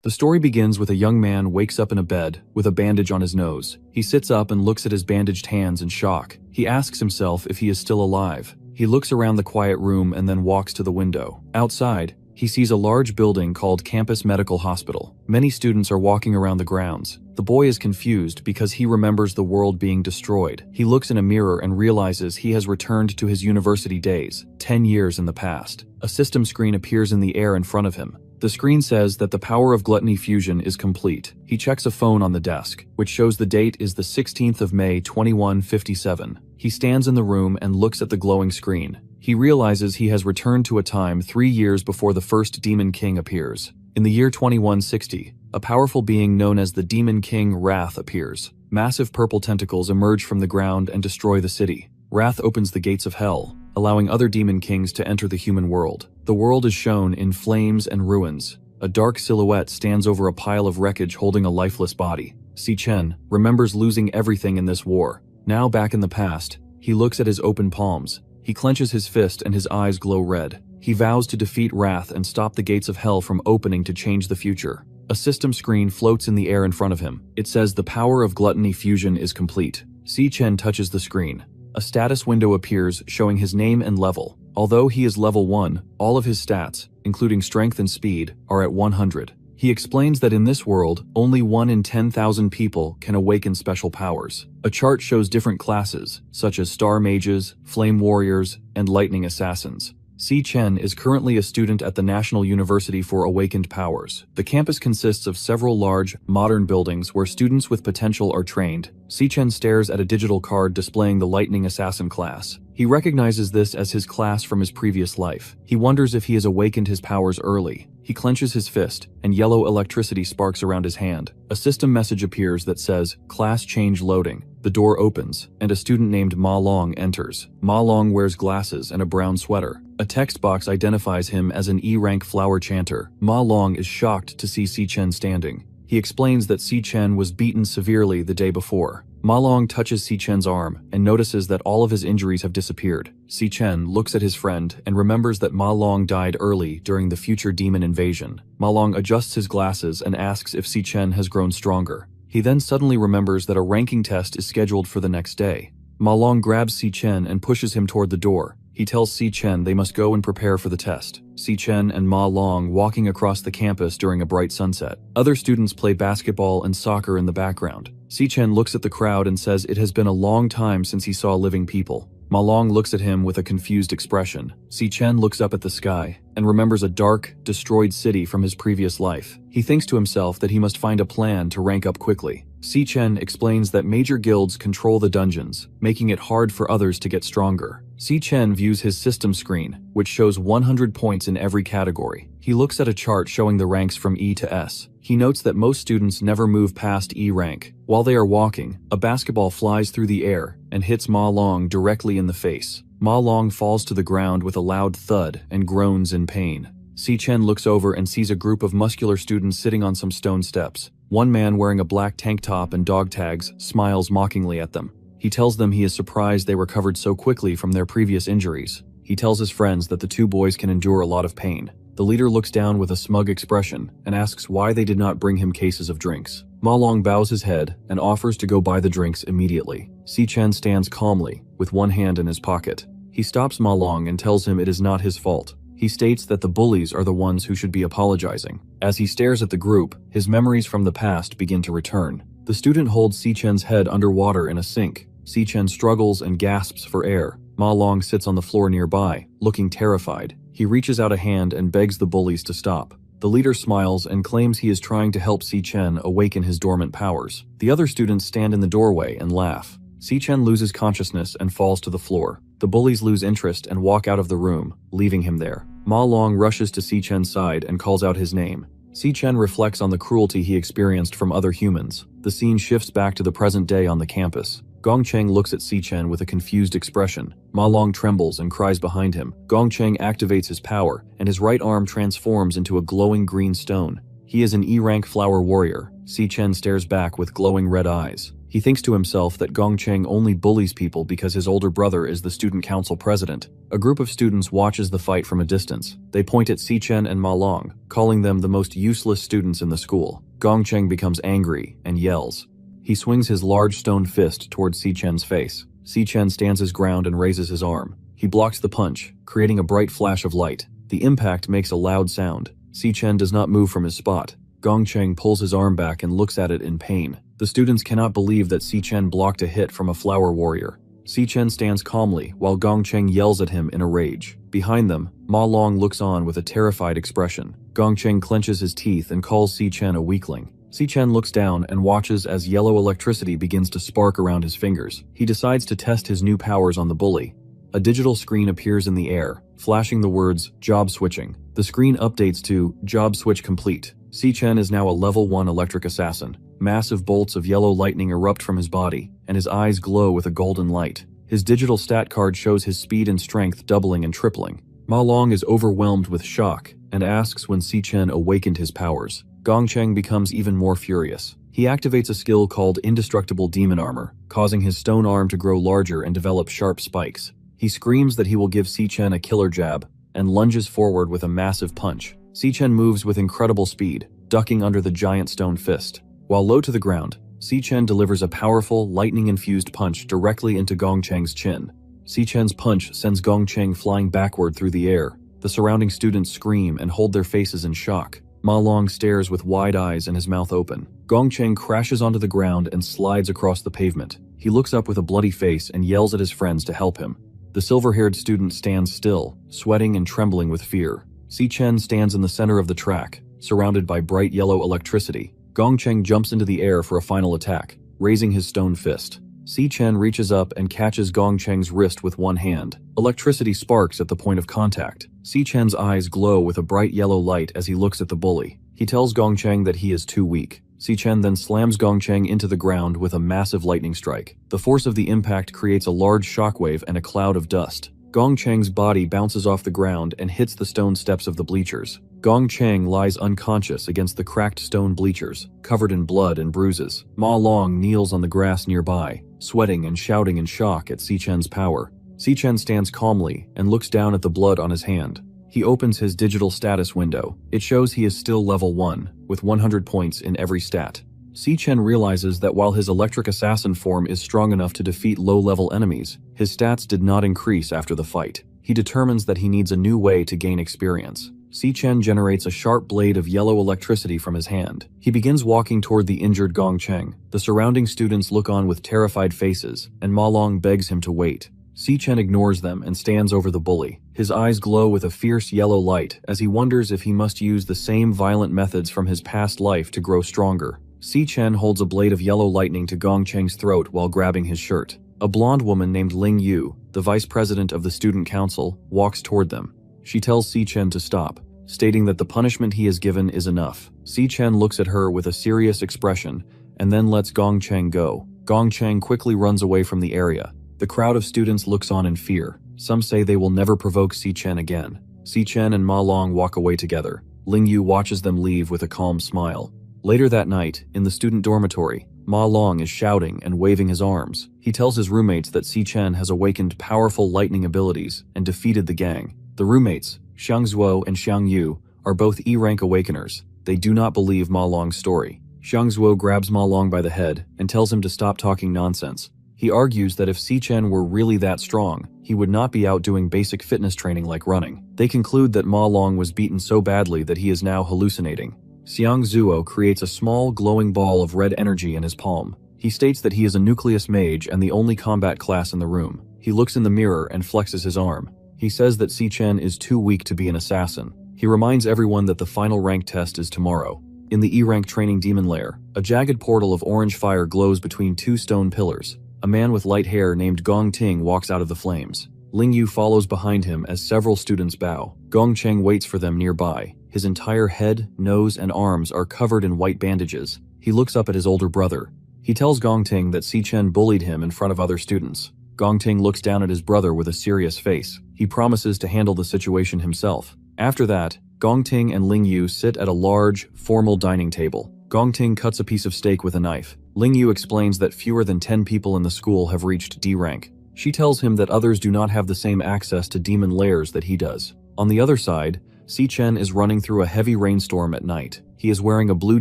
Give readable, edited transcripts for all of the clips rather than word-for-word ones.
The story begins with a young man wakes up in a bed with a bandage on his nose. He sits up and looks at his bandaged hands in shock. He asks himself if he is still alive. He looks around the quiet room and then walks to the window. Outside, he sees a large building called Campus Medical Hospital. Many students are walking around the grounds. The boy is confused because he remembers the world being destroyed. He looks in a mirror and realizes he has returned to his university days, 10 years in the past. A system screen appears in the air in front of him. The screen says that the power of gluttony fusion is complete. He checks a phone on the desk, which shows the date is the 16th of May 2157. He stands in the room and looks at the glowing screen. He realizes he has returned to a time 3 years before the first Demon King appears. In the year 2160, a powerful being known as the Demon King Wrath appears. Massive purple tentacles emerge from the ground and destroy the city. Wrath opens the gates of hell, allowing other demon kings to enter the human world. The world is shown in flames and ruins. A dark silhouette stands over a pile of wreckage holding a lifeless body. Si Chen remembers losing everything in this war. Now back in the past, he looks at his open palms. He clenches his fist and his eyes glow red. He vows to defeat Wrath and stop the gates of hell from opening to change the future. A system screen floats in the air in front of him. It says the power of gluttony fusion is complete. Si Chen touches the screen. A status window appears showing his name and level. Although he is level 1, all of his stats, including strength and speed, are at 100. He explains that in this world, only 1 in 10,000 people can awaken special powers. A chart shows different classes, such as Star Mages, Flame Warriors, and Lightning Assassins. Si Chen is currently a student at the National University for Awakened Powers. The campus consists of several large, modern buildings where students with potential are trained. Si Chen stares at a digital card displaying the Lightning Assassin class. He recognizes this as his class from his previous life. He wonders if he has awakened his powers early. He clenches his fist, and yellow electricity sparks around his hand. A system message appears that says, "Class change loading." The door opens, and a student named Ma Long enters. Ma Long wears glasses and a brown sweater. A text box identifies him as an E-rank flower chanter. Ma Long is shocked to see Si Chen standing. He explains that Si Chen was beaten severely the day before. Ma Long touches Si Chen's arm and notices that all of his injuries have disappeared. Si Chen looks at his friend and remembers that Ma Long died early during the future demon invasion. Ma Long adjusts his glasses and asks if Si Chen has grown stronger. He then suddenly remembers that a ranking test is scheduled for the next day. Ma Long grabs Si Chen and pushes him toward the door. He tells Si Chen they must go and prepare for the test. Si Chen and Ma Long walking across the campus during a bright sunset. Other students play basketball and soccer in the background. Si Chen looks at the crowd and says it has been a long time since he saw living people. Ma Long looks at him with a confused expression. Si Chen looks up at the sky and remembers a dark, destroyed city from his previous life. He thinks to himself that he must find a plan to rank up quickly. Si Chen explains that major guilds control the dungeons, making it hard for others to get stronger. Si Chen views his system screen, which shows 100 points in every category. He looks at a chart showing the ranks from E to S. He notes that most students never move past E rank. While they are walking, a basketball flies through the air and hits Ma Long directly in the face. Ma Long falls to the ground with a loud thud and groans in pain. Si Chen looks over and sees a group of muscular students sitting on some stone steps. One man wearing a black tank top and dog tags smiles mockingly at them. He tells them he is surprised they recovered so quickly from their previous injuries. He tells his friends that the two boys can endure a lot of pain. The leader looks down with a smug expression and asks why they did not bring him cases of drinks. Ma Long bows his head and offers to go buy the drinks immediately. Si Chen stands calmly, with one hand in his pocket. He stops Ma Long and tells him it is not his fault. He states that the bullies are the ones who should be apologizing. As he stares at the group, his memories from the past begin to return. The student holds Si Chen's head underwater in a sink. Si Chen struggles and gasps for air. Ma Long sits on the floor nearby, looking terrified. He reaches out a hand and begs the bullies to stop. The leader smiles and claims he is trying to help Si Chen awaken his dormant powers. The other students stand in the doorway and laugh. Si Chen loses consciousness and falls to the floor. The bullies lose interest and walk out of the room, leaving him there. Ma Long rushes to Si Chen's side and calls out his name. Si Chen reflects on the cruelty he experienced from other humans. The scene shifts back to the present day on the campus. Gongcheng looks at Si Chen with a confused expression. Ma Long trembles and cries behind him. Gongcheng activates his power, and his right arm transforms into a glowing green stone. He is an E-rank flower warrior. Si Chen stares back with glowing red eyes. He thinks to himself that Gongcheng only bullies people because his older brother is the student council president. A group of students watches the fight from a distance. They point at Xichen and Ma Long, calling them the most useless students in the school. Gongcheng becomes angry and yells. He swings his large stone fist towards Xichen's face. Xichen stands his ground and raises his arm. He blocks the punch, creating a bright flash of light. The impact makes a loud sound. Xichen does not move from his spot. Gongcheng pulls his arm back and looks at it in pain. The students cannot believe that Xichen blocked a hit from a flower warrior. Xichen stands calmly while Gongcheng yells at him in a rage. Behind them, Ma Long looks on with a terrified expression. Gongcheng clenches his teeth and calls Xichen a weakling. Xichen looks down and watches as yellow electricity begins to spark around his fingers. He decides to test his new powers on the bully. A digital screen appears in the air, flashing the words, "Job switching." The screen updates to, "Job switch complete." Xichen is now a level 1 electric assassin. Massive bolts of yellow lightning erupt from his body, and his eyes glow with a golden light. His digital stat card shows his speed and strength doubling and tripling. Ma Long is overwhelmed with shock, and asks when Xichen awakened his powers. Gongcheng becomes even more furious. He activates a skill called Indestructible Demon Armor, causing his stone arm to grow larger and develop sharp spikes. He screams that he will give Xichen a killer jab, and lunges forward with a massive punch. Xichen moves with incredible speed, ducking under the giant stone fist. While low to the ground, Xichen delivers a powerful, lightning-infused punch directly into Gongcheng's chin. Xichen's punch sends Gongcheng flying backward through the air. The surrounding students scream and hold their faces in shock. Ma Long stares with wide eyes and his mouth open. Gongcheng crashes onto the ground and slides across the pavement. He looks up with a bloody face and yells at his friends to help him. The silver-haired student stands still, sweating and trembling with fear. Xichen stands in the center of the track, surrounded by bright yellow electricity. Gongcheng jumps into the air for a final attack, raising his stone fist. Xichen reaches up and catches Gongcheng's wrist with one hand. Electricity sparks at the point of contact. Xichen's eyes glow with a bright yellow light as he looks at the bully. He tells Gongcheng that he is too weak. Xichen then slams Gongcheng into the ground with a massive lightning strike. The force of the impact creates a large shockwave and a cloud of dust. Gongcheng's body bounces off the ground and hits the stone steps of the bleachers. Gongcheng lies unconscious against the cracked stone bleachers, covered in blood and bruises. Ma Long kneels on the grass nearby, sweating and shouting in shock at Xichen's power. Xichen stands calmly and looks down at the blood on his hand. He opens his digital status window. It shows he is still level 1, with 100 points in every stat. Xichen realizes that while his electric assassin form is strong enough to defeat low-level enemies, his stats did not increase after the fight. He determines that he needs a new way to gain experience. Xichen generates a sharp blade of yellow electricity from his hand. He begins walking toward the injured Gongcheng. The surrounding students look on with terrified faces, and Ma Long begs him to wait. Xichen ignores them and stands over the bully. His eyes glow with a fierce yellow light as he wonders if he must use the same violent methods from his past life to grow stronger. Xichen holds a blade of yellow lightning to Gongcheng's throat while grabbing his shirt. A blonde woman named Ling Yu, the vice president of the student council, walks toward them. She tells Xichen to stop, stating that the punishment he has given is enough. Xichen looks at her with a serious expression and then lets Gongcheng go. Gongcheng quickly runs away from the area. The crowd of students looks on in fear. Some say they will never provoke Xichen again. Xichen and Ma Long walk away together. Ling Yu watches them leave with a calm smile. Later that night, in the student dormitory, Ma Long is shouting and waving his arms. He tells his roommates that Xichen has awakened powerful lightning abilities and defeated the gang. The roommates, Xiang Zuo and Xiang Yu, are both E-rank awakeners. They do not believe Ma Long's story. Xiang Zuo grabs Ma Long by the head and tells him to stop talking nonsense. He argues that if Xichen were really that strong, he would not be out doing basic fitness training like running. They conclude that Ma Long was beaten so badly that he is now hallucinating. Xiang Zuo creates a small, glowing ball of red energy in his palm. He states that he is a nucleus mage and the only combat class in the room. He looks in the mirror and flexes his arm. He says that Xichen is too weak to be an assassin. He reminds everyone that the final rank test is tomorrow. In the E-rank training demon lair, a jagged portal of orange fire glows between two stone pillars. A man with light hair named Gong Ting walks out of the flames. Ling Yu follows behind him as several students bow. Gongcheng waits for them nearby. His entire head, nose, and arms are covered in white bandages. He looks up at his older brother. He tells Gong Ting that Xichen bullied him in front of other students. Gong Ting looks down at his brother with a serious face. He promises to handle the situation himself. After that, Gong Ting and Ling Yu sit at a large, formal dining table. Gongting cuts a piece of steak with a knife. Lingyu explains that fewer than 10 people in the school have reached D rank. She tells him that others do not have the same access to demon lairs that he does. On the other side, Si-chen is running through a heavy rainstorm at night. He is wearing a blue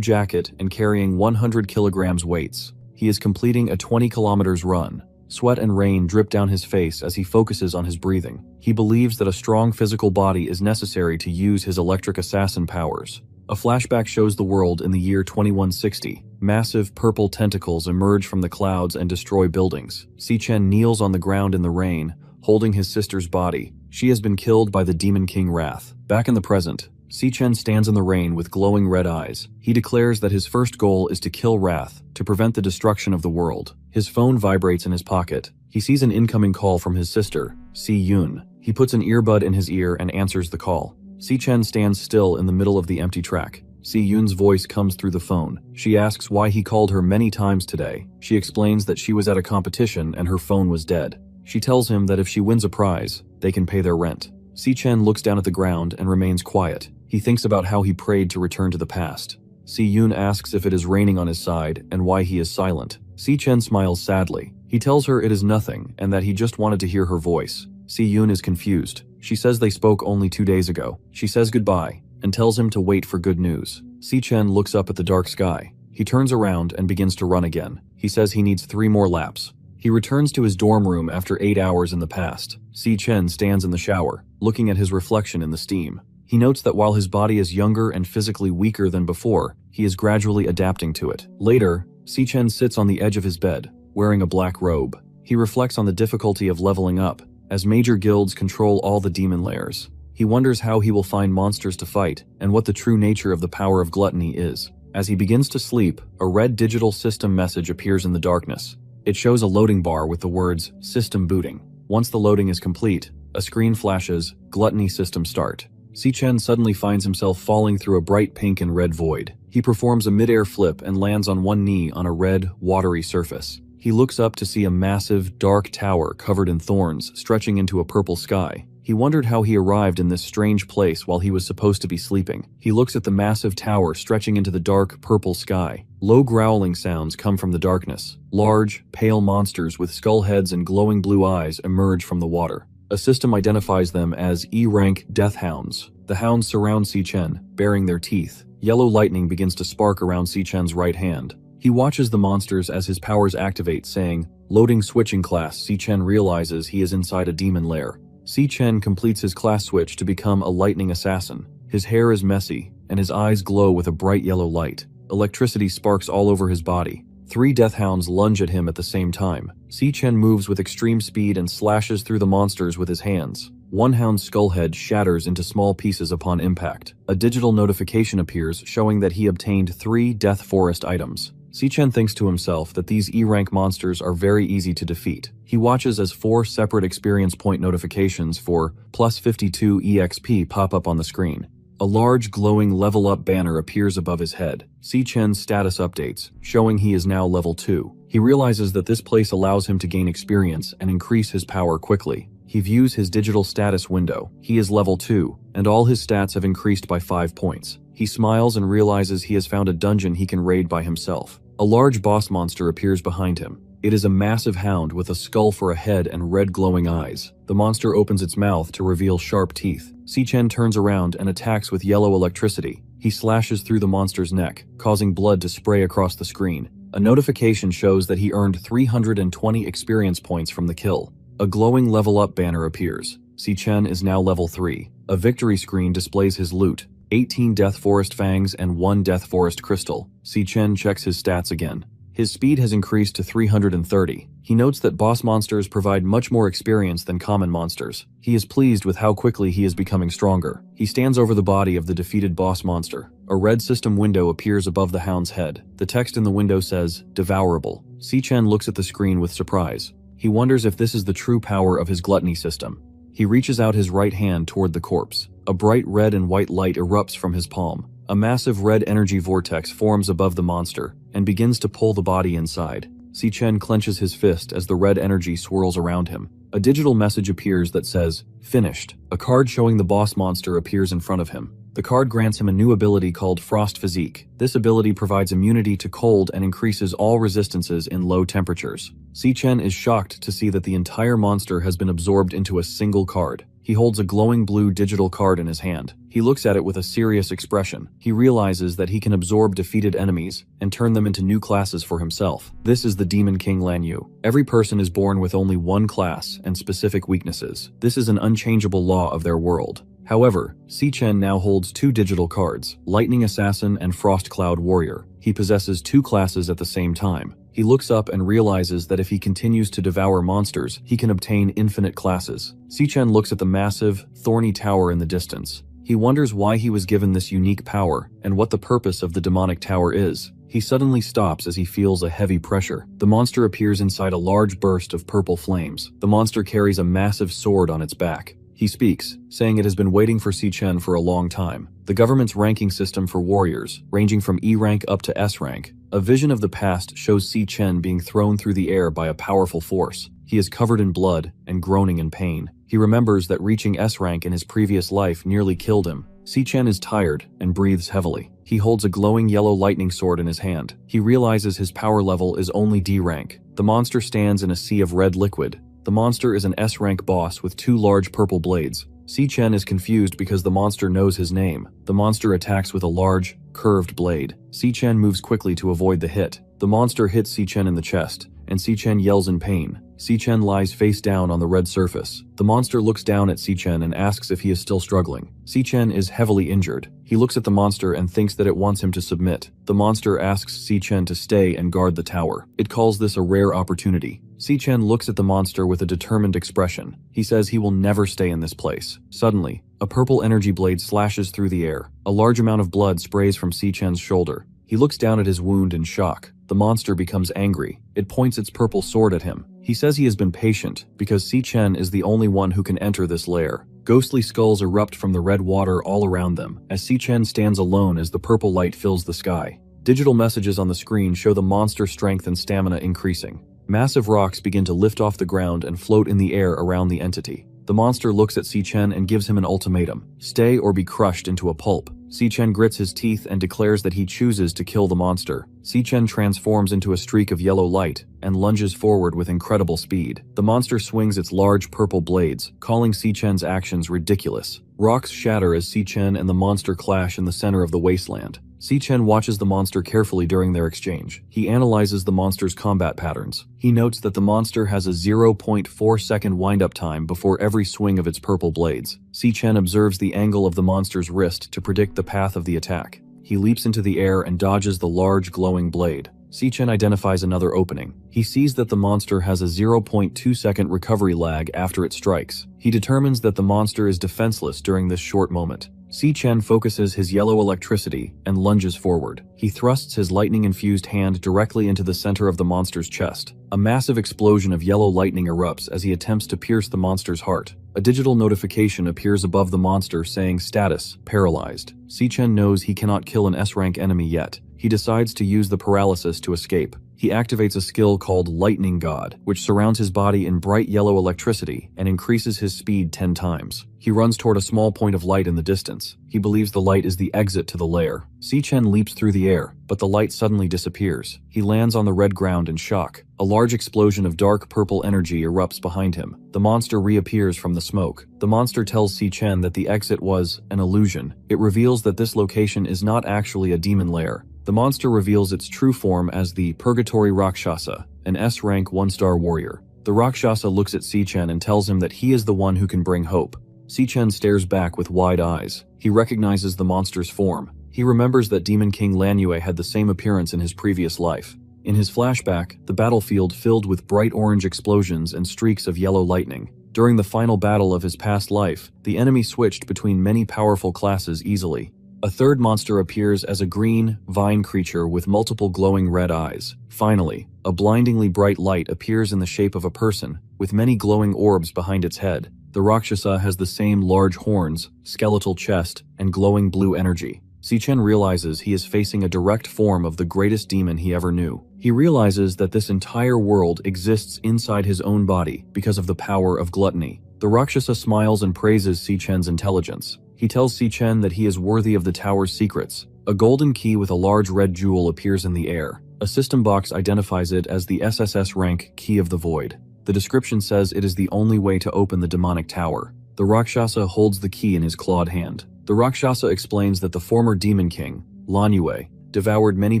jacket and carrying 100 kilograms weights. He is completing a 20 kilometers run. Sweat and rain drip down his face as he focuses on his breathing. He believes that a strong physical body is necessary to use his electric assassin powers. A flashback shows the world in the year 2160. Massive purple tentacles emerge from the clouds and destroy buildings. Si-chen kneels on the ground in the rain, holding his sister's body. She has been killed by the Demon King Wrath. Back in the present, Si-chen stands in the rain with glowing red eyes. He declares that his first goal is to kill Wrath, to prevent the destruction of the world. His phone vibrates in his pocket. He sees an incoming call from his sister, Si-yoon. He puts an earbud in his ear and answers the call. Si-chen stands still in the middle of the empty track. Si-yoon's voice comes through the phone. She asks why he called her many times today. She explains that she was at a competition and her phone was dead. She tells him that if she wins a prize, they can pay their rent. Si-chen looks down at the ground and remains quiet. He thinks about how he prayed to return to the past. Si-yoon asks if it is raining on his side and why he is silent. Si-chen smiles sadly. He tells her it is nothing and that he just wanted to hear her voice. Si-yoon is confused. She says they spoke only 2 days ago. She says goodbye and tells him to wait for good news. Si-chen looks up at the dark sky. He turns around and begins to run again. He says he needs 3 more laps. He returns to his dorm room after 8 hours in the past. Si-chen stands in the shower, looking at his reflection in the steam. He notes that while his body is younger and physically weaker than before, he is gradually adapting to it. Later, Si-chen sits on the edge of his bed, wearing a black robe. He reflects on the difficulty of leveling up, as major guilds control all the demon lairs. He wonders how he will find monsters to fight, and what the true nature of the power of gluttony is. As he begins to sleep, a red digital system message appears in the darkness. It shows a loading bar with the words, "System booting." Once the loading is complete, a screen flashes, "Gluttony system start." Si-chen suddenly finds himself falling through a bright pink and red void. He performs a mid-air flip and lands on one knee on a red, watery surface. He looks up to see a massive, dark tower covered in thorns stretching into a purple sky. He wondered how he arrived in this strange place while he was supposed to be sleeping. He looks at the massive tower stretching into the dark, purple sky. Low growling sounds come from the darkness. Large, pale monsters with skull heads and glowing blue eyes emerge from the water. A system identifies them as E-rank death hounds. The hounds surround Si-chen, baring their teeth. Yellow lightning begins to spark around Si-chen's right hand. He watches the monsters as his powers activate, saying, "Loading switching class." Si-chen realizes he is inside a demon lair. Si-chen completes his class switch to become a lightning assassin. His hair is messy, and his eyes glow with a bright yellow light. Electricity sparks all over his body. 3 death hounds lunge at him at the same time. Si-chen moves with extreme speed and slashes through the monsters with his hands. One hound's skull head shatters into small pieces upon impact. A digital notification appears showing that he obtained 3 Death Forest items. Si-chen thinks to himself that these E-rank monsters are very easy to defeat. He watches as 4 separate experience point notifications for plus 52 EXP pop up on the screen. A large glowing level up banner appears above his head. Si-chen's status updates, showing he is now level 2. He realizes that this place allows him to gain experience and increase his power quickly. He views his digital status window. He is level 2, and all his stats have increased by 5 points. He smiles and realizes he has found a dungeon he can raid by himself. A large boss monster appears behind him. It is a massive hound with a skull for a head and red glowing eyes. The monster opens its mouth to reveal sharp teeth. Si-chen turns around and attacks with yellow electricity. He slashes through the monster's neck, causing blood to spray across the screen. A notification shows that he earned 320 experience points from the kill. A glowing level up banner appears. Si-chen is now level 3. A victory screen displays his loot. 18 Death Forest Fangs and 1 Death Forest Crystal. Si-chen checks his stats again. His speed has increased to 330. He notes that boss monsters provide much more experience than common monsters. He is pleased with how quickly he is becoming stronger. He stands over the body of the defeated boss monster. A red system window appears above the hound's head. The text in the window says, "Devourable." Si-chen looks at the screen with surprise. He wonders if this is the true power of his gluttony system. He reaches out his right hand toward the corpse. A bright red and white light erupts from his palm. A massive red energy vortex forms above the monster and begins to pull the body inside. Si-chen clenches his fist as the red energy swirls around him. A digital message appears that says, "Finished." A card showing the boss monster appears in front of him. The card grants him a new ability called Frost Physique. This ability provides immunity to cold and increases all resistances in low temperatures. Si-Chen is shocked to see that the entire monster has been absorbed into a single card. He holds a glowing blue digital card in his hand. He looks at it with a serious expression. He realizes that he can absorb defeated enemies and turn them into new classes for himself. This is the Demon King Lanyu. Every person is born with only one class and specific weaknesses. This is an unchangeable law of their world. However, Si-Chen now holds two digital cards, Lightning Assassin and Frost Cloud Warrior. He possesses two classes at the same time. He looks up and realizes that if he continues to devour monsters, he can obtain infinite classes. Si-Chen looks at the massive, thorny tower in the distance. He wonders why he was given this unique power and what the purpose of the demonic tower is. He suddenly stops as he feels a heavy pressure. The monster appears inside a large burst of purple flames. The monster carries a massive sword on its back. He speaks, saying it has been waiting for Si-Chen for a long time. The government's ranking system for warriors, ranging from E rank up to S rank. A vision of the past shows Si-Chen being thrown through the air by a powerful force. He is covered in blood and groaning in pain. He remembers that reaching S rank in his previous life nearly killed him. Si-Chen is tired and breathes heavily. He holds a glowing yellow lightning sword in his hand. He realizes his power level is only D rank. The monster stands in a sea of red liquid. The monster is an S-rank boss with two large purple blades. Si-Chen is confused because the monster knows his name. The monster attacks with a large, curved blade. Si-Chen moves quickly to avoid the hit. The monster hits Si-Chen in the chest, and Si-Chen yells in pain. Si-Chen lies face down on the red surface. The monster looks down at Si-Chen and asks if he is still struggling. Si-Chen is heavily injured. He looks at the monster and thinks that it wants him to submit. The monster asks Si-Chen to stay and guard the tower. It calls this a rare opportunity. Si-Chen looks at the monster with a determined expression. He says he will never stay in this place. Suddenly, a purple energy blade slashes through the air. A large amount of blood sprays from Si-Chen's shoulder. He looks down at his wound in shock. The monster becomes angry. It points its purple sword at him. He says he has been patient because Si-Chen is the only one who can enter this lair. Ghostly skulls erupt from the red water all around them as Si-Chen stands alone as the purple light fills the sky. Digital messages on the screen show the monster's strength and stamina increasing. Massive rocks begin to lift off the ground and float in the air around the entity. The monster looks at Si-Chen and gives him an ultimatum. Stay or be crushed into a pulp. Si-Chen grits his teeth and declares that he chooses to kill the monster. Si-Chen transforms into a streak of yellow light and lunges forward with incredible speed. The monster swings its large purple blades, calling Si-Chen's actions ridiculous. Rocks shatter as Si-Chen and the monster clash in the center of the wasteland. Si-Chen watches the monster carefully during their exchange. He analyzes the monster's combat patterns. He notes that the monster has a 0.4 second wind-up time before every swing of its purple blades. Si-Chen observes the angle of the monster's wrist to predict the path of the attack. He leaps into the air and dodges the large glowing blade. Si-Chen identifies another opening. He sees that the monster has a 0.2 second recovery lag after it strikes. He determines that the monster is defenseless during this short moment. Si-Chen focuses his yellow electricity and lunges forward. He thrusts his lightning-infused hand directly into the center of the monster's chest. A massive explosion of yellow lightning erupts as he attempts to pierce the monster's heart. A digital notification appears above the monster saying status, paralyzed. Si-Chen knows he cannot kill an S-rank enemy yet. He decides to use the paralysis to escape. He activates a skill called Lightning God, which surrounds his body in bright yellow electricity and increases his speed 10 times. He runs toward a small point of light in the distance. He believes the light is the exit to the lair. Si-Chen leaps through the air, but the light suddenly disappears. He lands on the red ground in shock. A large explosion of dark purple energy erupts behind him. The monster reappears from the smoke. The monster tells Si-Chen that the exit was an illusion. It reveals that this location is not actually a demon lair. The monster reveals its true form as the Purgatory Rakshasa, an S-rank 1-star warrior. The Rakshasa looks at Si-Chen and tells him that he is the one who can bring hope. Si-Chen stares back with wide eyes. He recognizes the monster's form. He remembers that Demon King Lanyu had the same appearance in his previous life. In his flashback, the battlefield filled with bright orange explosions and streaks of yellow lightning. During the final battle of his past life, the enemy switched between many powerful classes easily. A third monster appears as a green, vine creature with multiple glowing red eyes. Finally, a blindingly bright light appears in the shape of a person, with many glowing orbs behind its head. The Rakshasa has the same large horns, skeletal chest, and glowing blue energy. Si-Chen realizes he is facing a direct form of the greatest demon he ever knew. He realizes that this entire world exists inside his own body because of the power of gluttony. The Rakshasa smiles and praises Si-Chen's intelligence. He tells Si Chen that he is worthy of the tower's secrets. A golden key with a large red jewel appears in the air. A system box identifies it as the SSS rank Key of the Void. The description says it is the only way to open the demonic tower. The Rakshasa holds the key in his clawed hand. The Rakshasa explains that the former demon king, MANHUA, devoured many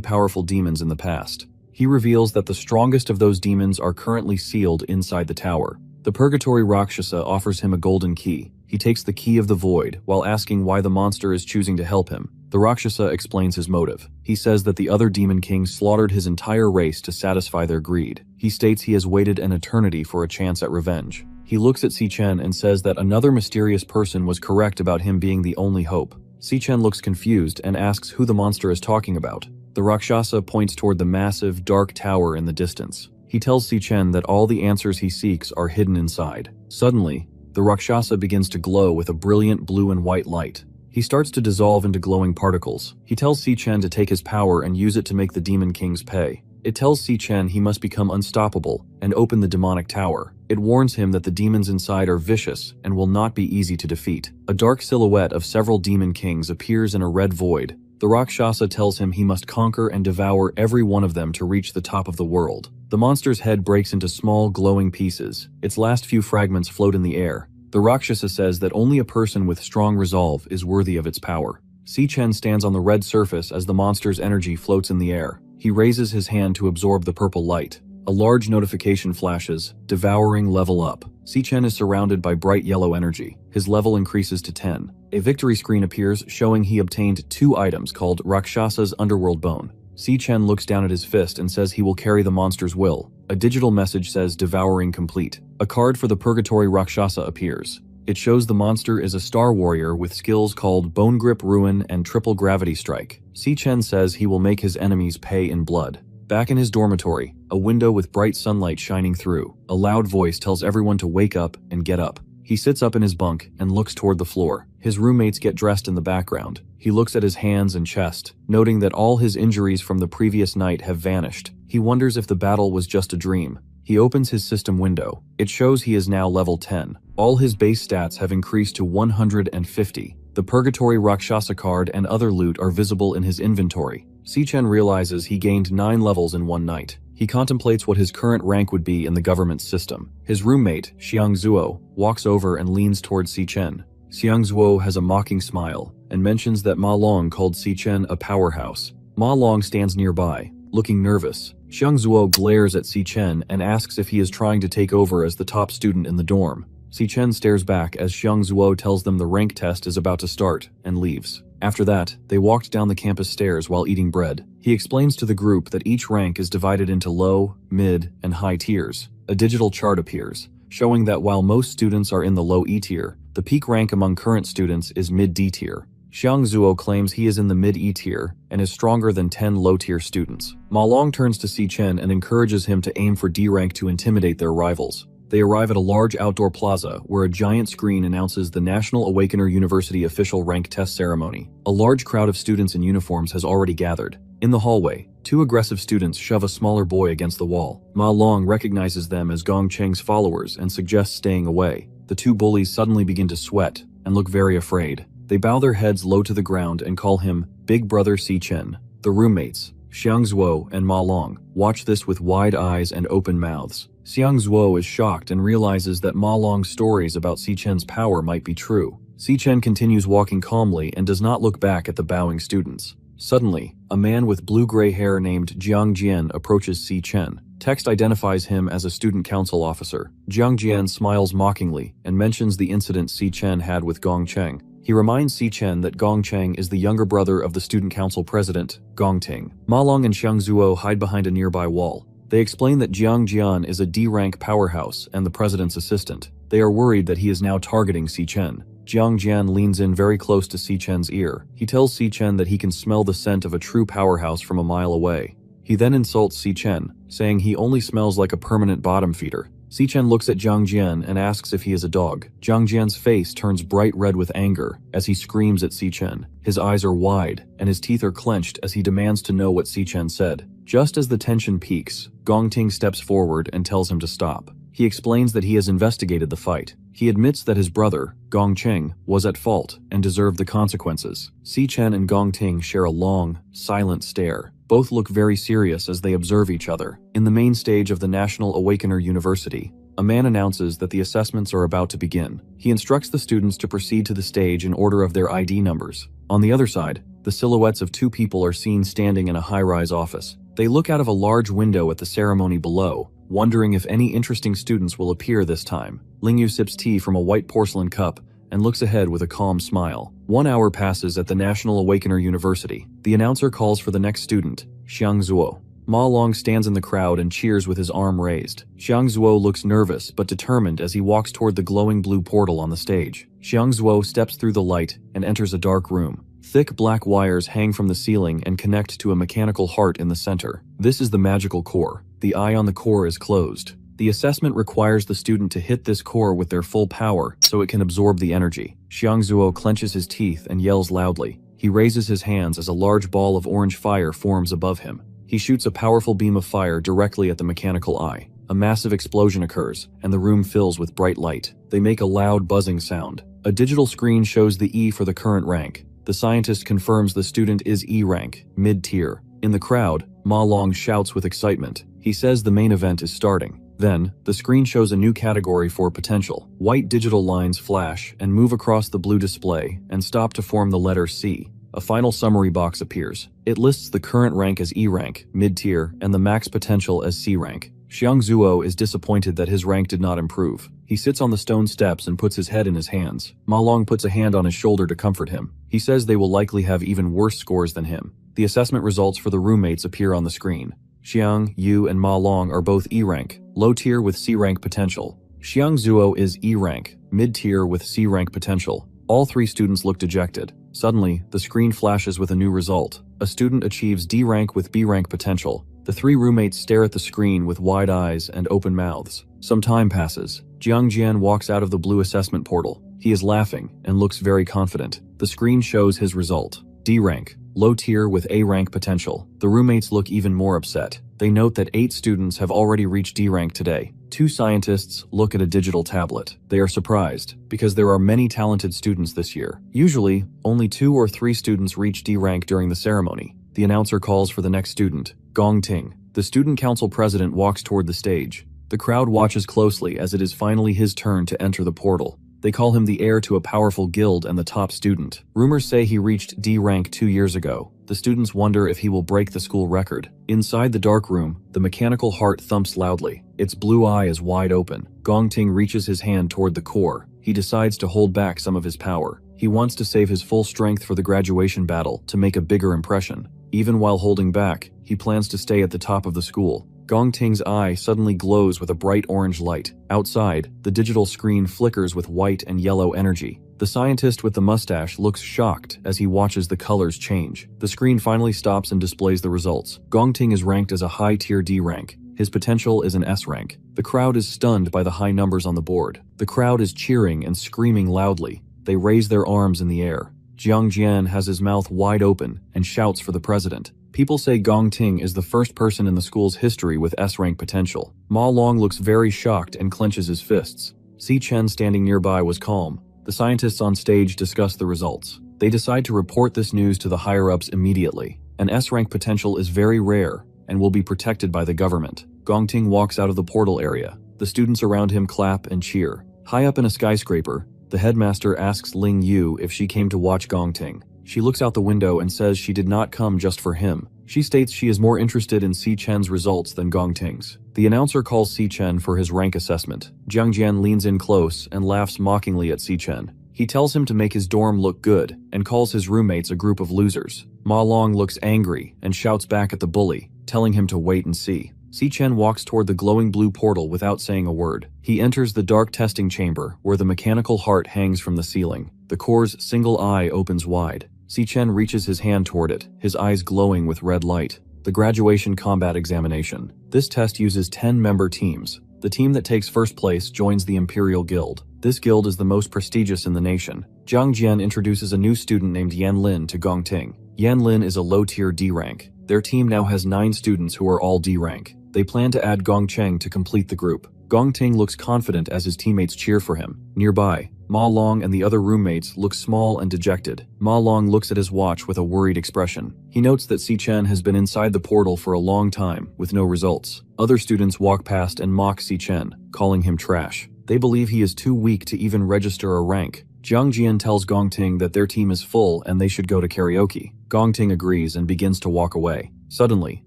powerful demons in the past. He reveals that the strongest of those demons are currently sealed inside the tower. The Purgatory Rakshasa offers him a golden key. He takes the Key of the Void while asking why the monster is choosing to help him. The Rakshasa explains his motive. He says that the other demon kings slaughtered his entire race to satisfy their greed. He states he has waited an eternity for a chance at revenge. He looks at Si Chen and says that another mysterious person was correct about him being the only hope. Si Chen looks confused and asks who the monster is talking about. The Rakshasa points toward the massive, dark tower in the distance. He tells Si Chen that all the answers he seeks are hidden inside. Suddenly, the Rakshasa begins to glow with a brilliant blue and white light. He starts to dissolve into glowing particles. He tells Si Chen to take his power and use it to make the demon kings pay. It tells Si Chen he must become unstoppable and open the demonic tower. It warns him that the demons inside are vicious and will not be easy to defeat. A dark silhouette of several demon kings appears in a red void. The Rakshasa tells him he must conquer and devour every one of them to reach the top of the world. The monster's head breaks into small, glowing pieces. Its last few fragments float in the air. The Rakshasa says that only a person with strong resolve is worthy of its power. Si Chen stands on the red surface as the monster's energy floats in the air. He raises his hand to absorb the purple light. A large notification flashes, Devouring level up. Si Chen is surrounded by bright yellow energy. His level increases to 10. A victory screen appears showing he obtained 2 items called Rakshasa's Underworld Bone. Si Chen looks down at his fist and says he will carry the monster's will. A digital message says Devouring complete. A card for the Purgatory Rakshasa appears. It shows the monster is a star warrior with skills called Bone Grip Ruin and Triple Gravity Strike. Si Chen says he will make his enemies pay in blood. Back in his dormitory, a window with bright sunlight shining through. A loud voice tells everyone to wake up and get up. He sits up in his bunk and looks toward the floor. His roommates get dressed in the background. He looks at his hands and chest, noting that all his injuries from the previous night have vanished. He wonders if the battle was just a dream. He opens his system window. It shows he is now level 10. All his base stats have increased to 150. The Purgatory Rakshasa card and other loot are visible in his inventory. Si Chen realizes he gained 9 levels in one night. He contemplates what his current rank would be in the government system. His roommate, Xiang Zuo, walks over and leans towards Si Chen. Xiang Zuo has a mocking smile and mentions that Ma Long called Si Chen a powerhouse. Ma Long stands nearby, looking nervous. Xiang Zuo glares at Si Chen and asks if he is trying to take over as the top student in the dorm. Si Chen stares back as Xiang Zuo tells them the rank test is about to start and leaves. After that, they walked down the campus stairs while eating bread. He explains to the group that each rank is divided into low, mid, and high tiers. A digital chart appears, showing that while most students are in the low E tier, the peak rank among current students is mid D tier. Xiang Zuo claims he is in the mid E tier and is stronger than 10 low-tier students. Ma Long turns to Si Chen and encourages him to aim for D rank to intimidate their rivals. They arrive at a large outdoor plaza where a giant screen announces the National Awakener University official rank test ceremony. A large crowd of students in uniforms has already gathered. In the hallway, 2 aggressive students shove a smaller boy against the wall. Ma Long recognizes them as Gong Cheng's followers and suggests staying away. The 2 bullies suddenly begin to sweat and look very afraid. They bow their heads low to the ground and call him Big Brother Si Chen. The roommates, Xiang Zuo and Ma Long, watch this with wide eyes and open mouths. Xiang Zuo is shocked and realizes that Ma Long's stories about Si Chen's power might be true. Si Chen continues walking calmly and does not look back at the bowing students. Suddenly, a man with blue-gray hair named Jiang Jian approaches Si Chen. Text identifies him as a student council officer. Jiang Jian smiles mockingly and mentions the incident Si Chen had with Gong Cheng. He reminds Si Chen that Gong Cheng is the younger brother of the student council president, Gong Ting. Ma Long and Xiang Zuo hide behind a nearby wall. They explain that Jiang Jian is a D-rank powerhouse and the president's assistant. They are worried that he is now targeting Si Chen. Jiang Jian leans in very close to Si Chen's ear. He tells Si Chen that he can smell the scent of a true powerhouse from a mile away. He then insults Si Chen, saying he only smells like a permanent bottom feeder. Si Chen looks at Jiang Jian and asks if he is a dog. Jiang Jian's face turns bright red with anger as he screams at Si Chen. His eyes are wide and his teeth are clenched as he demands to know what Si Chen said. Just as the tension peaks, Gong Ting steps forward and tells him to stop. He explains that he has investigated the fight. He admits that his brother, Gong Cheng, was at fault and deserved the consequences. Si Chen and Gong Ting share a long, silent stare. Both look very serious as they observe each other. In the main stage of the National Awakener University, a man announces that the assessments are about to begin. He instructs the students to proceed to the stage in order of their ID numbers. On the other side, the silhouettes of two people are seen standing in a high-rise office. They look out of a large window at the ceremony below, wondering if any interesting students will appear this time. Lingyu sips tea from a white porcelain cup and looks ahead with a calm smile. 1 hour passes at the National Awakener University. The announcer calls for the next student, Xiang Zuo. Ma Long stands in the crowd and cheers with his arm raised. Xiang Zuo looks nervous but determined as he walks toward the glowing blue portal on the stage. Xiang Zuo steps through the light and enters a dark room. Thick black wires hang from the ceiling and connect to a mechanical heart in the center. This is the magical core. The eye on the core is closed. The assessment requires the student to hit this core with their full power so it can absorb the energy. Xiang Zuo clenches his teeth and yells loudly. He raises his hands as a large ball of orange fire forms above him. He shoots a powerful beam of fire directly at the mechanical eye. A massive explosion occurs, and the room fills with bright light. They make a loud buzzing sound. A digital screen shows the E for the current rank. The scientist confirms the student is E rank, mid-tier. In the crowd, Ma Long shouts with excitement. He says the main event is starting. Then, the screen shows a new category for potential. White digital lines flash and move across the blue display and stop to form the letter C. A final summary box appears. It lists the current rank as E rank, mid-tier, and the max potential as C rank. Xiang Zuo is disappointed that his rank did not improve. He sits on the stone steps and puts his head in his hands. Ma Long puts a hand on his shoulder to comfort him. He says they will likely have even worse scores than him. The assessment results for the roommates appear on the screen. Xiang, Yu, and Ma Long are both E rank, low tier with C rank potential. Xiang Zuo is E rank, mid-tier with C rank potential. All three students look dejected. Suddenly, the screen flashes with a new result. A student achieves D rank with B rank potential. The three roommates stare at the screen with wide eyes and open mouths. Some time passes. Jiang Jian walks out of the blue assessment portal. He is laughing and looks very confident. The screen shows his result. D rank, low tier with A rank potential. The roommates look even more upset. They note that 8 students have already reached D rank today. 2 scientists look at a digital tablet. They are surprised, because there are many talented students this year. Usually, only 2 or 3 students reach D rank during the ceremony. The announcer calls for the next student, Gong Ting. The student council president walks toward the stage. The crowd watches closely as it is finally his turn to enter the portal. They call him the heir to a powerful guild and the top student. Rumors say he reached D rank 2 years ago. The students wonder if he will break the school record. Inside the dark room, the mechanical heart thumps loudly. Its blue eye is wide open. Gong Ting reaches his hand toward the core. He decides to hold back some of his power. He wants to save his full strength for the graduation battle to make a bigger impression. Even while holding back, he plans to stay at the top of the school. Gong Ting's eye suddenly glows with a bright orange light. Outside, the digital screen flickers with white and yellow energy. The scientist with the mustache looks shocked as he watches the colors change. The screen finally stops and displays the results. Gong Ting is ranked as a high-tier D rank. His potential is an S rank. The crowd is stunned by the high numbers on the board. The crowd is cheering and screaming loudly. They raise their arms in the air. Jiang Jian has his mouth wide open and shouts for the president. People say Gong Ting is the first person in the school's history with S-rank potential. Ma Long looks very shocked and clenches his fists. Si Chen standing nearby was calm. The scientists on stage discuss the results. They decide to report this news to the higher-ups immediately. An S-rank potential is very rare and will be protected by the government. Gong Ting walks out of the portal area. The students around him clap and cheer. High up in a skyscraper, the headmaster asks Ling Yu if she came to watch Gong Ting. She looks out the window and says she did not come just for him. She states she is more interested in Si Chen's results than Gong Ting's. The announcer calls Si Chen for his rank assessment. Jiang Jian leans in close and laughs mockingly at Si Chen. He tells him to make his dorm look good and calls his roommates a group of losers. Ma Long looks angry and shouts back at the bully, telling him to wait and see. Si Chen walks toward the glowing blue portal without saying a word. He enters the dark testing chamber where the mechanical heart hangs from the ceiling. The core's single eye opens wide. Si Chen reaches his hand toward it, his eyes glowing with red light. The graduation combat examination. This test uses 10-member teams. The team that takes first place joins the Imperial Guild. This guild is the most prestigious in the nation. Jiang Jian introduces a new student named Yan Lin to Gong Ting. Yan Lin is a low-tier D rank. Their team now has 9 students who are all D rank. They plan to add Gong Cheng to complete the group. Gong Ting looks confident as his teammates cheer for him. Nearby, Ma Long and the other roommates look small and dejected. Ma Long looks at his watch with a worried expression. He notes that Si Chen has been inside the portal for a long time, with no results. Other students walk past and mock Si Chen, calling him trash. They believe he is too weak to even register a rank. Jiang Jian tells Gong Ting that their team is full and they should go to karaoke. Gong Ting agrees and begins to walk away. Suddenly,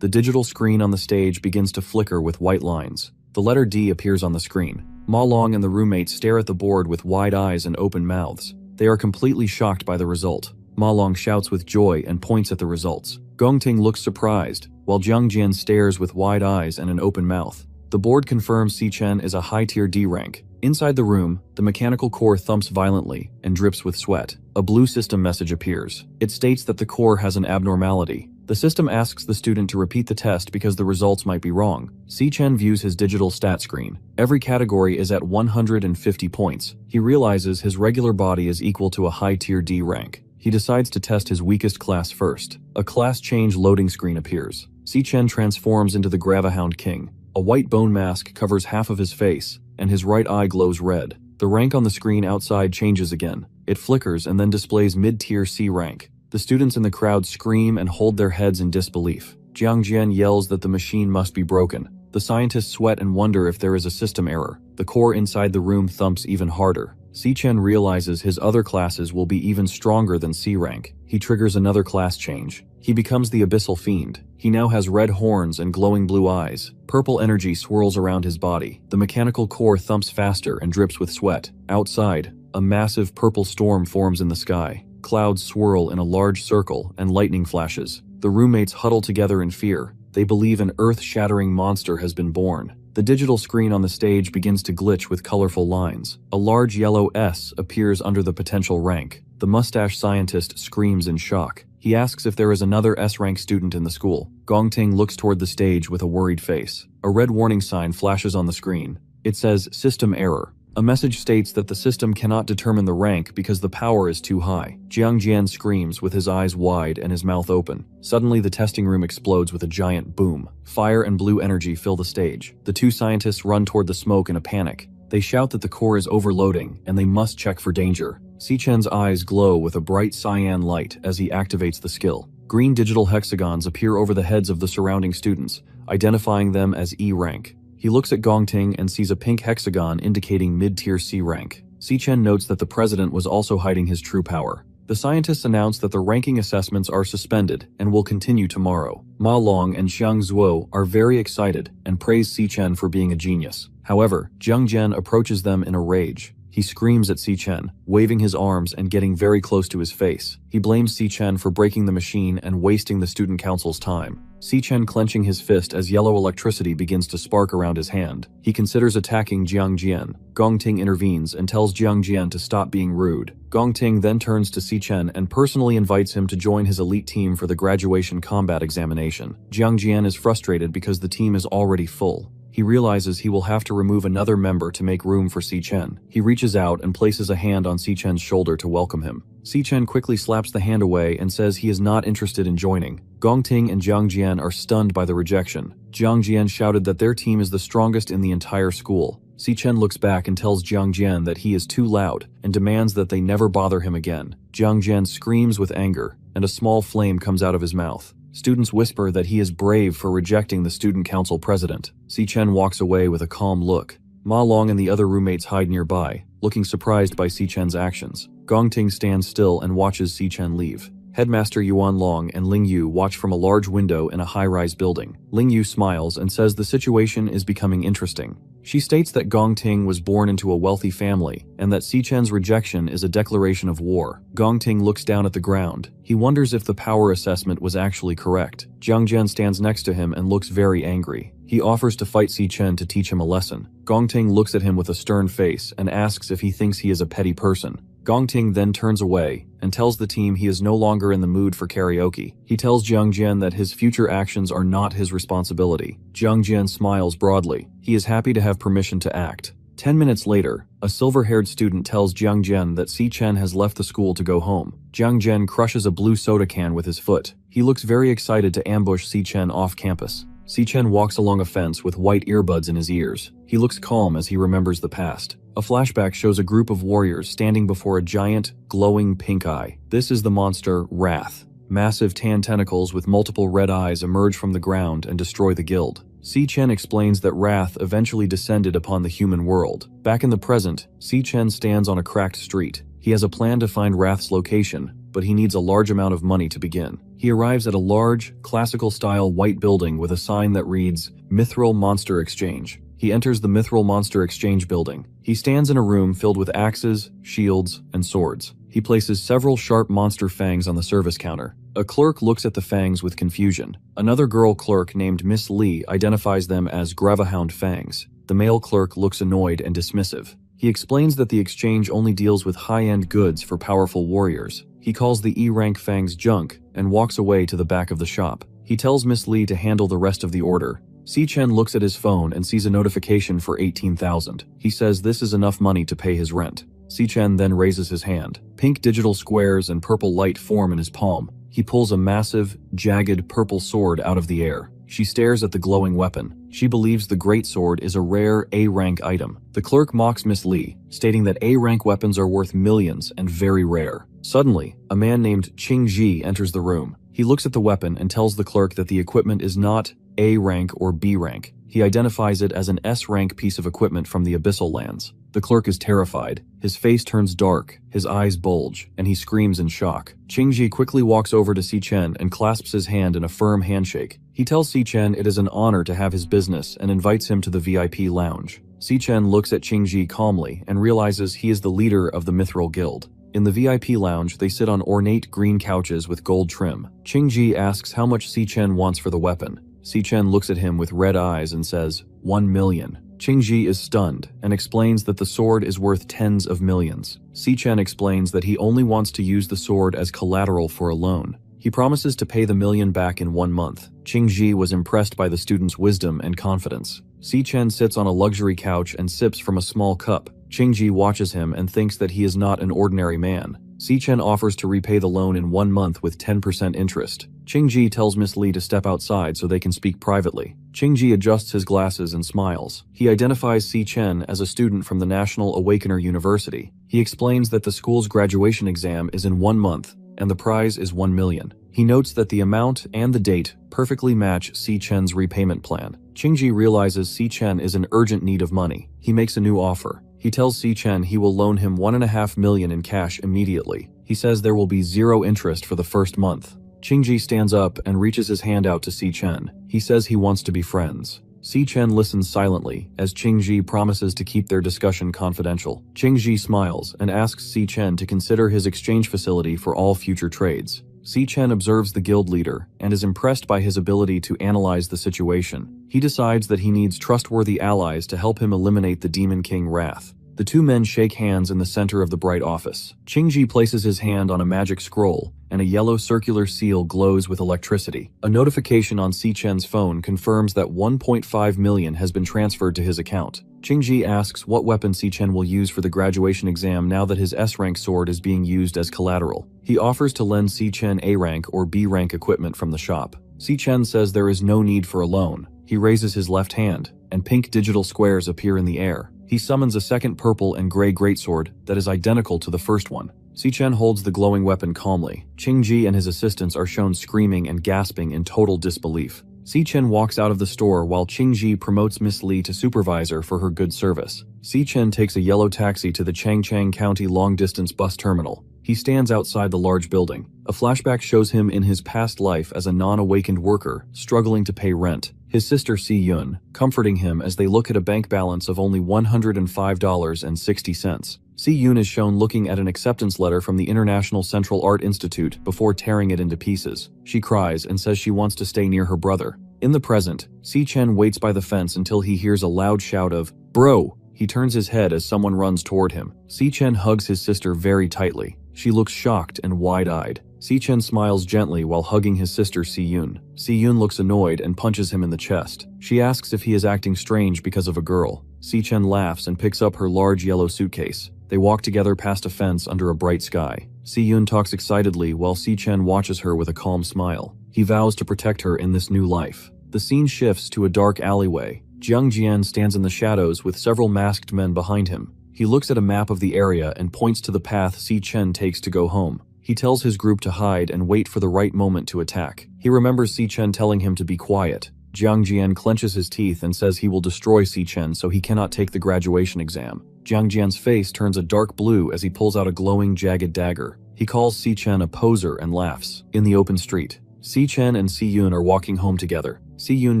the digital screen on the stage begins to flicker with white lines. The letter D appears on the screen. Ma Long and the roommates stare at the board with wide eyes and open mouths. They are completely shocked by the result. Ma Long shouts with joy and points at the results. Gong Ting looks surprised, while Jiang Jian stares with wide eyes and an open mouth. The board confirms Si Chen is a high-tier D rank. Inside the room, the mechanical core thumps violently and drips with sweat. A blue system message appears. It states that the core has an abnormality. The system asks the student to repeat the test because the results might be wrong. Si Chen views his digital stat screen. Every category is at 150 points. He realizes his regular body is equal to a high-tier D rank. He decides to test his weakest class first. A class change loading screen appears. Si Chen transforms into the Gravahound King. A white bone mask covers half of his face, and his right eye glows red. The rank on the screen outside changes again. It flickers and then displays mid-tier C rank. The students in the crowd scream and hold their heads in disbelief. Jiang Jian yells that the machine must be broken. The scientists sweat and wonder if there is a system error. The core inside the room thumps even harder. Si Chen realizes his other classes will be even stronger than C rank. He triggers another class change. He becomes the Abyssal Fiend. He now has red horns and glowing blue eyes. Purple energy swirls around his body. The mechanical core thumps faster and drips with sweat. Outside, a massive purple storm forms in the sky. Clouds swirl in a large circle and lightning flashes. The roommates huddle together in fear. They believe an earth-shattering monster has been born. The digital screen on the stage begins to glitch with colorful lines. A large yellow S appears under the potential rank. The mustache scientist screams in shock. He asks if there is another S-rank student in the school. Gong Ting looks toward the stage with a worried face. A red warning sign flashes on the screen. It says, "System error." A message states that the system cannot determine the rank because the power is too high. Jiang Jian screams with his eyes wide and his mouth open. Suddenly, the testing room explodes with a giant boom. Fire and blue energy fill the stage. The two scientists run toward the smoke in a panic. They shout that the core is overloading and they must check for danger. Si Chen's eyes glow with a bright cyan light as he activates the skill. Green digital hexagons appear over the heads of the surrounding students, identifying them as E rank. He looks at Gong Ting and sees a pink hexagon indicating mid-tier C rank. Si Chen notes that the president was also hiding his true power. The scientists announce that the ranking assessments are suspended and will continue tomorrow. Ma Long and Xiang Zuo are very excited and praise Si Chen for being a genius. However, Jiang Jian approaches them in a rage. He screams at Si Chen, waving his arms and getting very close to his face. He blames Si Chen for breaking the machine and wasting the student council's time. Si Chen clenching his fist as yellow electricity begins to spark around his hand. He considers attacking Jiang Jian. Gong Ting intervenes and tells Jiang Jian to stop being rude. Gong Ting then turns to Si Chen and personally invites him to join his elite team for the graduation combat examination. Jiang Jian is frustrated because the team is already full. He realizes he will have to remove another member to make room for Si Chen. He reaches out and places a hand on Si Chen's shoulder to welcome him. Si Chen quickly slaps the hand away and says he is not interested in joining. Gong Ting and Jiang Jian are stunned by the rejection. Jiang Jian shouted that their team is the strongest in the entire school. Si Chen looks back and tells Jiang Jian that he is too loud and demands that they never bother him again. Jiang Jian screams with anger, and a small flame comes out of his mouth. Students whisper that he is brave for rejecting the student council president. Si Chen walks away with a calm look. Ma Long and the other roommates hide nearby, looking surprised by Si Chen's actions. Gong Ting stands still and watches Si Chen leave. Headmaster Yuan Long and Ling Yu watch from a large window in a high-rise building. Ling Yu smiles and says the situation is becoming interesting. She states that Gong Ting was born into a wealthy family and that Si Chen's rejection is a declaration of war. Gong Ting looks down at the ground. He wonders if the power assessment was actually correct. Jiang Jian stands next to him and looks very angry. He offers to fight Si Chen to teach him a lesson. Gong Ting looks at him with a stern face and asks if he thinks he is a petty person. Gong Ting then turns away and tells the team he is no longer in the mood for karaoke. He tells Jiang Jian that his future actions are not his responsibility. Jiang Jian smiles broadly. He is happy to have permission to act. 10 minutes later, a silver-haired student tells Jiang Jian that Si Chen has left the school to go home. Jiang Jian crushes a blue soda can with his foot. He looks very excited to ambush Si Chen off campus. Si-chen walks along a fence with white earbuds in his ears. He looks calm as he remembers the past. A flashback shows a group of warriors standing before a giant, glowing pink eye. This is the monster, Wrath. Massive tan tentacles with multiple red eyes emerge from the ground and destroy the guild. Si-chen explains that Wrath eventually descended upon the human world. Back in the present, Si-chen stands on a cracked street. He has a plan to find Wrath's location, but he needs a large amount of money to begin. He arrives at a large, classical-style white building with a sign that reads, Mithril Monster Exchange. He enters the Mithril Monster Exchange building. He stands in a room filled with axes, shields, and swords. He places several sharp monster fangs on the service counter. A clerk looks at the fangs with confusion. Another girl clerk named Miss Lee identifies them as Gravehound fangs. The male clerk looks annoyed and dismissive. He explains that the exchange only deals with high-end goods for powerful warriors. He calls the E-rank fangs junk and walks away to the back of the shop. He tells Miss Lee to handle the rest of the order. Si-chen looks at his phone and sees a notification for 18,000. He says this is enough money to pay his rent. Si-chen then raises his hand. Pink digital squares and purple light form in his palm. He pulls a massive, jagged purple sword out of the air. She stares at the glowing weapon. She believes the great sword is a rare A-rank item. The clerk mocks Miss Lee, stating that A-rank weapons are worth millions and very rare. Suddenly, a man named Ching Ji enters the room. He looks at the weapon and tells the clerk that the equipment is not A-rank or B-rank. He identifies it as an S-rank piece of equipment from the Abyssal Lands. The clerk is terrified. His face turns dark, his eyes bulge, and he screams in shock. Ching-ji quickly walks over to Si-chen and clasps his hand in a firm handshake. He tells Si-chen it is an honor to have his business and invites him to the VIP lounge. Si-chen looks at Ching-ji calmly and realizes he is the leader of the Mithril Guild. In the VIP lounge, they sit on ornate green couches with gold trim. Ching-ji asks how much Si-chen wants for the weapon. Si-chen looks at him with red eyes and says, 1 million. Ching-ji is stunned and explains that the sword is worth tens of millions. Si-chen explains that he only wants to use the sword as collateral for a loan. He promises to pay the million back in 1 month. Ching-ji was impressed by the student's wisdom and confidence. Si-chen sits on a luxury couch and sips from a small cup. Ching-ji watches him and thinks that he is not an ordinary man. Si-chen offers to repay the loan in 1 month with 10% interest. Ching-ji tells Miss Lee to step outside so they can speak privately. Ching-ji adjusts his glasses and smiles. He identifies Si-chen as a student from the National Awakener University. He explains that the school's graduation exam is in 1 month, and the prize is 1 million. He notes that the amount and the date perfectly match Si-chen's repayment plan. Ching-ji realizes Si-chen is in urgent need of money. He makes a new offer. He tells Si-chen he will loan him 1.5 million in cash immediately. He says there will be 0 interest for the first month. Ching-ji stands up and reaches his hand out to Si-chen. He says he wants to be friends. Si-chen listens silently as Ching-ji promises to keep their discussion confidential. Ching-ji smiles and asks Si-chen to consider his exchange facility for all future trades. Si-chen observes the guild leader and is impressed by his ability to analyze the situation. He decides that he needs trustworthy allies to help him eliminate the Demon King Wrath. The two men shake hands in the center of the bright office. Ching-ji places his hand on a magic scroll, and a yellow circular seal glows with electricity. A notification on Si-chen's phone confirms that 1.5 million has been transferred to his account. Ching-ji asks what weapon Si-chen will use for the graduation exam now that his S-rank sword is being used as collateral. He offers to lend Si-chen A-rank or B-rank equipment from the shop. Si-chen says there is no need for a loan. He raises his left hand, and pink digital squares appear in the air. He summons a second purple and gray greatsword that is identical to the first one. Si-chen holds the glowing weapon calmly. Ching-ji and his assistants are shown screaming and gasping in total disbelief. Si-chen walks out of the store while Ching-ji promotes Miss Lee to supervisor for her good service. Si-chen takes a yellow taxi to the Changchang County long-distance bus terminal. He stands outside the large building. A flashback shows him in his past life as a non-awakened worker, struggling to pay rent. His sister Si-yun, comforting him as they look at a bank balance of only $105.60. Si-yun is shown looking at an acceptance letter from the International Central Art Institute before tearing it into pieces. She cries and says she wants to stay near her brother. In the present, Si-chen waits by the fence until he hears a loud shout of, "Bro!" He turns his head as someone runs toward him. Si-chen hugs his sister very tightly. She looks shocked and wide-eyed. Si-chen smiles gently while hugging his sister Si-yun. Si-yun looks annoyed and punches him in the chest. She asks if he is acting strange because of a girl. Si-chen laughs and picks up her large yellow suitcase. They walk together past a fence under a bright sky. Si-yun talks excitedly while Si-chen watches her with a calm smile. He vows to protect her in this new life. The scene shifts to a dark alleyway. Jiang Jian stands in the shadows with several masked men behind him. He looks at a map of the area and points to the path Si Chen takes to go home. He tells his group to hide and wait for the right moment to attack. He remembers Si Chen telling him to be quiet. Jiang Jian clenches his teeth and says he will destroy Si Chen so he cannot take the graduation exam. Jiang Jian's face turns a dark blue as he pulls out a glowing, jagged dagger. He calls Si Chen a poser and laughs. In the open street, Si Chen and Si Yun are walking home together. Si Yun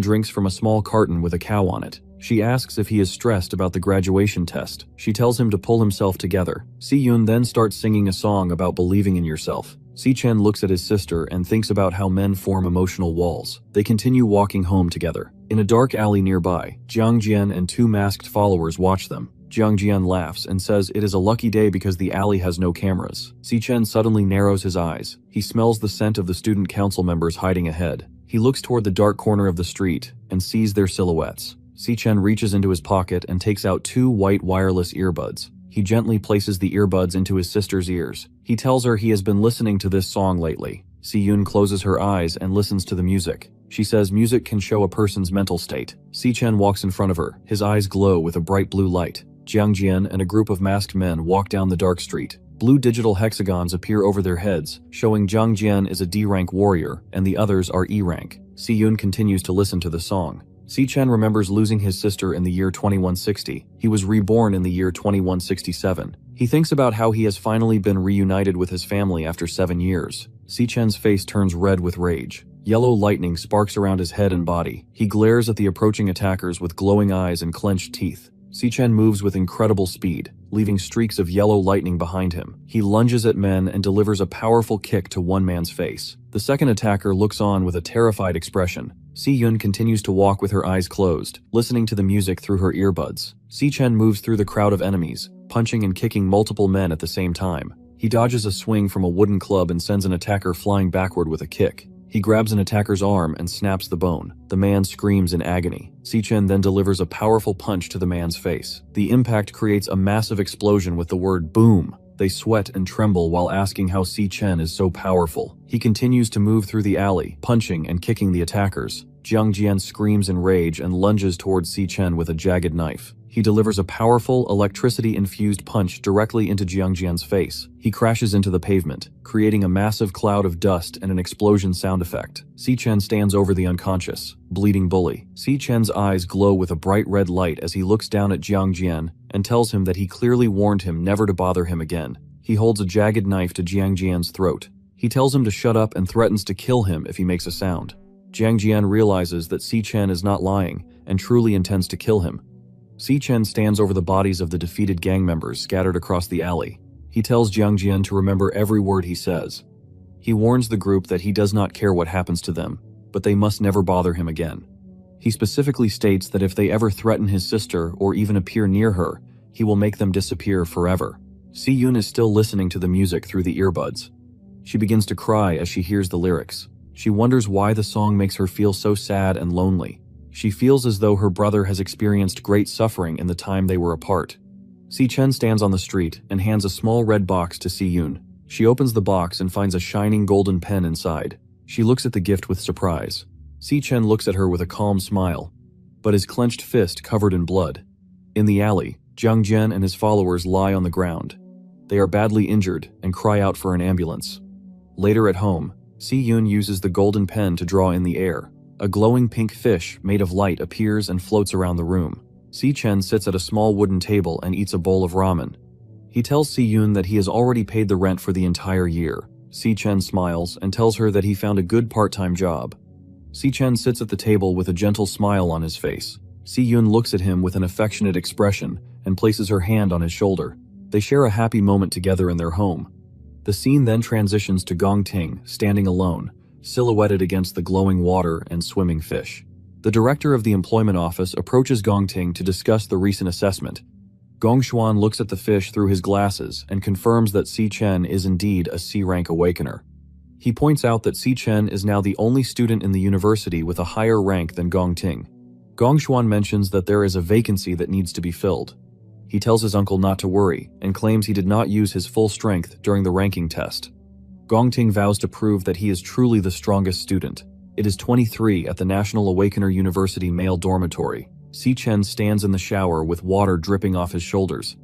drinks from a small carton with a cow on it. She asks if he is stressed about the graduation test. She tells him to pull himself together. Si Yun then starts singing a song about believing in yourself. Si Chen looks at his sister and thinks about how men form emotional walls. They continue walking home together. In a dark alley nearby, Jiang Jian and two masked followers watch them. Jiang Jian laughs and says it is a lucky day because the alley has no cameras. Si Chen suddenly narrows his eyes. He smells the scent of the student council members hiding ahead. He looks toward the dark corner of the street and sees their silhouettes. Si Chen reaches into his pocket and takes out two white wireless earbuds. He gently places the earbuds into his sister's ears. He tells her he has been listening to this song lately. Si Yun closes her eyes and listens to the music. She says music can show a person's mental state. Si Chen walks in front of her. His eyes glow with a bright blue light. Jiang Jian and a group of masked men walk down the dark street. Blue digital hexagons appear over their heads, showing Jiang Jian is a D-rank warrior and the others are E-rank. Si Yun continues to listen to the song. Si Chen remembers losing his sister in the year 2160. He was reborn in the year 2167. He thinks about how he has finally been reunited with his family after 7 years. Si Chen's face turns red with rage. Yellow lightning sparks around his head and body. He glares at the approaching attackers with glowing eyes and clenched teeth. Si Chen moves with incredible speed, leaving streaks of yellow lightning behind him. He lunges at men and delivers a powerful kick to one man's face. The second attacker looks on with a terrified expression. Si Yun continues to walk with her eyes closed, listening to the music through her earbuds. Si Chen moves through the crowd of enemies, punching and kicking multiple men at the same time. He dodges a swing from a wooden club and sends an attacker flying backward with a kick. He grabs an attacker's arm and snaps the bone. The man screams in agony. Si Chen then delivers a powerful punch to the man's face. The impact creates a massive explosion with the word boom. They sweat and tremble while asking how Si Chen is so powerful. He continues to move through the alley, punching and kicking the attackers. Jiang Jian screams in rage and lunges towards Si Chen with a jagged knife. He delivers a powerful, electricity-infused punch directly into Jiang Jian's face. He crashes into the pavement, creating a massive cloud of dust and an explosion sound effect. Si Chen stands over the unconscious, bleeding bully. Si Chen's eyes glow with a bright red light as he looks down at Jiang Jian and tells him that he clearly warned him never to bother him again. He holds a jagged knife to Jiang Jian's throat. He tells him to shut up and threatens to kill him if he makes a sound. Jiang Jian realizes that Si Chen is not lying and truly intends to kill him. Si Chen stands over the bodies of the defeated gang members scattered across the alley. He tells Jiang Jian to remember every word he says. He warns the group that he does not care what happens to them, but they must never bother him again. He specifically states that if they ever threaten his sister or even appear near her, he will make them disappear forever. Si Yun is still listening to the music through the earbuds. She begins to cry as she hears the lyrics. She wonders why the song makes her feel so sad and lonely. She feels as though her brother has experienced great suffering in the time they were apart. Si Chen stands on the street and hands a small red box to Si Yun. She opens the box and finds a shining golden pen inside. She looks at the gift with surprise. Si Chen looks at her with a calm smile, but his clenched fist covered in blood. In the alley, Jiang Jian and his followers lie on the ground. They are badly injured and cry out for an ambulance. Later at home, Si Yun uses the golden pen to draw in the air. A glowing pink fish made of light appears and floats around the room. Si Chen sits at a small wooden table and eats a bowl of ramen. He tells Si Yun that he has already paid the rent for the entire year. Si Chen smiles and tells her that he found a good part-time job. Si Chen sits at the table with a gentle smile on his face. Si Yun looks at him with an affectionate expression and places her hand on his shoulder. They share a happy moment together in their home. The scene then transitions to Gong Ting standing alone, silhouetted against the glowing water and swimming fish. The director of the employment office approaches Gong Ting to discuss the recent assessment. Gong Xuan looks at the fish through his glasses and confirms that Si Chen is indeed a C-rank awakener. He points out that Si Chen is now the only student in the university with a higher rank than Gong Ting. Gong Xuan mentions that there is a vacancy that needs to be filled. He tells his uncle not to worry and claims he did not use his full strength during the ranking test. Gong Ting vows to prove that he is truly the strongest student. It is 23 at the National Awakener University male dormitory. Si Chen stands in the shower with water dripping off his shoulders.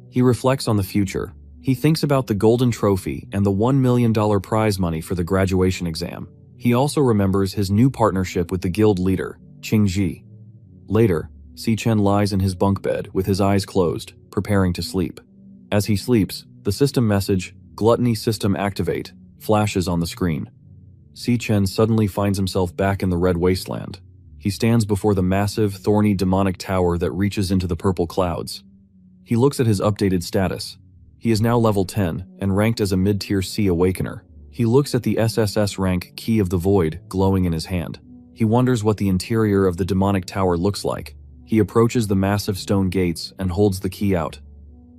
He reflects on the future. He thinks about the golden trophy and the $1 million prize money for the graduation exam. He also remembers his new partnership with the guild leader, Qingji. Later, Si Chen lies in his bunk bed with his eyes closed, preparing to sleep. As he sleeps, the system message, "Gluttony System Activate," flashes on the screen. Si Chen suddenly finds himself back in the Red Wasteland. He stands before the massive, thorny demonic tower that reaches into the purple clouds. He looks at his updated status. He is now level 10 and ranked as a mid-tier C Awakener. He looks at the SSS rank Key of the Void glowing in his hand. He wonders what the interior of the demonic tower looks like. He approaches the massive stone gates and holds the key out.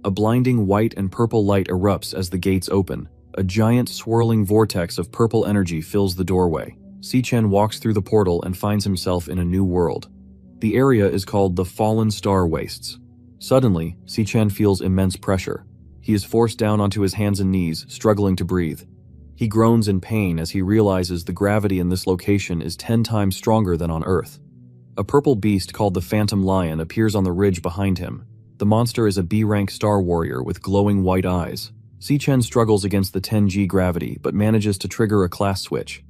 A blinding white and purple light erupts as the gates open. A giant swirling vortex of purple energy fills the doorway. Si Chen walks through the portal and finds himself in a new world. The area is called the Fallen Star Wastes. Suddenly, Si Chen feels immense pressure. He is forced down onto his hands and knees, struggling to breathe. He groans in pain as he realizes the gravity in this location is 10 times stronger than on Earth. A purple beast called the Phantom Lion appears on the ridge behind him. The monster is a B-rank star warrior with glowing white eyes. Si Chen struggles against the 10G gravity but manages to trigger a class switch.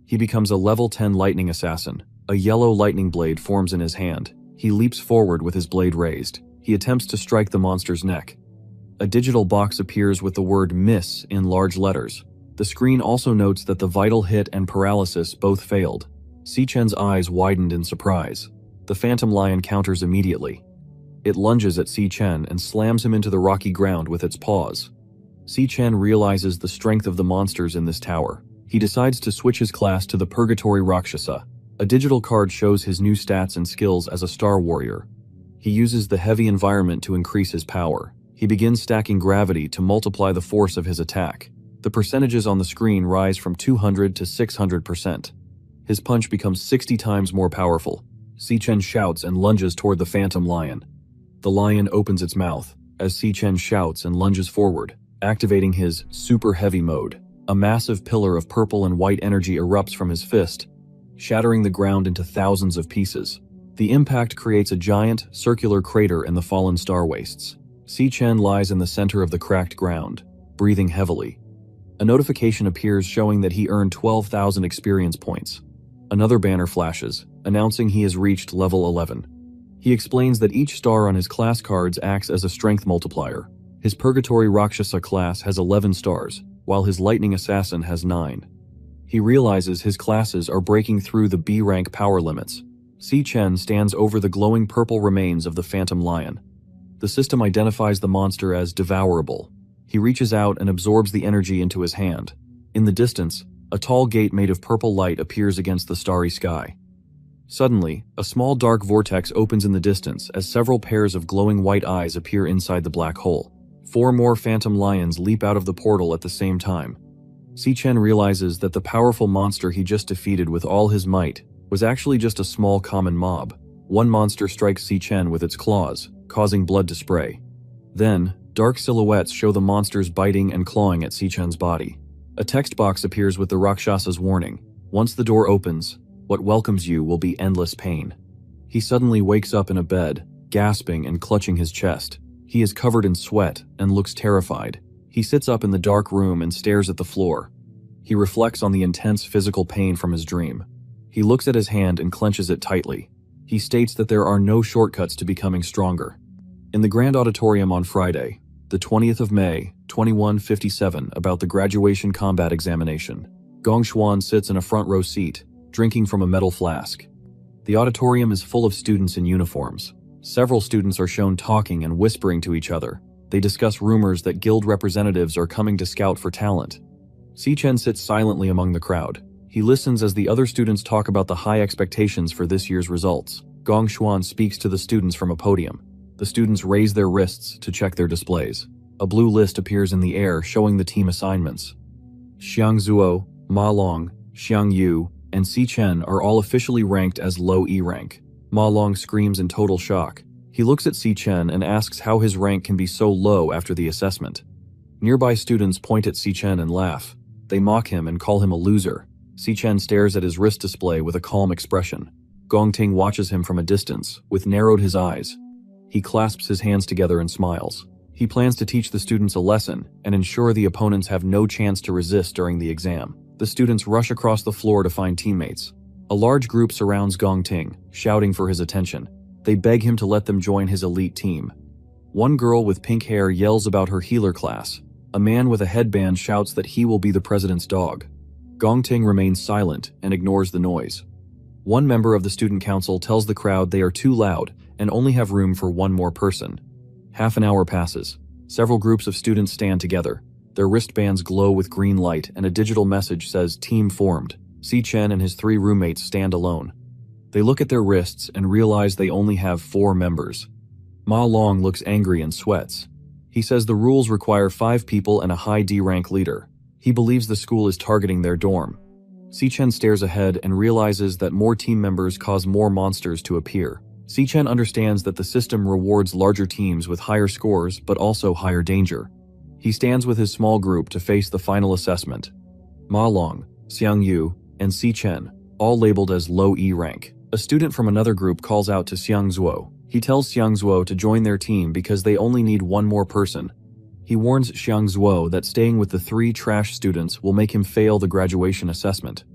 He becomes a level 10 lightning assassin. A yellow lightning blade forms in his hand. He leaps forward with his blade raised. He attempts to strike the monster's neck. A digital box appears with the word "miss" in large letters. The screen also notes that the vital hit and paralysis both failed. Si Chen's eyes widened in surprise. The Phantom Lion counters immediately. It lunges at Si Chen and slams him into the rocky ground with its paws. Si Chen realizes the strength of the monsters in this tower. He decides to switch his class to the Purgatory Rakshasa. A digital card shows his new stats and skills as a Star Warrior. He uses the heavy environment to increase his power. He begins stacking gravity to multiply the force of his attack. The percentages on the screen rise from 200 to 600%. His punch becomes 60 times more powerful. Si Chen shouts and lunges toward the Phantom Lion. The lion opens its mouth as Si Chen shouts and lunges forward, activating his super heavy mode. A massive pillar of purple and white energy erupts from his fist, shattering the ground into thousands of pieces. The impact creates a giant, circular crater in the fallen star wastes. Si Chen lies in the center of the cracked ground, breathing heavily. A notification appears showing that he earned 12,000 experience points. Another banner flashes, announcing he has reached level 11. He explains that each star on his class cards acts as a strength multiplier. His Purgatory Rakshasa class has 11 stars, while his Lightning Assassin has 9. He realizes his classes are breaking through the B-rank power limits. Si Chen stands over the glowing purple remains of the Phantom Lion. The system identifies the monster as devourable. He reaches out and absorbs the energy into his hand. In the distance, a tall gate made of purple light appears against the starry sky. Suddenly, a small dark vortex opens in the distance as several pairs of glowing white eyes appear inside the black hole. 4 more Phantom Lions leap out of the portal at the same time. Si Chen realizes that the powerful monster he just defeated with all his might was actually just a small common mob. One monster strikes Si Chen with its claws, causing blood to spray. Then, dark silhouettes show the monsters biting and clawing at Si Chen's body. A text box appears with the Rakshasa's warning. Once the door opens, what welcomes you will be endless pain. He suddenly wakes up in a bed, gasping and clutching his chest. He is covered in sweat and looks terrified. He sits up in the dark room and stares at the floor. He reflects on the intense physical pain from his dream. He looks at his hand and clenches it tightly. He states that there are no shortcuts to becoming stronger. In the Grand Auditorium on Friday, the 20th of May, 2157, about the graduation combat examination, Gong Xuan sits in a front row seat, drinking from a metal flask. The auditorium is full of students in uniforms. Several students are shown talking and whispering to each other. They discuss rumors that guild representatives are coming to scout for talent. Si Chen sits silently among the crowd. He listens as the other students talk about the high expectations for this year's results. Gong Xuan speaks to the students from a podium. The students raise their wrists to check their displays. A blue list appears in the air showing the team assignments. Xiang Zuo, Ma Long, Xiang Yu, and Si Chen are all officially ranked as low E rank. Ma Long screams in total shock. He looks at Si Chen and asks how his rank can be so low after the assessment. Nearby students point at Si Chen and laugh. They mock him and call him a loser. Si Chen stares at his wrist display with a calm expression. Gong Ting watches him from a distance, with narrowed his eyes. He clasps his hands together and smiles. He plans to teach the students a lesson and ensure the opponents have no chance to resist during the exam. The students rush across the floor to find teammates. A large group surrounds Gong Ting, shouting for his attention. They beg him to let them join his elite team. One girl with pink hair yells about her healer class. A man with a headband shouts that he will be the president's dog. Gong Ting remains silent and ignores the noise. One member of the student council tells the crowd they are too loud and only have room for one more person. Half an hour passes. Several groups of students stand together. Their wristbands glow with green light and a digital message says team formed. Si Chen and his 3 roommates stand alone. They look at their wrists and realize they only have 4 members. Ma Long looks angry and sweats. He says the rules require 5 people and a high D rank leader. He believes the school is targeting their dorm. Si Chen stares ahead and realizes that more team members cause more monsters to appear. Si Chen understands that the system rewards larger teams with higher scores but also higher danger. He stands with his small group to face the final assessment. Ma Long, Xiang Yu, and Si Chen, all labeled as low E rank. A student from another group calls out to Xiang Zuo. He tells Xiang Zuo to join their team because they only need one more person. He warns Xiang Zuo that staying with the 3 trash students will make him fail the graduation assessment.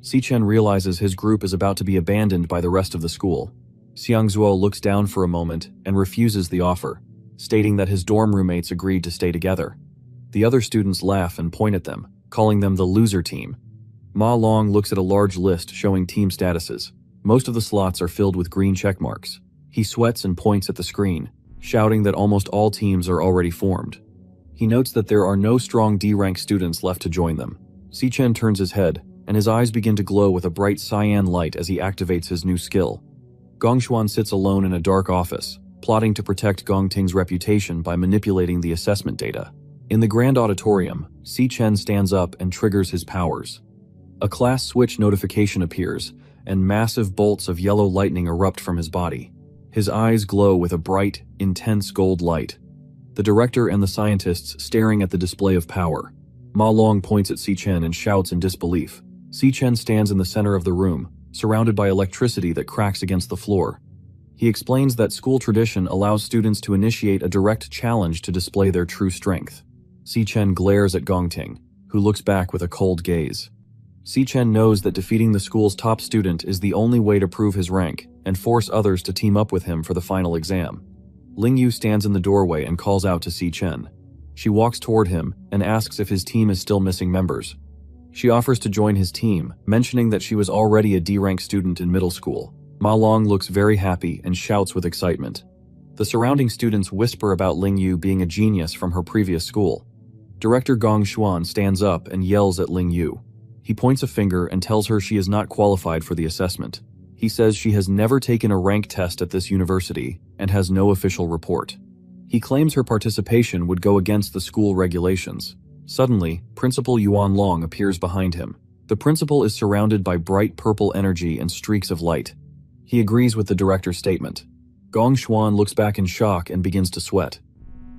Si Chen realizes his group is about to be abandoned by the rest of the school. Xiang Zuo looks down for a moment and refuses the offer, stating that his dorm roommates agreed to stay together. The other students laugh and point at them, calling them the loser team. Ma Long looks at a large list showing team statuses. Most of the slots are filled with green check marks. He sweats and points at the screen, shouting that almost all teams are already formed. He notes that there are no strong D-rank students left to join them. Si Chen turns his head, and his eyes begin to glow with a bright cyan light as he activates his new skill. Gong Xuan sits alone in a dark office, plotting to protect Gong Ting's reputation by manipulating the assessment data. In the grand auditorium, Si Chen stands up and triggers his powers. A class switch notification appears, and massive bolts of yellow lightning erupt from his body. His eyes glow with a bright, intense gold light. The director and the scientists staring at the display of power. Ma Long points at Si Chen and shouts in disbelief. Si Chen stands in the center of the room, surrounded by electricity that cracks against the floor. He explains that school tradition allows students to initiate a direct challenge to display their true strength. Si Chen glares at Gong Ting, who looks back with a cold gaze. Si Chen knows that defeating the school's top student is the only way to prove his rank and force others to team up with him for the final exam. Ling Yu stands in the doorway and calls out to Si Chen. She walks toward him and asks if his team is still missing members. She offers to join his team, mentioning that she was already a D-rank student in middle school. Ma Long looks very happy and shouts with excitement. The surrounding students whisper about Ling Yu being a genius from her previous school. Director Gong Xuan stands up and yells at Ling Yu. He points a finger and tells her she is not qualified for the assessment. He says she has never taken a rank test at this university and has no official report. He claims her participation would go against the school regulations. Suddenly, Principal Yuan Long appears behind him. The principal is surrounded by bright purple energy and streaks of light. He agrees with the director's statement. Gong Xuan looks back in shock and begins to sweat.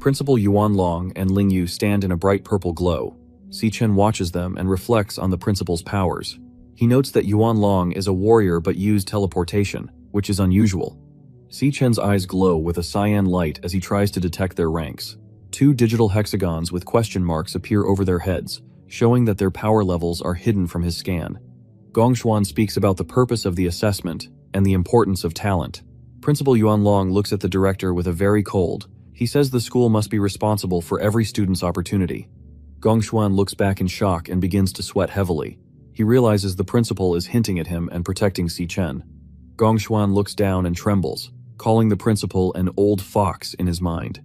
Principal Yuan Long and Ling Yu stand in a bright purple glow. Si Chen watches them and reflects on the principal's powers. He notes that Yuan Long is a warrior but used teleportation, which is unusual. Si Chen's eyes glow with a cyan light as he tries to detect their ranks. 2 digital hexagons with question marks appear over their heads, showing that their power levels are hidden from his scan. Gong Xuan speaks about the purpose of the assessment and the importance of talent. Principal Yuan Long looks at the director with a very cold. He says the school must be responsible for every student's opportunity. Gong Xuan looks back in shock and begins to sweat heavily. He realizes the principal is hinting at him and protecting Si Chen. Gong Xuan looks down and trembles, calling the principal an old fox in his mind.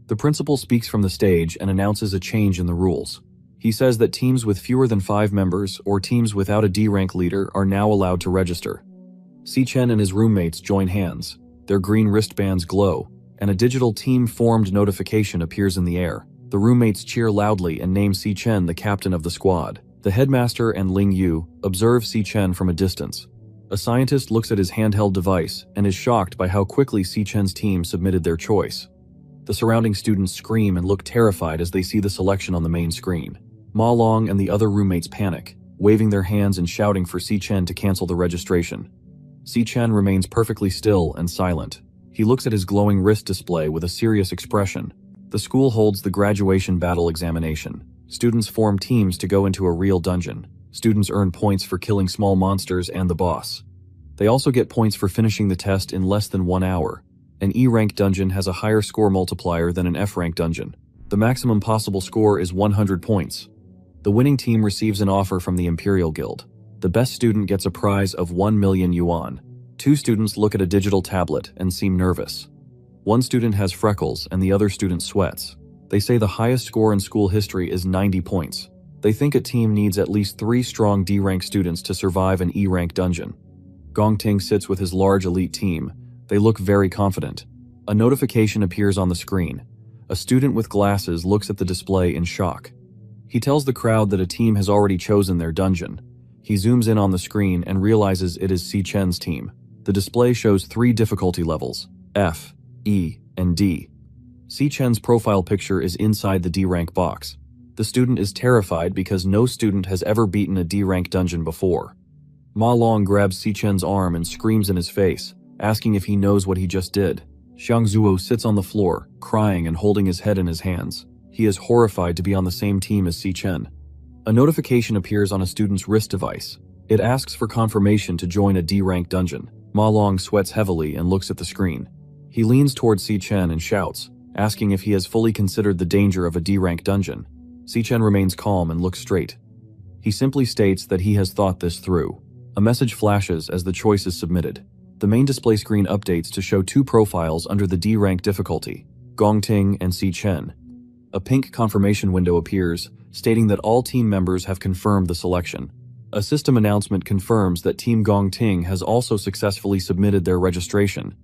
The principal speaks from the stage and announces a change in the rules. He says that teams with fewer than 5 members or teams without a D-rank leader are now allowed to register. Si Chen and his roommates join hands. Their green wristbands glow, and a digital team-formed notification appears in the air. The roommates cheer loudly and name Si Chen the captain of the squad. The headmaster and Ling Yu observe Si Chen from a distance. A scientist looks at his handheld device and is shocked by how quickly Si Chen's team submitted their choice. The surrounding students scream and look terrified as they see the selection on the main screen. Ma Long and the other roommates panic. waving their hands and shouting for Si Chen to cancel the registration. Si Chen remains perfectly still and silent. He looks at his glowing wrist display with a serious expression. The school holds the graduation battle examination. Students form teams to go into a real dungeon. Students earn points for killing small monsters and the boss. They also get points for finishing the test in less than 1 hour. An E-rank dungeon has a higher score multiplier than an F-rank dungeon. The maximum possible score is 100 points. The winning team receives an offer from the Imperial Guild. The best student gets a prize of 1 million yuan. 2 students look at a digital tablet and seem nervous. 1 student has freckles and the other student sweats. They say the highest score in school history is 90 points. They think a team needs at least 3 strong D-rank students to survive an E-rank dungeon. Gongting sits with his large elite team. They look very confident. A notification appears on the screen. A student with glasses looks at the display in shock. He tells the crowd that a team has already chosen their dungeon. He zooms in on the screen and realizes it is Si Chen's team. The display shows 3 difficulty levels, F, E, and D. Si Chen's profile picture is inside the D-rank box. The student is terrified because no student has ever beaten a D-rank dungeon before. Ma Long grabs Si Chen's arm and screams in his face, asking if he knows what he just did. Xiang Zuo sits on the floor, crying and holding his head in his hands. He is horrified to be on the same team as Si Chen. A notification appears on a student's wrist device. It asks for confirmation to join a D-rank dungeon. Ma Long sweats heavily and looks at the screen. He leans towards Si Chen and shouts, asking if he has fully considered the danger of a D-rank dungeon. Si Chen remains calm and looks straight. He simply states that he has thought this through. A message flashes as the choice is submitted. The main display screen updates to show 2 profiles under the D-rank difficulty, Gongting and Si Chen. A pink confirmation window appears, stating that all team members have confirmed the selection. A system announcement confirms that Team Gongting has also successfully submitted their registration.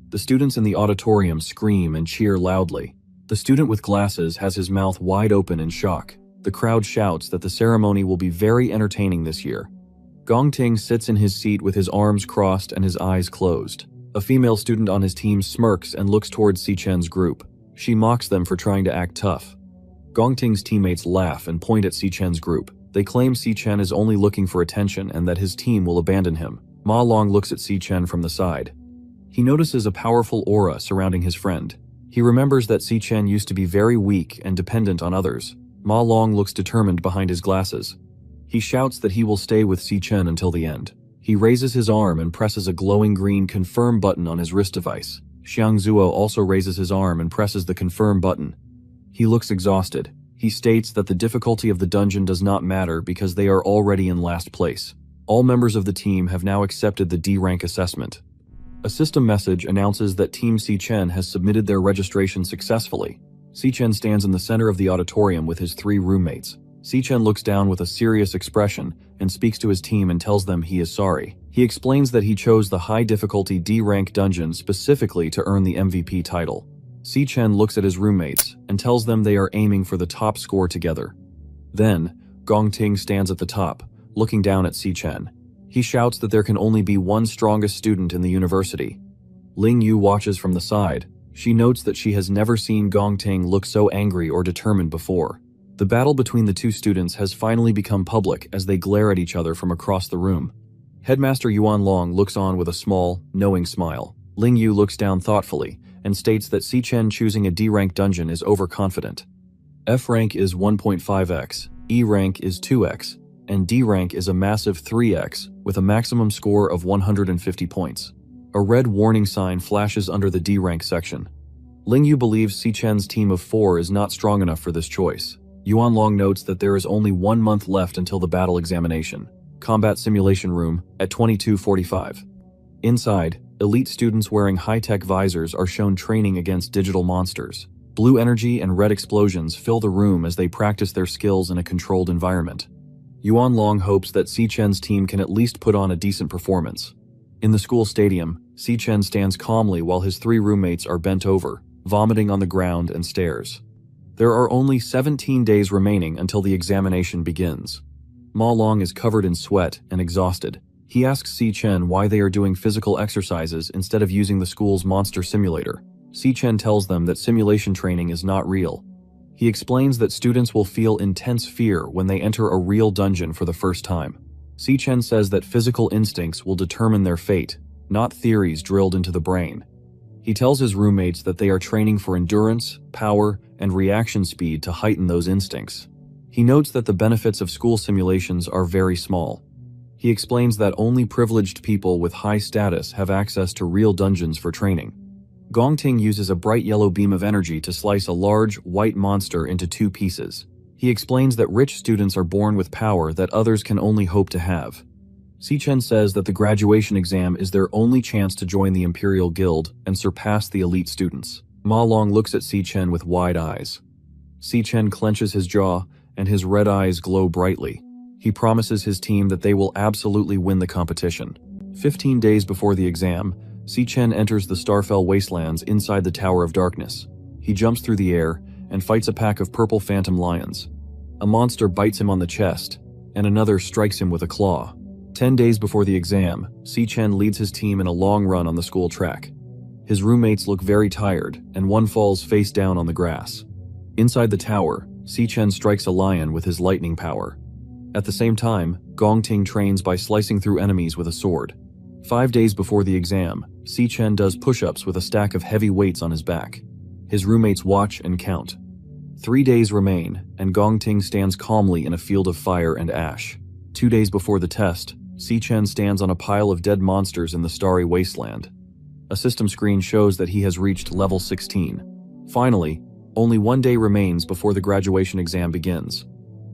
The students in the auditorium scream and cheer loudly. The student with glasses has his mouth wide open in shock. The crowd shouts that the ceremony will be very entertaining this year. Gongting sits in his seat with his arms crossed and his eyes closed. A female student on his team smirks and looks towards Si Chen's group. She mocks them for trying to act tough. Gongting's teammates laugh and point at Si Chen's group. They claim Si Chen is only looking for attention and that his team will abandon him. Ma Long looks at Si Chen from the side. He notices a powerful aura surrounding his friend. He remembers that Si Chen used to be very weak and dependent on others. Ma Long looks determined behind his glasses. He shouts that he will stay with Si Chen until the end. He raises his arm and presses a glowing green confirm button on his wrist device. Xiang Zuo also raises his arm and presses the confirm button. He looks exhausted. He states that the difficulty of the dungeon does not matter because they are already in last place. All members of the team have now accepted the D-rank assessment. A system message announces that Team Si Chen has submitted their registration successfully. Si Chen stands in the center of the auditorium with his 3 roommates. Si Chen looks down with a serious expression and speaks to his team and tells them he is sorry. He explains that he chose the high-difficulty D-rank dungeon specifically to earn the MVP title. Si Chen looks at his roommates and tells them they are aiming for the top score together. Then, Gongting stands at the top, looking down at Si Chen. He shouts that there can only be one strongest student in the university. Ling Yu watches from the side. She notes that she has never seen Gongting look so angry or determined before. The battle between the 2 students has finally become public as they glare at each other from across the room. Headmaster Yuan Long looks on with a small, knowing smile. Ling Yu looks down thoughtfully and states that Si Chen choosing a D-rank dungeon is overconfident. F rank is 1.5x, E rank is 2x, and D rank is a massive 3x with a maximum score of 150 points. A red warning sign flashes under the D rank section. Ling Yu believes Si Chen's team of 4 is not strong enough for this choice. Yuan Long notes that there is only 1 month left until the battle examination. Combat simulation room at 22:45. Inside, elite students wearing high-tech visors are shown training against digital monsters. Blue energy and red explosions fill the room as they practice their skills in a controlled environment. Yuan Long hopes that Si Chen's team can at least put on a decent performance. In the school stadium, Si Chen stands calmly while his 3 roommates are bent over, vomiting on the ground and stares. There are only 17 days remaining until the examination begins. Ma Long is covered in sweat and exhausted. He asks Si Chen why they are doing physical exercises instead of using the school's monster simulator. Si Chen tells them that simulation training is not real. He explains that students will feel intense fear when they enter a real dungeon for the first time. Si-chen says that physical instincts will determine their fate, not theories drilled into the brain. He tells his roommates that they are training for endurance, power, and reaction speed to heighten those instincts. He notes that the benefits of school simulations are very small. He explains that only privileged people with high status have access to real dungeons for training. Gongting uses a bright yellow beam of energy to slice a large, white monster into 2 pieces. He explains that rich students are born with power that others can only hope to have. Si-chen says that the graduation exam is their only chance to join the Imperial Guild and surpass the elite students. Ma Long looks at Si-chen with wide eyes. Si-chen clenches his jaw, and his red eyes glow brightly. He promises his team that they will absolutely win the competition. 15 days before the exam, Si-chen enters the Starfell Wastelands inside the Tower of Darkness. He jumps through the air and fights a pack of purple phantom lions. A monster bites him on the chest, and another strikes him with a claw. 10 days before the exam, Si-chen leads his team in a long run on the school track. His roommates look very tired, and one falls face down on the grass. Inside the tower, Si-chen strikes a lion with his lightning power. At the same time, Gongting trains by slicing through enemies with a sword. 5 days before the exam, Si-chen does push-ups with a stack of heavy weights on his back. His roommates watch and count. 3 days remain, and Gongting stands calmly in a field of fire and ash. 2 days before the test, Si-chen stands on a pile of dead monsters in the starry wasteland. A system screen shows that he has reached level 16. Finally, only 1 day remains before the graduation exam begins.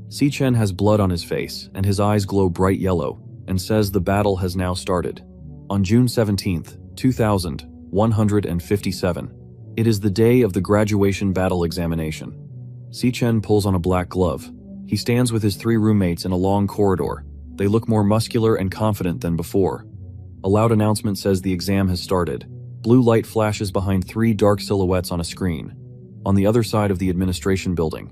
Si-chen has blood on his face, and his eyes glow bright yellow, and says the battle has now started. On June 17th, 2157, it is the day of the graduation battle examination. Si-chen pulls on a black glove. He stands with his 3 roommates in a long corridor. They look more muscular and confident than before. A loud announcement says the exam has started. Blue light flashes behind 3 dark silhouettes on a screen. On the other side of the administration building,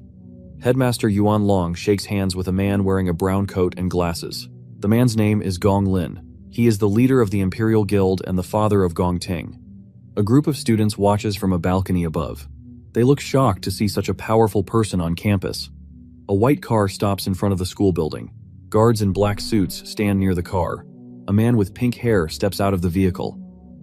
Headmaster Yuan Long shakes hands with a man wearing a brown coat and glasses. The man's name is Gong Lin. He is the leader of the Imperial Guild and the father of Gongting. A group of students watches from a balcony above. They look shocked to see such a powerful person on campus. A white car stops in front of the school building. Guards in black suits stand near the car. A man with pink hair steps out of the vehicle.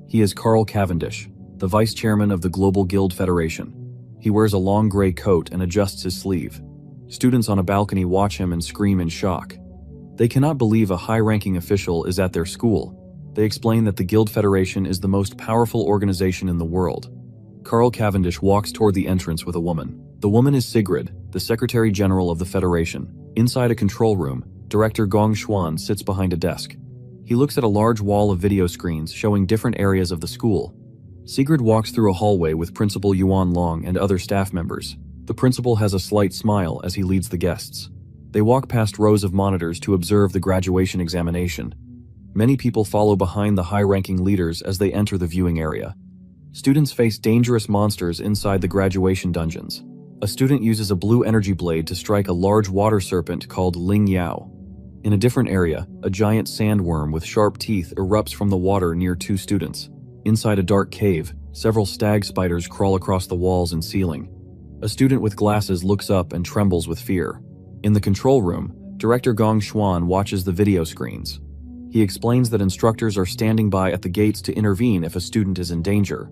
He is Carl Cavendish, the vice chairman of the Global Guild Federation. He wears a long gray coat and adjusts his sleeve. Students on a balcony watch him and scream in shock. They cannot believe a high-ranking official is at their school. They explain that the Guild Federation is the most powerful organization in the world. Carl Cavendish walks toward the entrance with a woman. The woman is Sigrid, the Secretary General of the Federation. Inside a control room, Director Gong Xuan sits behind a desk. He looks at a large wall of video screens showing different areas of the school. Sigrid walks through a hallway with Principal Yuan Long and other staff members. The principal has a slight smile as he leads the guests. They walk past rows of monitors to observe the graduation examination. Many people follow behind the high-ranking leaders as they enter the viewing area. Students face dangerous monsters inside the graduation dungeons. A student uses a blue energy blade to strike a large water serpent called Ling Yao. In a different area, a giant sandworm with sharp teeth erupts from the water near 2 students. Inside a dark cave, several stag spiders crawl across the walls and ceiling. A student with glasses looks up and trembles with fear. In the control room, Director Gong Xuan watches the video screens. He explains that instructors are standing by at the gates to intervene if a student is in danger.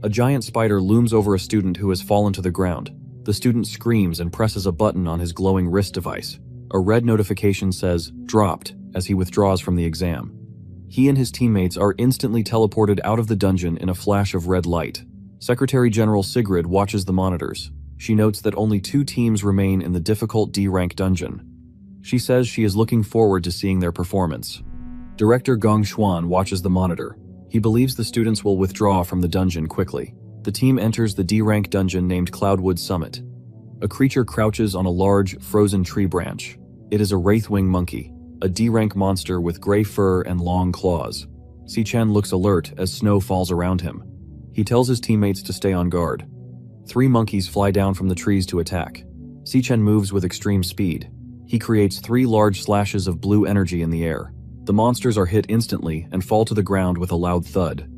A giant spider looms over a student who has fallen to the ground. The student screams and presses a button on his glowing wrist device. A red notification says, "Dropped," as he withdraws from the exam. He and his teammates are instantly teleported out of the dungeon in a flash of red light. Secretary General Sigrid watches the monitors. She notes that only 2 teams remain in the difficult D-rank dungeon. She says she is looking forward to seeing their performance. Director Gong Xuan watches the monitor. He believes the students will withdraw from the dungeon quickly. The team enters the D-rank dungeon named Cloudwood Summit. A creature crouches on a large, frozen tree branch. It is a wraithwing monkey, a D-rank monster with gray fur and long claws. Si-chen looks alert as snow falls around him. He tells his teammates to stay on guard. 3 monkeys fly down from the trees to attack. Si-chen moves with extreme speed. He creates 3 large slashes of blue energy in the air. The monsters are hit instantly and fall to the ground with a loud thud.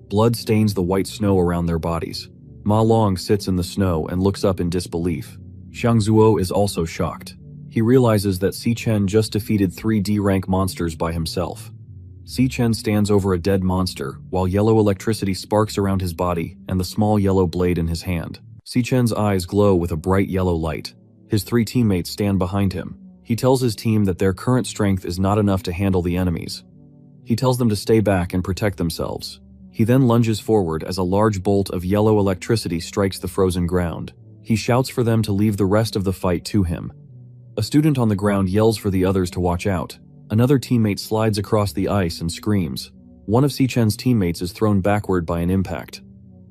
Blood stains the white snow around their bodies. Ma Long sits in the snow and looks up in disbelief. Xiang Zuo is also shocked. He realizes that Si Chen just defeated 3 D-rank monsters by himself. Si Chen stands over a dead monster, while yellow electricity sparks around his body and the small yellow blade in his hand. Si Chen's eyes glow with a bright yellow light. His 3 teammates stand behind him. He tells his team that their current strength is not enough to handle the enemies. He tells them to stay back and protect themselves. He then lunges forward as a large bolt of yellow electricity strikes the frozen ground. He shouts for them to leave the rest of the fight to him. A student on the ground yells for the others to watch out. Another teammate slides across the ice and screams. One of Si Chen's teammates is thrown backward by an impact.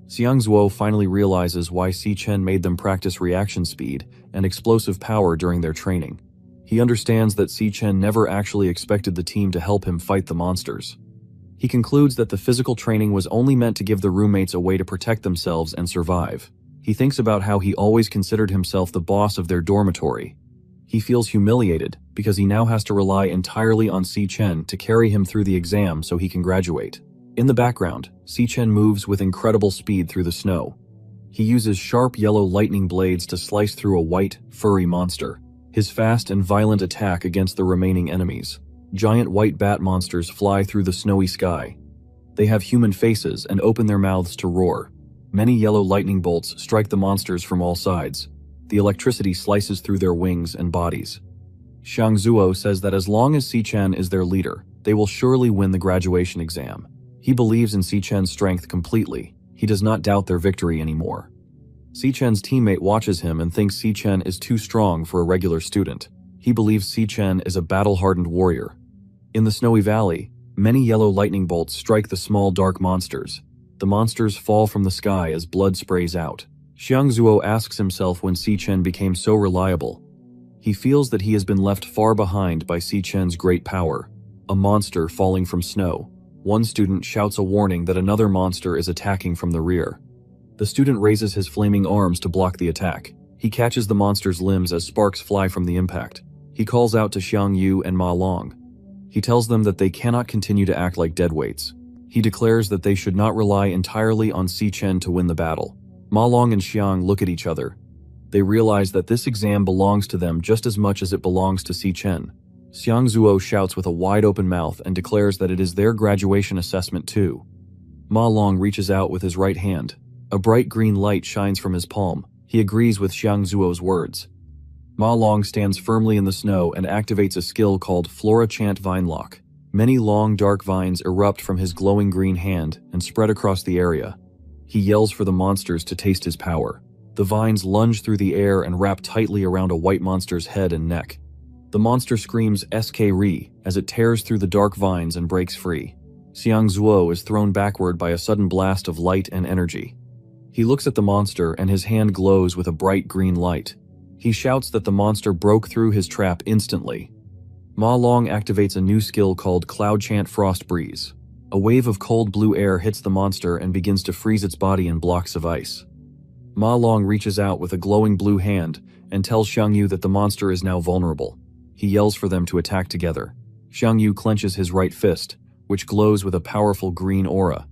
Xiang Zuo finally realizes why Si Chen made them practice reaction speed and explosive power during their training. He understands that Si Chen never actually expected the team to help him fight the monsters. He concludes that the physical training was only meant to give the roommates a way to protect themselves and survive. He thinks about how he always considered himself the boss of their dormitory. He feels humiliated because he now has to rely entirely on Si Chen to carry him through the exam so he can graduate. In the background, Si Chen moves with incredible speed through the snow. He uses sharp yellow lightning blades to slice through a white, furry monster. His fast and violent attack against the remaining enemies. Giant white bat monsters fly through the snowy sky. They have human faces and open their mouths to roar. Many yellow lightning bolts strike the monsters from all sides. The electricity slices through their wings and bodies. Xiang Zuo says that as long as Si Chen is their leader, they will surely win the graduation exam. He believes in Si Chen's strength completely. He does not doubt their victory anymore. Si Chen's teammate watches him and thinks Si Chen is too strong for a regular student. He believes Si Chen is a battle-hardened warrior. In the snowy valley, many yellow lightning bolts strike the small dark monsters. The monsters fall from the sky as blood sprays out. Xiang Zuo asks himself when Si Chen became so reliable. He feels that he has been left far behind by Si Chen's great power. A monster falling from snow. One student shouts a warning that another monster is attacking from the rear. The student raises his flaming arms to block the attack. He catches the monster's limbs as sparks fly from the impact. He calls out to Xiang Yu and Ma Long. He tells them that they cannot continue to act like deadweights. He declares that they should not rely entirely on Si Chen to win the battle. Ma Long and Xiang look at each other. They realize that this exam belongs to them just as much as it belongs to Si Chen. Xiang Zuo shouts with a wide-open mouth and declares that it is their graduation assessment too. Ma Long reaches out with his right hand. A bright green light shines from his palm. He agrees with Xiang Zuo's words. Ma Long stands firmly in the snow and activates a skill called Flora Chant Vine Lock. Many long dark vines erupt from his glowing green hand and spread across the area. He yells for the monsters to taste his power. The vines lunge through the air and wrap tightly around a white monster's head and neck. The monster screams SK-Ri as it tears through the dark vines and breaks free. Xiang Zuo is thrown backward by a sudden blast of light and energy. He looks at the monster and his hand glows with a bright green light. He shouts that the monster broke through his trap instantly. Ma Long activates a new skill called Cloud Chant Frost Breeze. A wave of cold blue air hits the monster and begins to freeze its body in blocks of ice. Ma Long reaches out with a glowing blue hand and tells Xiang Yu that the monster is now vulnerable. He yells for them to attack together. Xiang Yu clenches his right fist, which glows with a powerful green aura.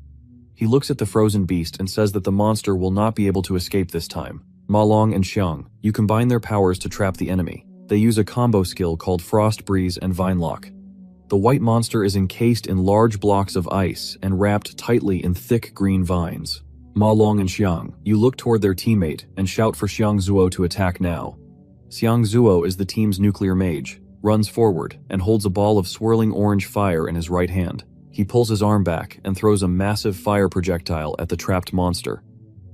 He looks at the frozen beast and says that the monster will not be able to escape this time. Ma Long and Xiang Yu combine their powers to trap the enemy. They use a combo skill called Frost Breeze and Vine Lock. The white monster is encased in large blocks of ice and wrapped tightly in thick green vines. Ma Long and Xiang Yu look toward their teammate and shout for Xiang Zuo to attack now. Xiang Zuo is the team's nuclear mage, runs forward, and holds a ball of swirling orange fire in his right hand. He pulls his arm back and throws a massive fire projectile at the trapped monster.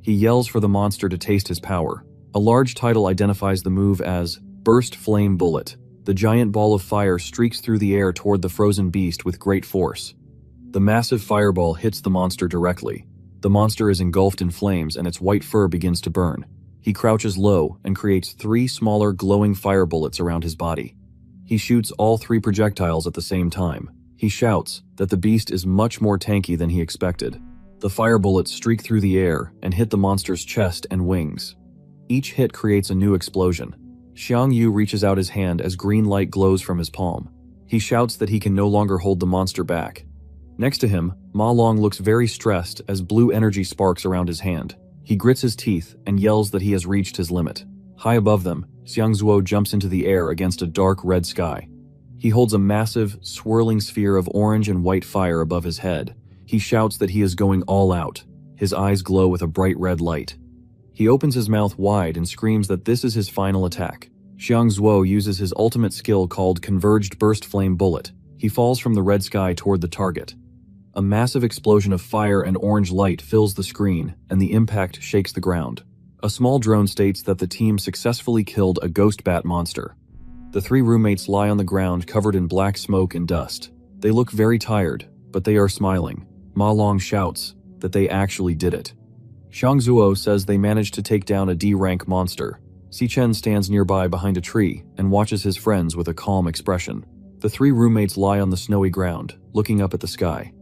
He yells for the monster to taste his power. A large title identifies the move as Burst Flame Bullet. The giant ball of fire streaks through the air toward the frozen beast with great force. The massive fireball hits the monster directly. The monster is engulfed in flames and its white fur begins to burn. He crouches low and creates 3 smaller glowing fire bullets around his body. He shoots all 3 projectiles at the same time. He shouts that the beast is much more tanky than he expected. The fire bullets streak through the air and hit the monster's chest and wings. Each hit creates a new explosion. Xiang Yu reaches out his hand as green light glows from his palm. He shouts that he can no longer hold the monster back. Next to him, Ma Long looks very stressed as blue energy sparks around his hand. He grits his teeth and yells that he has reached his limit. High above them, Xiangzuo jumps into the air against a dark red sky. He holds a massive, swirling sphere of orange and white fire above his head. He shouts that he is going all out. His eyes glow with a bright red light. He opens his mouth wide and screams that this is his final attack. Xiangzuo uses his ultimate skill called Converged Burst Flame Bullet. He falls from the red sky toward the target. A massive explosion of fire and orange light fills the screen, and the impact shakes the ground. A small drone states that the team successfully killed a ghost bat monster. The three roommates lie on the ground covered in black smoke and dust. They look very tired, but they are smiling. Ma Long shouts that they actually did it. Xiangzuo says they managed to take down a D-rank monster. Xichen stands nearby behind a tree and watches his friends with a calm expression. The three roommates lie on the snowy ground, looking up at the sky.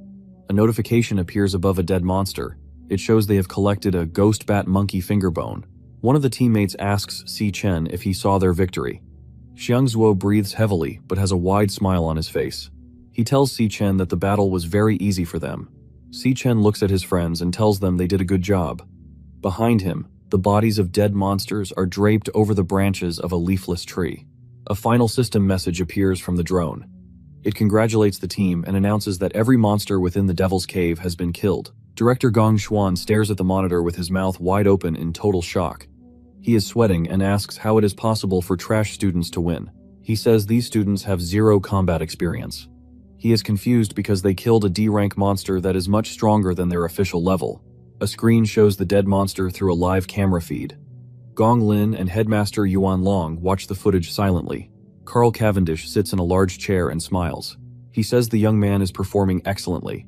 A notification appears above a dead monster. It shows they have collected a ghost bat monkey finger bone. One of the teammates asks Xichen if he saw their victory. Xiangzuo breathes heavily but has a wide smile on his face. He tells Xichen that the battle was very easy for them. Xichen looks at his friends and tells them they did a good job. Behind him, the bodies of dead monsters are draped over the branches of a leafless tree. A final system message appears from the drone. It congratulates the team and announces that every monster within the Devil's Cave has been killed. Director Gong Xuan stares at the monitor with his mouth wide open in total shock. He is sweating and asks how it is possible for trash students to win. He says these students have zero combat experience. He is confused because they killed a D-rank monster that is much stronger than their official level. A screen shows the dead monster through a live camera feed. Gong Lin and Headmaster Yuan Long watch the footage silently. Carl Cavendish sits in a large chair and smiles. He says the young man is performing excellently.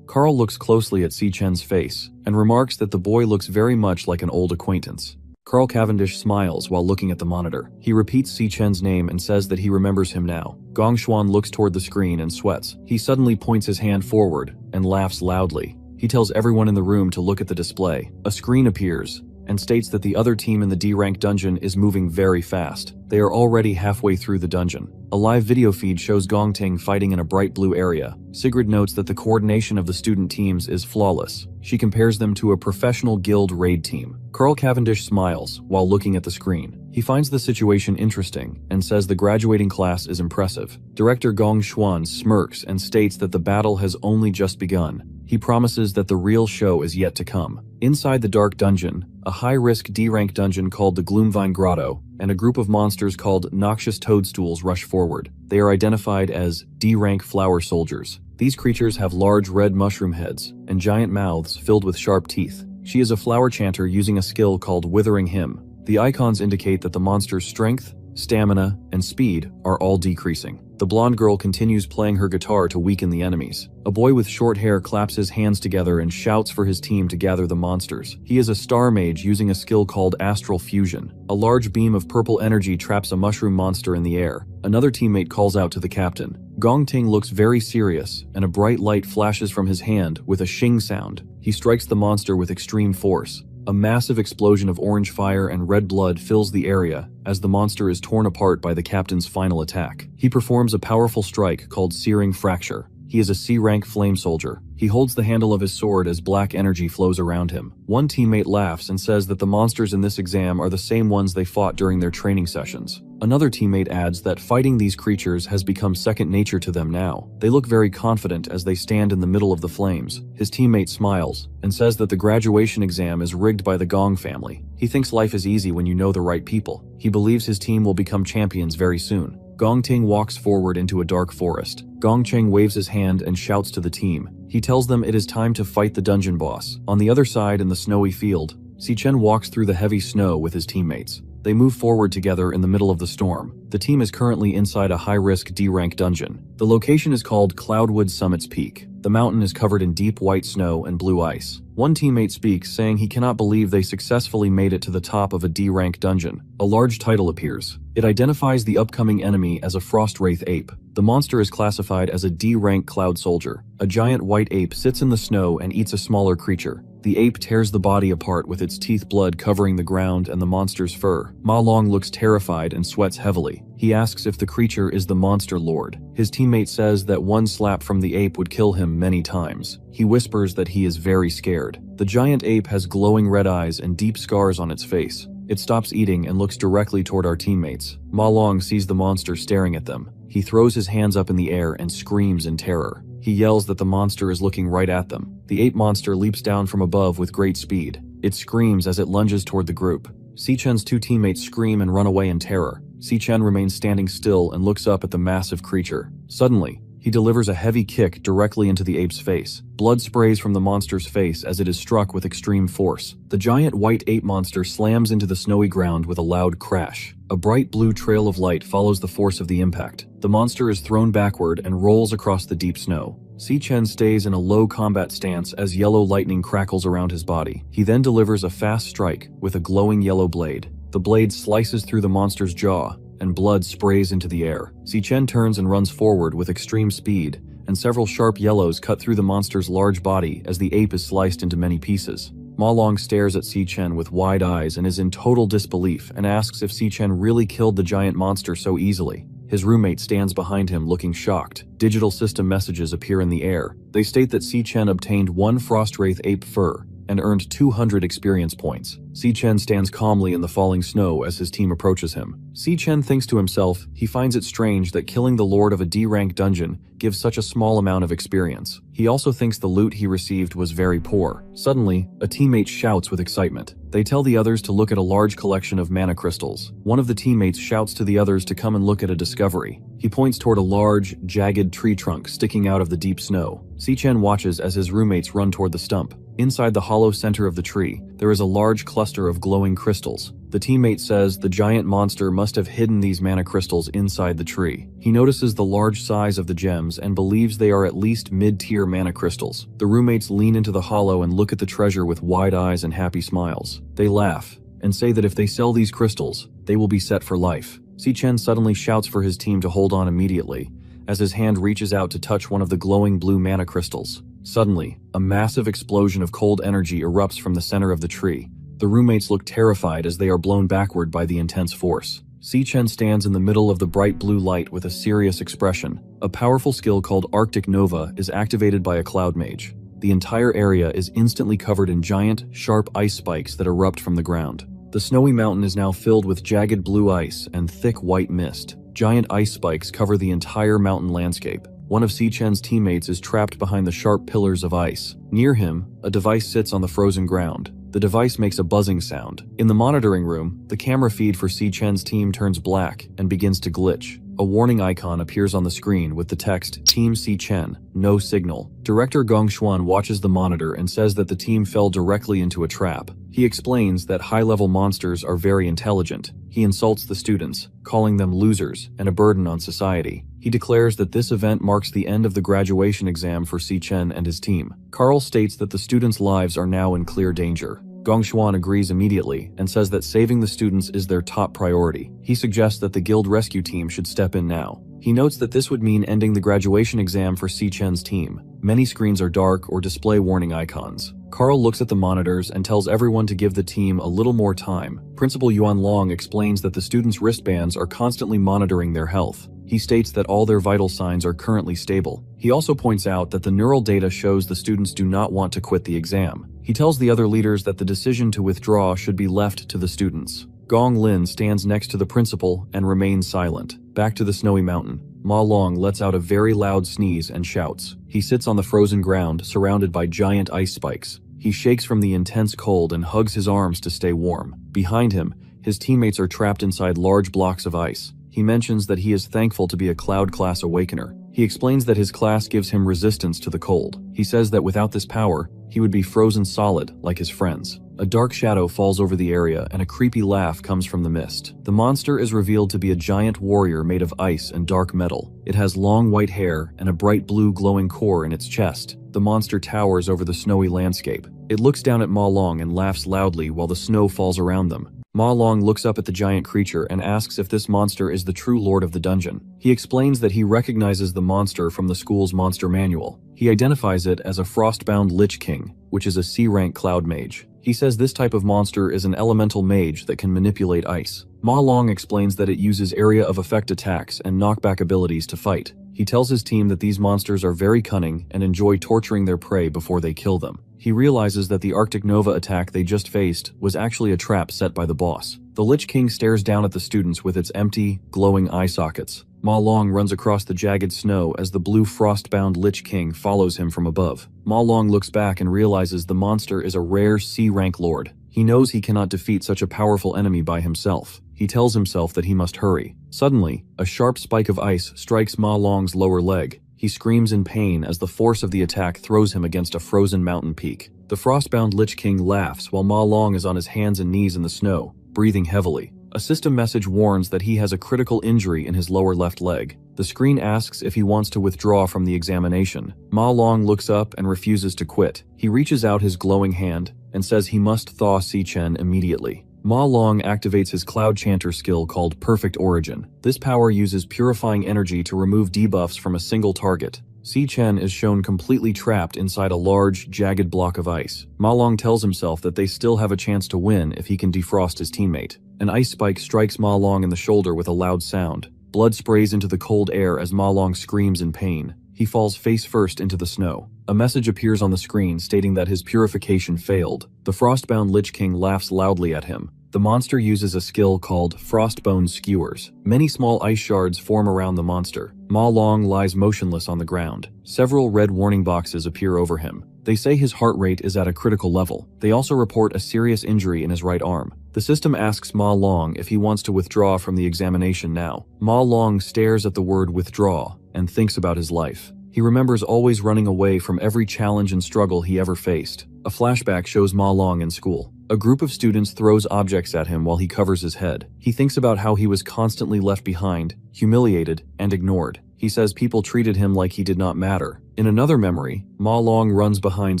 Carl looks closely at Xichen's face and remarks that the boy looks very much like an old acquaintance. Carl Cavendish smiles while looking at the monitor. He repeats Xichen's name and says that he remembers him now. Gong Xuan looks toward the screen and sweats. He suddenly points his hand forward and laughs loudly. He tells everyone in the room to look at the display. A screen appears and states that the other team in the D-rank dungeon is moving very fast. They are already halfway through the dungeon. A live video feed shows Gongting fighting in a bright blue area. Sigrid notes that the coordination of the student teams is flawless. She compares them to a professional guild raid team. Carl Cavendish smiles while looking at the screen. He finds the situation interesting and says the graduating class is impressive. Director Gong Xuan smirks and states that the battle has only just begun. He promises that the real show is yet to come. Inside the dark dungeon, a high-risk D-rank dungeon called the Gloomvine Grotto, and a group of monsters called Noxious Toadstools rush forward. They are identified as D-rank flower soldiers. These creatures have large red mushroom heads and giant mouths filled with sharp teeth. She is a flower chanter using a skill called Withering Hymn. The icons indicate that the monster's strength, stamina, and speed are all decreasing. The blonde girl continues playing her guitar to weaken the enemies. A boy with short hair claps his hands together and shouts for his team to gather the monsters. He is a star mage using a skill called Astral Fusion. A large beam of purple energy traps a mushroom monster in the air. Another teammate calls out to the captain. Gong Ting looks very serious, and a bright light flashes from his hand with a shing sound. He strikes the monster with extreme force. A massive explosion of orange fire and red blood fills the area as the monster is torn apart by the captain's final attack. He performs a powerful strike called Searing Fracture. He is a C-rank flame soldier. He holds the handle of his sword as black energy flows around him. One teammate laughs and says that the monsters in this exam are the same ones they fought during their training sessions. Another teammate adds that fighting these creatures has become second nature to them now. They look very confident as they stand in the middle of the flames. His teammate smiles and says that the graduation exam is rigged by the Gong family. He thinks life is easy when you know the right people. He believes his team will become champions very soon. Gong Ting walks forward into a dark forest. Gong Cheng waves his hand and shouts to the team. He tells them it is time to fight the dungeon boss. On the other side in the snowy field, Xichen walks through the heavy snow with his teammates. They move forward together in the middle of the storm. The team is currently inside a high-risk D-rank dungeon. The location is called Cloudwood Summit's Peak. The mountain is covered in deep white snow and blue ice. One teammate speaks, saying he cannot believe they successfully made it to the top of a D-rank dungeon. A large title appears. It identifies the upcoming enemy as a Frostwraith ape. The monster is classified as a D-rank cloud soldier. A giant white ape sits in the snow and eats a smaller creature. The ape tears the body apart with its teeth, blood covering the ground and the monster's fur. Ma Long looks terrified and sweats heavily. He asks if the creature is the monster lord. His teammate says that one slap from the ape would kill him many times. He whispers that he is very scared. The giant ape has glowing red eyes and deep scars on its face. It stops eating and looks directly toward our teammates. Ma Long sees the monster staring at them. He throws his hands up in the air and screams in terror. He yells that the monster is looking right at them. The ape monster leaps down from above with great speed. It screams as it lunges toward the group. Si-Chen's two teammates scream and run away in terror. Si-Chen remains standing still and looks up at the massive creature. Suddenly, he delivers a heavy kick directly into the ape's face. Blood sprays from the monster's face as it is struck with extreme force. The giant white ape monster slams into the snowy ground with a loud crash. A bright blue trail of light follows the force of the impact. The monster is thrown backward and rolls across the deep snow. Si-Chen stays in a low combat stance as yellow lightning crackles around his body. He then delivers a fast strike with a glowing yellow blade. The blade slices through the monster's jaw, and blood sprays into the air. Si-Chen turns and runs forward with extreme speed, and several sharp yellows cut through the monster's large body as the ape is sliced into many pieces. Ma Long stares at Si-Chen with wide eyes and is in total disbelief and asks if Si-Chen really killed the giant monster so easily. His roommate stands behind him looking shocked. Digital system messages appear in the air. They state that Si-Chen obtained 1 Frostwraith ape fur and earned 200 experience points. Si-Chen stands calmly in the falling snow as his team approaches him. Si-Chen thinks to himself he finds it strange that killing the lord of a D-rank dungeon gives such a small amount of experience. He also thinks the loot he received was very poor. Suddenly, a teammate shouts with excitement. They tell the others to look at a large collection of mana crystals. One of the teammates shouts to the others to come and look at a discovery. He points toward a large, jagged tree trunk sticking out of the deep snow. Si-Chen watches as his roommates run toward the stump. Inside the hollow center of the tree, there is a large cluster of glowing crystals. The teammate says the giant monster must have hidden these mana crystals inside the tree. He notices the large size of the gems and believes they are at least mid-tier mana crystals. The roommates lean into the hollow and look at the treasure with wide eyes and happy smiles. They laugh and say that if they sell these crystals, they will be set for life. Si-Chen suddenly shouts for his team to hold on immediately, as his hand reaches out to touch one of the glowing blue mana crystals. Suddenly, a massive explosion of cold energy erupts from the center of the tree. The roommates look terrified as they are blown backward by the intense force. Si-Chen stands in the middle of the bright blue light with a serious expression. A powerful skill called Arctic Nova is activated by a cloud mage. The entire area is instantly covered in giant, sharp ice spikes that erupt from the ground. The snowy mountain is now filled with jagged blue ice and thick white mist. Giant ice spikes cover the entire mountain landscape. One of Si-Chen's teammates is trapped behind the sharp pillars of ice. Near him, a device sits on the frozen ground. The device makes a buzzing sound. In the monitoring room, the camera feed for Si-Chen's team turns black and begins to glitch. A warning icon appears on the screen with the text, Team Si-Chen, no signal. Director Gong Xuan watches the monitor and says that the team fell directly into a trap. He explains that high-level monsters are very intelligent. He insults the students, calling them losers and a burden on society. He declares that this event marks the end of the graduation exam for Si-Chen and his team. Carl states that the students' lives are now in clear danger. Gong Xuan agrees immediately and says that saving the students is their top priority. He suggests that the guild rescue team should step in now. He notes that this would mean ending the graduation exam for Si-Chen's team. Many screens are dark or display warning icons. Carl looks at the monitors and tells everyone to give the team a little more time. Principal Yuan Long explains that the students' wristbands are constantly monitoring their health. He states that all their vital signs are currently stable. He also points out that the neural data shows the students do not want to quit the exam. He tells the other leaders that the decision to withdraw should be left to the students. Gong Lin stands next to the principal and remains silent. Back to the snowy mountain. Ma Long lets out a very loud sneeze and shouts. He sits on the frozen ground, surrounded by giant ice spikes. He shakes from the intense cold and hugs his arms to stay warm. Behind him, his teammates are trapped inside large blocks of ice. He mentions that he is thankful to be a Cloud Class Awakener. He explains that his class gives him resistance to the cold. He says that without this power, he would be frozen solid like his friends. A dark shadow falls over the area and a creepy laugh comes from the mist. The monster is revealed to be a giant warrior made of ice and dark metal. It has long white hair and a bright blue glowing core in its chest. The monster towers over the snowy landscape. It looks down at Ma Long and laughs loudly while the snow falls around them. Ma Long looks up at the giant creature and asks if this monster is the true lord of the dungeon. He explains that he recognizes the monster from the school's monster manual. He identifies it as a frostbound Lich King, which is a C-rank cloud mage. He He says this type of monster is an elemental mage that can manipulate ice. Ma Long explains that it uses area of effect attacks and knockback abilities to fight. He tells his team that these monsters are very cunning and enjoy torturing their prey before they kill them. He realizes that the Arctic Nova attack they just faced was actually a trap set by the boss. The Lich King stares down at the students with its empty, glowing eye sockets. Ma Long runs across the jagged snow as the blue frost-bound Lich King follows him from above. Ma Long looks back and realizes the monster is a rare C-rank lord. He knows he cannot defeat such a powerful enemy by himself. He tells himself that he must hurry. Suddenly, a sharp spike of ice strikes Ma Long's lower leg. He screams in pain as the force of the attack throws him against a frozen mountain peak. The frostbound Lich King laughs while Ma Long is on his hands and knees in the snow, breathing heavily. A system message warns that he has a critical injury in his lower left leg. The screen asks if he wants to withdraw from the examination. Ma Long looks up and refuses to quit. He reaches out his glowing hand and says he must thaw Si-Chen immediately. Ma Long activates his Cloud Chanter skill called Perfect Origin. This power uses purifying energy to remove debuffs from a single target. Si-Chen is shown completely trapped inside a large, jagged block of ice. Ma Long tells himself that they still have a chance to win if he can defrost his teammate. An ice spike strikes Ma Long in the shoulder with a loud sound. Blood sprays into the cold air as Ma Long screams in pain. He falls face first into the snow. A message appears on the screen stating that his purification failed. The frostbound Lich King laughs loudly at him. The monster uses a skill called Frostbone Skewers. Many small ice shards form around the monster. Ma Long lies motionless on the ground. Several red warning boxes appear over him. They say his heart rate is at a critical level. They also report a serious injury in his right arm. The system asks Ma Long if he wants to withdraw from the examination now. Ma Long stares at the word withdraw and thinks about his life. He remembers always running away from every challenge and struggle he ever faced. A flashback shows Ma Long in school. A group of students throws objects at him while he covers his head. He thinks about how he was constantly left behind, humiliated, and ignored. He says people treated him like he did not matter. In another memory, Ma Long runs behind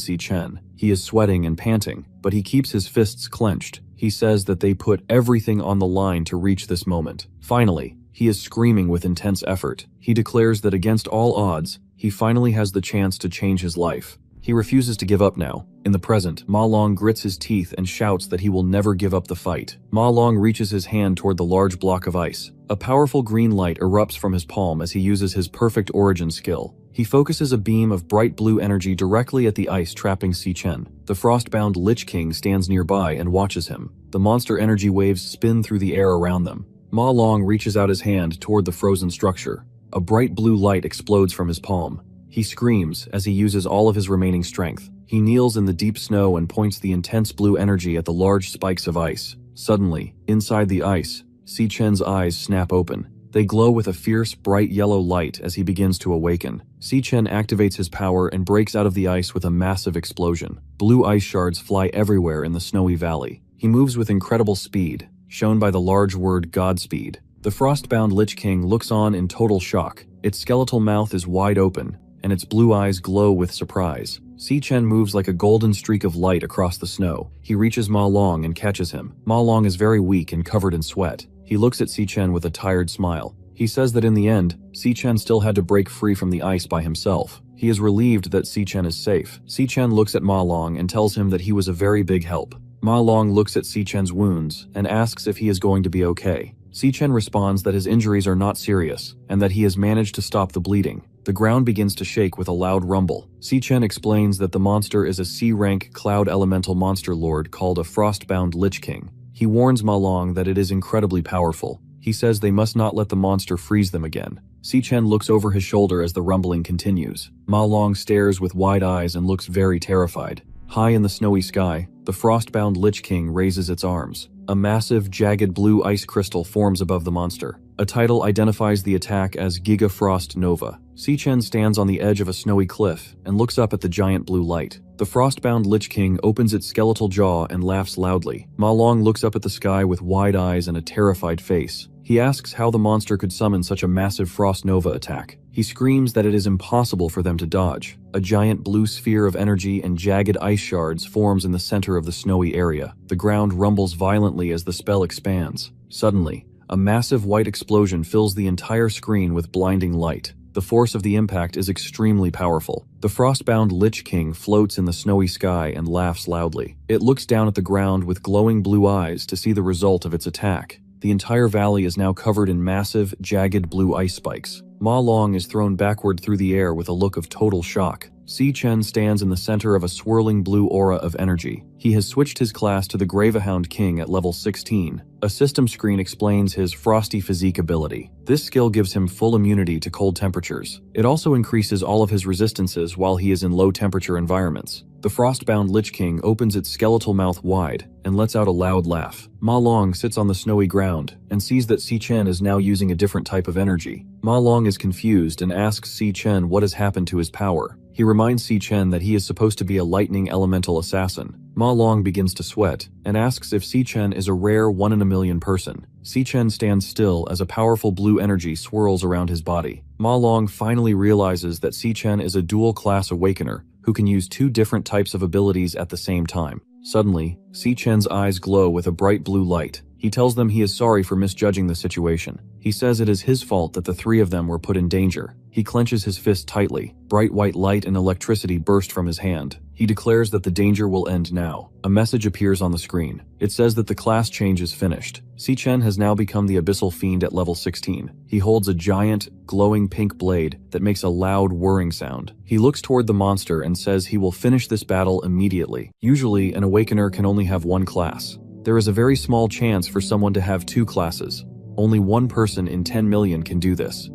Si-Chen. He is sweating and panting, but he keeps his fists clenched. He says that they put everything on the line to reach this moment. Finally, he is screaming with intense effort. He declares that against all odds, he finally has the chance to change his life. He refuses to give up now. In the present, Ma Long grits his teeth and shouts that he will never give up the fight. Ma Long reaches his hand toward the large block of ice. A powerful green light erupts from his palm as he uses his Perfect Origin skill. He focuses a beam of bright blue energy directly at the ice trapping Si-Chen. The frostbound Lich King stands nearby and watches him. The monster energy waves spin through the air around them. Ma Long reaches out his hand toward the frozen structure. A bright blue light explodes from his palm. He screams as he uses all of his remaining strength. He kneels in the deep snow and points the intense blue energy at the large spikes of ice. Suddenly, inside the ice, Si-Chen's eyes snap open. They glow with a fierce, bright yellow light as he begins to awaken. Si-Chen activates his power and breaks out of the ice with a massive explosion. Blue ice shards fly everywhere in the snowy valley. He moves with incredible speed, shown by the large word Godspeed. The frostbound Lich King looks on in total shock. Its skeletal mouth is wide open, and its blue eyes glow with surprise. Si-Chen moves like a golden streak of light across the snow. He reaches Ma Long and catches him. Ma Long is very weak and covered in sweat. He looks at Si-Chen with a tired smile. He says that in the end, Si-Chen still had to break free from the ice by himself. He is relieved that Si-Chen is safe. Si-Chen looks at Ma Long and tells him that he was a very big help. Ma Long looks at Si-Chen's wounds and asks if he is going to be okay. Si-Chen responds that his injuries are not serious and that he has managed to stop the bleeding. The ground begins to shake with a loud rumble. Si-Chen explains that the monster is a C-rank cloud elemental monster lord called a frostbound Lich King. He warns Ma Long that it is incredibly powerful. He says they must not let the monster freeze them again. Si-Chen looks over his shoulder as the rumbling continues. Ma Long stares with wide eyes and looks very terrified. High in the snowy sky, the frostbound Lich King raises its arms. A massive, jagged blue ice crystal forms above the monster. A title identifies the attack as Giga Frost Nova. Si-Chen stands on the edge of a snowy cliff and looks up at the giant blue light. The frostbound Lich King opens its skeletal jaw and laughs loudly. Ma Long looks up at the sky with wide eyes and a terrified face. He asks how the monster could summon such a massive Frost Nova attack. He screams that it is impossible for them to dodge. A giant blue sphere of energy and jagged ice shards forms in the center of the snowy area. The ground rumbles violently as the spell expands. Suddenly, a massive white explosion fills the entire screen with blinding light. The force of the impact is extremely powerful. The frostbound Lich King floats in the snowy sky and laughs loudly. It looks down at the ground with glowing blue eyes to see the result of its attack. The entire valley is now covered in massive, jagged blue ice spikes. Ma Long is thrown backward through the air with a look of total shock. Si Chen stands in the center of a swirling blue aura of energy. He has switched his class to the Gravehound King at level 16. A system screen explains his frosty physique ability. This skill gives him full immunity to cold temperatures. It also increases all of his resistances while he is in low temperature environments. The frostbound Lich King opens its skeletal mouth wide and lets out a loud laugh. Ma Long sits on the snowy ground and sees that Si Chen is now using a different type of energy. Ma Long is confused and asks Si Chen what has happened to his power. He reminds Si Chen that he is supposed to be a lightning elemental assassin. Ma Long begins to sweat and asks if Si Chen is a rare 1 in a million person. Si Chen stands still as a powerful blue energy swirls around his body. Ma Long finally realizes that Si Chen is a dual-class awakener who can use 2 different types of abilities at the same time. Suddenly, Si Chen's eyes glow with a bright blue light. He tells them he is sorry for misjudging the situation. He says it is his fault that the 3 of them were put in danger. He clenches his fist tightly. Bright white light and electricity burst from his hand. He declares that the danger will end now. A message appears on the screen. It says that the class change is finished. Si Chen has now become the Abyssal Fiend at level 16. He holds a giant, glowing pink blade that makes a loud whirring sound. He looks toward the monster and says he will finish this battle immediately. Usually, an Awakener can only have 1 class. There is a very small chance for someone to have 2 classes. Only 1 person in 10 million can do this.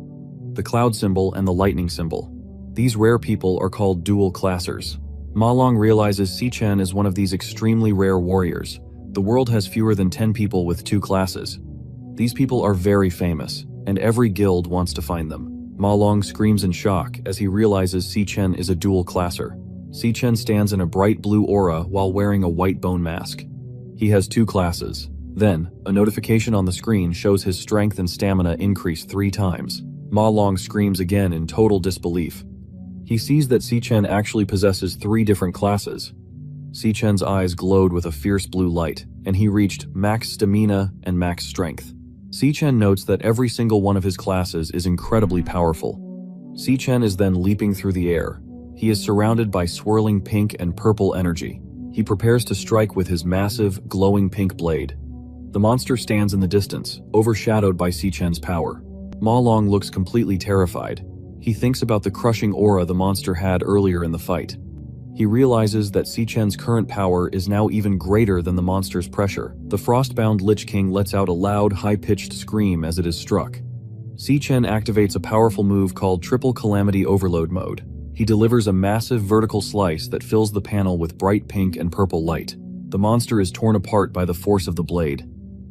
The cloud symbol and the lightning symbol. These rare people are called dual classers. Ma Long realizes Si Chen is one of these extremely rare warriors. The world has fewer than 10 people with 2 classes. These people are very famous, and every guild wants to find them. Ma Long screams in shock as he realizes Si Chen is a dual classer. Si Chen stands in a bright blue aura while wearing a white bone mask. He has 2 classes. Then, a notification on the screen shows his strength and stamina increase 3 times. Ma Long screams again in total disbelief. He sees that Si Chen actually possesses 3 different classes. Si Chen's eyes glowed with a fierce blue light, and he reached max stamina and max strength. Si Chen notes that every single one of his classes is incredibly powerful. Si Chen is then leaping through the air. He is surrounded by swirling pink and purple energy. He prepares to strike with his massive, glowing pink blade. The monster stands in the distance, overshadowed by Si Chen's power. Ma Long looks completely terrified. He thinks about the crushing aura the monster had earlier in the fight. He realizes that Si Chen's current power is now even greater than the monster's pressure. The frostbound Lich King lets out a loud, high-pitched scream as it is struck. Si Chen activates a powerful move called Triple Calamity Overload Mode. He delivers a massive vertical slice that fills the panel with bright pink and purple light. The monster is torn apart by the force of the blade.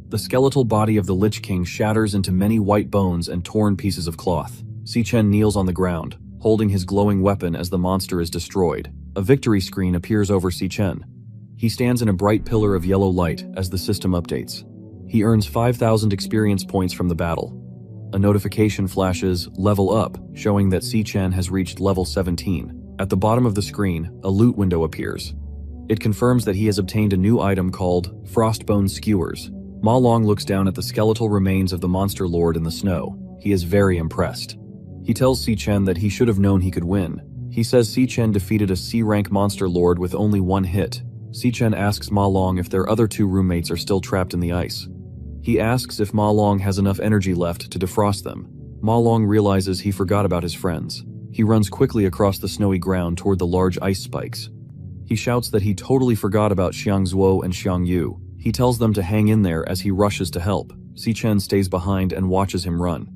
The skeletal body of the Lich King shatters into many white bones and torn pieces of cloth. Si Chen kneels on the ground, holding his glowing weapon as the monster is destroyed. A victory screen appears over Si Chen. He stands in a bright pillar of yellow light as the system updates. He earns 5,000 experience points from the battle. A notification flashes, "Level up," showing that Si Chen has reached level 17. At the bottom of the screen, a loot window appears. It confirms that he has obtained a new item called Frostbone Skewers. Ma Long looks down at the skeletal remains of the monster lord in the snow. He is very impressed. He tells Si Chen that he should have known he could win. He says Si Chen defeated a C-rank monster lord with only 1 hit. Si Chen asks Ma Long if their other 2 roommates are still trapped in the ice. He asks if Ma Long has enough energy left to defrost them. Ma Long realizes he forgot about his friends. He runs quickly across the snowy ground toward the large ice spikes. He shouts that he totally forgot about Xiang Zuo and Xiang Yu. He tells them to hang in there as he rushes to help. Si Chen stays behind and watches him run.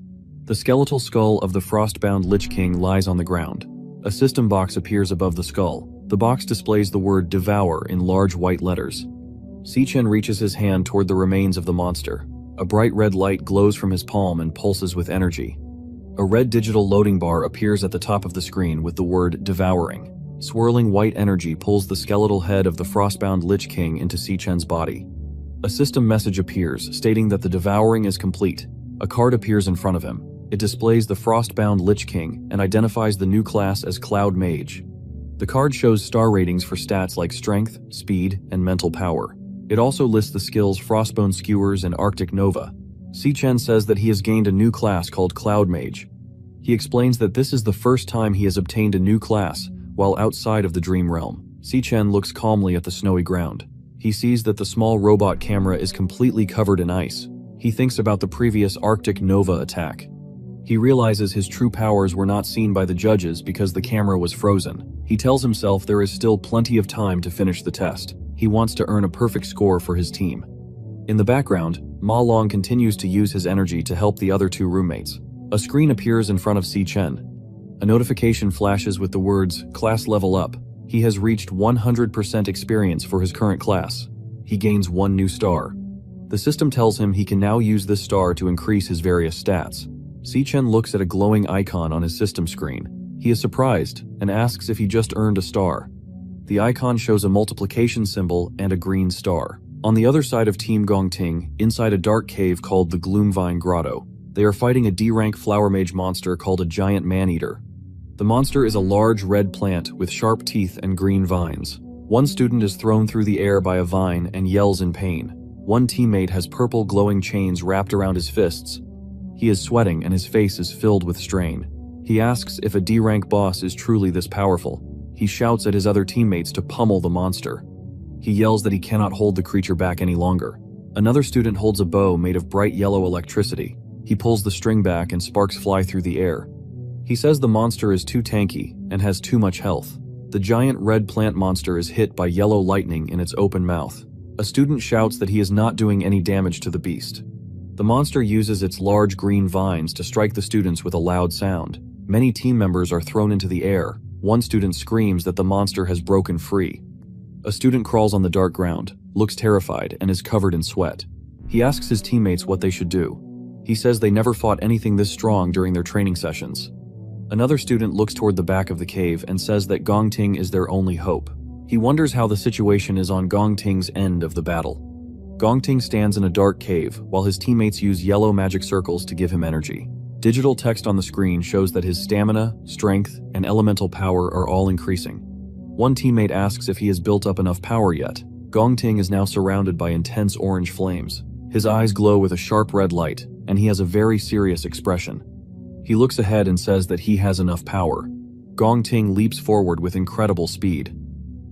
The skeletal skull of the frostbound Lich King lies on the ground. A system box appears above the skull. The box displays the word Devourer in large white letters. Si Chen reaches his hand toward the remains of the monster. A bright red light glows from his palm and pulses with energy. A red digital loading bar appears at the top of the screen with the word Devouring. Swirling white energy pulls the skeletal head of the frostbound Lich King into Si Chen's body. A system message appears stating that the devouring is complete. A card appears in front of him. It displays the frostbound Lich King and identifies the new class as Cloud Mage. The card shows star ratings for stats like strength, speed, and mental power. It also lists the skills Frostbone Skewers and Arctic Nova. Si Chen says that he has gained a new class called Cloud Mage. He explains that this is the first time he has obtained a new class while outside of the dream realm. Si-chen looks calmly at the snowy ground. He sees that the small robot camera is completely covered in ice. He thinks about the previous Arctic Nova attack. He realizes his true powers were not seen by the judges because the camera was frozen. He tells himself there is still plenty of time to finish the test. He wants to earn a perfect score for his team. In the background, Ma Long continues to use his energy to help the other two roommates. A screen appears in front of Si-chen. A notification flashes with the words, "Class level up." He has reached 100% experience for his current class. He gains 1 new star. The system tells him he can now use this star to increase his various stats. Si-chen looks at a glowing icon on his system screen. He is surprised and asks if he just earned a star. The icon shows a multiplication symbol and a green star. On the other side of Team Gongting, inside a dark cave called the Gloomvine Grotto, they are fighting a D-rank flower mage monster called a giant man-eater. The monster is a large red plant with sharp teeth and green vines. One student is thrown through the air by a vine and yells in pain. One teammate has purple glowing chains wrapped around his fists. He is sweating and his face is filled with strain. He asks if a D-rank boss is truly this powerful. He shouts at his other teammates to pummel the monster. He yells that he cannot hold the creature back any longer. Another student holds a bow made of bright yellow electricity. He pulls the string back and sparks fly through the air. He says the monster is too tanky and has too much health. The giant red plant monster is hit by yellow lightning in its open mouth. A student shouts that he is not doing any damage to the beast. The monster uses its large green vines to strike the students with a loud sound. Many team members are thrown into the air. One student screams that the monster has broken free. A student crawls on the dark ground, looks terrified, and is covered in sweat. He asks his teammates what they should do. He says they never fought anything this strong during their training sessions. Another student looks toward the back of the cave and says that Gongting is their only hope. He wonders how the situation is on Gongting's end of the battle. Gongting stands in a dark cave while his teammates use yellow magic circles to give him energy. Digital text on the screen shows that his stamina, strength, and elemental power are all increasing. One teammate asks if he has built up enough power yet. Gongting is now surrounded by intense orange flames. His eyes glow with a sharp red light, and he has a very serious expression. He looks ahead and says that he has enough power. Gongting leaps forward with incredible speed.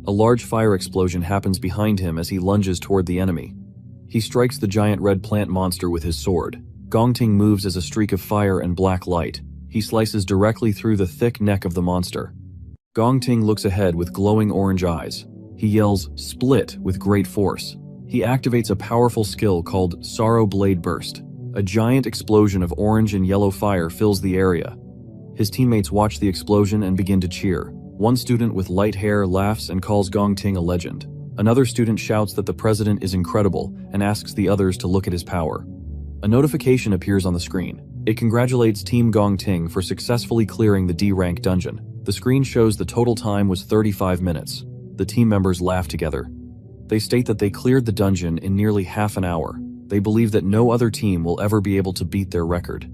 A large fire explosion happens behind him as he lunges toward the enemy. He strikes the giant red plant monster with his sword. Gongting moves as a streak of fire and black light. He slices directly through the thick neck of the monster. Gongting looks ahead with glowing orange eyes. He yells, "Split," with great force. He activates a powerful skill called Sorrow Blade Burst. A giant explosion of orange and yellow fire fills the area. His teammates watch the explosion and begin to cheer. One student with light hair laughs and calls Gongting a legend. Another student shouts that the president is incredible and asks the others to look at his power. A notification appears on the screen. It congratulates Team Gongting for successfully clearing the D-rank dungeon. The screen shows the total time was 35 minutes. The team members laugh together. They state that they cleared the dungeon in nearly half an hour. They believe that no other team will ever be able to beat their record.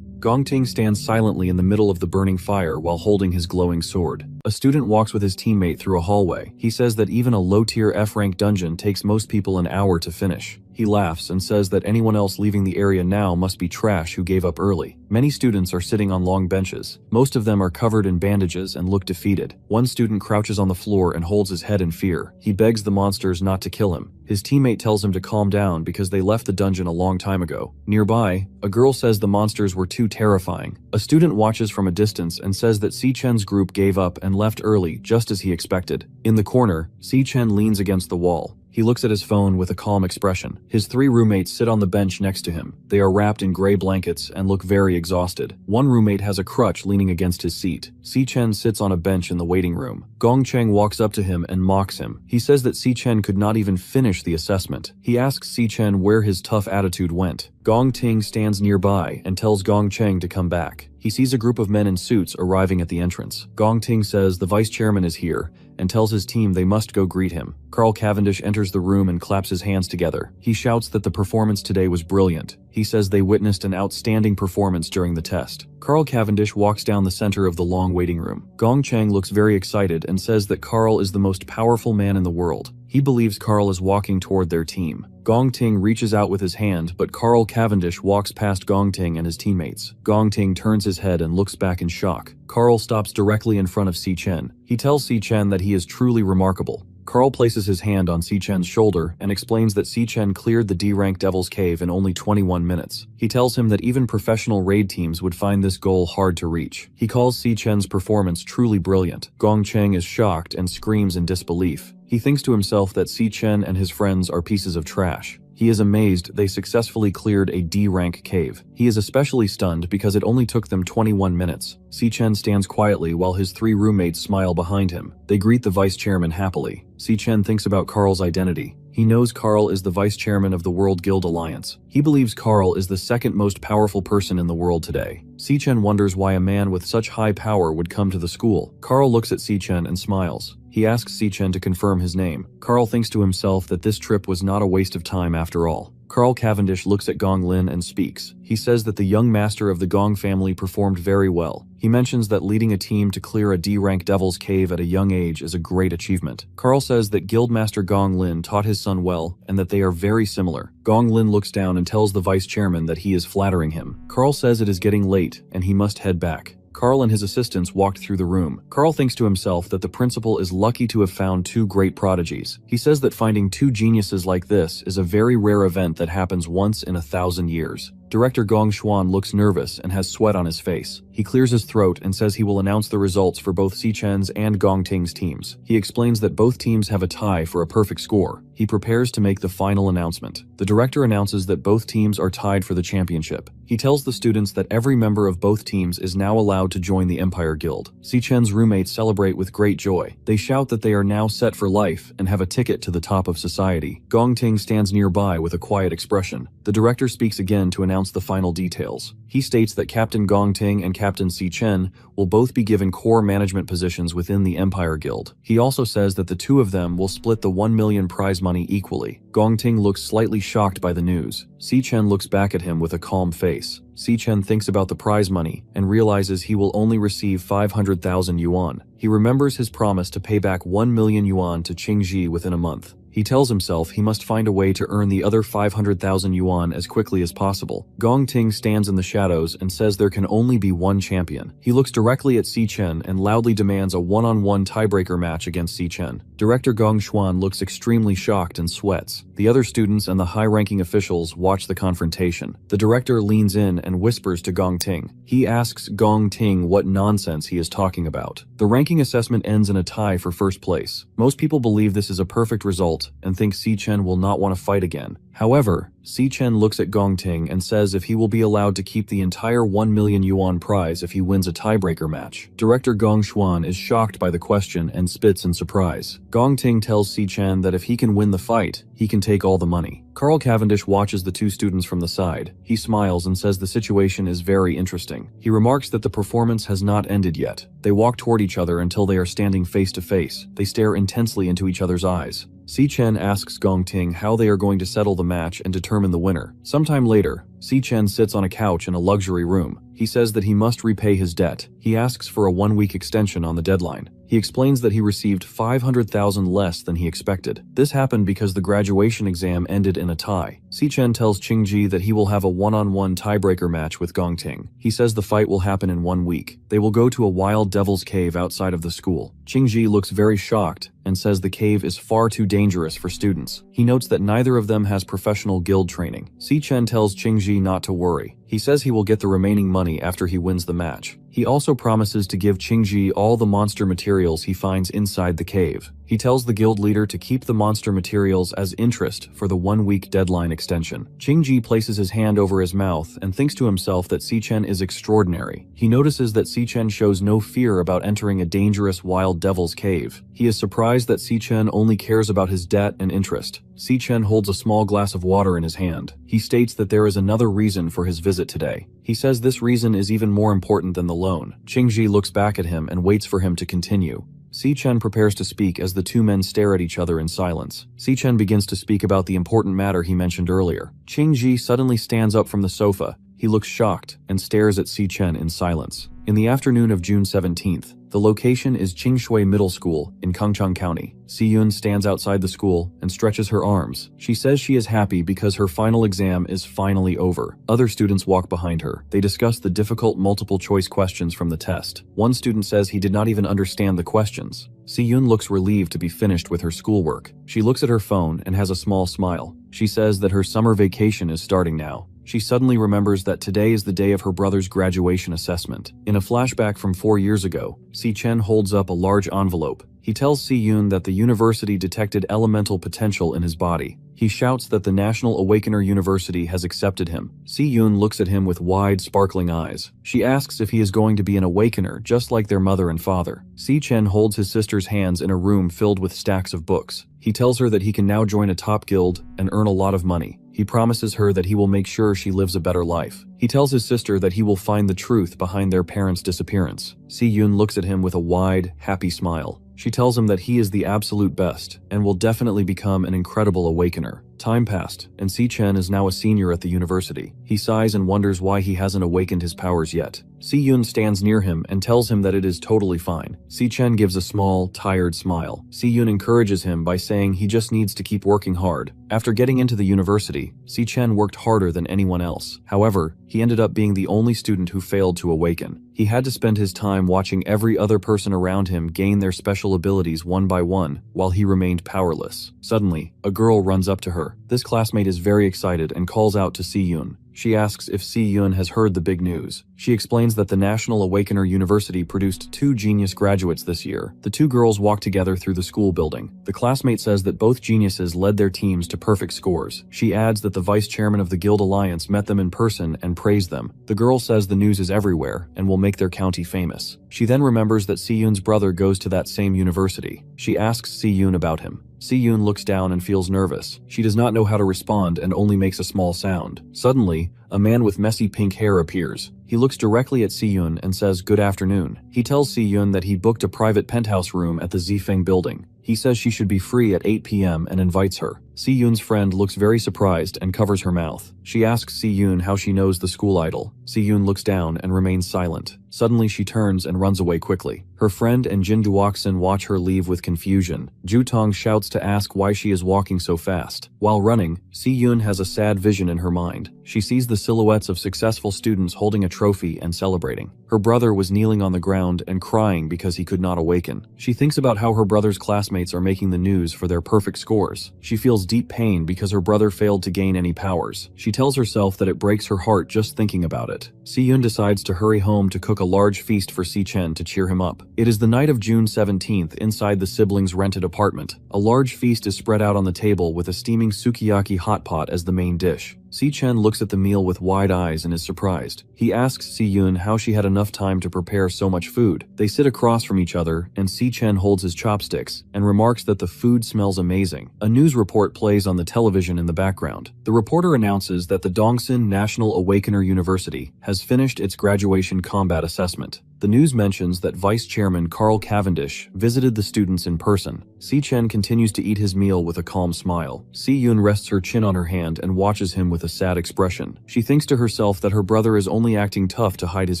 Gongting stands silently in the middle of the burning fire while holding his glowing sword. A student walks with his teammate through a hallway. He says that even a low-tier F-rank dungeon takes most people an hour to finish. He laughs and says that anyone else leaving the area now must be trash who gave up early. Many students are sitting on long benches. Most of them are covered in bandages and look defeated. One student crouches on the floor and holds his head in fear. He begs the monsters not to kill him. His teammate tells him to calm down because they left the dungeon a long time ago. Nearby, a girl says the monsters were too terrifying. A student watches from a distance and says that Si-chen's group gave up and left early just as he expected. In the corner, Si-chen leans against the wall. He looks at his phone with a calm expression. His 3 roommates sit on the bench next to him. They are wrapped in gray blankets and look very exhausted. One roommate has a crutch leaning against his seat. Si-chen sits on a bench in the waiting room. Gongcheng walks up to him and mocks him. He says that Si-chen could not even finish the assessment. He asks Si-chen where his tough attitude went. Gongting stands nearby and tells Gongcheng to come back. He sees a group of men in suits arriving at the entrance. Gongting says the vice chairman is here and tells his team they must go greet him. Carl Cavendish enters the room and claps his hands together. He shouts that the performance today was brilliant. He says they witnessed an outstanding performance during the test. Carl Cavendish walks down the center of the long waiting room. Gong Cheng looks very excited and says that Carl is the most powerful man in the world. He believes Carl is walking toward their team. Gong Ting reaches out with his hand, but Carl Cavendish walks past Gong Ting and his teammates. Gong Ting turns his head and looks back in shock. Carl stops directly in front of Si Chen. He tells Si Chen that he is truly remarkable. Carl places his hand on Si Chen's shoulder and explains that Si Chen cleared the D-rank Devil's Cave in only 21 minutes. He tells him that even professional raid teams would find this goal hard to reach. He calls Si Chen's performance truly brilliant. Gong Cheng is shocked and screams in disbelief. He thinks to himself that Si Chen and his friends are pieces of trash. He is amazed they successfully cleared a D-rank cave. He is especially stunned because it only took them 21 minutes. Si Chen stands quietly while his 3 roommates smile behind him. They greet the vice chairman happily. Si Chen thinks about Carl's identity. He knows Carl is the vice chairman of the World Guild Alliance. He believes Carl is the second most powerful person in the world today. Si Chen wonders why a man with such high power would come to the school. Carl looks at Si Chen and smiles. He asks Si Chen to confirm his name. Carl thinks to himself that this trip was not a waste of time after all. Carl Cavendish looks at Gong Lin and speaks. He says that the young master of the Gong family performed very well. He mentions that leading a team to clear a D-rank Devil's Cave at a young age is a great achievement. Carl says that Guildmaster Gong Lin taught his son well and that they are very similar. Gong Lin looks down and tells the vice chairman that he is flattering him. Carl says it is getting late and he must head back. Carl and his assistants walked through the room. Carl thinks to himself that the principal is lucky to have found 2 great prodigies. He says that finding 2 geniuses like this is a very rare event that happens once in 1,000 years. Director Gong Xuan looks nervous and has sweat on his face. He clears his throat and says he will announce the results for both Si Chen's and Gong Ting's teams. He explains that both teams have a tie for a perfect score. He prepares to make the final announcement. The director announces that both teams are tied for the championship. He tells the students that every member of both teams is now allowed to join the Empire Guild. Si Chen's roommates celebrate with great joy. They shout that they are now set for life and have a ticket to the top of society. Gong Ting stands nearby with a quiet expression. The director speaks again to announce the final details. He states that Captain Gong Ting and Captain Si Chen will both be given core management positions within the Empire Guild. He also says that the 2 of them will split the 1 million prize money equally. Gong Ting looks slightly shocked by the news. Si Chen looks back at him with a calm face. Si Chen thinks about the prize money and realizes he will only receive 500,000 yuan. He remembers his promise to pay back 1 million yuan to Qingji within a month. He tells himself he must find a way to earn the other 500,000 yuan as quickly as possible. Gong Ting stands in the shadows and says there can only be one champion. He looks directly at Si Chen and loudly demands a one-on-one tiebreaker match against Si Chen. Director Gong Xuan looks extremely shocked and sweats. The other students and the high-ranking officials watch the confrontation. The director leans in and whispers to Gong Ting. He asks Gong Ting what nonsense he is talking about. The ranking assessment ends in a tie for first place. Most people believe this is a perfect result and think Si Chen will not want to fight again. However, Si Chen looks at Gong Ting and says if he will be allowed to keep the entire 1 million yuan prize if he wins a tiebreaker match. Director Gong Xuan is shocked by the question and spits in surprise. Gong Ting tells Si Chen that if he can win the fight, he can take all the money. Carl Cavendish watches the 2 students from the side. He smiles and says the situation is very interesting. He remarks that the performance has not ended yet. They walk toward each other until they are standing face to face. They stare intensely into each other's eyes. Si Chen asks Gong Ting how they are going to settle the match and determine the winner. Sometime later, Si Chen sits on a couch in a luxury room. He says that he must repay his debt. He asks for a 1-week extension on the deadline. He explains that he received 500,000 less than he expected. This happened because the graduation exam ended in a tie. Si Chen tells Qingji that he will have a one-on-one tiebreaker match with Gong Ting. He says the fight will happen in 1 week. They will go to a wild devil's cave outside of the school. Qingji looks very shocked and says the cave is far too dangerous for students. He notes that neither of them has professional guild training. Si Chen tells Qingji not to worry. He says he will get the remaining money after he wins the match. He also promises to give Qingji all the monster materials he finds inside the cave. He tells the guild leader to keep the monster materials as interest for the 1-week deadline extension. Qingji places his hand over his mouth and thinks to himself that Si Chen is extraordinary. He notices that Si Chen shows no fear about entering a dangerous wild devil's cave. He is surprised that Si Chen only cares about his debt and interest. Si Chen holds a small glass of water in his hand. He states that there is another reason for his visit today. He says this reason is even more important than the loan. Qingji looks back at him and waits for him to continue. Si-chen prepares to speak as the two men stare at each other in silence. Si-chen begins to speak about the important matter he mentioned earlier. Ching-ji suddenly stands up from the sofa. He looks shocked and stares at Si-chen in silence. In the afternoon of June 17th, the location is Qingshui Middle School in Gangchang County. Si-yun stands outside the school and stretches her arms. She says she is happy because her final exam is finally over. Other students walk behind her. They discuss the difficult multiple-choice questions from the test. One student says he did not even understand the questions. Si-yun looks relieved to be finished with her schoolwork. She looks at her phone and has a small smile. She says that her summer vacation is starting now. She suddenly remembers that today is the day of her brother's graduation assessment. In a flashback from 4 years ago, Si-chen holds up a large envelope. He tells Si-yun that the university detected elemental potential in his body. He shouts that the National Awakener University has accepted him. Si-yun looks at him with wide, sparkling eyes. She asks if he is going to be an awakener, just like their mother and father. Si-chen holds his sister's hands in a room filled with stacks of books. He tells her that he can now join a top guild and earn a lot of money. He promises her that he will make sure she lives a better life. He tells his sister that he will find the truth behind their parents' disappearance. Si-yun looks at him with a wide, happy smile. She tells him that he is the absolute best and will definitely become an incredible awakener. Time passed, and Si-chen is now a senior at the university. He sighs and wonders why he hasn't awakened his powers yet. Si-yun stands near him and tells him that it is totally fine. Si-chen gives a small, tired smile. Si-yun encourages him by saying he just needs to keep working hard. After getting into the university, Si-chen worked harder than anyone else. However, he ended up being the only student who failed to awaken. He had to spend his time watching every other person around him gain their special abilities one by one, while he remained powerless. Suddenly, a girl runs up to her. This classmate is very excited and calls out to Si-yun. She asks if Si-yun has heard the big news. She explains that the National Awakener University produced 2 genius graduates this year. The 2 girls walk together through the school building. The classmate says that both geniuses led their teams to perfect scores. She adds that the vice chairman of the Guild Alliance met them in person and praised them. The girl says the news is everywhere and will make their county famous. She then remembers that Si-yun's brother goes to that same university. She asks Si-yun about him. Si-yun looks down and feels nervous. She does not know how to respond and only makes a small sound. Suddenly, a man with messy pink hair appears. He looks directly at Si-yun and says good afternoon. He tells Si-yun that he booked a private penthouse room at the Zifeng building. He says she should be free at 8 p.m. and invites her. Si-yun's friend looks very surprised and covers her mouth. She asks Si-yun how she knows the school idol. Si-yun looks down and remains silent. Suddenly she turns and runs away quickly. Her friend and Jin Duoxin watch her leave with confusion. Ju Tong shouts to ask why she is walking so fast. While running, Si-yun has a sad vision in her mind. She sees the silhouettes of successful students holding a trophy and celebrating. Her brother was kneeling on the ground and crying because he could not awaken. She thinks about how her brother's classmates are making the news for their perfect scores. She feels deep pain because her brother failed to gain any powers. She tells herself that it breaks her heart just thinking about it. Si-yun decides to hurry home to cook a large feast for Si-chen to cheer him up. It is the night of June 17th inside the siblings' rented apartment. A large feast is spread out on the table with a steaming sukiyaki hot pot as the main dish. Si-chen looks at the meal with wide eyes and is surprised. He asks Si-yun how she had enough time to prepare so much food. They sit across from each other, and Si-chen holds his chopsticks and remarks that the food smells amazing. A news report plays on the television in the background. The reporter announces that the Dongsan National Awakener University has finished its graduation combat assessment. The news mentions that Vice Chairman Carl Cavendish visited the students in person. Si-chen continues to eat his meal with a calm smile. Si-yun rests her chin on her hand and watches him with a sad expression. She thinks to herself that her brother is only acting tough to hide his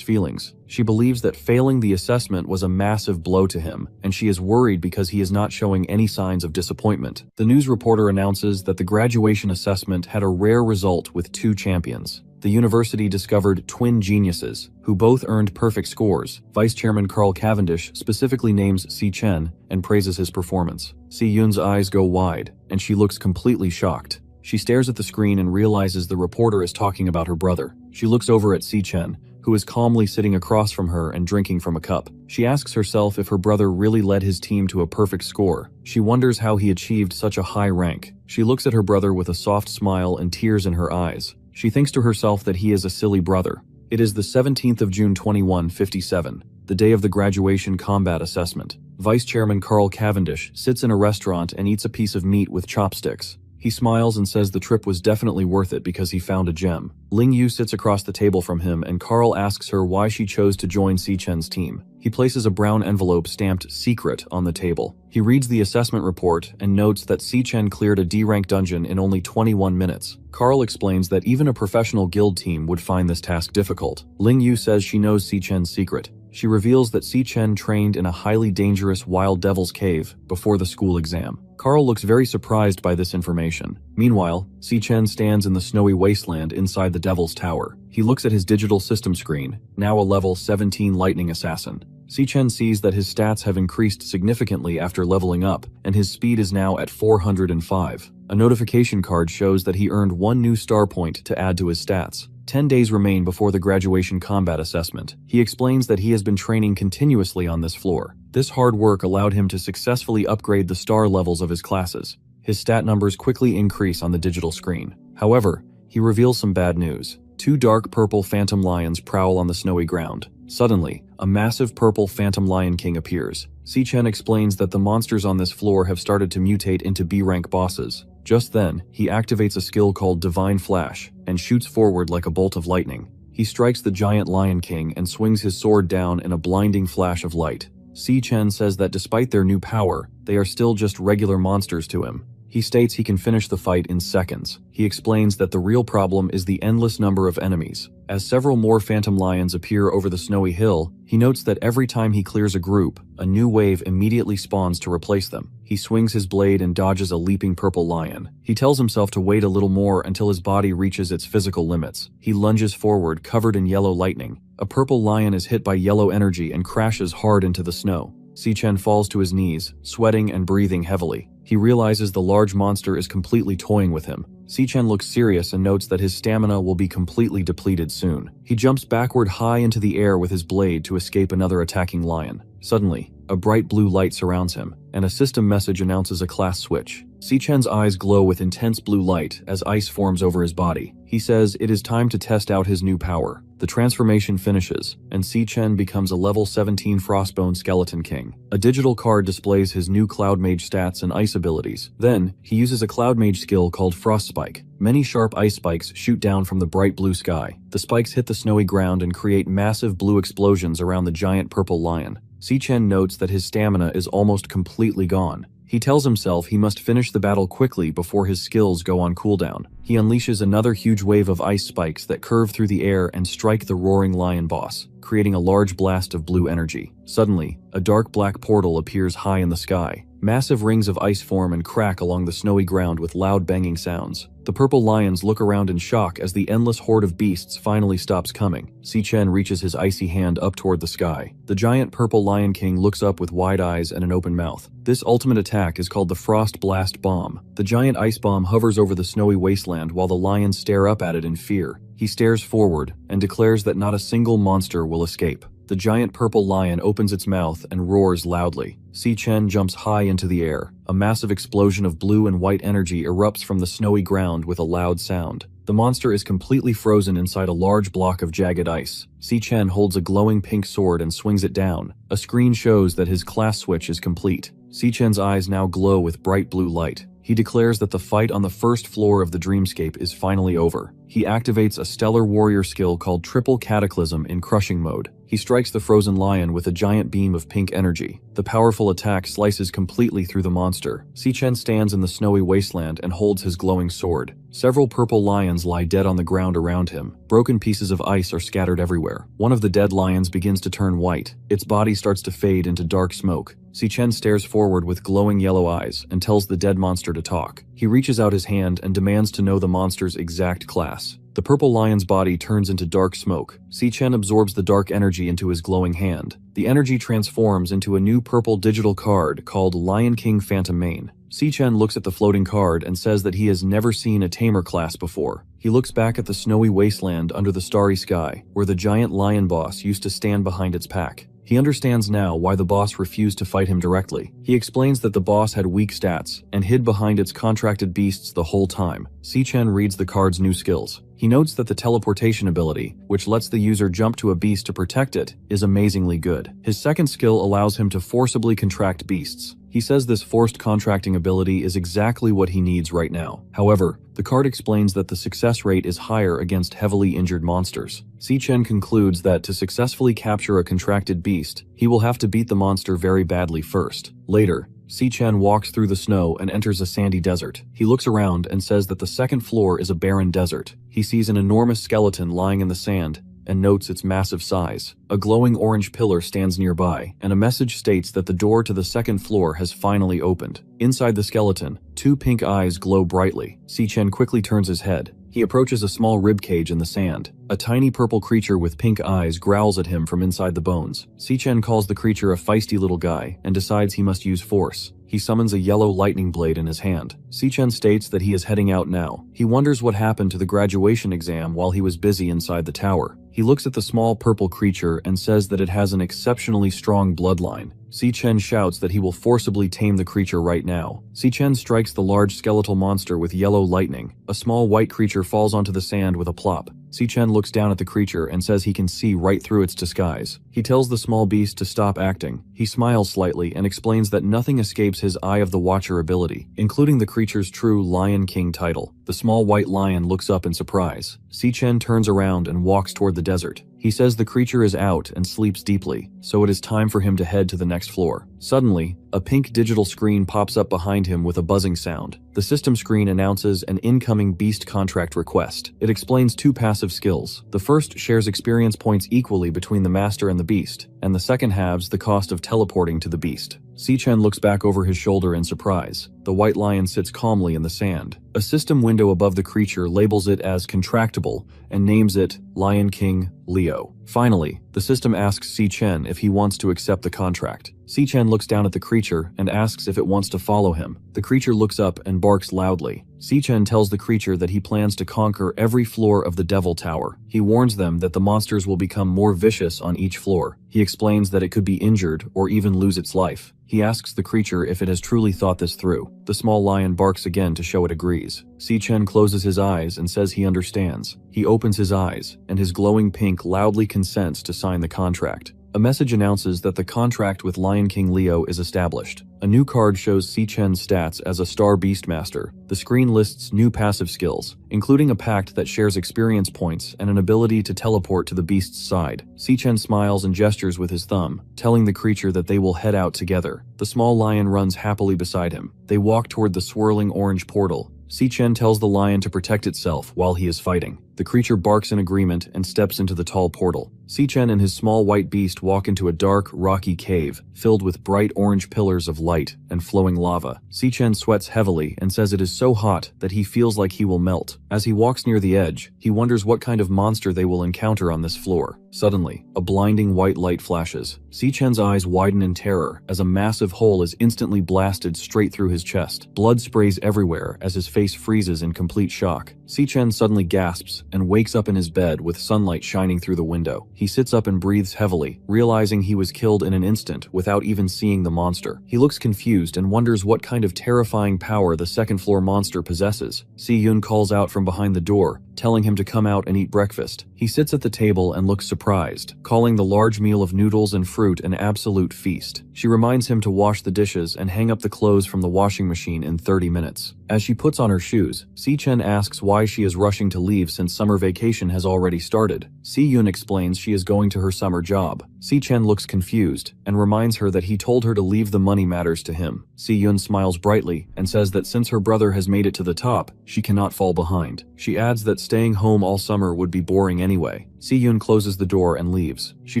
feelings. She believes that failing the assessment was a massive blow to him, and she is worried because he is not showing any signs of disappointment. The news reporter announces that the graduation assessment had a rare result with 2 champions. The university discovered twin geniuses, who both earned perfect scores. Vice Chairman Carl Cavendish specifically names Si-chen and praises his performance. Si-yun's eyes go wide, and she looks completely shocked. She stares at the screen and realizes the reporter is talking about her brother. She looks over at Si-chen, who is calmly sitting across from her and drinking from a cup. She asks herself if her brother really led his team to a perfect score. She wonders how he achieved such a high rank. She looks at her brother with a soft smile and tears in her eyes. She thinks to herself that he is a silly brother. It is the 17th of June 2157, the day of the graduation combat assessment. Vice Chairman Carl Cavendish sits in a restaurant and eats a piece of meat with chopsticks. He smiles and says the trip was definitely worth it because he found a gem. Ling Yu sits across the table from him and Carl asks her why she chose to join Si Chen's team. He places a brown envelope stamped "Secret" on the table. He reads the assessment report and notes that Si Chen cleared a D-rank dungeon in only 21 minutes. Carl explains that even a professional guild team would find this task difficult. Ling Yu says she knows Si Chen's secret. She reveals that Si Chen trained in a highly dangerous wild devil's cave before the school exam. Carl looks very surprised by this information. Meanwhile, Si Chen stands in the snowy wasteland inside the Devil's Tower. He looks at his digital system screen, now a level 17 lightning assassin. Si Chen sees that his stats have increased significantly after leveling up, and his speed is now at 405. A notification card shows that he earned 1 new star point to add to his stats. 10 days remain before the graduation combat assessment. He explains that he has been training continuously on this floor. This hard work allowed him to successfully upgrade the star levels of his classes. His stat numbers quickly increase on the digital screen. However, he reveals some bad news. 2 dark purple phantom lions prowl on the snowy ground. Suddenly, a massive purple phantom lion king appears. Si Chen explains that the monsters on this floor have started to mutate into B-rank bosses. Just then, he activates a skill called Divine Flash and shoots forward like a bolt of lightning. He strikes the giant Lion King and swings his sword down in a blinding flash of light. Si Chen says that despite their new power, they are still just regular monsters to him. He states he can finish the fight in seconds. He explains that the real problem is the endless number of enemies. As several more phantom lions appear over the snowy hill, he notes that every time he clears a group, a new wave immediately spawns to replace them. He swings his blade and dodges a leaping purple lion. He tells himself to wait a little more until his body reaches its physical limits. He lunges forward, covered in yellow lightning. A purple lion is hit by yellow energy and crashes hard into the snow. Si Chen falls to his knees, sweating and breathing heavily. He realizes the large monster is completely toying with him. Si Chen looks serious and notes that his stamina will be completely depleted soon. He jumps backward high into the air with his blade to escape another attacking lion. Suddenly, a bright blue light surrounds him, and a system message announces a class switch. Si Chen's eyes glow with intense blue light as ice forms over his body. He says it is time to test out his new power. The transformation finishes, and Si Chen becomes a level 17 Frostbone Skeleton King. A digital card displays his new Cloud Mage stats and ice abilities. Then, he uses a Cloud Mage skill called Frost Spike. Many sharp ice spikes shoot down from the bright blue sky. The spikes hit the snowy ground and create massive blue explosions around the giant purple lion. Si Chen notes that his stamina is almost completely gone. He tells himself he must finish the battle quickly before his skills go on cooldown. He unleashes another huge wave of ice spikes that curve through the air and strike the roaring lion boss, creating a large blast of blue energy. Suddenly, a dark black portal appears high in the sky. Massive rings of ice form and crack along the snowy ground with loud banging sounds. The purple lions look around in shock as the endless horde of beasts finally stops coming. Si Chen reaches his icy hand up toward the sky. The giant purple Lion King looks up with wide eyes and an open mouth. This ultimate attack is called the Frost Blast Bomb. The giant ice bomb hovers over the snowy wasteland while the lions stare up at it in fear. He stares forward and declares that not a single monster will escape. The giant purple lion opens its mouth and roars loudly. Si Chen jumps high into the air. A massive explosion of blue and white energy erupts from the snowy ground with a loud sound. The monster is completely frozen inside a large block of jagged ice. Si Chen holds a glowing pink sword and swings it down. A screen shows that his class switch is complete. Si Chen's eyes now glow with bright blue light. He declares that the fight on the first floor of the dreamscape is finally over. He activates a stellar warrior skill called Triple Cataclysm in crushing mode. He strikes the frozen lion with a giant beam of pink energy. The powerful attack slices completely through the monster. Si Chen stands in the snowy wasteland and holds his glowing sword. Several purple lions lie dead on the ground around him. Broken pieces of ice are scattered everywhere. One of the dead lions begins to turn white. Its body starts to fade into dark smoke. Si Chen stares forward with glowing yellow eyes and tells the dead monster to talk. He reaches out his hand and demands to know the monster's exact class. The purple lion's body turns into dark smoke. Si Chen absorbs the dark energy into his glowing hand. The energy transforms into a new purple digital card called Lion King Phantom Mane. Si Chen looks at the floating card and says that he has never seen a tamer class before. He looks back at the snowy wasteland under the starry sky, where the giant lion boss used to stand behind its pack. He understands now why the boss refused to fight him directly. He explains that the boss had weak stats and hid behind its contracted beasts the whole time. Si Chen reads the card's new skills. He notes that the teleportation ability, which lets the user jump to a beast to protect it, is amazingly good. His second skill allows him to forcibly contract beasts. He says this forced contracting ability is exactly what he needs right now. However, the card explains that the success rate is higher against heavily injured monsters. Si-Chen concludes that to successfully capture a contracted beast, he will have to beat the monster very badly first. Later, Si-Chen walks through the snow and enters a sandy desert. He looks around and says that the second floor is a barren desert. He sees an enormous skeleton lying in the sand and notes its massive size. A glowing orange pillar stands nearby, and a message states that the door to the second floor has finally opened. Inside the skeleton, 2 pink eyes glow brightly. Si-Chen quickly turns his head. He approaches a small ribcage in the sand. A tiny purple creature with pink eyes growls at him from inside the bones. Si-Chen calls the creature a feisty little guy and decides he must use force. He summons a yellow lightning blade in his hand. Si-Chen states that he is heading out now. He wonders what happened to the graduation exam while he was busy inside the tower. He looks at the small purple creature and says that it has an exceptionally strong bloodline. Si-Chen shouts that he will forcibly tame the creature right now. Si-Chen strikes the large skeletal monster with yellow lightning. A small white creature falls onto the sand with a plop. Si-Chen looks down at the creature and says he can see right through its disguise. He tells the small beast to stop acting. He smiles slightly and explains that nothing escapes his Eye of the Watcher ability, including the creature's true Lion King title. The small white lion looks up in surprise. Si-Chen turns around and walks toward the desert. He says the creature is out and sleeps deeply, so it is time for him to head to the next floor. Suddenly, a pink digital screen pops up behind him with a buzzing sound. The system screen announces an incoming beast contract request. It explains 2 passive skills. The first shares experience points equally between the master and the beast, and the second halves the cost of teleporting to the beast. Si-Chen looks back over his shoulder in surprise. The white lion sits calmly in the sand. A system window above the creature labels it as contractable and names it Lion King Leo. Finally, the system asks Si-Chen if he wants to accept the contract. Si-Chen looks down at the creature and asks if it wants to follow him. The creature looks up and barks loudly. Si-Chen tells the creature that he plans to conquer every floor of the Devil Tower. He warns them that the monsters will become more vicious on each floor. He explains that it could be injured or even lose its life. He asks the creature if it has truly thought this through. The small lion barks again to show it agrees. Si-Chen closes his eyes and says he understands. He opens his eyes, and his glowing pink loudly consents to sign the contract. A message announces that the contract with Lion King Leo is established. A new card shows Si-Chen's stats as a Star Beastmaster. The screen lists new passive skills, including a pact that shares experience points and an ability to teleport to the beast's side. Si-Chen smiles and gestures with his thumb, telling the creature that they will head out together. The small lion runs happily beside him. They walk toward the swirling orange portal. Si-Chen tells the lion to protect itself while he is fighting. The creature barks in agreement and steps into the tall portal. Si-Chen and his small white beast walk into a dark, rocky cave filled with bright orange pillars of light and flowing lava. Si-Chen sweats heavily and says it is so hot that he feels like he will melt. As he walks near the edge, he wonders what kind of monster they will encounter on this floor. Suddenly, a blinding white light flashes. Si-Chen's eyes widen in terror as a massive hole is instantly blasted straight through his chest. Blood sprays everywhere as his face freezes in complete shock. Si-Chen suddenly gasps and wakes up in his bed with sunlight shining through the window. He sits up and breathes heavily, realizing he was killed in an instant without even seeing the monster. He looks confused and wonders what kind of terrifying power the second-floor monster possesses. Si-Yun calls out from behind the door, telling him to come out and eat breakfast. He sits at the table and looks surprised, calling the large meal of noodles and fruit an absolute feast. She reminds him to wash the dishes and hang up the clothes from the washing machine in 30 minutes. As she puts on her shoes, Si-Chen asks why she is rushing to leave since summer vacation has already started. Si-Yun explains she is going to her summer job. Si-Chen looks confused and reminds her that he told her to leave the money matters to him. Si-Yun smiles brightly and says that since her brother has made it to the top, she cannot fall behind. She adds that staying home all summer would be boring anyway. Si-Yun closes the door and leaves. She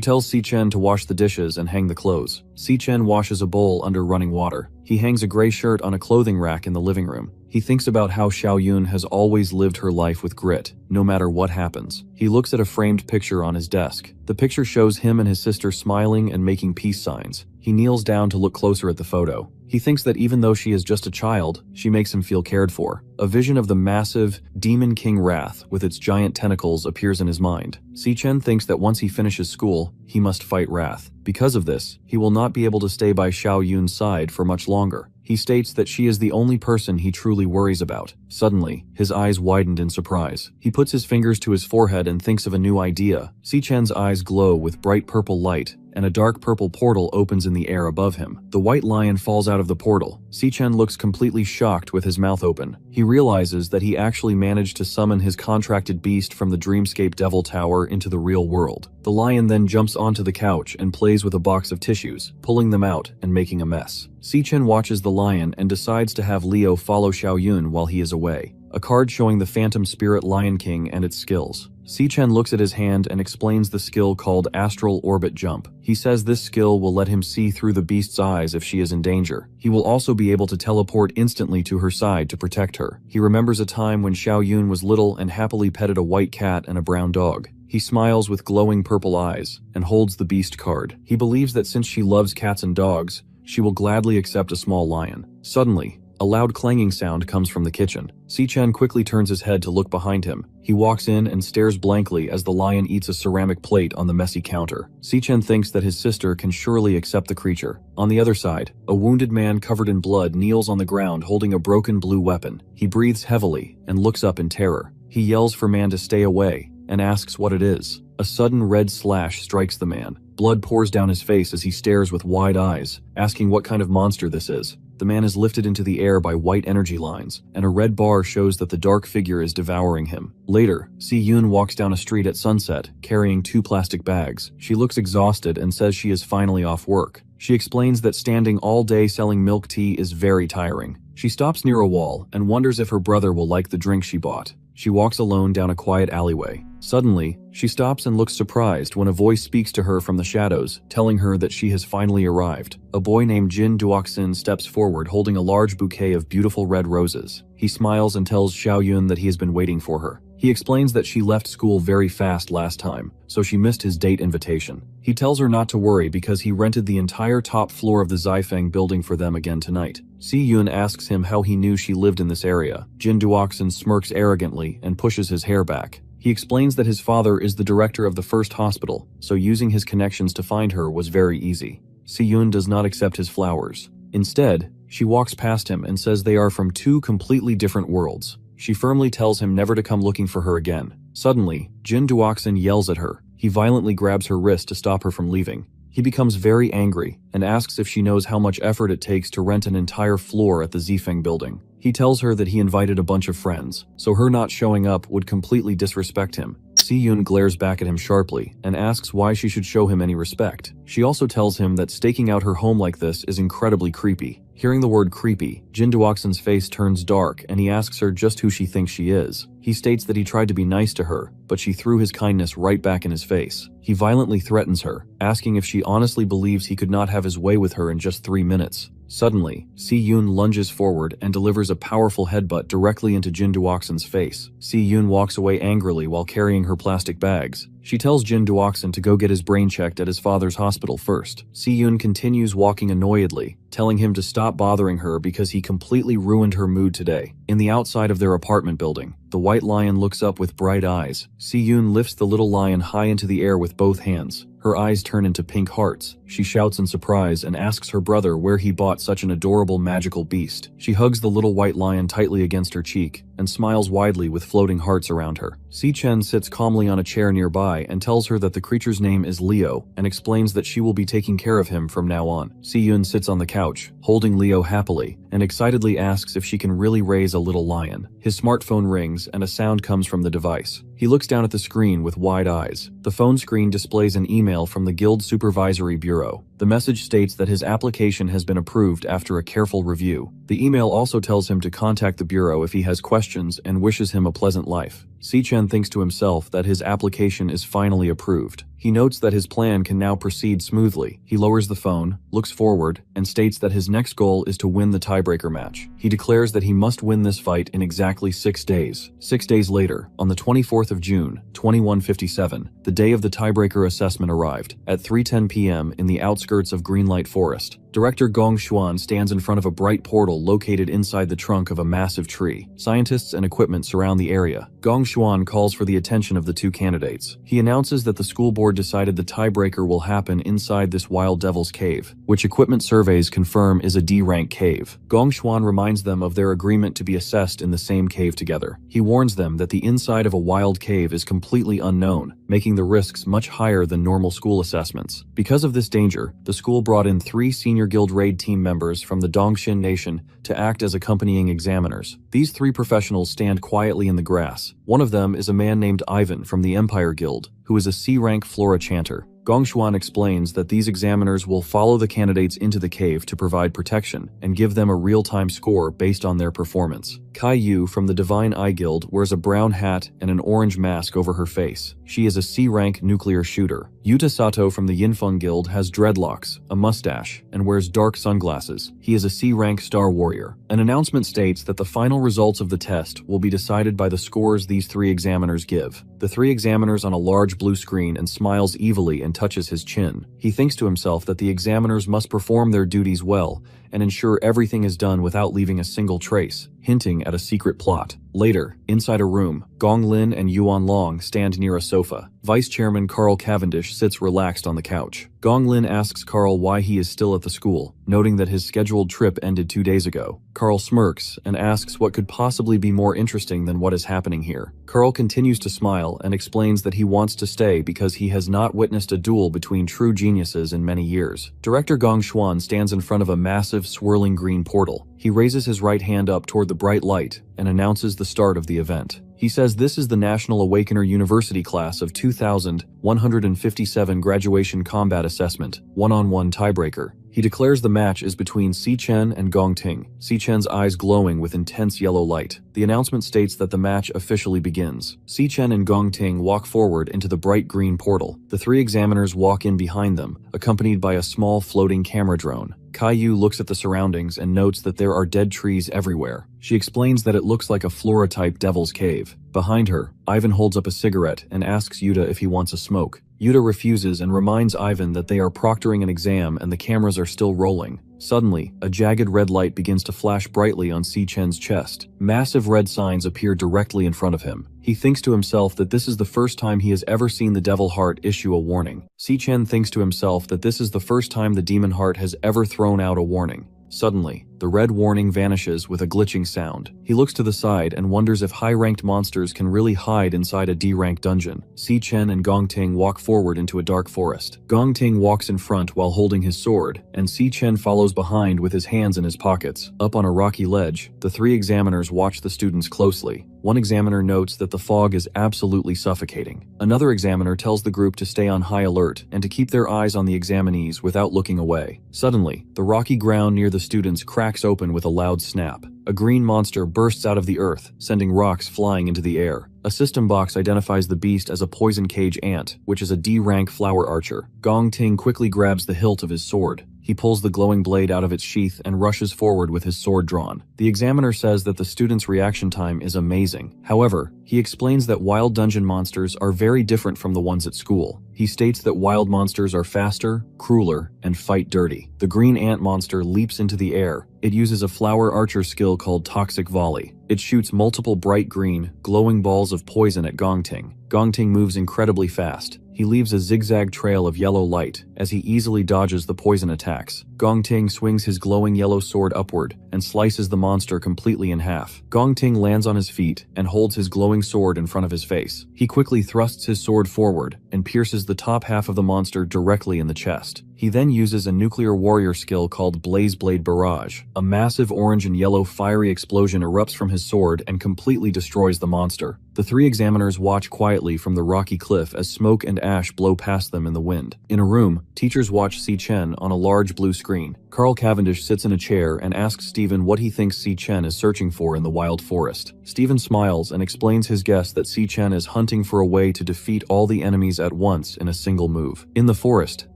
tells Si-Chen to wash the dishes and hang the clothes. Si-Chen washes a bowl under running water. He hangs a gray shirt on a clothing rack in the living room. He thinks about how Xiaoyun has always lived her life with grit, no matter what happens. He looks at a framed picture on his desk. The picture shows him and his sister smiling and making peace signs. He kneels down to look closer at the photo. He thinks that even though she is just a child, she makes him feel cared for. A vision of the massive Demon King Wrath with its giant tentacles appears in his mind. Si-Chen thinks that once he finishes school, he must fight Wrath. Because of this, he will not be able to stay by Xiaoyun's side for much longer. He states that she is the only person he truly worries about. Suddenly, his eyes widened in surprise. He puts his fingers to his forehead and thinks of a new idea. Si-Chen's eyes glow with bright purple light, and a dark purple portal opens in the air above him. The white lion falls out of the portal. Si-chen looks completely shocked with his mouth open. He realizes that he actually managed to summon his contracted beast from the dreamscape devil tower into the real world. The lion then jumps onto the couch and plays with a box of tissues, pulling them out and making a mess. Si-chen watches the lion and decides to have Leo follow Xiaoyun while he is away. A card showing the Phantom Spirit Lion King and its skills. Si-chen looks at his hand and explains the skill called Astral Orbit Jump. He says this skill will let him see through the beast's eyes if she is in danger. He will also be able to teleport instantly to her side to protect her. He remembers a time when Xiaoyun was little and happily petted a white cat and a brown dog. He smiles with glowing purple eyes and holds the beast card. He believes that since she loves cats and dogs, she will gladly accept a small lion. Suddenly, a loud clanging sound comes from the kitchen. Si-chen quickly turns his head to look behind him. He walks in and stares blankly as the lion eats a ceramic plate on the messy counter. Si-chen thinks that his sister can surely accept the creature. On the other side, a wounded man covered in blood kneels on the ground holding a broken blue weapon. He breathes heavily and looks up in terror. He yells for man to stay away and asks what it is. A sudden red slash strikes the man. Blood pours down his face as he stares with wide eyes, asking what kind of monster this is. The man is lifted into the air by white energy lines, and a red bar shows that the dark figure is devouring him. Later, Si-Yun walks down a street at sunset, carrying 2 plastic bags. She looks exhausted and says she is finally off work. She explains that standing all day selling milk tea is very tiring. She stops near a wall and wonders if her brother will like the drink she bought. She walks alone down a quiet alleyway. Suddenly, she stops and looks surprised when a voice speaks to her from the shadows, telling her that she has finally arrived. A boy named Jin Duoxin steps forward holding a large bouquet of beautiful red roses. He smiles and tells Xiaoyun that he has been waiting for her. He explains that she left school very fast last time, so she missed his date invitation. He tells her not to worry because he rented the entire top floor of the Zifeng building for them again tonight. Si-Yun asks him how he knew she lived in this area. Jin Duoxin smirks arrogantly and pushes his hair back. He explains that his father is the director of the first hospital, so using his connections to find her was very easy. Si-Yun does not accept his flowers. Instead, she walks past him and says they are from 2 completely different worlds. She firmly tells him never to come looking for her again. Suddenly, Jin Duoxin yells at her. He violently grabs her wrist to stop her from leaving. He becomes very angry and asks if she knows how much effort it takes to rent an entire floor at the Zifeng building. He tells her that he invited a bunch of friends, so her not showing up would completely disrespect him. Si-Yun glares back at him sharply and asks why she should show him any respect. She also tells him that staking out her home like this is incredibly creepy. Hearing the word creepy, Jin Duoxin's face turns dark and he asks her just who she thinks she is. He states that he tried to be nice to her, but she threw his kindness right back in his face. He violently threatens her, asking if she honestly believes he could not have his way with her in just 3 minutes. Suddenly, Si-Yun lunges forward and delivers a powerful headbutt directly into Jin Duoxin's face. Si-Yun walks away angrily while carrying her plastic bags. She tells Jin Duoxin to go get his brain checked at his father's hospital first. Si-Yun continues walking annoyedly, telling him to stop bothering her because he completely ruined her mood today. In the outside of their apartment building, the white lion looks up with bright eyes. Si-Yun lifts the little lion high into the air with both hands. Her eyes turn into pink hearts. She shouts in surprise and asks her brother where he bought such an adorable magical beast. She hugs the little white lion tightly against her cheek and smiles widely with floating hearts around her. Si-Chen sits calmly on a chair nearby and tells her that the creature's name is Leo and explains that she will be taking care of him from now on. Si-Yun sits on the couch, holding Leo happily, and excitedly asks if she can really raise a little lion. His smartphone rings and a sound comes from the device. He looks down at the screen with wide eyes. The phone screen displays an email from the Guild Supervisory Bureau. The message states that his application has been approved after a careful review. The email also tells him to contact the Bureau if he has questions and wishes him a pleasant life. Si-Chen thinks to himself that his application is finally approved. He notes that his plan can now proceed smoothly. He lowers the phone, looks forward, and states that his next goal is to win the tiebreaker match. He declares that he must win this fight in exactly 6 days. 6 days later, on the 24th of June, 2157, the day of the tiebreaker assessment arrived, at 3:10 p.m. in the outskirts of Greenlight Forest. Director Gong Xuan stands in front of a bright portal located inside the trunk of a massive tree. Scientists and equipment surround the area. Gong Xuan calls for the attention of the 2 candidates. He announces that the school board decided the tiebreaker will happen inside this wild devil's cave, which equipment surveys confirm is a D-rank cave. Gong Xuan reminds them of their agreement to be assessed in the same cave together. He warns them that the inside of a wild cave is completely unknown, making the risks much higher than normal school assessments. Because of this danger, the school brought in 3 senior guild raid team members from the Dongshin Nation to act as accompanying examiners. These 3 professionals stand quietly in the grass. One of them is a man named Ivan from the Empire Guild, who is a C-rank flora chanter. Gongshuan explains that these examiners will follow the candidates into the cave to provide protection and give them a real-time score based on their performance. Kai Yu from the Divine Eye Guild wears a brown hat and an orange mask over her face. She is a C-rank nuclear shooter. Yuta Sato from the Yinfeng Guild has dreadlocks, a mustache, and wears dark sunglasses. He is a C-rank star warrior. An announcement states that the final results of the test will be decided by the scores these 3 examiners give. The 3 examiners on a large blue screen and smiles evilly and touches his chin. He thinks to himself that the examiners must perform their duties well and ensure everything is done without leaving a single trace, hinting at a secret plot. Later, inside a room, Gong Lin and Yuan Long stand near a sofa. Vice Chairman Carl Cavendish sits relaxed on the couch. Gong Lin asks Carl why he is still at the school, noting that his scheduled trip ended 2 days ago. Carl smirks and asks what could possibly be more interesting than what is happening here. Carl continues to smile and explains that he wants to stay because he has not witnessed a duel between true geniuses in many years. Director Gong Xuan stands in front of a massive swirling green portal. He raises his right hand up toward the bright light and announces the start of the event. He says this is the National Awakener University class of 2157 graduation combat assessment, one-on-one tiebreaker. He declares the match is between Si Chen and Gong Ting, Si Chen's eyes glowing with intense yellow light. The announcement states that the match officially begins. Si Chen and Gong Ting walk forward into the bright green portal. The 3 examiners walk in behind them, accompanied by a small floating camera drone. Kai-Yu looks at the surroundings and notes that there are dead trees everywhere. She explains that it looks like a flora-type devil's cave. Behind her, Ivan holds up a cigarette and asks Yuta if he wants a smoke. Yuta refuses and reminds Ivan that they are proctoring an exam and the cameras are still rolling. Suddenly, a jagged red light begins to flash brightly on Si Chen's chest. Massive red signs appear directly in front of him. He thinks to himself that this is the first time he has ever seen the Devil Heart issue a warning. Si Chen thinks to himself that this is the first time the Demon Heart has ever thrown out a warning. Suddenly, the red warning vanishes with a glitching sound. He looks to the side and wonders if high-ranked monsters can really hide inside a D-ranked dungeon. Si Chen and Gong Ting walk forward into a dark forest. Gong Ting walks in front while holding his sword, and Si Chen follows behind with his hands in his pockets. Up on a rocky ledge, the 3 examiners watch the students closely. One examiner notes that the fog is absolutely suffocating. Another examiner tells the group to stay on high alert and to keep their eyes on the examinees without looking away. Suddenly, the rocky ground near the students cracks open with a loud snap. A green monster bursts out of the earth, sending rocks flying into the air. A system box identifies the beast as a poison cage ant, which is a D-rank flower archer. Gong Ting quickly grabs the hilt of his sword. He pulls the glowing blade out of its sheath and rushes forward with his sword drawn. The examiner says that the student's reaction time is amazing. However, he explains that wild dungeon monsters are very different from the ones at school. He states that wild monsters are faster, crueler, and fight dirty. The green ant monster leaps into the air. It uses a flower archer skill called Toxic Volley. It shoots multiple bright green, glowing balls of poison at Gong Ting. Gong Ting moves incredibly fast. He leaves a zigzag trail of yellow light as he easily dodges the poison attacks. Gong Ting swings his glowing yellow sword upward and slices the monster completely in half. Gong Ting lands on his feet and holds his glowing sword in front of his face. He quickly thrusts his sword forward and pierces the top half of the monster directly in the chest. He then uses a nuclear warrior skill called Blaze Blade Barrage. A massive orange and yellow fiery explosion erupts from his sword and completely destroys the monster. The 3 examiners watch quietly from the rocky cliff as smoke and ash blow past them in the wind. In a room, teachers watch Si Chen on a large blue screen. Carl Cavendish sits in a chair and asks Stephen what he thinks Si Chen is searching for in the wild forest. Stephen smiles and explains his guess that Si Chen is hunting for a way to defeat all the enemies at once in a single move. In the forest,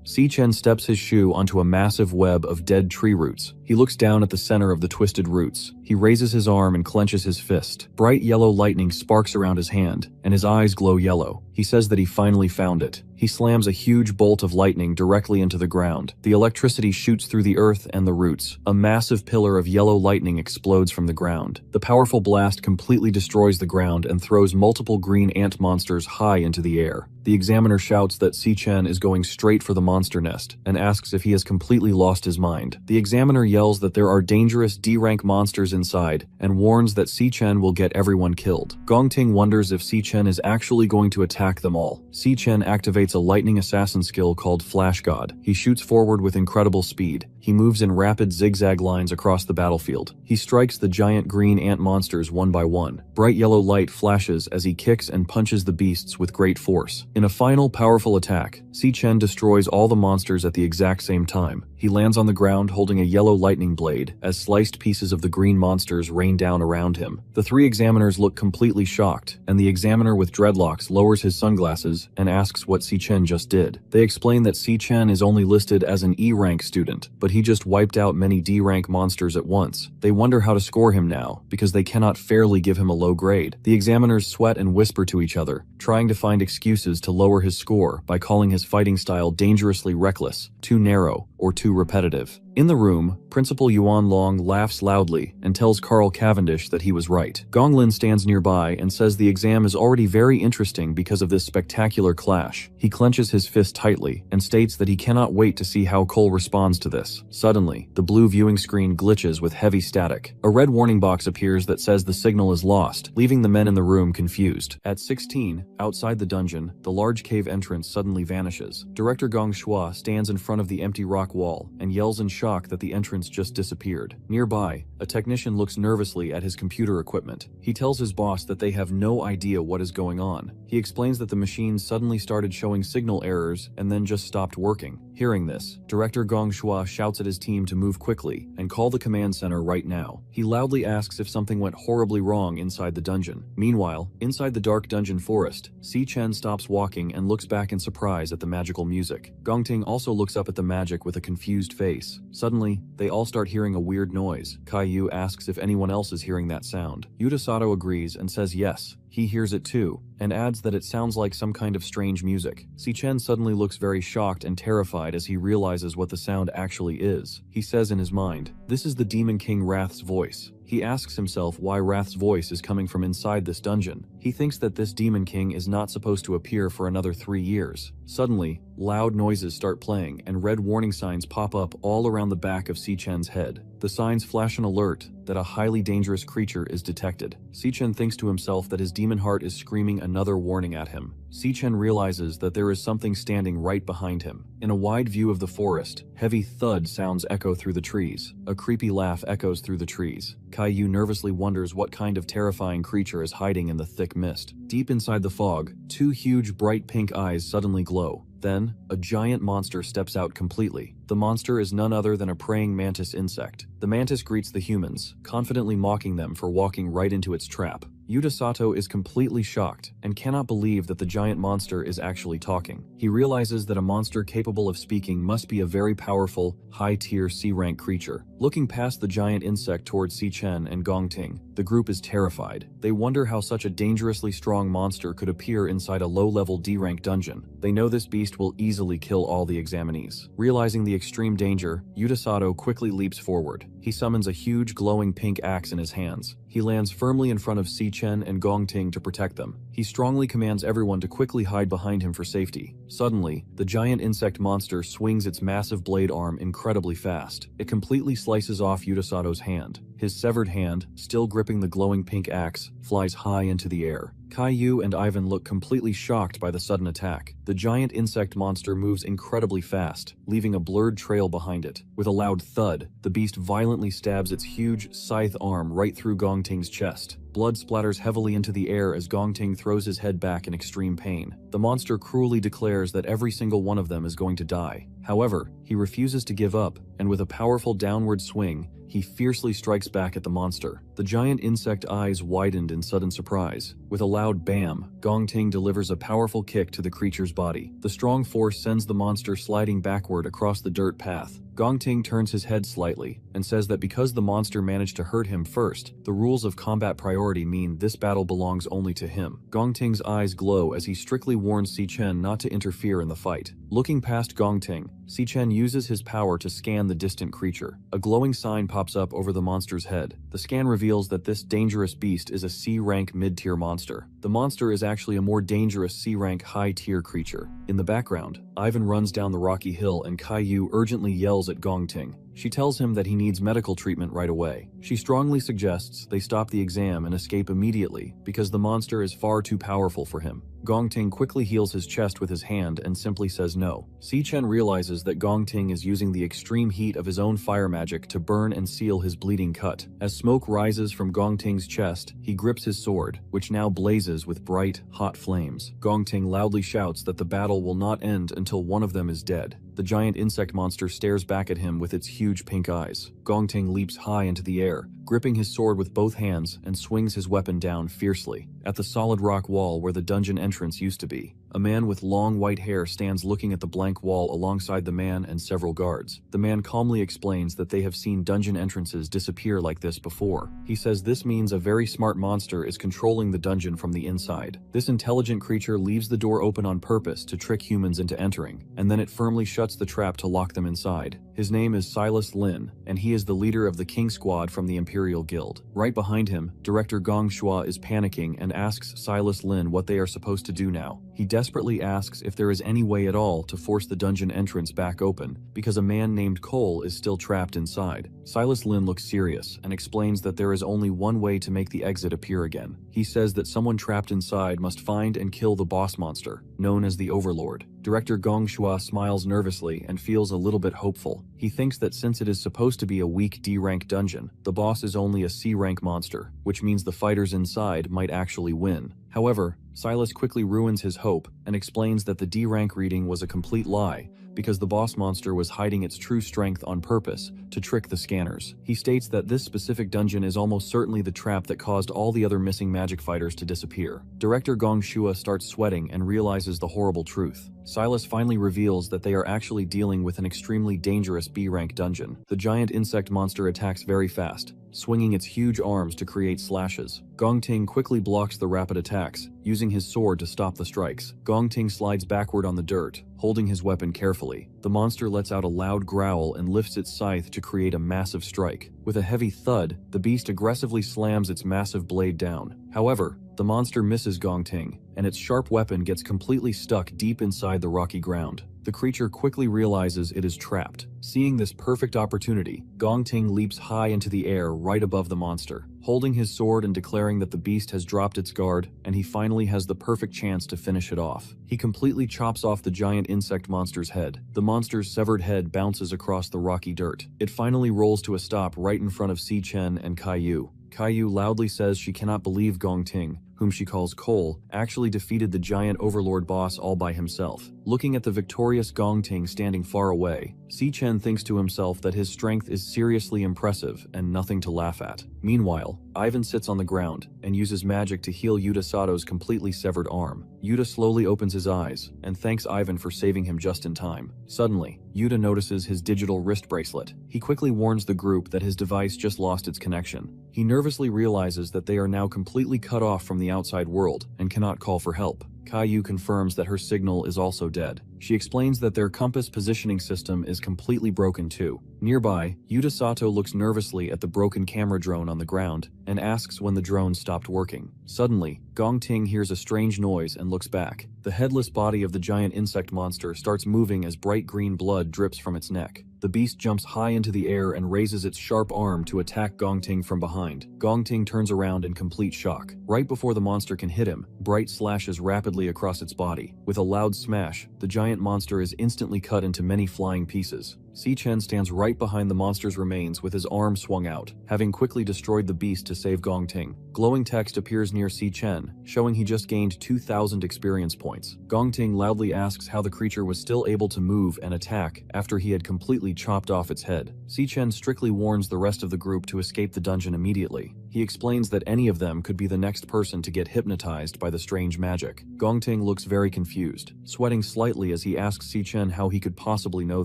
Si Chen steps his shoe onto a massive web of dead tree roots. He looks down at the center of the twisted roots. He raises his arm and clenches his fist. Bright yellow lightning sparks around his hand, and his eyes glow yellow. He says that he finally found it. He slams a huge bolt of lightning directly into the ground. The electricity shoots through the earth and the roots. A massive pillar of yellow lightning explodes from the ground. The powerful blast completely destroys the ground and throws multiple green ant monsters high into the air. The examiner shouts that Si-Chen is going straight for the monster nest and asks if he has completely lost his mind. The examiner yells that there are dangerous D-rank monsters inside and warns that Si-Chen will get everyone killed. Gongting wonders if Si-Chen is actually going to attack them all. Si-Chen activates a lightning assassin skill called Flash God. He shoots forward with incredible speed. He moves in rapid zigzag lines across the battlefield. He strikes the giant green ant monsters one by one. Bright yellow light flashes as he kicks and punches the beasts with great force. In a final powerful attack, Si-Chen destroys all the monsters at the exact same time. He lands on the ground holding a yellow lightning blade as sliced pieces of the green monsters rain down around him. The three examiners look completely shocked, and the examiner with dreadlocks lowers his sunglasses and asks what Si-Chen just did. They explain that Si-Chen is only listed as an E-rank student, but he just wiped out many D-rank monsters at once. They wonder how to score him now, because they cannot fairly give him a low grade. The examiners sweat and whisper to each other, trying to find excuses to lower his score by calling his fighting style dangerously reckless, too narrow, or too repetitive. In the room, Principal Yuan Long laughs loudly and tells Carl Cavendish that he was right. Gonglin stands nearby and says the exam is already very interesting because of this spectacular clash. He clenches his fist tightly and states that he cannot wait to see how Cole responds to this. Suddenly, the blue viewing screen glitches with heavy static. A red warning box appears that says the signal is lost, leaving the men in the room confused. At 16, outside the dungeon, the large cave entrance suddenly vanishes. Director Gong Shua stands in front of the empty rock wall and yells in shock that the entrance just disappeared. Nearby, a technician looks nervously at his computer equipment. He tells his boss that they have no idea what is going on. He explains that the machine suddenly started showing signal errors and then just stopped working. Hearing this, Director Gong Shua shouts at his team to move quickly and call the command center right now. He loudly asks if something went horribly wrong inside the dungeon. Meanwhile, inside the dark dungeon forest, Si-Chen stops walking and looks back in surprise at the magical music. Gongting also looks up at the magic with a confused face. Suddenly, they all start hearing a weird noise. Caillou asks if anyone else is hearing that sound. Yutasato agrees and says yes, he hears it too, and adds that it sounds like some kind of strange music. Si-Chen suddenly looks very shocked and terrified as he realizes what the sound actually is. He says in his mind, "This is the Demon King Wrath's voice." He asks himself why Wrath's voice is coming from inside this dungeon. He thinks that this Demon King is not supposed to appear for another 3 years. Suddenly, loud noises start playing and red warning signs pop up all around the back of Si-Chen's head. The signs flash an alert that a highly dangerous creature is detected. Si-Chen thinks to himself that his demon heart is screaming another warning at him. Si-Chen realizes that there is something standing right behind him. In a wide view of the forest, heavy thud sounds echo through the trees. A creepy laugh echoes through the trees. Caillou nervously wonders what kind of terrifying creature is hiding in the thick mist. Deep inside the fog, 2 huge bright pink eyes suddenly glow. Then, a giant monster steps out completely. The monster is none other than a praying mantis insect. The mantis greets the humans, confidently mocking them for walking right into its trap. Yutasato is completely shocked and cannot believe that the giant monster is actually talking. He realizes that a monster capable of speaking must be a very powerful, high-tier C-rank creature. Looking past the giant insect towards Si-Chen and Gongting, the group is terrified. They wonder how such a dangerously strong monster could appear inside a low-level D-rank dungeon. They know this beast will easily kill all the examinees. Realizing the extreme danger, Yutasato quickly leaps forward. He summons a huge glowing pink axe in his hands. He lands firmly in front of Si-Chen and Gongting to protect them. He strongly commands everyone to quickly hide behind him for safety. Suddenly, the giant insect monster swings its massive blade arm incredibly fast. It completely slices off Yutasato's hand. His severed hand, still gripping the glowing pink axe, flies high into the air. Caillou and Ivan look completely shocked by the sudden attack. The giant insect monster moves incredibly fast, leaving a blurred trail behind it. With a loud thud, the beast violently stabs its huge, scythe arm right through Gongting's chest. Blood splatters heavily into the air as Gongting throws his head back in extreme pain. The monster cruelly declares that every single one of them is going to die. However, he refuses to give up, and with a powerful downward swing, he he fiercely strikes back at the monster. The giant insect eyes widened in sudden surprise. With a loud bam, Gong Ting delivers a powerful kick to the creature's body. The strong force sends the monster sliding backward across the dirt path. Gong Ting turns his head slightly and says that because the monster managed to hurt him first, the rules of combat priority mean this battle belongs only to him. Gong Ting's eyes glow as he strictly warns Si Chen not to interfere in the fight. Looking past Gong Ting, Si Chen uses his power to scan the distant creature. A glowing sign pops up over the monster's head. The scan reveals that this dangerous beast is a C-rank mid-tier monster. The monster is actually a more dangerous C-rank high-tier creature. In the background, Ivan runs down the rocky hill and Caillou urgently yells at Gong Ting. She tells him that he needs medical treatment right away. She strongly suggests they stop the exam and escape immediately because the monster is far too powerful for him. Gong Ting quickly heals his chest with his hand and simply says no. Si Chen realizes that Gong Ting is using the extreme heat of his own fire magic to burn and seal his bleeding cut. As smoke rises from Gong Ting's chest, he grips his sword, which now blazes with bright, hot flames. Gong Ting loudly shouts that the battle will not end until one of them is dead. The giant insect monster stares back at him with its huge pink eyes. Gong Ting leaps high into the air, gripping his sword with both hands and swings his weapon down fiercely. At the solid rock wall where the dungeon entrance used to be, a man with long white hair stands looking at the blank wall alongside the man and several guards. The man calmly explains that they have seen dungeon entrances disappear like this before. He says this means a very smart monster is controlling the dungeon from the inside. This intelligent creature leaves the door open on purpose to trick humans into entering, and then it firmly shuts the trap to lock them inside. His name is Silas Lin, and he is the leader of the King Squad from the Imperial Guild. Right behind him, Director Gong Shua is panicking and asks Silas Lin what they are supposed to do now. He desperately asks if there is any way at all to force the dungeon entrance back open, because a man named Cole is still trapped inside. Silas Lin looks serious and explains that there is only one way to make the exit appear again. He says that someone trapped inside must find and kill the boss monster, known as the Overlord. Director Gong Shua smiles nervously and feels a little bit hopeful. He thinks that since it is supposed to be a weak D-rank dungeon, the boss is only a C-rank monster, which means the fighters inside might actually win. However, Silas quickly ruins his hope and explains that the D-rank reading was a complete lie because the boss monster was hiding its true strength on purpose to trick the scanners. He states that this specific dungeon is almost certainly the trap that caused all the other missing magic fighters to disappear. Director Gong Shua starts sweating and realizes the horrible truth. Silas finally reveals that they are actually dealing with an extremely dangerous B-rank dungeon. The giant insect monster attacks very fast, swinging its huge arms to create slashes. Gong Ting quickly blocks the rapid attacks, using his sword to stop the strikes. Gong Ting slides backward on the dirt, holding his weapon carefully. The monster lets out a loud growl and lifts its scythe to create a massive strike. With a heavy thud, the beast aggressively slams its massive blade down. However, the monster misses Gong Ting, and its sharp weapon gets completely stuck deep inside the rocky ground. The creature quickly realizes it is trapped. Seeing this perfect opportunity, Gong Ting leaps high into the air right above the monster, holding his sword and declaring that the beast has dropped its guard, and he finally has the perfect chance to finish it off. He completely chops off the giant insect monster's head. The monster's severed head bounces across the rocky dirt. It finally rolls to a stop right in front of Si Chen and Caillou. Caillou loudly says she cannot believe Gong Ting, whom she calls Cole, actually defeated the giant overlord boss all by himself. Looking at the victorious Gong Ting standing far away, Si Chen thinks to himself that his strength is seriously impressive and nothing to laugh at. Meanwhile, Ivan sits on the ground and uses magic to heal Yuta Sato's completely severed arm. Yuta slowly opens his eyes and thanks Ivan for saving him just in time. Suddenly, Yuta notices his digital wrist bracelet. He quickly warns the group that his device just lost its connection. He nervously realizes that they are now completely cut off from the outside world and cannot call for help. Caillou confirms that her signal is also dead. She explains that their compass positioning system is completely broken too. Nearby, Yuta Sato looks nervously at the broken camera drone on the ground and asks when the drone stopped working. Suddenly, Gong Ting hears a strange noise and looks back. The headless body of the giant insect monster starts moving as bright green blood drips from its neck. The beast jumps high into the air and raises its sharp arm to attack Gong Ting from behind. Gong Ting turns around in complete shock. Right before the monster can hit him, Bright slashes rapidly across its body. With a loud smash, the giant monster is instantly cut into many flying pieces. Si-chen stands right behind the monster's remains with his arm swung out, having quickly destroyed the beast to save Gongting. Glowing text appears near Si-chen, showing he just gained 2,000 experience points. Gongting loudly asks how the creature was still able to move and attack after he had completely chopped off its head. Si-chen strictly warns the rest of the group to escape the dungeon immediately. He explains that any of them could be the next person to get hypnotized by the strange magic. Gongting looks very confused, sweating slightly as he asks Si-chen how he could possibly know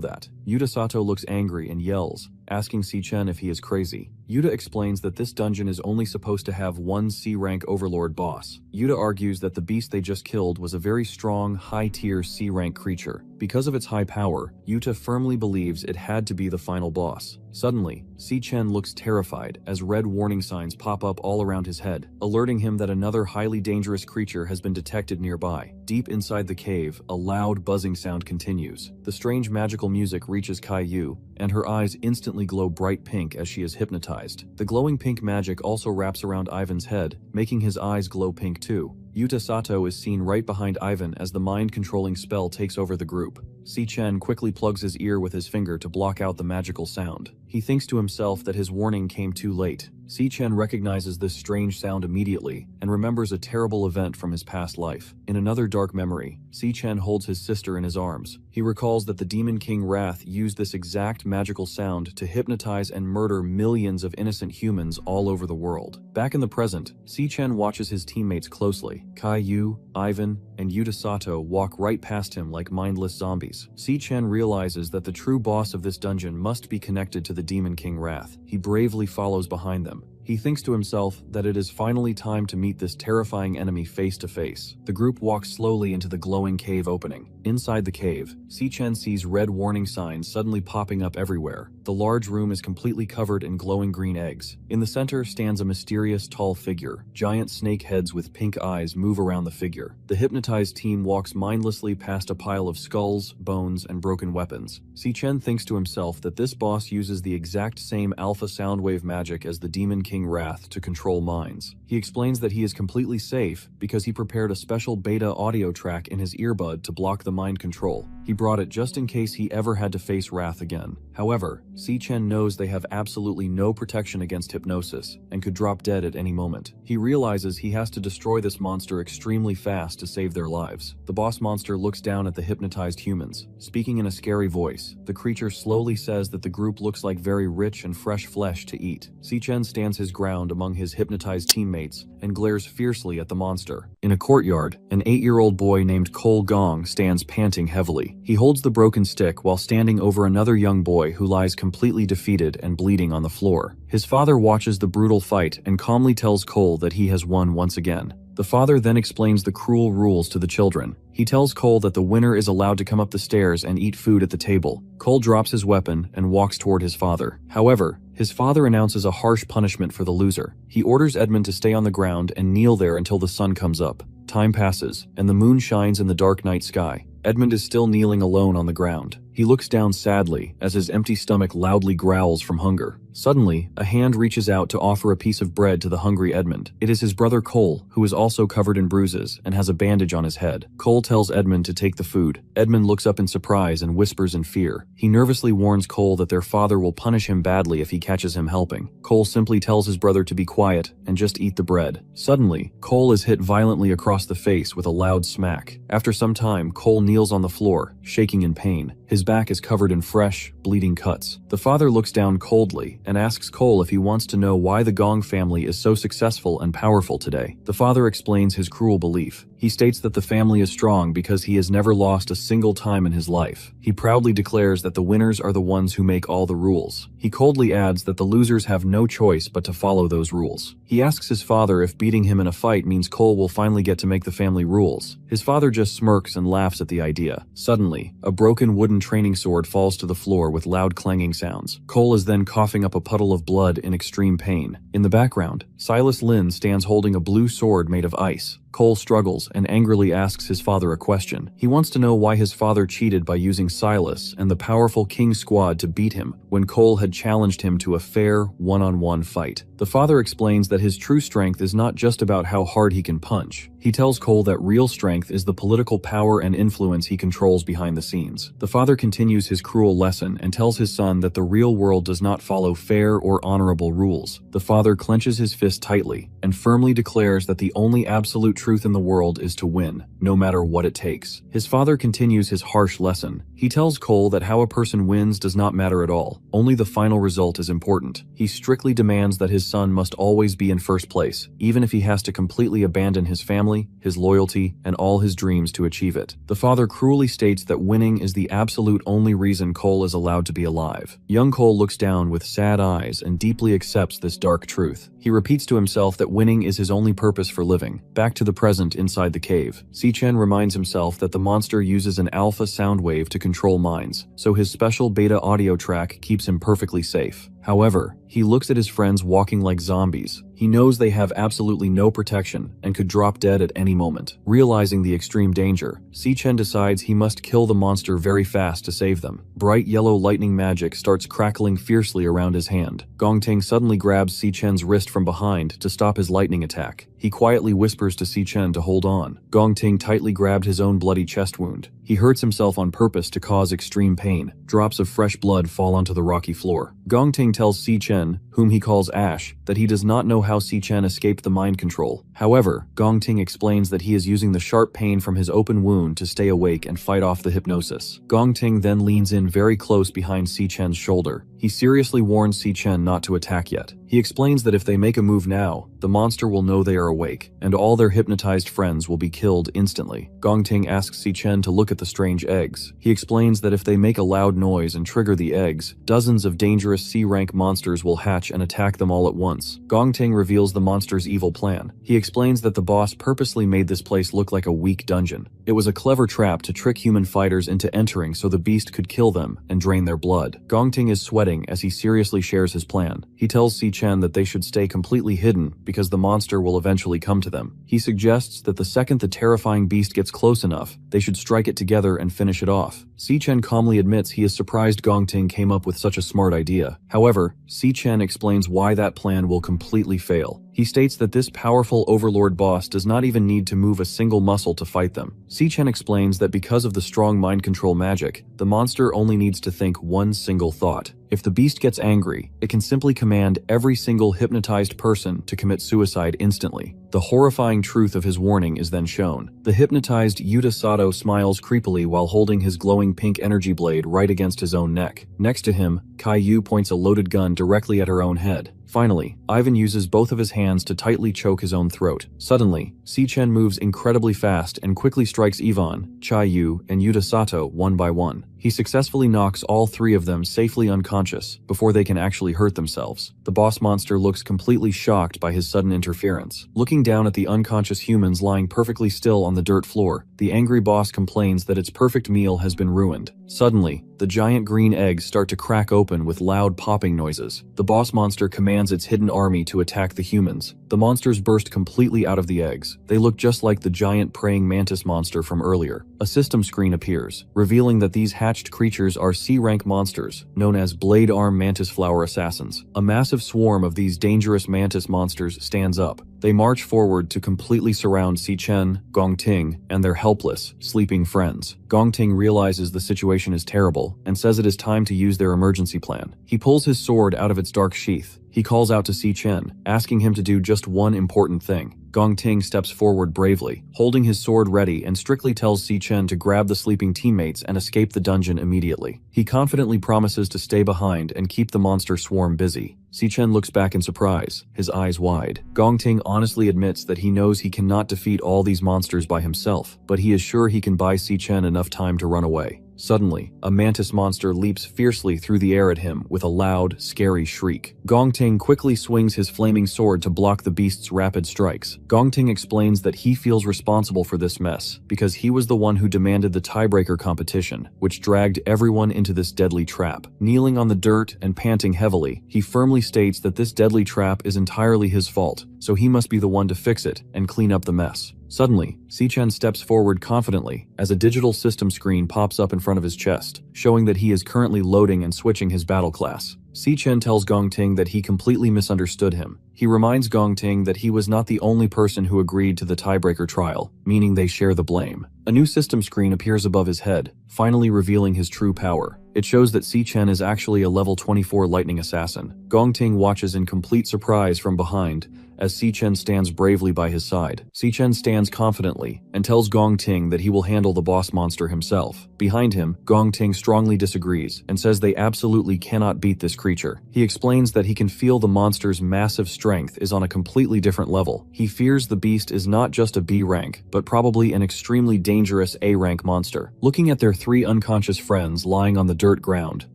that. Yuta Sato looks angry and yells, asking Si-chen if he is crazy. Yuta explains that this dungeon is only supposed to have one C-rank overlord boss. Yuta argues that the beast they just killed was a very strong, high-tier C-rank creature. Because of its high power, Yuta firmly believes it had to be the final boss. Suddenly, Si-chen looks terrified as red warning signs pop up all around his head, alerting him that another highly dangerous creature has been detected nearby. Deep inside the cave, a loud buzzing sound continues. The strange magical music reaches Kai-yu, and her eyes instantly glow bright pink as she is hypnotized. The glowing pink magic also wraps around Ivan's head, making his eyes glow pink too. Yuta Sato is seen right behind Ivan as the mind-controlling spell takes over the group. Si-chen quickly plugs his ear with his finger to block out the magical sound. He thinks to himself that his warning came too late. Si-chen recognizes this strange sound immediately and remembers a terrible event from his past life. In another dark memory, Si-chen holds his sister in his arms. He recalls that the Demon King Wrath used this exact magical sound to hypnotize and murder millions of innocent humans all over the world. Back in the present, Si-chen watches his teammates closely. Kai-yu, Ivan, and Yuta Sato walk right past him like mindless zombies. Si-chen realizes that the true boss of this dungeon must be connected to the Demon King Wrath. He bravely follows behind them. He thinks to himself that it is finally time to meet this terrifying enemy face to face. The group walks slowly into the glowing cave opening. Inside the cave, Si-chen sees red warning signs suddenly popping up everywhere. The large room is completely covered in glowing green eggs. In the center stands a mysterious tall figure. Giant snake heads with pink eyes move around the figure. The hypnotized team walks mindlessly past a pile of skulls, bones, and broken weapons. Si-chen thinks to himself that this boss uses the exact same alpha soundwave magic as the Demon King Wrath to control minds. He explains that he is completely safe because he prepared a special beta audio track in his earbud to block the mind control. He brought it just in case he ever had to face Wrath again. However, Si-chen knows they have absolutely no protection against hypnosis and could drop dead at any moment. He realizes he has to destroy this monster extremely fast to save their lives. The boss monster looks down at the hypnotized humans. Speaking in a scary voice, the creature slowly says that the group looks like very rich and fresh flesh to eat. Si-chen stands his ground among his hypnotized teammates and glares fiercely at the monster. In a courtyard, an 8-year-old boy named Cole Gong stands panting heavily. He holds the broken stick while standing over another young boy who lies completely defeated and bleeding on the floor. His father watches the brutal fight and calmly tells Cole that he has won once again. The father then explains the cruel rules to the children. He tells Cole that the winner is allowed to come up the stairs and eat food at the table. Cole drops his weapon and walks toward his father. However, his father announces a harsh punishment for the loser. He orders Edmund to stay on the ground and kneel there until the sun comes up. Time passes, and the moon shines in the dark night sky. Edmund is still kneeling alone on the ground. He looks down sadly as his empty stomach loudly growls from hunger. Suddenly, a hand reaches out to offer a piece of bread to the hungry Edmund. It is his brother Cole, who is also covered in bruises and has a bandage on his head. Cole tells Edmund to take the food. Edmund looks up in surprise and whispers in fear. He nervously warns Cole that their father will punish him badly if he catches him helping. Cole simply tells his brother to be quiet and just eat the bread. Suddenly, Cole is hit violently across the face with a loud smack. After some time, Cole kneels on the floor, shaking in pain. His back is covered in fresh, bleeding cuts. The father looks down coldly and asks Cole if he wants to know why the Gong family is so successful and powerful today. The father explains his cruel belief. He states that the family is strong because he has never lost a single time in his life. He proudly declares that the winners are the ones who make all the rules. He coldly adds that the losers have no choice but to follow those rules. He asks his father if beating him in a fight means Cole will finally get to make the family rules. His father just smirks and laughs at the idea. Suddenly, a broken wooden training sword falls to the floor with loud clanging sounds. Cole is then coughing up a puddle of blood in extreme pain. In the background, Silas Lin stands holding a blue sword made of ice. Cole struggles and angrily asks his father a question. He wants to know why his father cheated by using Silas and the powerful King Squad to beat him when Cole had challenged him to a fair, one-on-one fight. The father explains that his true strength is not just about how hard he can punch. He tells Cole that real strength is the political power and influence he controls behind the scenes. The father continues his cruel lesson and tells his son that the real world does not follow fair or honorable rules. The father clenches his fist tightly and firmly declares that the only absolute truth in the world is to win, no matter what it takes. His father continues his harsh lesson. He tells Cole that how a person wins does not matter at all. Only the final result is important. He strictly demands that his son must always be in first place, even if he has to completely abandon his family, his loyalty, and all his dreams to achieve it. The father cruelly states that winning is the absolute only reason Cole is allowed to be alive. Young Cole looks down with sad eyes and deeply accepts this dark truth. He repeats to himself that winning is his only purpose for living. Back to the present inside the cave, Si-Chen reminds himself that the monster uses an alpha sound wave to control minds, so his special beta audio track keeps him perfectly safe. However, he looks at his friends walking like zombies. He knows they have absolutely no protection and could drop dead at any moment. Realizing the extreme danger, Si-Chen decides he must kill the monster very fast to save them. Bright yellow lightning magic starts crackling fiercely around his hand. Gongting suddenly grabs Si-Chen's wrist from behind to stop his lightning attack. He quietly whispers to Si-Chen to hold on. Gongting tightly grabbed his own bloody chest wound. He hurts himself on purpose to cause extreme pain. Drops of fresh blood fall onto the rocky floor. Gongting tells Si-Chen, whom he calls Ash, that he does not know how Si-Chen escaped the mind control. However, Gongting explains that he is using the sharp pain from his open wound to stay awake and fight off the hypnosis. Gongting then leans in very close behind Si-Chen's shoulder. He seriously warns Si-Chen not to attack yet. He explains that if they make a move now, the monster will know they are awake, and all their hypnotized friends will be killed instantly. Gongting asks Si-Chen to look at the strange eggs. He explains that if they make a loud noise and trigger the eggs, dozens of dangerous C-rank monsters will hatch and attack them all at once. Gongting reveals the monster's evil plan. He explains that the boss purposely made this place look like a weak dungeon. It was a clever trap to trick human fighters into entering so the beast could kill them and drain their blood. Gongting is sweating as he seriously shares his plan. He tells Si-Chen that they should stay completely hidden because the monster will eventually come to them. He suggests that the second the terrifying beast gets close enough, they should strike it together and finish it off. Si-Chen calmly admits he is surprised Gongting came up with such a smart idea. However, Si-Chen explains why that plan will completely fail. He states that this powerful overlord boss does not even need to move a single muscle to fight them. Si-Chen explains that because of the strong mind control magic, the monster only needs to think one single thought. If the beast gets angry, it can simply command every single hypnotized person to commit suicide instantly. The horrifying truth of his warning is then shown. The hypnotized Yuta Sato smiles creepily while holding his glowing pink energy blade right against his own neck. Next to him, Kai-Yu points a loaded gun directly at her own head. Finally, Ivan uses both of his hands to tightly choke his own throat. Suddenly, Si-Chen moves incredibly fast and quickly strikes Ivan, Chai-Yu, and Yuta Sato one by one. He successfully knocks all three of them safely unconscious before they can actually hurt themselves. The boss monster looks completely shocked by his sudden interference. Looking down at the unconscious humans lying perfectly still on the dirt floor, the angry boss complains that its perfect meal has been ruined. Suddenly, the giant green eggs start to crack open with loud popping noises. The boss monster commands its hidden army to attack the humans. The monsters burst completely out of the eggs. They look just like the giant praying mantis monster from earlier. A system screen appears, revealing that these hatched creatures are C-rank monsters, known as Blade Arm Mantis Flower Assassins. A massive swarm of these dangerous mantis monsters stands up. They march forward to completely surround Si-Chen, Gongting, and their helpless, sleeping friends. Gongting realizes the situation is terrible and says it is time to use their emergency plan. He pulls his sword out of its dark sheath. He calls out to Si-Chen, asking him to do just one important thing. Gongting steps forward bravely, holding his sword ready, and strictly tells Si-Chen to grab the sleeping teammates and escape the dungeon immediately. He confidently promises to stay behind and keep the monster swarm busy. Si-Chen looks back in surprise, his eyes wide. Gongting honestly admits that he knows he cannot defeat all these monsters by himself, but he is sure he can buy Si-Chen enough time to run away. Suddenly, a mantis monster leaps fiercely through the air at him with a loud, scary shriek. Gongting quickly swings his flaming sword to block the beast's rapid strikes. Gongting explains that he feels responsible for this mess because he was the one who demanded the tiebreaker competition, which dragged everyone into this deadly trap. Kneeling on the dirt and panting heavily, he firmly states that this deadly trap is entirely his fault, so he must be the one to fix it and clean up the mess. Suddenly, Si-Chen steps forward confidently as a digital system screen pops up in front of his chest, showing that he is currently loading and switching his battle class. Si-Chen tells Gongting that he completely misunderstood him. He reminds Gongting that he was not the only person who agreed to the tiebreaker trial, meaning they share the blame. A new system screen appears above his head, finally revealing his true power. It shows that Si-Chen is actually a level 24 lightning assassin. Gongting watches in complete surprise from behind as Si-Chen stands bravely by his side. Si-Chen stands confidently and tells Gongting that he will handle the boss monster himself. Behind him, Gongting strongly disagrees and says they absolutely cannot beat this creature. He explains that he can feel the monster's massive strength is on a completely different level. He fears the beast is not just a B rank, but probably an extremely dangerous A rank monster. Looking at their three unconscious friends lying on the dirt ground,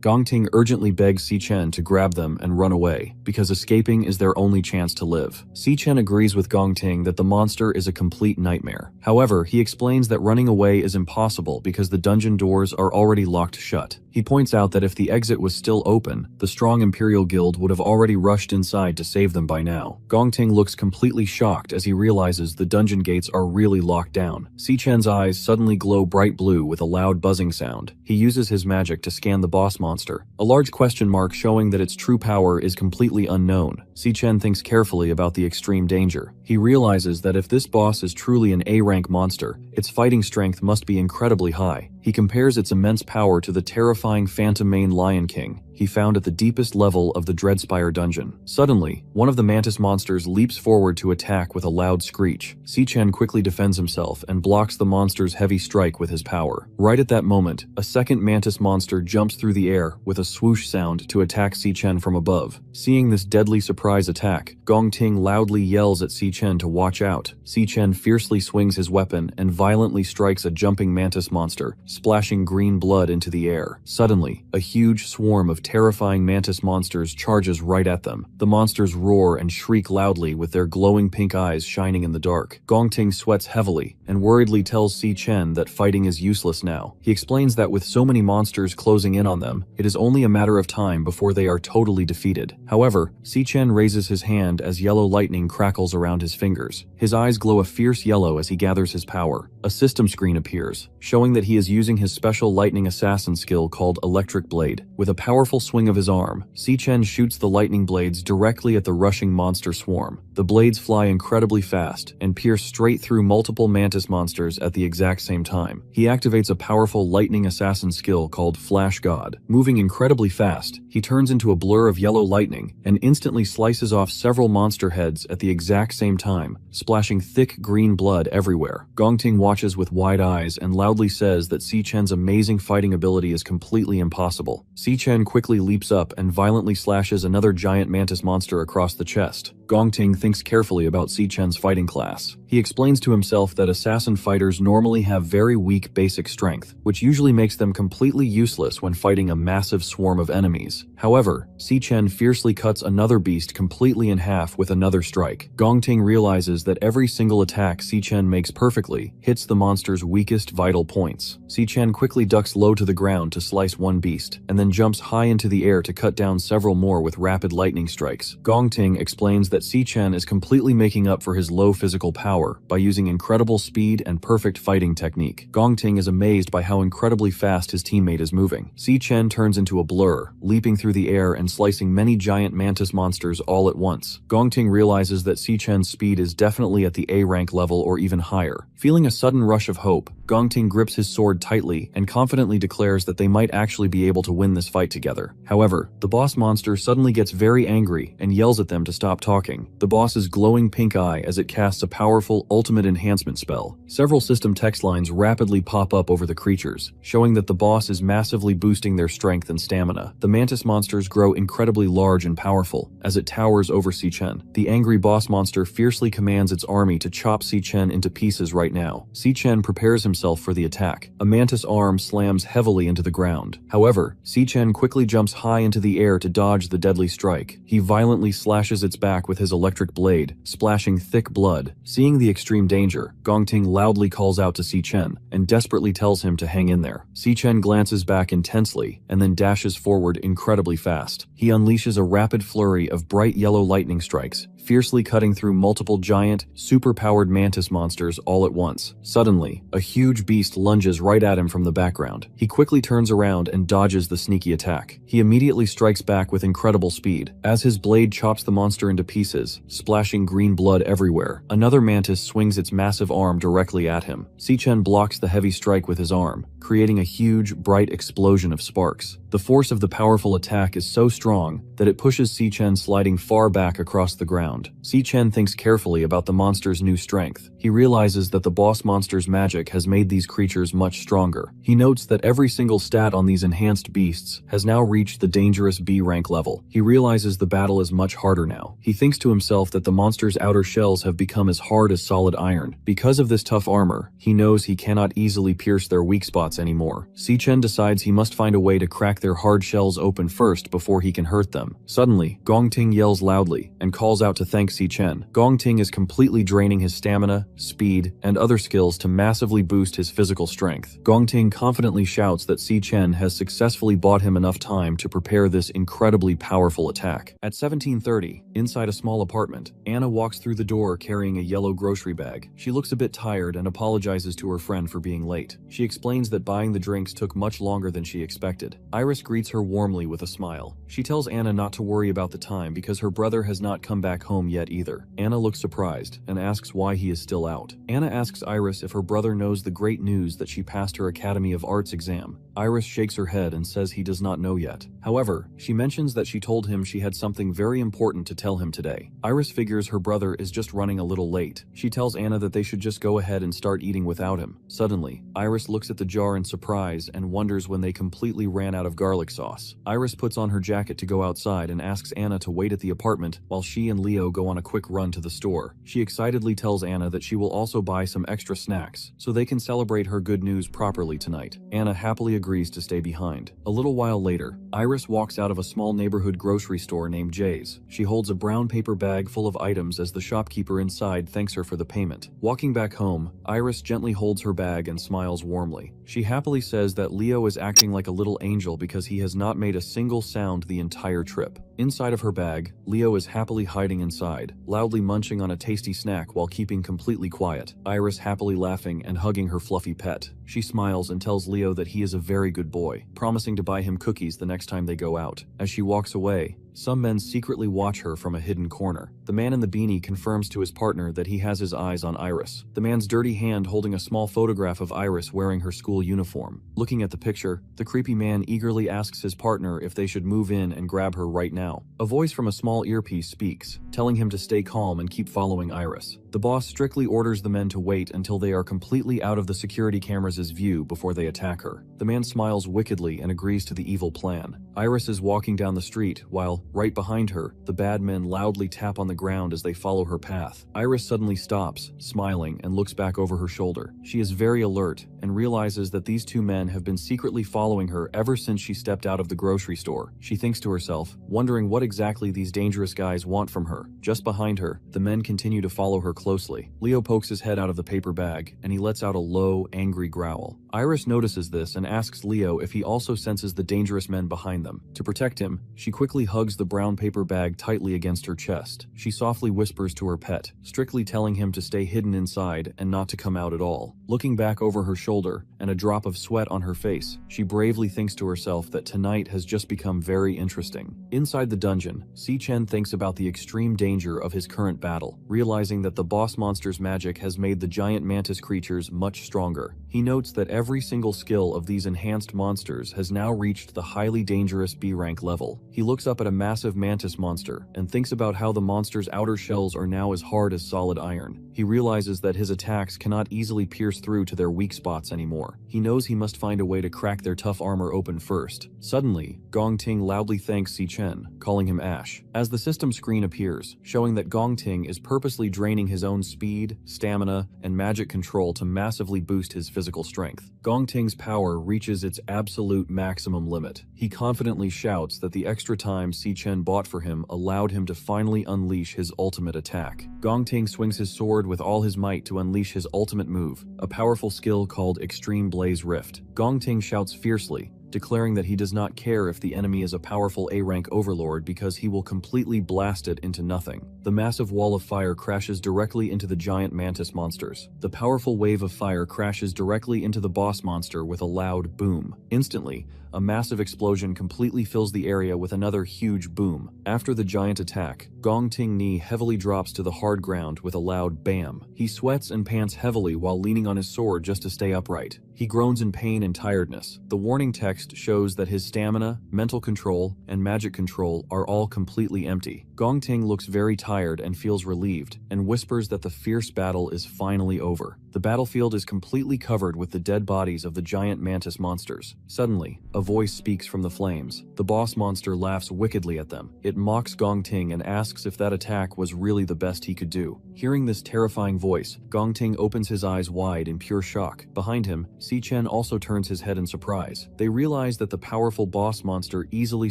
Gongting urgently begs Si-Chen to grab them and run away, because escaping is their only chance to live. Si-Chen agrees with Gongting that the monster is a complete nightmare. However, he explains that running away is impossible because the dungeon doors are already locked shut. He points out that if the exit was still open, the strong Imperial Guild would have already rushed inside to save them by now. Gongting looks completely shocked as he realizes the dungeon gates are really locked down. Si-Chen's eyes suddenly glow bright blue with a loud buzzing sound. He uses his magic to scan the boss monster, a large question mark showing that its true power is completely unknown. Si-Chen thinks carefully about the extreme danger. He realizes that if this boss is truly an A-rank monster, its fighting strength must be incredibly high. He compares its immense power to the terrifying Phantom Mane Lion King he found at the deepest level of the Dreadspire dungeon. Suddenly, one of the mantis monsters leaps forward to attack with a loud screech. Si-Chen quickly defends himself and blocks the monster's heavy strike with his power. Right at that moment, a second mantis monster jumps through the air with a swoosh sound to attack Si-Chen from above. Seeing this deadly surprise attack, Gongting loudly yells at Si-Chen to watch out. Si-Chen fiercely swings his weapon and violently strikes a jumping mantis monster, splashing green blood into the air. Suddenly, a huge swarm of terrifying mantis monsters charges right at them. The monsters roar and shriek loudly with their glowing pink eyes shining in the dark. Gongting sweats heavily and worriedly tells Si-Chen that fighting is useless now. He explains that with so many monsters closing in on them, it is only a matter of time before they are totally defeated. However, Si-Chen raises his hand as yellow lightning crackles around his fingers. His eyes glow a fierce yellow as he gathers his power. A system screen appears, showing that he is using his special lightning assassin skill called Electric Blade. With a powerful swing of his arm, Si-Chen shoots the lightning blades directly at the rushing monster swarm. The blades fly incredibly fast and pierce straight through multiple mantis monsters at the exact same time. He activates a powerful lightning assassin skill called Flash God. Moving incredibly fast, he turns into a blur of yellow lightning and instantly slices off several monster heads at the exact same time, splashing thick green blood everywhere. Gongting watches with wide eyes and loudly says that Si-Chen's amazing fighting ability is completely impossible. Si-Chen quickly leaps up and violently slashes another giant mantis monster across the chest. Gongting thinks carefully about Si-Chen's fighting class. He explains to himself that assassin fighters normally have very weak basic strength, which usually makes them completely useless when fighting a massive swarm of enemies. However, Si-Chen fiercely cuts another beast completely in half with another strike. Gongting realizes that every single attack Si-Chen makes perfectly hits the monster's weakest vital points. Si-Chen quickly ducks low to the ground to slice one beast, and then jumps high into the air to cut down several more with rapid lightning strikes. Gongting explains that Si-Chen is completely making up for his low physical power by using incredible speed and perfect fighting technique. Gongting is amazed by how incredibly fast his teammate is moving. Si-Chen turns into a blur, leaping through the air and slicing many giant mantis monsters all at once. Gongting realizes that Si-Chen's speed is definitely at the A rank level or even higher. Feeling a sudden rush of hope, Gongting grips his sword tightly and confidently declares that they might actually be able to win this fight together. However, the boss monster suddenly gets very angry and yells at them to stop talking. The boss's glowing pink eye as it casts a powerful ultimate enhancement spell. Several system text lines rapidly pop up over the creatures, showing that the boss is massively boosting their strength and stamina. The mantis monsters grow incredibly large and powerful as it towers over Si-Chen. The angry boss monster fiercely commands its army to chop Si-Chen into pieces right now. Si-Chen prepares himself for the attack. A mantis arm slams heavily into the ground. However, Si-Chen quickly quickly jumps high into the air to dodge the deadly strike. He violently slashes its back with his electric blade, splashing thick blood. Seeing the extreme danger, Gongting loudly calls out to Si-Chen and desperately tells him to hang in there. Si-Chen glances back intensely and then dashes forward incredibly fast. He unleashes a rapid flurry of bright yellow lightning strikes, fiercely cutting through multiple giant, super-powered mantis monsters all at once. Suddenly, a huge beast lunges right at him from the background. He quickly turns around and dodges the sneaky attack. He immediately strikes back with incredible speed. As his blade chops the monster into pieces, splashing green blood everywhere, another mantis swings its massive arm directly at him. Si-Chen blocks the heavy strike with his arm, creating a huge, bright explosion of sparks. The force of the powerful attack is so strong that it pushes Si-Chen sliding far back across the ground. Si-Chen thinks carefully about the monster's new strength. He realizes that the boss monster's magic has made these creatures much stronger. He notes that every single stat on these enhanced beasts has now reached the dangerous B rank level. He realizes the battle is much harder now. He thinks to himself that the monster's outer shells have become as hard as solid iron. Because of this tough armor, he knows he cannot easily pierce their weak spots anymore. Si-Chen decides he must find a way to crack their hard shells open first before he can hurt them. Suddenly, Gongting yells loudly and calls out to thank Si-Chen. Gongting is completely draining his stamina, speed, and other skills to massively boost his physical strength. Gongting confidently shouts that Si-Chen has successfully bought him enough time to prepare this incredibly powerful attack. At 17:30, inside a small apartment, Anna walks through the door carrying a yellow grocery bag. She looks a bit tired and apologizes to her friend for being late. She explains that buying the drinks took much longer than she expected. Iris greets her warmly with a smile. She tells Anna not to worry about the time because her brother has not come back home yet either. Anna looks surprised and asks why he is still out. Anna asks Iris if her brother knows the great news that she passed her Academy of Arts exam. Iris shakes her head and says he does not know yet. However, she mentions that she told him she had something very important to tell him today. Iris figures her brother is just running a little late. She tells Anna that they should just go ahead and start eating without him. Suddenly, Iris looks at the jar in surprise and wonders when they completely ran out of garlic sauce. Iris puts on her jacket to go outside and asks Anna to wait at the apartment while she and Leo go on a quick run to the store. She excitedly tells Anna that she will also buy some extra snacks so they can celebrate her good news properly tonight. Anna happily agrees to stay behind. A little while later, Iris walks out of a small neighborhood grocery store named Jay's. She holds a brown paper bag full of items as the shopkeeper inside thanks her for the payment. Walking back home, Iris gently holds her bag and smiles warmly. She happily says that Leo is acting like a little angel because he has not made a single sound the entire trip. Inside of her bag, Leo is happily hiding inside, loudly munching on a tasty snack while keeping completely quiet. Iris happily laughing and hugging her fluffy pet. She smiles and tells Leo that he is a very good boy, promising to buy him cookies the next time they go out. As she walks away, some men secretly watch her from a hidden corner. The man in the beanie confirms to his partner that he has his eyes on Iris. The man's dirty hand holding a small photograph of Iris wearing her school uniform. Looking at the picture, the creepy man eagerly asks his partner if they should move in and grab her right now. A voice from a small earpiece speaks, telling him to stay calm and keep following Iris. The boss strictly orders the men to wait until they are completely out of the security cameras' view before they attack her. The man smiles wickedly and agrees to the evil plan. Iris is walking down the street while, right behind her, the bad men loudly tap on the ground as they follow her path. Iris suddenly stops, smiling, and looks back over her shoulder. She is very alert and realizes that these two men have been secretly following her ever since she stepped out of the grocery store. She thinks to herself, wondering what exactly these dangerous guys want from her. Just behind her, the men continue to follow her closely. Leo pokes his head out of the paper bag, and he lets out a low, angry growl. Iris notices this and asks Leo if he also senses the dangerous men behind them. To protect him, she quickly hugs the brown paper bag tightly against her chest. She softly whispers to her pet, strictly telling him to stay hidden inside and not to come out at all. Looking back over her shoulder and a drop of sweat on her face, she bravely thinks to herself that tonight has just become very interesting. Inside the dungeon, Si-Chen thinks about the extreme danger of his current battle, realizing that the boss monster's magic has made the giant mantis creatures much stronger. He notes that every single skill of these enhanced monsters has now reached the highly dangerous B-rank level. He looks up at a massive mantis monster and thinks about how the monster's outer shells are now as hard as solid iron. He realizes that his attacks cannot easily pierce through to their weak spots anymore. He knows he must find a way to crack their tough armor open first. Suddenly, Gongting loudly thanks Si-Chen, calling him Ash. As the system screen appears, showing that Gongting is purposely draining his own speed, stamina, and magic control to massively boost his physical strength. Gongting's power reaches its absolute maximum limit. He confidently shouts that the extra time Si-Chen bought for him allowed him to finally unleash his ultimate attack. Gongting swings his sword with all his might to unleash his ultimate move, a powerful skill called Extreme Blaze Rift. Gongting shouts fiercely, declaring that he does not care if the enemy is a powerful A-rank overlord because he will completely blast it into nothing. The massive wall of fire crashes directly into the giant mantis monsters. The powerful wave of fire crashes directly into the boss monster with a loud boom. Instantly, a massive explosion completely fills the area with another huge boom. After the giant attack, Gongting knee heavily drops to the hard ground with a loud bam. He sweats and pants heavily while leaning on his sword just to stay upright. He groans in pain and tiredness. The warning text shows that his stamina, mental control, and magic control are all completely empty. Gongting looks very tired and feels relieved, and whispers that the fierce battle is finally over. The battlefield is completely covered with the dead bodies of the giant mantis monsters. Suddenly, a voice speaks from the flames. The boss monster laughs wickedly at them. It mocks Gongting and asks if that attack was really the best he could do. Hearing this terrifying voice, Gongting opens his eyes wide in pure shock. Behind him, Si-Chen also turns his head in surprise. They realize that the powerful boss monster easily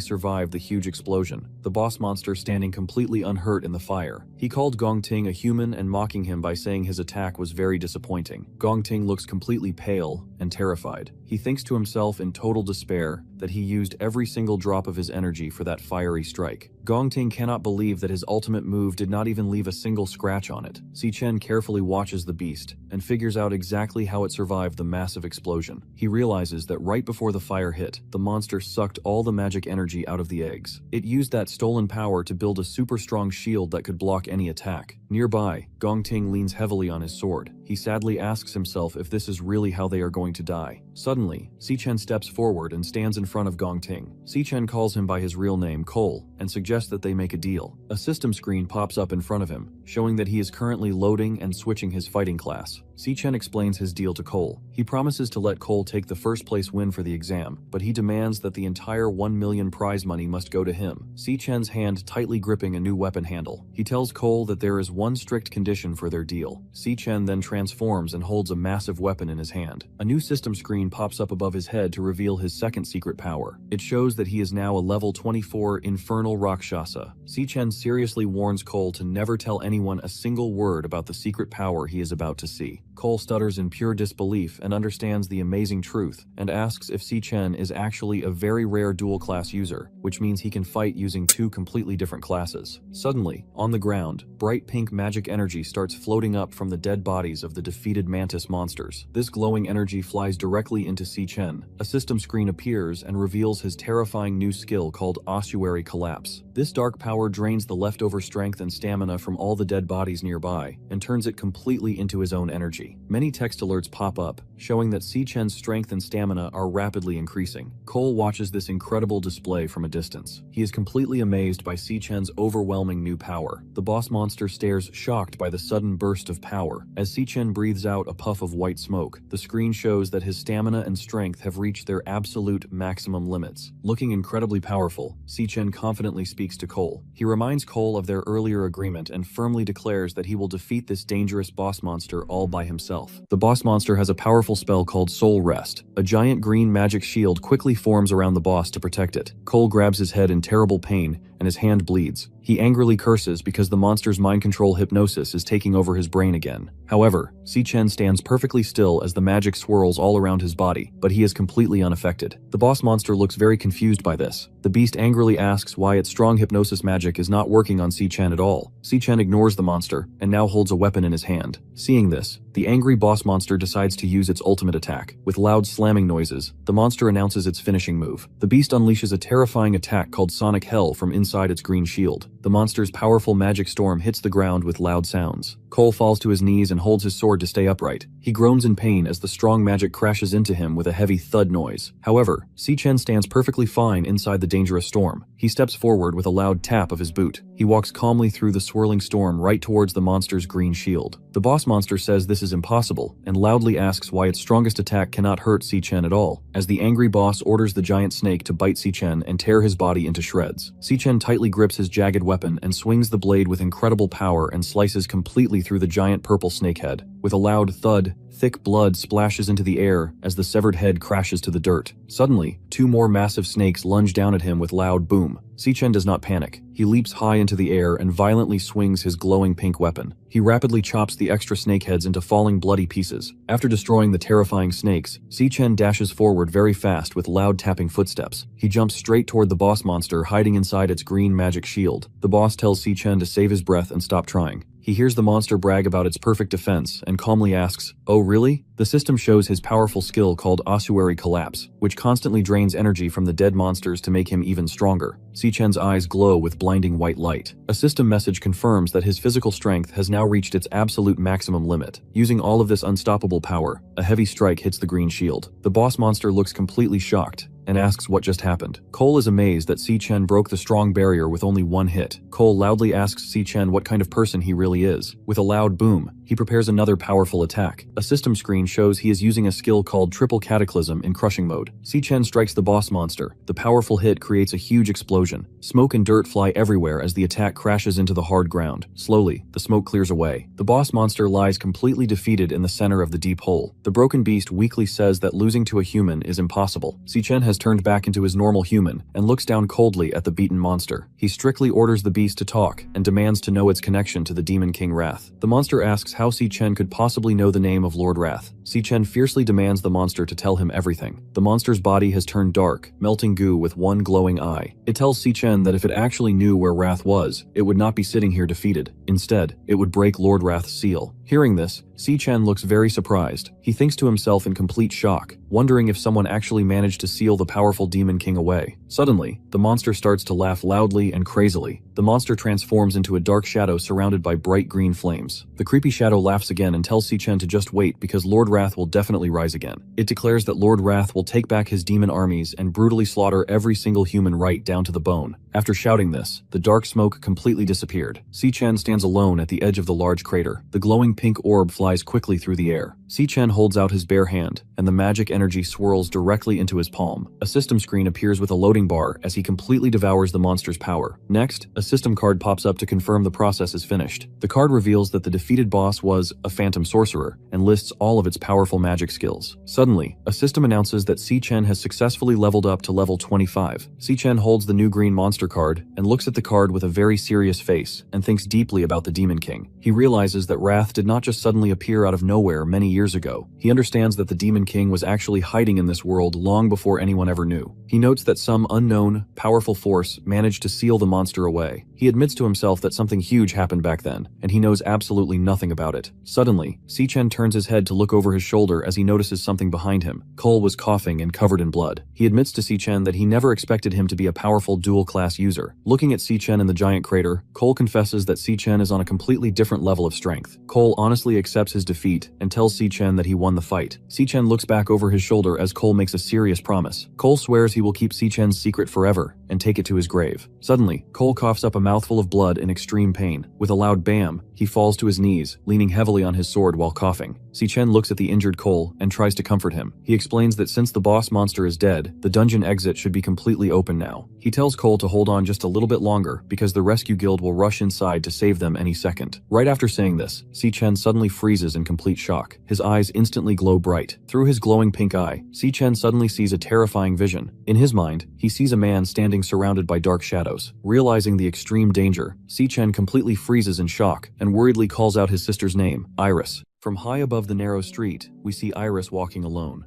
survived the huge explosion, the boss monster standing completely unhurt in the fire. He called Gongting a human and mocking him by saying his attack was very disappointing. Gongting looks completely pale and terrified. He thinks to himself in total despair that he used every single drop of his energy for that fiery strike. Gongting cannot believe that his ultimate move did not even leave a single scratch on it. Si-Chen carefully watches the beast and figures out exactly how it survived the massive explosion. He realizes that right before the fire hit, the monster sucked all the magic energy out of the eggs. It used that stolen power to build a super strong shield that could block any attack. Nearby, Gongting leans heavily on his sword. He sadly asks himself if this is really how they are going to die. Suddenly, Si-Chen steps forward and stands in front of Gongting. Si-Chen calls him by his real name, Cole, and suggests that they make a deal. A system screen pops up in front of him, showing that he is currently loading and switching his fighting class. Si-Chen explains his deal to Cole. He promises to let Cole take the first place win for the exam, but he demands that the entire 1 million prize money must go to him. Si-Chen's hand tightly gripping a new weapon handle. He tells Cole that there is one strict condition for their deal. Si-Chen then transforms and holds a massive weapon in his hand. A new system screen pops up above his head to reveal his second secret power. It shows that he is now a level 24 Infernal Rakshasa. Si-Chen seriously warns Cole to never tell anyone a single word about the secret power he is about to see. Cole stutters in pure disbelief and understands the amazing truth, and asks if Si-Chen is actually a very rare dual-class user, which means he can fight using two completely different classes. Suddenly, on the ground, bright pink magic energy starts floating up from the dead bodies of the defeated mantis monsters. This glowing energy flies directly into Si-Chen. A system screen appears and reveals his terrifying new skill called Ossuary Collapse. This dark power drains the leftover strength and stamina from all the dead bodies nearby, and turns it completely into his own energy. Many text alerts pop up, showing that Si-Chen's strength and stamina are rapidly increasing. Cole watches this incredible display from a distance. He is completely amazed by Si-Chen's overwhelming new power. The boss monster stares shocked by the sudden burst of power. As Si-Chen breathes out a puff of white smoke, the screen shows that his stamina and strength have reached their absolute maximum limits. Looking incredibly powerful, Si-Chen confidently speaks to Cole. He reminds Cole of their earlier agreement and firmly declares that he will defeat this dangerous boss monster all by himself. The boss monster has a powerful spell called Soul Rest. A giant green magic shield quickly forms around the boss to protect it. Cole grabs his head in terrible pain, and his hand bleeds. He angrily curses because the monster's mind control hypnosis is taking over his brain again. However, Si-Chen stands perfectly still as the magic swirls all around his body, but he is completely unaffected. The boss monster looks very confused by this. The beast angrily asks why its strong hypnosis magic is not working on Si-Chen at all. Si-Chen ignores the monster and now holds a weapon in his hand. Seeing this, the angry boss monster decides to use its ultimate attack. With loud slamming noises, the monster announces its finishing move. The beast unleashes a terrifying attack called Sonic Hell from inside its green shield. The monster's powerful magic storm hits the ground with loud sounds. Cole falls to his knees and holds his sword to stay upright. He groans in pain as the strong magic crashes into him with a heavy thud noise. However, Si-Chen stands perfectly fine inside the dangerous storm. He steps forward with a loud tap of his boot. He walks calmly through the swirling storm right towards the monster's green shield. The boss monster says this is impossible and loudly asks why its strongest attack cannot hurt Si-Chen at all, as the angry boss orders the giant snake to bite Si-Chen and tear his body into shreds. Si-Chen tightly grips his jagged weapon and swings the blade with incredible power and slices completely through the giant purple snake head. With a loud thud, Thick blood splashes into the air as the severed head crashes to the dirt. Suddenly, 2 more massive snakes lunge down at him with loud boom. Si-Chen does not panic. He leaps high into the air and violently swings his glowing pink weapon. He rapidly chops the extra snake heads into falling bloody pieces. After destroying the terrifying snakes, Si-Chen dashes forward very fast with loud tapping footsteps. He jumps straight toward the boss monster hiding inside its green magic shield. The boss tells Si-Chen to save his breath and stop trying. He hears the monster brag about its perfect defense and calmly asks, "Oh really?" The system shows his powerful skill called Asura Collapse, which constantly drains energy from the dead monsters to make him even stronger. Si-Chen's eyes glow with blinding white light. A system message confirms that his physical strength has now reached its absolute maximum limit. Using all of this unstoppable power, a heavy strike hits the green shield. The boss monster looks completely shocked and asks what just happened. Cole is amazed that Si-Chen broke the strong barrier with only 1 hit. Cole loudly asks Si-Chen what kind of person he really is. With a loud boom, he prepares another powerful attack. A system screen shows he is using a skill called Triple Cataclysm in crushing mode. Si-Chen strikes the boss monster. The powerful hit creates a huge explosion. Smoke and dirt fly everywhere as the attack crashes into the hard ground. Slowly, the smoke clears away. The boss monster lies completely defeated in the center of the deep hole. The broken beast weakly says that losing to a human is impossible. Si-Chen has turned back into his normal human and looks down coldly at the beaten monster. He strictly orders the beast to talk and demands to know its connection to the Demon King Wrath. The monster asks how Si-Chen could possibly know the name of Lord Wrath. Si-Chen fiercely demands the monster to tell him everything. The monster's body has turned dark, melting goo with one glowing eye. It tells Si-Chen that if it actually knew where Wrath was, it would not be sitting here defeated. Instead, it would break Lord Wrath's seal. Hearing this, Si-Chen looks very surprised. He thinks to himself in complete shock, wondering if someone actually managed to seal the powerful Demon King away. Suddenly, the monster starts to laugh loudly and crazily. The monster transforms into a dark shadow surrounded by bright green flames. The creepy shadow laughs again and tells Si-Chen to just wait because Lord Wrath will definitely rise again. It declares that Lord Wrath will take back his demon armies and brutally slaughter every single human right down to the bone. After shouting this, the dark smoke completely disappeared. Si-Chen stands alone at the edge of the large crater. The glowing pink orb flies quickly through the air. Si-Chen holds out his bare hand, and the magic energy swirls directly into his palm. A system screen appears with a loading bar as he completely devours the monster's power. Next, a system card pops up to confirm the process is finished. The card reveals that the defeated boss was a phantom sorcerer and lists all of its powerful magic skills. Suddenly, a system announces that Si-Chen has successfully leveled up to level 25. Si-Chen holds the new green monster card and looks at the card with a very serious face and thinks deeply about the Demon King. He realizes that Wrath did not just suddenly appear out of nowhere many years ago. He understands that the Demon King was actually hiding in this world long before anyone ever knew. He notes that some unknown, powerful force managed to seal the monster away. He admits to himself that something huge happened back then, and he knows absolutely nothing about it. Suddenly, Si-Chen turns his head to look over his shoulder as he notices something behind him. Cole was coughing and covered in blood. He admits to Si-Chen that he never expected him to be a powerful dual-class user. Looking at Si-Chen in the giant crater, Cole confesses that Si-Chen is on a completely different level of strength. Cole honestly accepts his defeat and tells Si-Chen that he won the fight. Si-Chen looks back over his shoulder as Cole makes a serious promise. Cole swears he will keep Si-Chen's secret forever and take it to his grave. Suddenly, Cole coughs up a mouthful of blood in extreme pain. With a loud bam, he falls to his knees, leaning heavily on his sword while coughing. Si-Chen looks at the injured Cole and tries to comfort him. He explains that since the boss monster is dead, the dungeon exit should be completely open now. He tells Cole to hold on just a little bit longer because the rescue guild will rush inside to save them any second. Right after saying this, Si-Chen suddenly freezes in complete shock. His eyes instantly glow bright. Through his glowing pink eye, Si-Chen suddenly sees a terrifying vision. In his mind, he sees a man standing surrounded by dark shadows. Realizing the extreme danger, Si-Chen completely freezes in shock and worriedly calls out his sister's name, Iris. From high above the narrow street, we see Iris walking alone.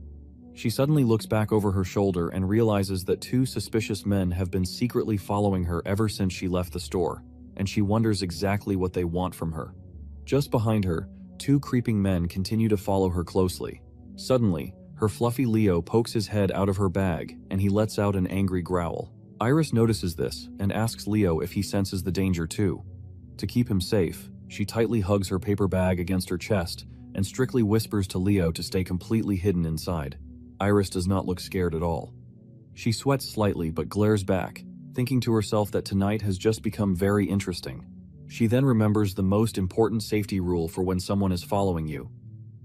She suddenly looks back over her shoulder and realizes that 2 suspicious men have been secretly following her ever since she left the store, and she wonders exactly what they want from her. Just behind her, 2 creeping men continue to follow her closely. Suddenly, her fluffy Leo pokes his head out of her bag, and he lets out an angry growl. Iris notices this and asks Leo if he senses the danger too. To keep him safe, she tightly hugs her paper bag against her chest and strictly whispers to Leo to stay completely hidden inside. Iris does not look scared at all. She sweats slightly but glares back, thinking to herself that tonight has just become very interesting. She then remembers the most important safety rule for when someone is following you.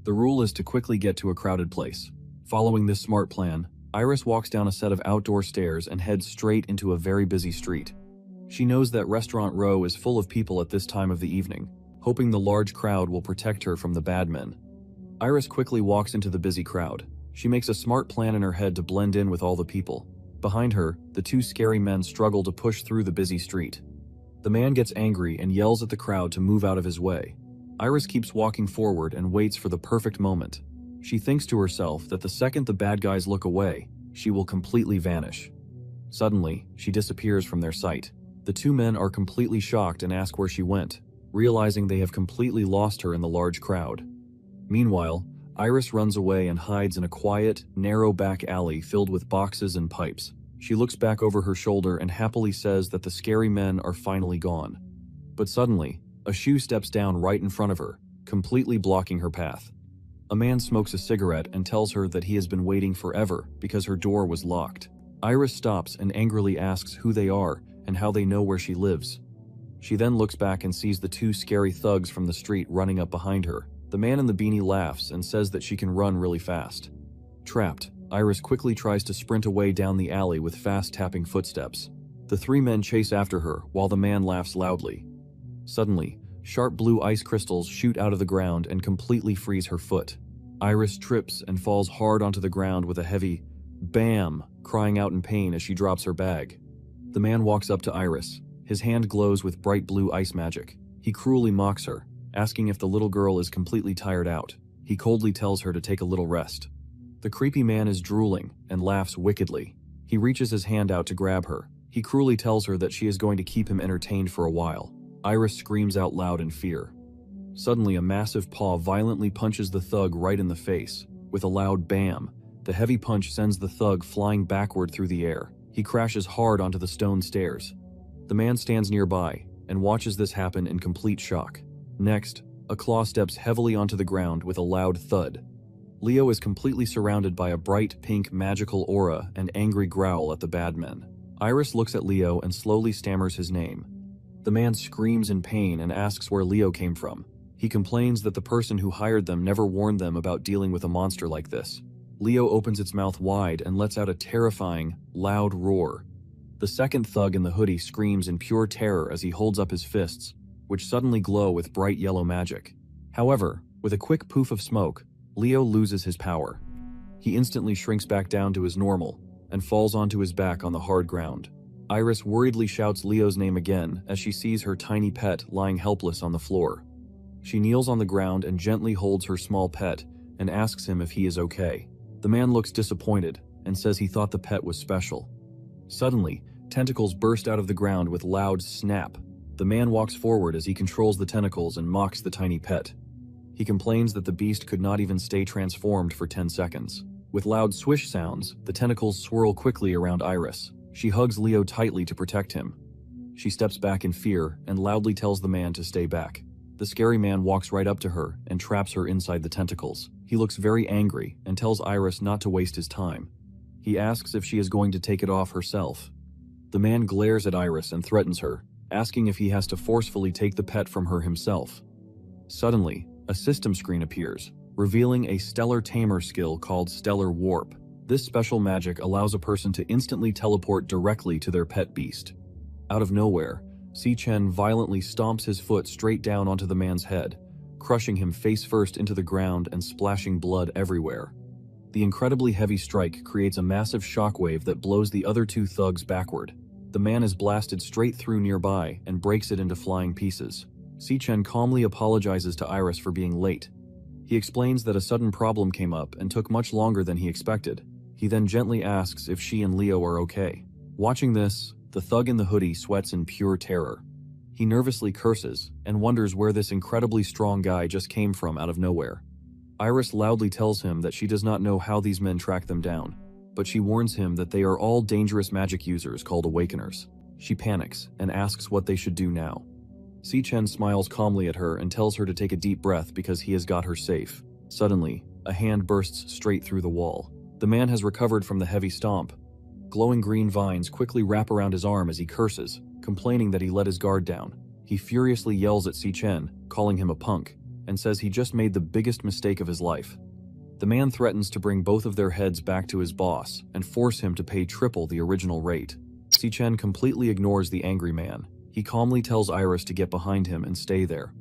The rule is to quickly get to a crowded place. Following this smart plan, Iris walks down a set of outdoor stairs and heads straight into a very busy street. She knows that Restaurant Row is full of people at this time of the evening, hoping the large crowd will protect her from the bad men. Iris quickly walks into the busy crowd. She makes a smart plan in her head to blend in with all the people. Behind her, the two scary men struggle to push through the busy street. The man gets angry and yells at the crowd to move out of his way. Iris keeps walking forward and waits for the perfect moment. She thinks to herself that the second the bad guys look away, she will completely vanish. Suddenly, she disappears from their sight. The two men are completely shocked and ask where she went, realizing they have completely lost her in the large crowd. Meanwhile, Iris runs away and hides in a quiet, narrow back alley filled with boxes and pipes. She looks back over her shoulder and happily says that the scary men are finally gone. But suddenly, a shoe steps down right in front of her, completely blocking her path. A man smokes a cigarette and tells her that he has been waiting forever because her door was locked. Iris stops and angrily asks who they are and how they know where she lives. She then looks back and sees the two scary thugs from the street running up behind her. The man in the beanie laughs and says that she can run really fast. Trapped, Iris quickly tries to sprint away down the alley with fast tapping footsteps. The three men chase after her while the man laughs loudly. Suddenly, sharp blue ice crystals shoot out of the ground and completely freeze her foot. Iris trips and falls hard onto the ground with a heavy BAM, crying out in pain as she drops her bag. The man walks up to Iris. His hand glows with bright blue ice magic. He cruelly mocks her, asking if the little girl is completely tired out. He coldly tells her to take a little rest. The creepy man is drooling and laughs wickedly. He reaches his hand out to grab her. He cruelly tells her that she is going to keep him entertained for a while. Iris screams out loud in fear. Suddenly, a massive paw violently punches the thug right in the face. With a loud bam, the heavy punch sends the thug flying backward through the air. He crashes hard onto the stone stairs. The man stands nearby and watches this happen in complete shock. Next, a claw steps heavily onto the ground with a loud thud. Leo is completely surrounded by a bright pink magical aura and angry growl at the bad men. Iris looks at Leo and slowly stammers his name. The man screams in pain and asks where Leo came from. He complains that the person who hired them never warned them about dealing with a monster like this. Leo opens its mouth wide and lets out a terrifying, loud roar. The second thug in the hoodie screams in pure terror as he holds up his fists, which suddenly glow with bright yellow magic. However, with a quick poof of smoke, Leo loses his power. He instantly shrinks back down to his normal and falls onto his back on the hard ground. Iris worriedly shouts Leo's name again as she sees her tiny pet lying helpless on the floor. She kneels on the ground and gently holds her small pet and asks him if he is okay. The man looks disappointed and says he thought the pet was special. Suddenly, tentacles burst out of the ground with loud snap. The man walks forward as he controls the tentacles and mocks the tiny pet. He complains that the beast could not even stay transformed for 10 seconds. With loud swish sounds, the tentacles swirl quickly around Iris. She hugs Leo tightly to protect him. She steps back in fear and loudly tells the man to stay back. The scary man walks right up to her and traps her inside the tentacles. He looks very angry and tells Iris not to waste his time. He asks if she is going to take it off herself. The man glares at Iris and threatens her, asking if he has to forcefully take the pet from her himself. Suddenly, a system screen appears, revealing a stellar tamer skill called Stellar Warp. This special magic allows a person to instantly teleport directly to their pet beast. Out of nowhere, Si-Chen violently stomps his foot straight down onto the man's head, crushing him face first into the ground and splashing blood everywhere. The incredibly heavy strike creates a massive shockwave that blows the other two thugs backward. The man is blasted straight through nearby and breaks it into flying pieces. Si-Chen calmly apologizes to Iris for being late. He explains that a sudden problem came up and took much longer than he expected. He then gently asks if she and Leo are okay. Watching this, the thug in the hoodie sweats in pure terror. He nervously curses and wonders where this incredibly strong guy just came from out of nowhere. Iris loudly tells him that she does not know how these men track them down, but she warns him that they are all dangerous magic users called Awakeners. She panics and asks what they should do now. Si-Chen smiles calmly at her and tells her to take a deep breath because he has got her safe. Suddenly, a hand bursts straight through the wall. The man has recovered from the heavy stomp. Glowing green vines quickly wrap around his arm as he curses, complaining that he let his guard down. He furiously yells at Si-Chen, calling him a punk, and says he just made the biggest mistake of his life. The man threatens to bring both of their heads back to his boss and force him to pay triple the original rate. Si-Chen completely ignores the angry man. He calmly tells Iris to get behind him and stay there.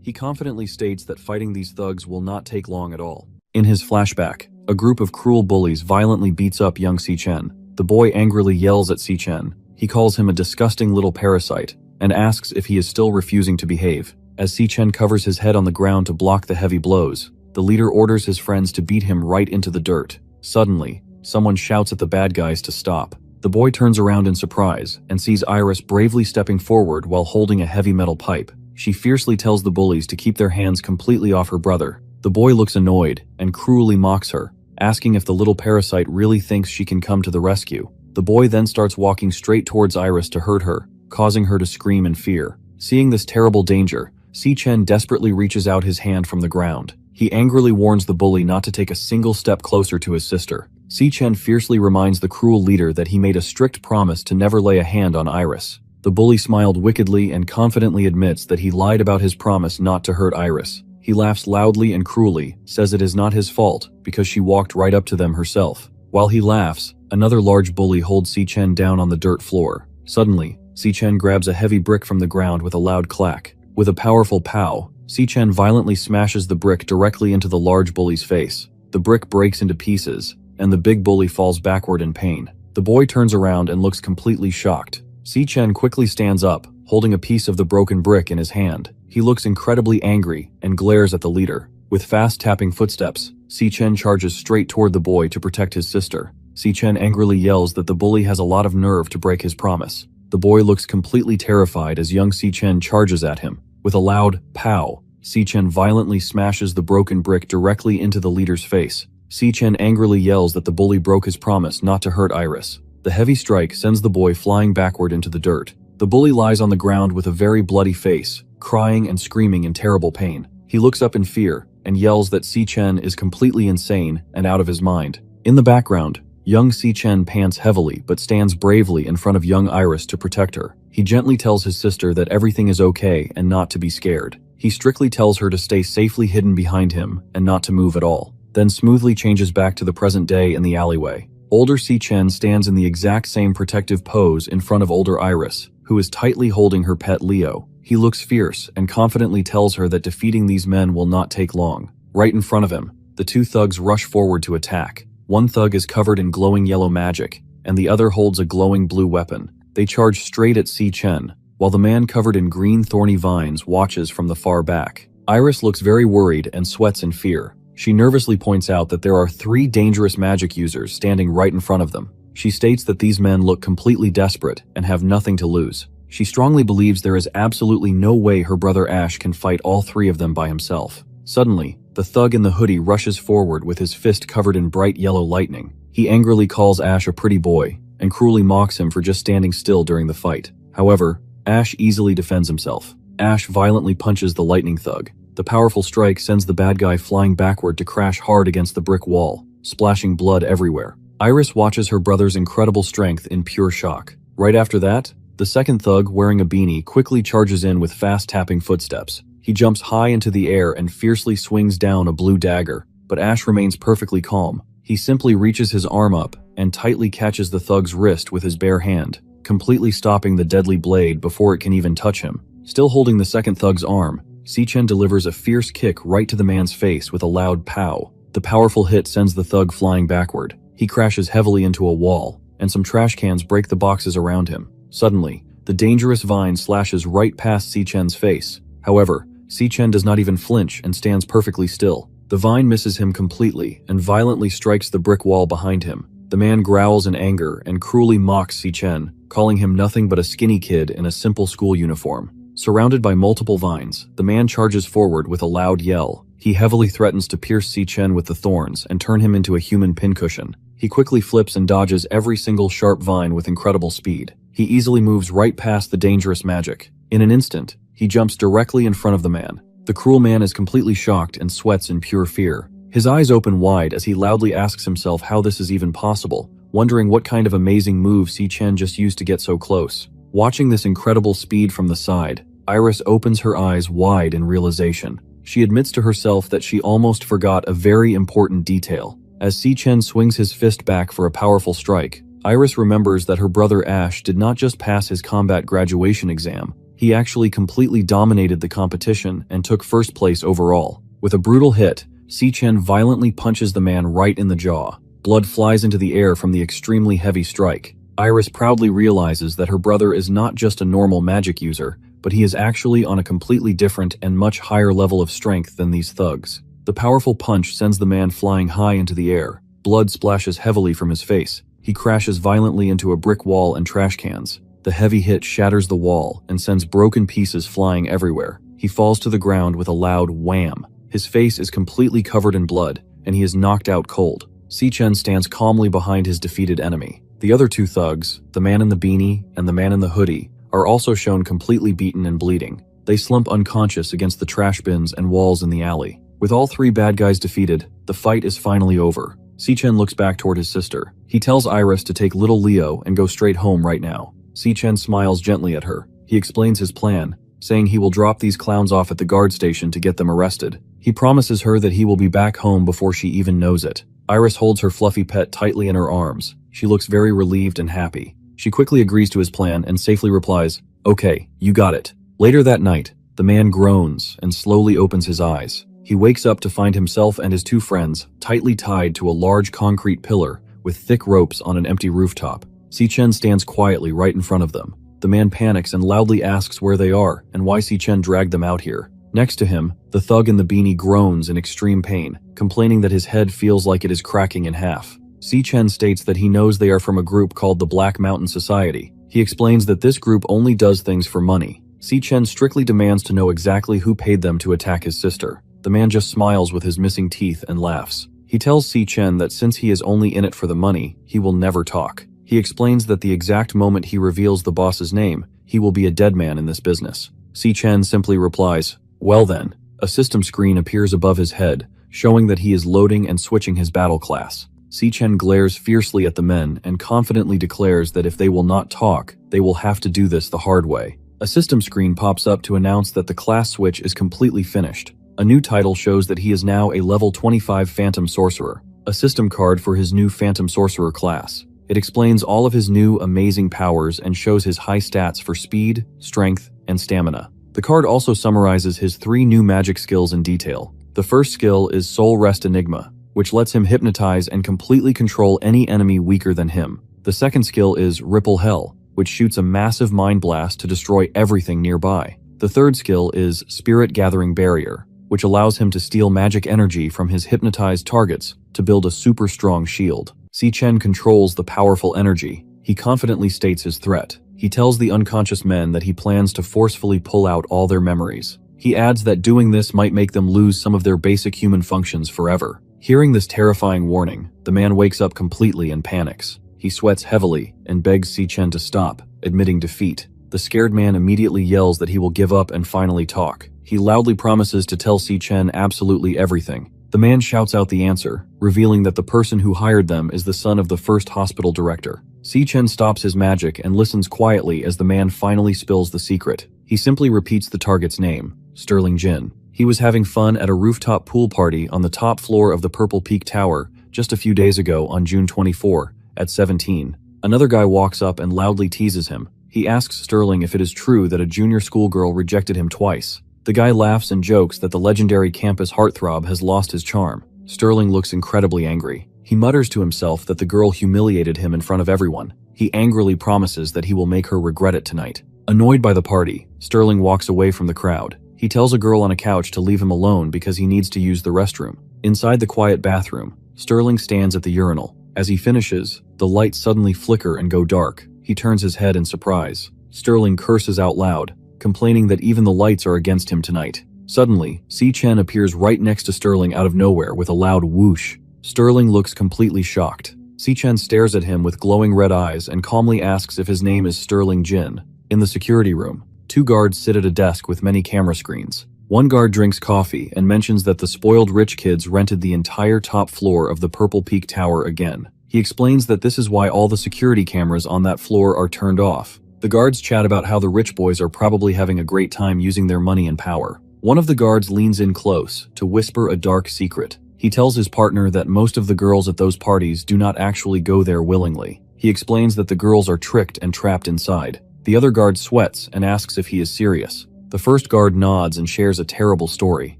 He confidently states that fighting these thugs will not take long at all. In his flashback, a group of cruel bullies violently beats up young Si-chen. The boy angrily yells at Si-chen. He calls him a disgusting little parasite and asks if he is still refusing to behave. As Si-chen covers his head on the ground to block the heavy blows, the leader orders his friends to beat him right into the dirt. Suddenly, someone shouts at the bad guys to stop. The boy turns around in surprise and sees Iris bravely stepping forward while holding a heavy metal pipe. She fiercely tells the bullies to keep their hands completely off her brother. The boy looks annoyed and cruelly mocks her, asking if the little parasite really thinks she can come to the rescue. The boy then starts walking straight towards Iris to hurt her, causing her to scream in fear. Seeing this terrible danger, Si-chen desperately reaches out his hand from the ground. He angrily warns the bully not to take a single step closer to his sister. Si-chen fiercely reminds the cruel leader that he made a strict promise to never lay a hand on Iris. The bully smiled wickedly and confidently admits that he lied about his promise not to hurt Iris. He laughs loudly and cruelly, says it is not his fault because she walked right up to them herself. While he laughs, another large bully holds Si-chen down on the dirt floor. Suddenly, Si-chen grabs a heavy brick from the ground with a loud clack. With a powerful pow, Si-chen violently smashes the brick directly into the large bully's face. The brick breaks into pieces, and the big bully falls backward in pain. The boy turns around and looks completely shocked. Si-chen quickly stands up, holding a piece of the broken brick in his hand. He looks incredibly angry and glares at the leader. With fast tapping footsteps, Si-chen charges straight toward the boy to protect his sister. Si-chen angrily yells that the bully has a lot of nerve to break his promise. The boy looks completely terrified as young Si-chen charges at him. With a loud pow, Si-chen violently smashes the broken brick directly into the leader's face. Si-chen angrily yells that the bully broke his promise not to hurt Iris. The heavy strike sends the boy flying backward into the dirt. The bully lies on the ground with a very bloody face, crying and screaming in terrible pain. He looks up in fear and yells that Si-chen is completely insane and out of his mind. In the background, young Si-chen pants heavily but stands bravely in front of young Iris to protect her. He gently tells his sister that everything is okay and not to be scared. He strictly tells her to stay safely hidden behind him and not to move at all, then smoothly changes back to the present day in the alleyway. Older Si-chen stands in the exact same protective pose in front of older Iris, who is tightly holding her pet Leo. He looks fierce and confidently tells her that defeating these men will not take long. Right in front of him, the two thugs rush forward to attack. One thug is covered in glowing yellow magic, and the other holds a glowing blue weapon. They charge straight at Si-chen, while the man covered in green thorny vines watches from the far back. Iris looks very worried and sweats in fear. She nervously points out that there are 3 dangerous magic users standing right in front of them. She states that these men look completely desperate and have nothing to lose. She strongly believes there is absolutely no way her brother Ash can fight all 3 of them by himself. Suddenly, the thug in the hoodie rushes forward with his fist covered in bright yellow lightning. He angrily calls Ash a pretty boy and cruelly mocks him for just standing still during the fight. However, Ash easily defends himself. Ash violently punches the lightning thug. The powerful strike sends the bad guy flying backward to crash hard against the brick wall, splashing blood everywhere. Iris watches her brother's incredible strength in pure shock. Right after that, the second thug, wearing a beanie, quickly charges in with fast tapping footsteps. He jumps high into the air and fiercely swings down a blue dagger, but Ash remains perfectly calm. He simply reaches his arm up and tightly catches the thug's wrist with his bare hand, completely stopping the deadly blade before it can even touch him. Still holding the second thug's arm, Si-chen delivers a fierce kick right to the man's face with a loud pow. The powerful hit sends the thug flying backward. He crashes heavily into a wall, and some trash cans break the boxes around him. Suddenly, the dangerous vine slashes right past Si-chen's face. However, Si-chen does not even flinch and stands perfectly still. The vine misses him completely and violently strikes the brick wall behind him. The man growls in anger and cruelly mocks Si-chen, calling him nothing but a skinny kid in a simple school uniform. Surrounded by multiple vines, the man charges forward with a loud yell. He heavily threatens to pierce Si-chen with the thorns and turn him into a human pincushion. He quickly flips and dodges every single sharp vine with incredible speed. He easily moves right past the dangerous magic. In an instant, he jumps directly in front of the man. The cruel man is completely shocked and sweats in pure fear. His eyes open wide as he loudly asks himself how this is even possible, wondering what kind of amazing move Si-chen just used to get so close. Watching this incredible speed from the side, Iris opens her eyes wide in realization. She admits to herself that she almost forgot a very important detail. As Si-chen swings his fist back for a powerful strike, Iris remembers that her brother Ash did not just pass his combat graduation exam, He actually completely dominated the competition and took first place overall. With a brutal hit, Si-chen violently punches the man right in the jaw. Blood flies into the air from the extremely heavy strike. Iris proudly realizes that her brother is not just a normal magic user, but he is actually on a completely different and much higher level of strength than these thugs. The powerful punch sends the man flying high into the air. Blood splashes heavily from his face. He crashes violently into a brick wall and trash cans. The heavy hit shatters the wall and sends broken pieces flying everywhere. He falls to the ground with a loud wham. His face is completely covered in blood, and he is knocked out cold. Si-chen stands calmly behind his defeated enemy. The other two thugs, the man in the beanie and the man in the hoodie, are also shown completely beaten and bleeding. They slump unconscious against the trash bins and walls in the alley. With all three bad guys defeated, the fight is finally over. Si-chen looks back toward his sister. He tells Iris to take little Leo and go straight home right now. Si-chen smiles gently at her. He explains his plan, saying he will drop these clowns off at the guard station to get them arrested. He promises her that he will be back home before she even knows it. Iris holds her fluffy pet tightly in her arms. She looks very relieved and happy. She quickly agrees to his plan and safely replies, "Okay, you got it." Later that night, the man groans and slowly opens his eyes. He wakes up to find himself and his two friends tightly tied to a large concrete pillar with thick ropes on an empty rooftop. Si-chen stands quietly right in front of them. The man panics and loudly asks where they are and why Si-chen dragged them out here. Next to him, the thug in the beanie groans in extreme pain, complaining that his head feels like it is cracking in half. Si-chen states that he knows they are from a group called the Black Mountain Society. He explains that this group only does things for money. Si-chen strictly demands to know exactly who paid them to attack his sister. The man just smiles with his missing teeth and laughs. He tells Si-chen that since he is only in it for the money, he will never talk. He explains that the exact moment he reveals the boss's name, he will be a dead man in this business. Si-chen simply replies, "Well then." A system screen appears above his head, showing that he is loading and switching his battle class. Si-chen glares fiercely at the men and confidently declares that if they will not talk, they will have to do this the hard way. A system screen pops up to announce that the class switch is completely finished. A new title shows that he is now a level 25 Phantom Sorcerer, a system card for his new Phantom Sorcerer class. It explains all of his new amazing powers and shows his high stats for speed, strength, and stamina. The card also summarizes his 3 new magic skills in detail. The first skill is Soul Rest Enigma, which lets him hypnotize and completely control any enemy weaker than him. The second skill is Ripple Hell, which shoots a massive mind blast to destroy everything nearby. The third skill is Spirit Gathering Barrier, which allows him to steal magic energy from his hypnotized targets to build a super strong shield. Si-chen controls the powerful energy. He confidently states his threat. He tells the unconscious men that he plans to forcefully pull out all their memories. He adds that doing this might make them lose some of their basic human functions forever. Hearing this terrifying warning, the man wakes up completely and panics. He sweats heavily and begs Si-chen to stop, admitting defeat. The scared man immediately yells that he will give up and finally talk. He loudly promises to tell Si-chen absolutely everything. The man shouts out the answer, revealing that the person who hired them is the son of the first hospital director. Si-chen stops his magic and listens quietly as the man finally spills the secret. He simply repeats the target's name, Sterling Jin. He was having fun at a rooftop pool party on the top floor of the Purple Peak Tower just a few days ago on June 24, at 17. Another guy walks up and loudly teases him. He asks Sterling if it is true that a junior schoolgirl rejected him twice. The guy laughs and jokes that the legendary campus heartthrob has lost his charm. Sterling looks incredibly angry. He mutters to himself that the girl humiliated him in front of everyone. He angrily promises that he will make her regret it tonight. Annoyed by the party, Sterling walks away from the crowd. He tells a girl on a couch to leave him alone because he needs to use the restroom. Inside the quiet bathroom, Sterling stands at the urinal. As he finishes, the lights suddenly flicker and go dark. He turns his head in surprise. Sterling curses out loud, complaining that even the lights are against him tonight. Suddenly, Si-chen appears right next to Sterling out of nowhere with a loud whoosh. Sterling looks completely shocked. Si-chen stares at him with glowing red eyes and calmly asks if his name is Sterling Jin. In the security room, 2 guards sit at a desk with many camera screens. One guard drinks coffee and mentions that the spoiled rich kids rented the entire top floor of the Purple Peak Tower again. He explains that this is why all the security cameras on that floor are turned off. The guards chat about how the rich boys are probably having a great time using their money and power. One of the guards leans in close to whisper a dark secret. He tells his partner that most of the girls at those parties do not actually go there willingly. He explains that the girls are tricked and trapped inside. The other guard sweats and asks if he is serious. The first guard nods and shares a terrible story.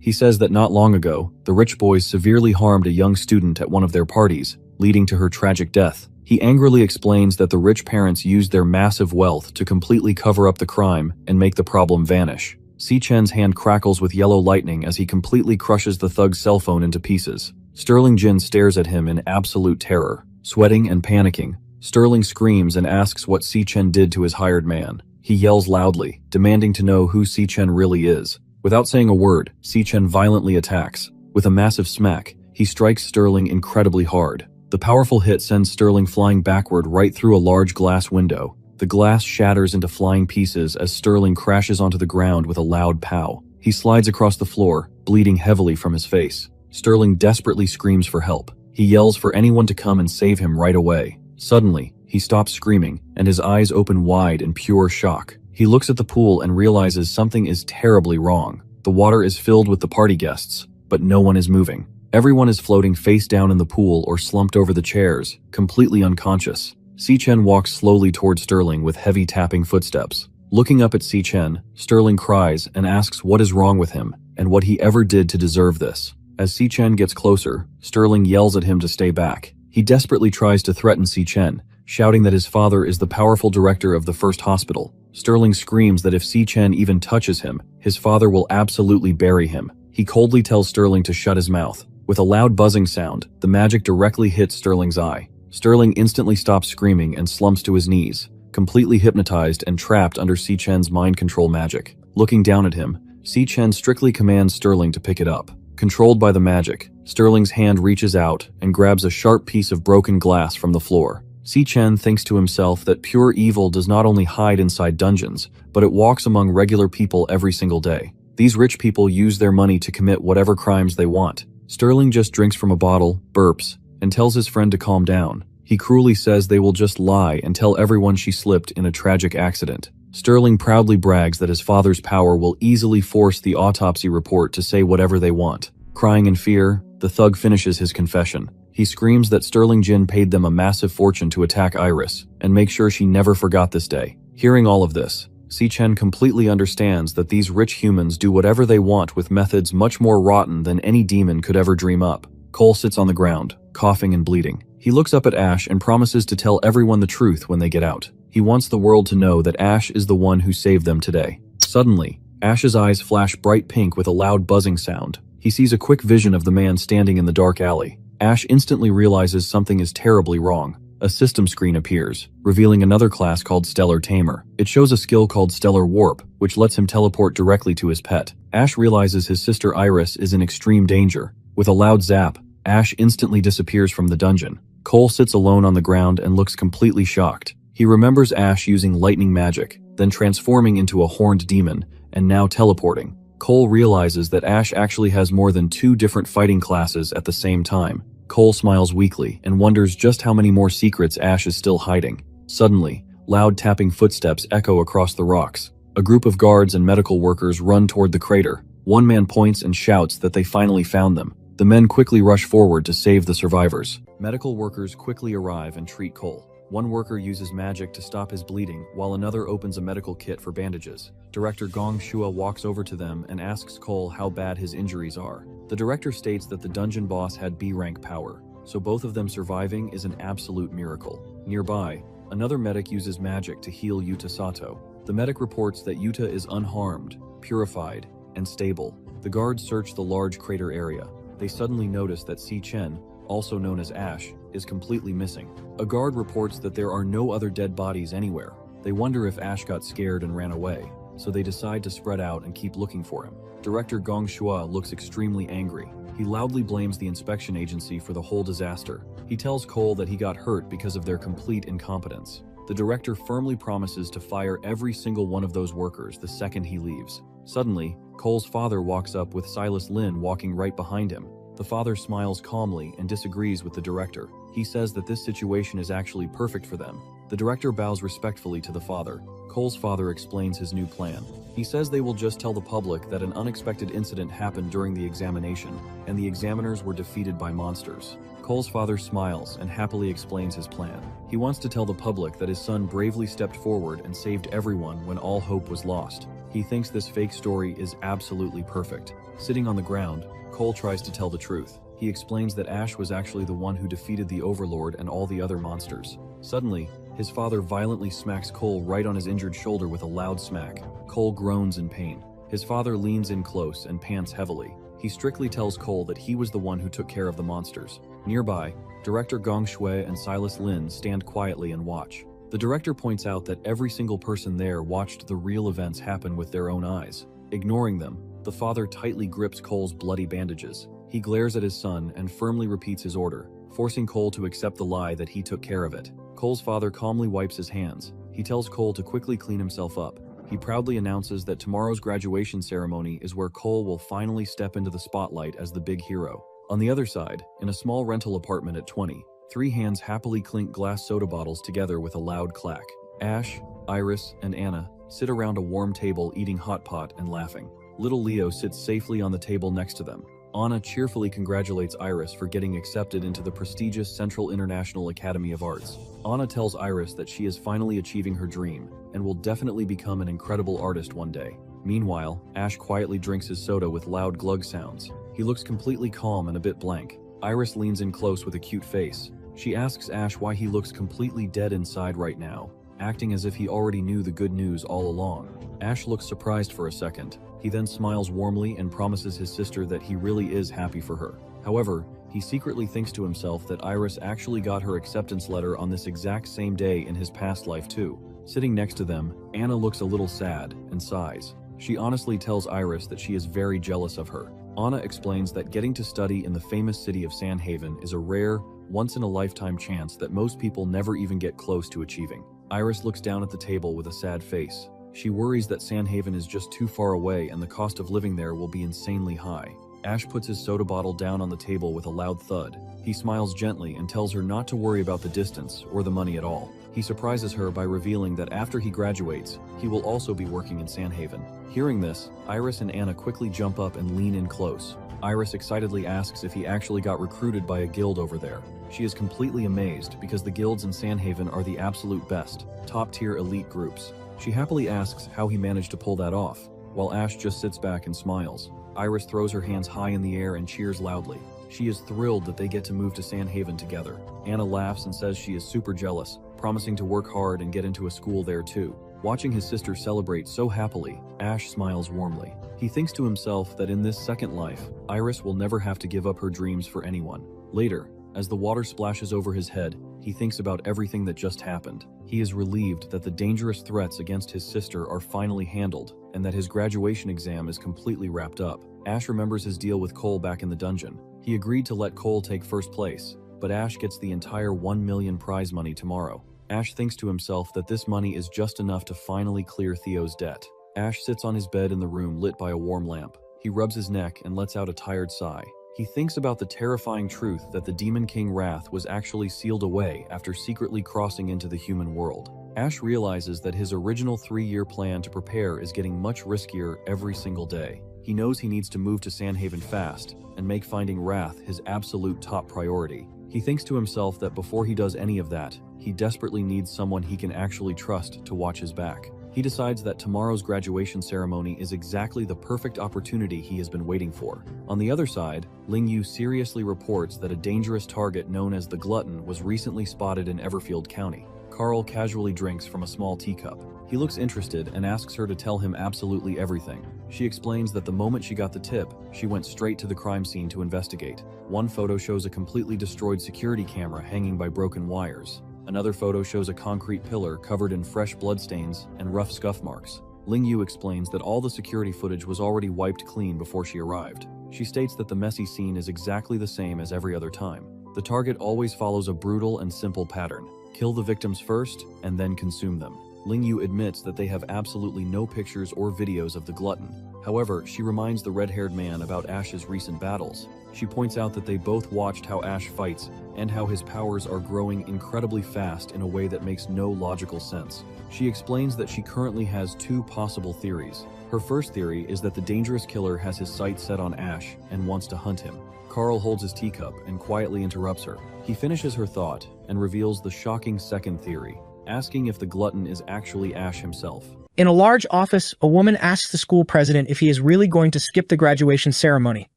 He says that not long ago, the rich boys severely harmed a young student at one of their parties, leading to her tragic death. He angrily explains that the rich parents used their massive wealth to completely cover up the crime and make the problem vanish. Si-chen's hand crackles with yellow lightning as he completely crushes the thug's cell phone into pieces. Sterling Jin stares at him in absolute terror. Sweating and panicking, Sterling screams and asks what Si-chen did to his hired man. He yells loudly, demanding to know who Si-chen really is. Without saying a word, Si-chen violently attacks. With a massive smack, he strikes Sterling incredibly hard. The powerful hit sends Sterling flying backward right through a large glass window. The glass shatters into flying pieces as Sterling crashes onto the ground with a loud pow. He slides across the floor, bleeding heavily from his face. Sterling desperately screams for help. He yells for anyone to come and save him right away. Suddenly, he stops screaming, and his eyes open wide in pure shock. He looks at the pool and realizes something is terribly wrong. The water is filled with the party guests, but no one is moving. Everyone is floating face down in the pool or slumped over the chairs, completely unconscious. Si-chen walks slowly toward Sterling with heavy tapping footsteps. Looking up at Si-chen, Sterling cries and asks what is wrong with him, and what he ever did to deserve this. As Si-chen gets closer, Sterling yells at him to stay back. He desperately tries to threaten Si-chen, shouting that his father is the powerful director of the first hospital. Sterling screams that if Si-chen even touches him, his father will absolutely bury him. He coldly tells Sterling to shut his mouth. With a loud buzzing sound, the magic directly hits Sterling's eye. Sterling instantly stops screaming and slumps to his knees, completely hypnotized and trapped under Si-chen's mind control magic. Looking down at him, Si-chen strictly commands Sterling to pick it up. Controlled by the magic, Sterling's hand reaches out and grabs a sharp piece of broken glass from the floor. Si-chen thinks to himself that pure evil does not only hide inside dungeons, but it walks among regular people every single day. These rich people use their money to commit whatever crimes they want. Sterling just drinks from a bottle, burps, and tells his friend to calm down. He cruelly says they will just lie and tell everyone she slipped in a tragic accident. Sterling proudly brags that his father's power will easily force the autopsy report to say whatever they want. Crying in fear, the thug finishes his confession. He screams that Sterling Jin paid them a massive fortune to attack Iris, and make sure she never forgot this day. Hearing all of this, Si-chen completely understands that these rich humans do whatever they want with methods much more rotten than any demon could ever dream up. Cole sits on the ground, coughing and bleeding. He looks up at Ash and promises to tell everyone the truth when they get out. He wants the world to know that Ash is the one who saved them today. Suddenly, Ash's eyes flash bright pink with a loud buzzing sound. He sees a quick vision of the man standing in the dark alley. Ash instantly realizes something is terribly wrong. A system screen appears, revealing another class called Stellar Tamer. It shows a skill called Stellar Warp, which lets him teleport directly to his pet. Ash realizes his sister Iris is in extreme danger. With a loud zap, Ash instantly disappears from the dungeon. Cole sits alone on the ground and looks completely shocked. He remembers Ash using lightning magic, then transforming into a horned demon, and now teleporting. Cole realizes that Ash actually has more than 2 different fighting classes at the same time. Cole smiles weakly and wonders just how many more secrets Ash is still hiding. Suddenly, loud tapping footsteps echo across the rocks. A group of guards and medical workers run toward the crater. One man points and shouts that they finally found them. The men quickly rush forward to save the survivors. Medical workers quickly arrive and treat Cole. One worker uses magic to stop his bleeding, while another opens a medical kit for bandages. Director Gong Shua walks over to them and asks Cole how bad his injuries are. The director states that the dungeon boss had B-rank power, so both of them surviving is an absolute miracle. Nearby, another medic uses magic to heal Yuta Sato. The medic reports that Yuta is unharmed, purified, and stable. The guards search the large crater area. They suddenly notice that Si-chen, also known as Ash, is completely missing. A guard reports that there are no other dead bodies anywhere. They wonder if Ash got scared and ran away, so they decide to spread out and keep looking for him. Director Gong Shua looks extremely angry. He loudly blames the inspection agency for the whole disaster. He tells Cole that he got hurt because of their complete incompetence. The director firmly promises to fire every single one of those workers the second he leaves. Suddenly, Cole's father walks up with Silas Lin walking right behind him. The father smiles calmly and disagrees with the director. He says that this situation is actually perfect for them. The director bows respectfully to the father. Cole's father explains his new plan. He says they will just tell the public that an unexpected incident happened during the examination, and the examiners were defeated by monsters. Cole's father smiles and happily explains his plan. He wants to tell the public that his son bravely stepped forward and saved everyone when all hope was lost. He thinks this fake story is absolutely perfect. Sitting on the ground, Cole tries to tell the truth. He explains that Ash was actually the one who defeated the Overlord and all the other monsters. Suddenly, his father violently smacks Cole right on his injured shoulder with a loud smack. Cole groans in pain. His father leans in close and pants heavily. He strictly tells Cole that he was the one who took care of the monsters. Nearby, director Gong Shui and Silas Lin stand quietly and watch. The director points out that every single person there watched the real events happen with their own eyes. Ignoring them, the father tightly grips Cole's bloody bandages. He glares at his son and firmly repeats his order, forcing Cole to accept the lie that he took care of it. Cole's father calmly wipes his hands. He tells Cole to quickly clean himself up. He proudly announces that tomorrow's graduation ceremony is where Cole will finally step into the spotlight as the big hero. On the other side, in a small rental apartment at 20, three hands happily clink glass soda bottles together with a loud clack. Ash, Iris, and Anna sit around a warm table eating hot pot and laughing. Little Leo sits safely on the table next to them. Anna cheerfully congratulates Iris for getting accepted into the prestigious Central International Academy of Arts. Anna tells Iris that she is finally achieving her dream and will definitely become an incredible artist one day. Meanwhile, Ash quietly drinks his soda with loud glug sounds. He looks completely calm and a bit blank. Iris leans in close with a cute face. She asks Ash why he looks completely dead inside right now, acting as if he already knew the good news all along. Ash looks surprised for a second. He then smiles warmly and promises his sister that he really is happy for her. However, he secretly thinks to himself that Iris actually got her acceptance letter on this exact same day in his past life too. Sitting next to them, Anna looks a little sad and sighs. She honestly tells Iris that she is very jealous of her. Anna explains that getting to study in the famous city of Sandhaven is a rare, once-in-a-lifetime chance that most people never even get close to achieving. Iris looks down at the table with a sad face. She worries that Sandhaven is just too far away and the cost of living there will be insanely high. Ash puts his soda bottle down on the table with a loud thud. He smiles gently and tells her not to worry about the distance or the money at all. He surprises her by revealing that after he graduates, he will also be working in Sandhaven. Hearing this, Iris and Anna quickly jump up and lean in close. Iris excitedly asks if he actually got recruited by a guild over there. She is completely amazed because the guilds in Sandhaven are the absolute best, top-tier elite groups. She happily asks how he managed to pull that off, while Ash just sits back and smiles. Iris throws her hands high in the air and cheers loudly. She is thrilled that they get to move to Sandhaven together. Anna laughs and says she is super jealous, promising to work hard and get into a school there too. Watching his sister celebrate so happily, Ash smiles warmly. He thinks to himself that in this second life, Iris will never have to give up her dreams for anyone. Later, as the water splashes over his head, he thinks about everything that just happened. He is relieved that the dangerous threats against his sister are finally handled, and that his graduation exam is completely wrapped up. Ash remembers his deal with Cole back in the dungeon. He agreed to let Cole take first place, but Ash gets the entire 1 million prize money tomorrow. Ash thinks to himself that this money is just enough to finally clear Theo's debt. Ash sits on his bed in the room lit by a warm lamp. He rubs his neck and lets out a tired sigh. He thinks about the terrifying truth that the Demon King Wrath was actually sealed away after secretly crossing into the human world. Ash realizes that his original 3-year plan to prepare is getting much riskier every single day. He knows he needs to move to Sandhaven fast and make finding Wrath his absolute top priority. He thinks to himself that before he does any of that, he desperately needs someone he can actually trust to watch his back. He decides that tomorrow's graduation ceremony is exactly the perfect opportunity he has been waiting for. On the other side, Ling Yu seriously reports that a dangerous target known as the Glutton was recently spotted in Everfield County. Carl casually drinks from a small teacup. He looks interested and asks her to tell him absolutely everything. She explains that the moment she got the tip, she went straight to the crime scene to investigate. One photo shows a completely destroyed security camera hanging by broken wires. Another photo shows a concrete pillar covered in fresh bloodstains and rough scuff marks. Ling Yu explains that all the security footage was already wiped clean before she arrived. She states that the messy scene is exactly the same as every other time. The target always follows a brutal and simple pattern. Kill the victims first, and then consume them. Lingyu admits that they have absolutely no pictures or videos of the glutton. However, she reminds the red-haired man about Ash's recent battles. She points out that they both watched how Ash fights and how his powers are growing incredibly fast in a way that makes no logical sense. She explains that she currently has two possible theories. Her first theory is that the dangerous killer has his sights set on Ash and wants to hunt him. Carl holds his teacup and quietly interrupts her. He finishes her thought and reveals the shocking second theory, asking if the glutton is actually Ash himself. In a large office, a woman asks the school president if he is really going to skip the graduation ceremony,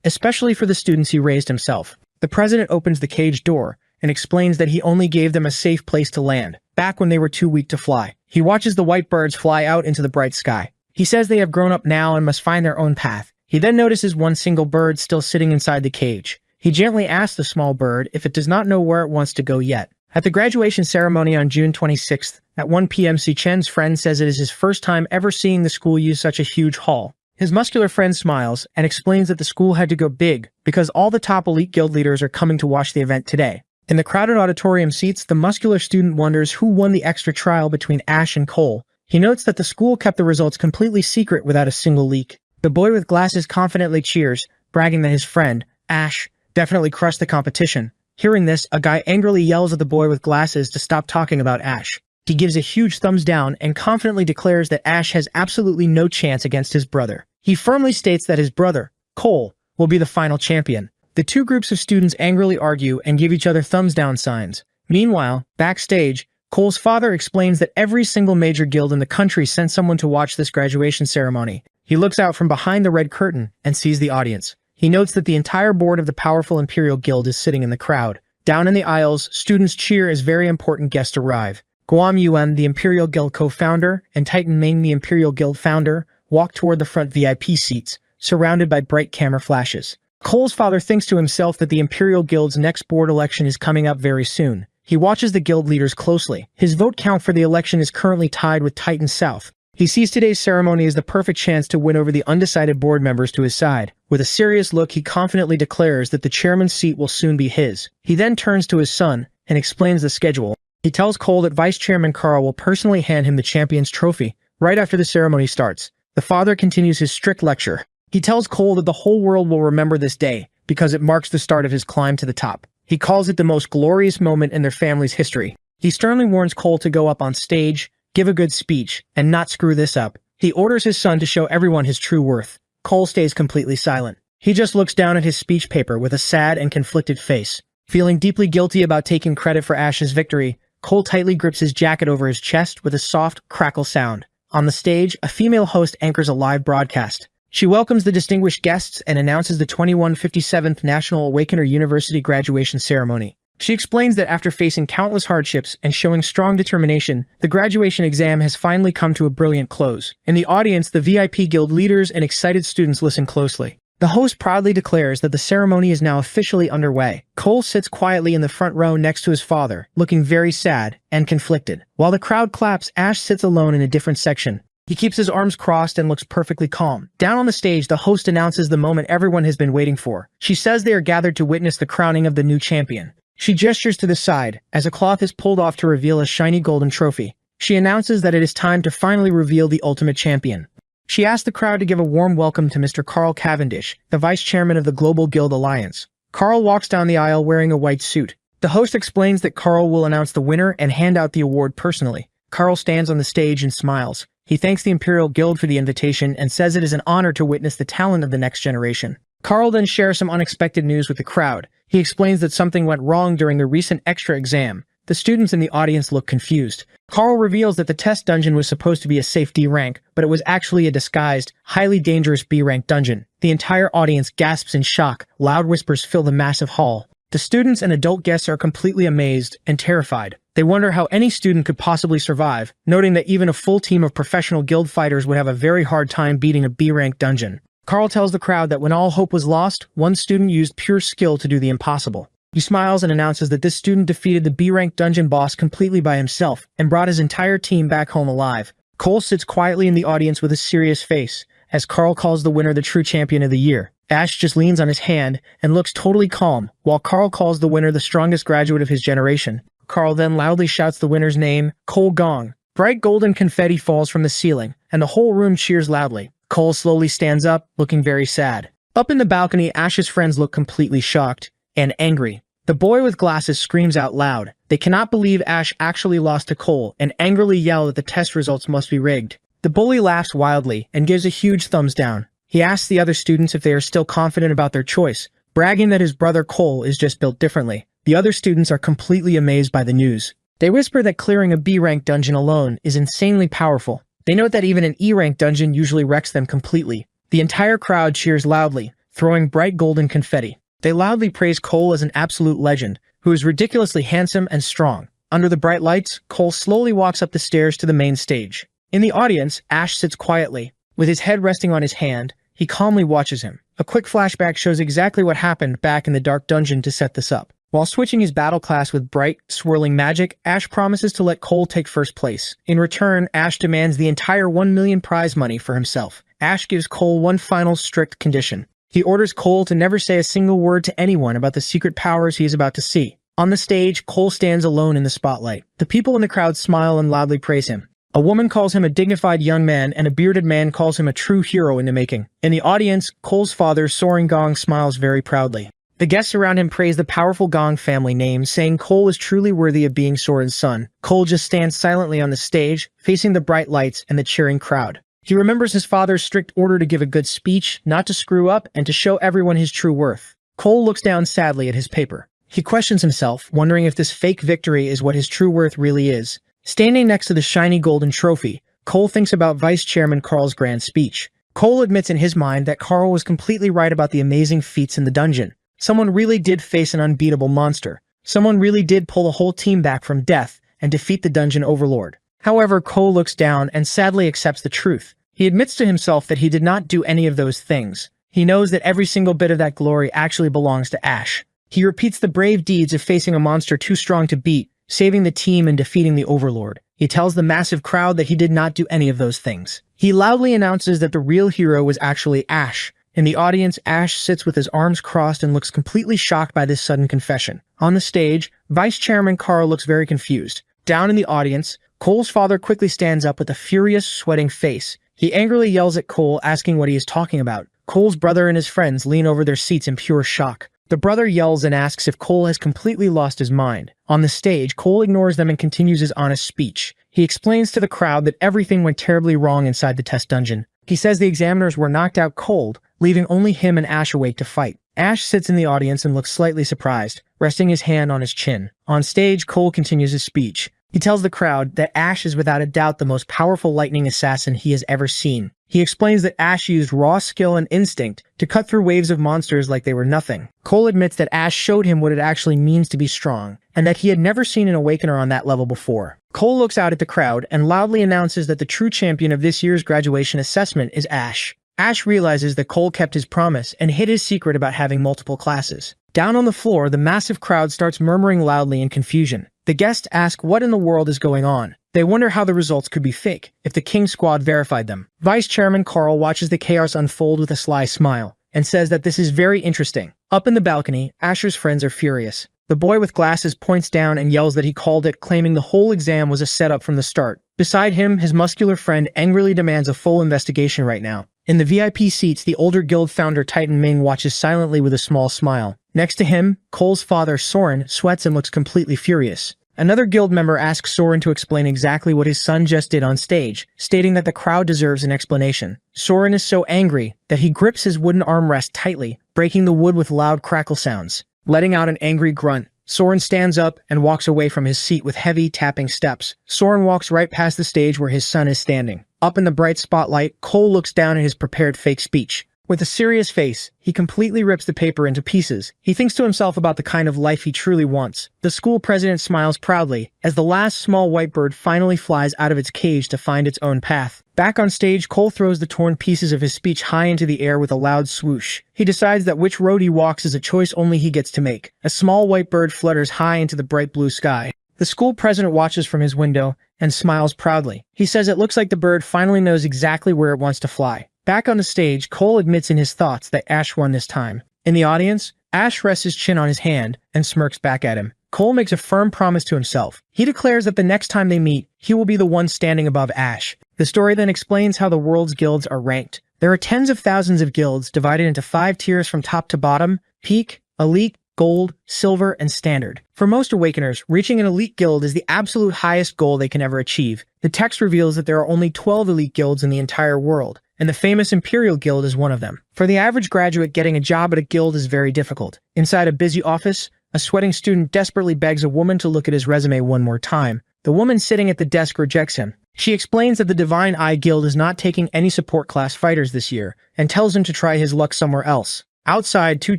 especially for the students he raised himself. The president opens the cage door and explains that he only gave them a safe place to land, back when they were too weak to fly. He watches the white birds fly out into the bright sky. He says they have grown up now and must find their own path. He then notices one single bird still sitting inside the cage. He gently asks the small bird if it does not know where it wants to go yet. At the graduation ceremony on June 26th, at 1 p.m. Si Chen's friend says it is his first time ever seeing the school use such a huge hall. His muscular friend smiles and explains that the school had to go big because all the top elite guild leaders are coming to watch the event today. In the crowded auditorium seats, the muscular student wonders who won the extra trial between Ash and Cole. He notes that the school kept the results completely secret without a single leak. The boy with glasses confidently cheers, bragging that his friend, Ash, definitely crushed the competition. Hearing this, a guy angrily yells at the boy with glasses to stop talking about Ash. He gives a huge thumbs down and confidently declares that Ash has absolutely no chance against his brother. He firmly states that his brother, Cole, will be the final champion. The two groups of students angrily argue and give each other thumbs down signs. Meanwhile, backstage, Cole's father explains that every single major guild in the country sent someone to watch this graduation ceremony. He looks out from behind the red curtain and sees the audience. He notes that the entire board of the powerful Imperial Guild is sitting in the crowd. Down in the aisles, students cheer as very important guests arrive. Guam Yuan, the Imperial Guild co-founder, and Titan Ming, the Imperial Guild founder, walk toward the front VIP seats, surrounded by bright camera flashes. Cole's father thinks to himself that the Imperial Guild's next board election is coming up very soon. He watches the guild leaders closely. His vote count for the election is currently tied with Titan South. He sees today's ceremony as the perfect chance to win over the undecided board members to his side. With a serious look, he confidently declares that the chairman's seat will soon be his. He then turns to his son and explains the schedule. He tells Cole that Vice Chairman Carl will personally hand him the champion's trophy right after the ceremony starts. The father continues his strict lecture. He tells Cole that the whole world will remember this day because it marks the start of his climb to the top. He calls it the most glorious moment in their family's history. He sternly warns Cole to go up on stage, give a good speech, and not screw this up. He orders his son to show everyone his true worth. Cole stays completely silent. He just looks down at his speech paper with a sad and conflicted face. Feeling deeply guilty about taking credit for Ash's victory, Cole tightly grips his jacket over his chest with a soft crackle sound. On the stage, a female host anchors a live broadcast. She welcomes the distinguished guests and announces the 2157th National Awakener University graduation ceremony. She explains that after facing countless hardships and showing strong determination, the graduation exam has finally come to a brilliant close. In the audience, the VIP Guild leaders and excited students listen closely. The host proudly declares that the ceremony is now officially underway. Cole sits quietly in the front row next to his father, looking very sad and conflicted. While the crowd claps, Ash sits alone in a different section. He keeps his arms crossed and looks perfectly calm. Down on the stage, the host announces the moment everyone has been waiting for. She says they are gathered to witness the crowning of the new champion. She gestures to the side, as a cloth is pulled off to reveal a shiny golden trophy. She announces that it is time to finally reveal the ultimate champion. She asks the crowd to give a warm welcome to Mr. Carl Cavendish, the vice chairman of the Global Guild Alliance. Carl walks down the aisle wearing a white suit. The host explains that Carl will announce the winner and hand out the award personally. Carl stands on the stage and smiles. He thanks the Imperial Guild for the invitation and says it is an honor to witness the talent of the next generation. Carl then shares some unexpected news with the crowd. He explains that something went wrong during the recent extra exam. The students in the audience look confused. Carl reveals that the test dungeon was supposed to be a safe D rank, but it was actually a disguised, highly dangerous B rank dungeon. The entire audience gasps in shock. Loud whispers fill the massive hall. The students and adult guests are completely amazed and terrified. They wonder how any student could possibly survive, noting that even a full team of professional guild fighters would have a very hard time beating a B rank dungeon. Carl tells the crowd that when all hope was lost, one student used pure skill to do the impossible. He smiles and announces that this student defeated the B-rank dungeon boss completely by himself and brought his entire team back home alive. Cole sits quietly in the audience with a serious face, as Carl calls the winner the true champion of the year. Ash just leans on his hand and looks totally calm, while Carl calls the winner the strongest graduate of his generation. Carl then loudly shouts the winner's name, Cole Gong. Bright golden confetti falls from the ceiling, and the whole room cheers loudly. Cole slowly stands up, looking very sad. Up in the balcony, Ash's friends look completely shocked and angry. The boy with glasses screams out loud. They cannot believe Ash actually lost to Cole and angrily yell that the test results must be rigged. The bully laughs wildly and gives a huge thumbs down. He asks the other students if they are still confident about their choice, bragging that his brother Cole is just built differently. The other students are completely amazed by the news. They whisper that clearing a B-rank dungeon alone is insanely powerful. They note that even an E-rank dungeon usually wrecks them completely. The entire crowd cheers loudly, throwing bright golden confetti. They loudly praise Cole as an absolute legend, who is ridiculously handsome and strong. Under the bright lights, Cole slowly walks up the stairs to the main stage. In the audience, Ash sits quietly. With his head resting on his hand, he calmly watches him. A quick flashback shows exactly what happened back in the dark dungeon to set this up. While switching his battle class with bright, swirling magic, Ash promises to let Cole take first place. In return, Ash demands the entire 1 million prize money for himself. Ash gives Cole one final strict condition. He orders Cole to never say a single word to anyone about the secret powers he is about to see. On the stage, Cole stands alone in the spotlight. The people in the crowd smile and loudly praise him. A woman calls him a dignified young man, and a bearded man calls him a true hero in the making. In the audience, Cole's father, Soren Gong, smiles very proudly. The guests around him praise the powerful Gong family name, saying Cole is truly worthy of being Soren's son. Cole just stands silently on the stage, facing the bright lights and the cheering crowd. He remembers his father's strict order to give a good speech, not to screw up, and to show everyone his true worth. Cole looks down sadly at his paper. He questions himself, wondering if this fake victory is what his true worth really is. Standing next to the shiny golden trophy, Cole thinks about Vice Chairman Carl's grand speech. Cole admits in his mind that Carl was completely right about the amazing feats in the dungeon. Someone really did face an unbeatable monster. Someone really did pull a whole team back from death and defeat the dungeon overlord. However, Cole looks down and sadly accepts the truth. He admits to himself that he did not do any of those things. He knows that every single bit of that glory actually belongs to Ash. He repeats the brave deeds of facing a monster too strong to beat, saving the team and defeating the overlord. He tells the massive crowd that he did not do any of those things. He loudly announces that the real hero was actually Ash. In the audience, Ash sits with his arms crossed and looks completely shocked by this sudden confession. On the stage, Vice Chairman Carl looks very confused. Down in the audience, Cole's father quickly stands up with a furious, sweating face. He angrily yells at Cole, asking what he is talking about. Cole's brother and his friends lean over their seats in pure shock. The brother yells and asks if Cole has completely lost his mind. On the stage, Cole ignores them and continues his honest speech. He explains to the crowd that everything went terribly wrong inside the test dungeon. He says the examiners were knocked out cold, leaving only him and Ash awake to fight. Ash sits in the audience and looks slightly surprised, resting his hand on his chin. On stage, Cole continues his speech. He tells the crowd that Ash is without a doubt the most powerful lightning assassin he has ever seen. He explains that Ash used raw skill and instinct to cut through waves of monsters like they were nothing. Cole admits that Ash showed him what it actually means to be strong, and that he had never seen an Awakener on that level before. Cole looks out at the crowd and loudly announces that the true champion of this year's graduation assessment is Ash. Ash realizes that Cole kept his promise and hid his secret about having multiple classes. Down on the floor, the massive crowd starts murmuring loudly in confusion. The guests ask what in the world is going on. They wonder how the results could be fake, if the King Squad verified them. Vice Chairman Carl watches the chaos unfold with a sly smile, and says that this is very interesting. Up in the balcony, Asher's friends are furious. The boy with glasses points down and yells that he called it, claiming the whole exam was a setup from the start. Beside him, his muscular friend angrily demands a full investigation right now. In the VIP seats, the older guild founder Titan Ming watches silently with a small smile. Next to him, Cole's father, Soren, sweats and looks completely furious. Another guild member asks Soren to explain exactly what his son just did on stage, stating that the crowd deserves an explanation. Soren is so angry that he grips his wooden armrest tightly, breaking the wood with loud crackle sounds. Letting out an angry grunt, Soren stands up and walks away from his seat with heavy, tapping steps. Soren walks right past the stage where his son is standing. Up in the bright spotlight, Cole looks down at his prepared fake speech. With a serious face, he completely rips the paper into pieces. He thinks to himself about the kind of life he truly wants. The school president smiles proudly as the last small white bird finally flies out of its cage to find its own path. Back on stage, Cole throws the torn pieces of his speech high into the air with a loud swoosh. He decides that which road he walks is a choice only he gets to make. A small white bird flutters high into the bright blue sky. The school president watches from his window and smiles proudly. He says it looks like the bird finally knows exactly where it wants to fly. Back on the stage, Cole admits in his thoughts that Ash won this time. In the audience, Ash rests his chin on his hand and smirks back at him. Cole makes a firm promise to himself. He declares that the next time they meet, he will be the one standing above Ash. The story then explains how the world's guilds are ranked. There are tens of thousands of guilds divided into 5 tiers from top to bottom: Peak, Elite, Gold, Silver, and Standard. For most Awakeners, reaching an elite guild is the absolute highest goal they can ever achieve. The text reveals that there are only 12 elite guilds in the entire world, and the famous Imperial Guild is one of them. For the average graduate, getting a job at a guild is very difficult. Inside a busy office, a sweating student desperately begs a woman to look at his resume one more time. The woman sitting at the desk rejects him. She explains that the Divine Eye Guild is not taking any support class fighters this year, and tells him to try his luck somewhere else. Outside, 2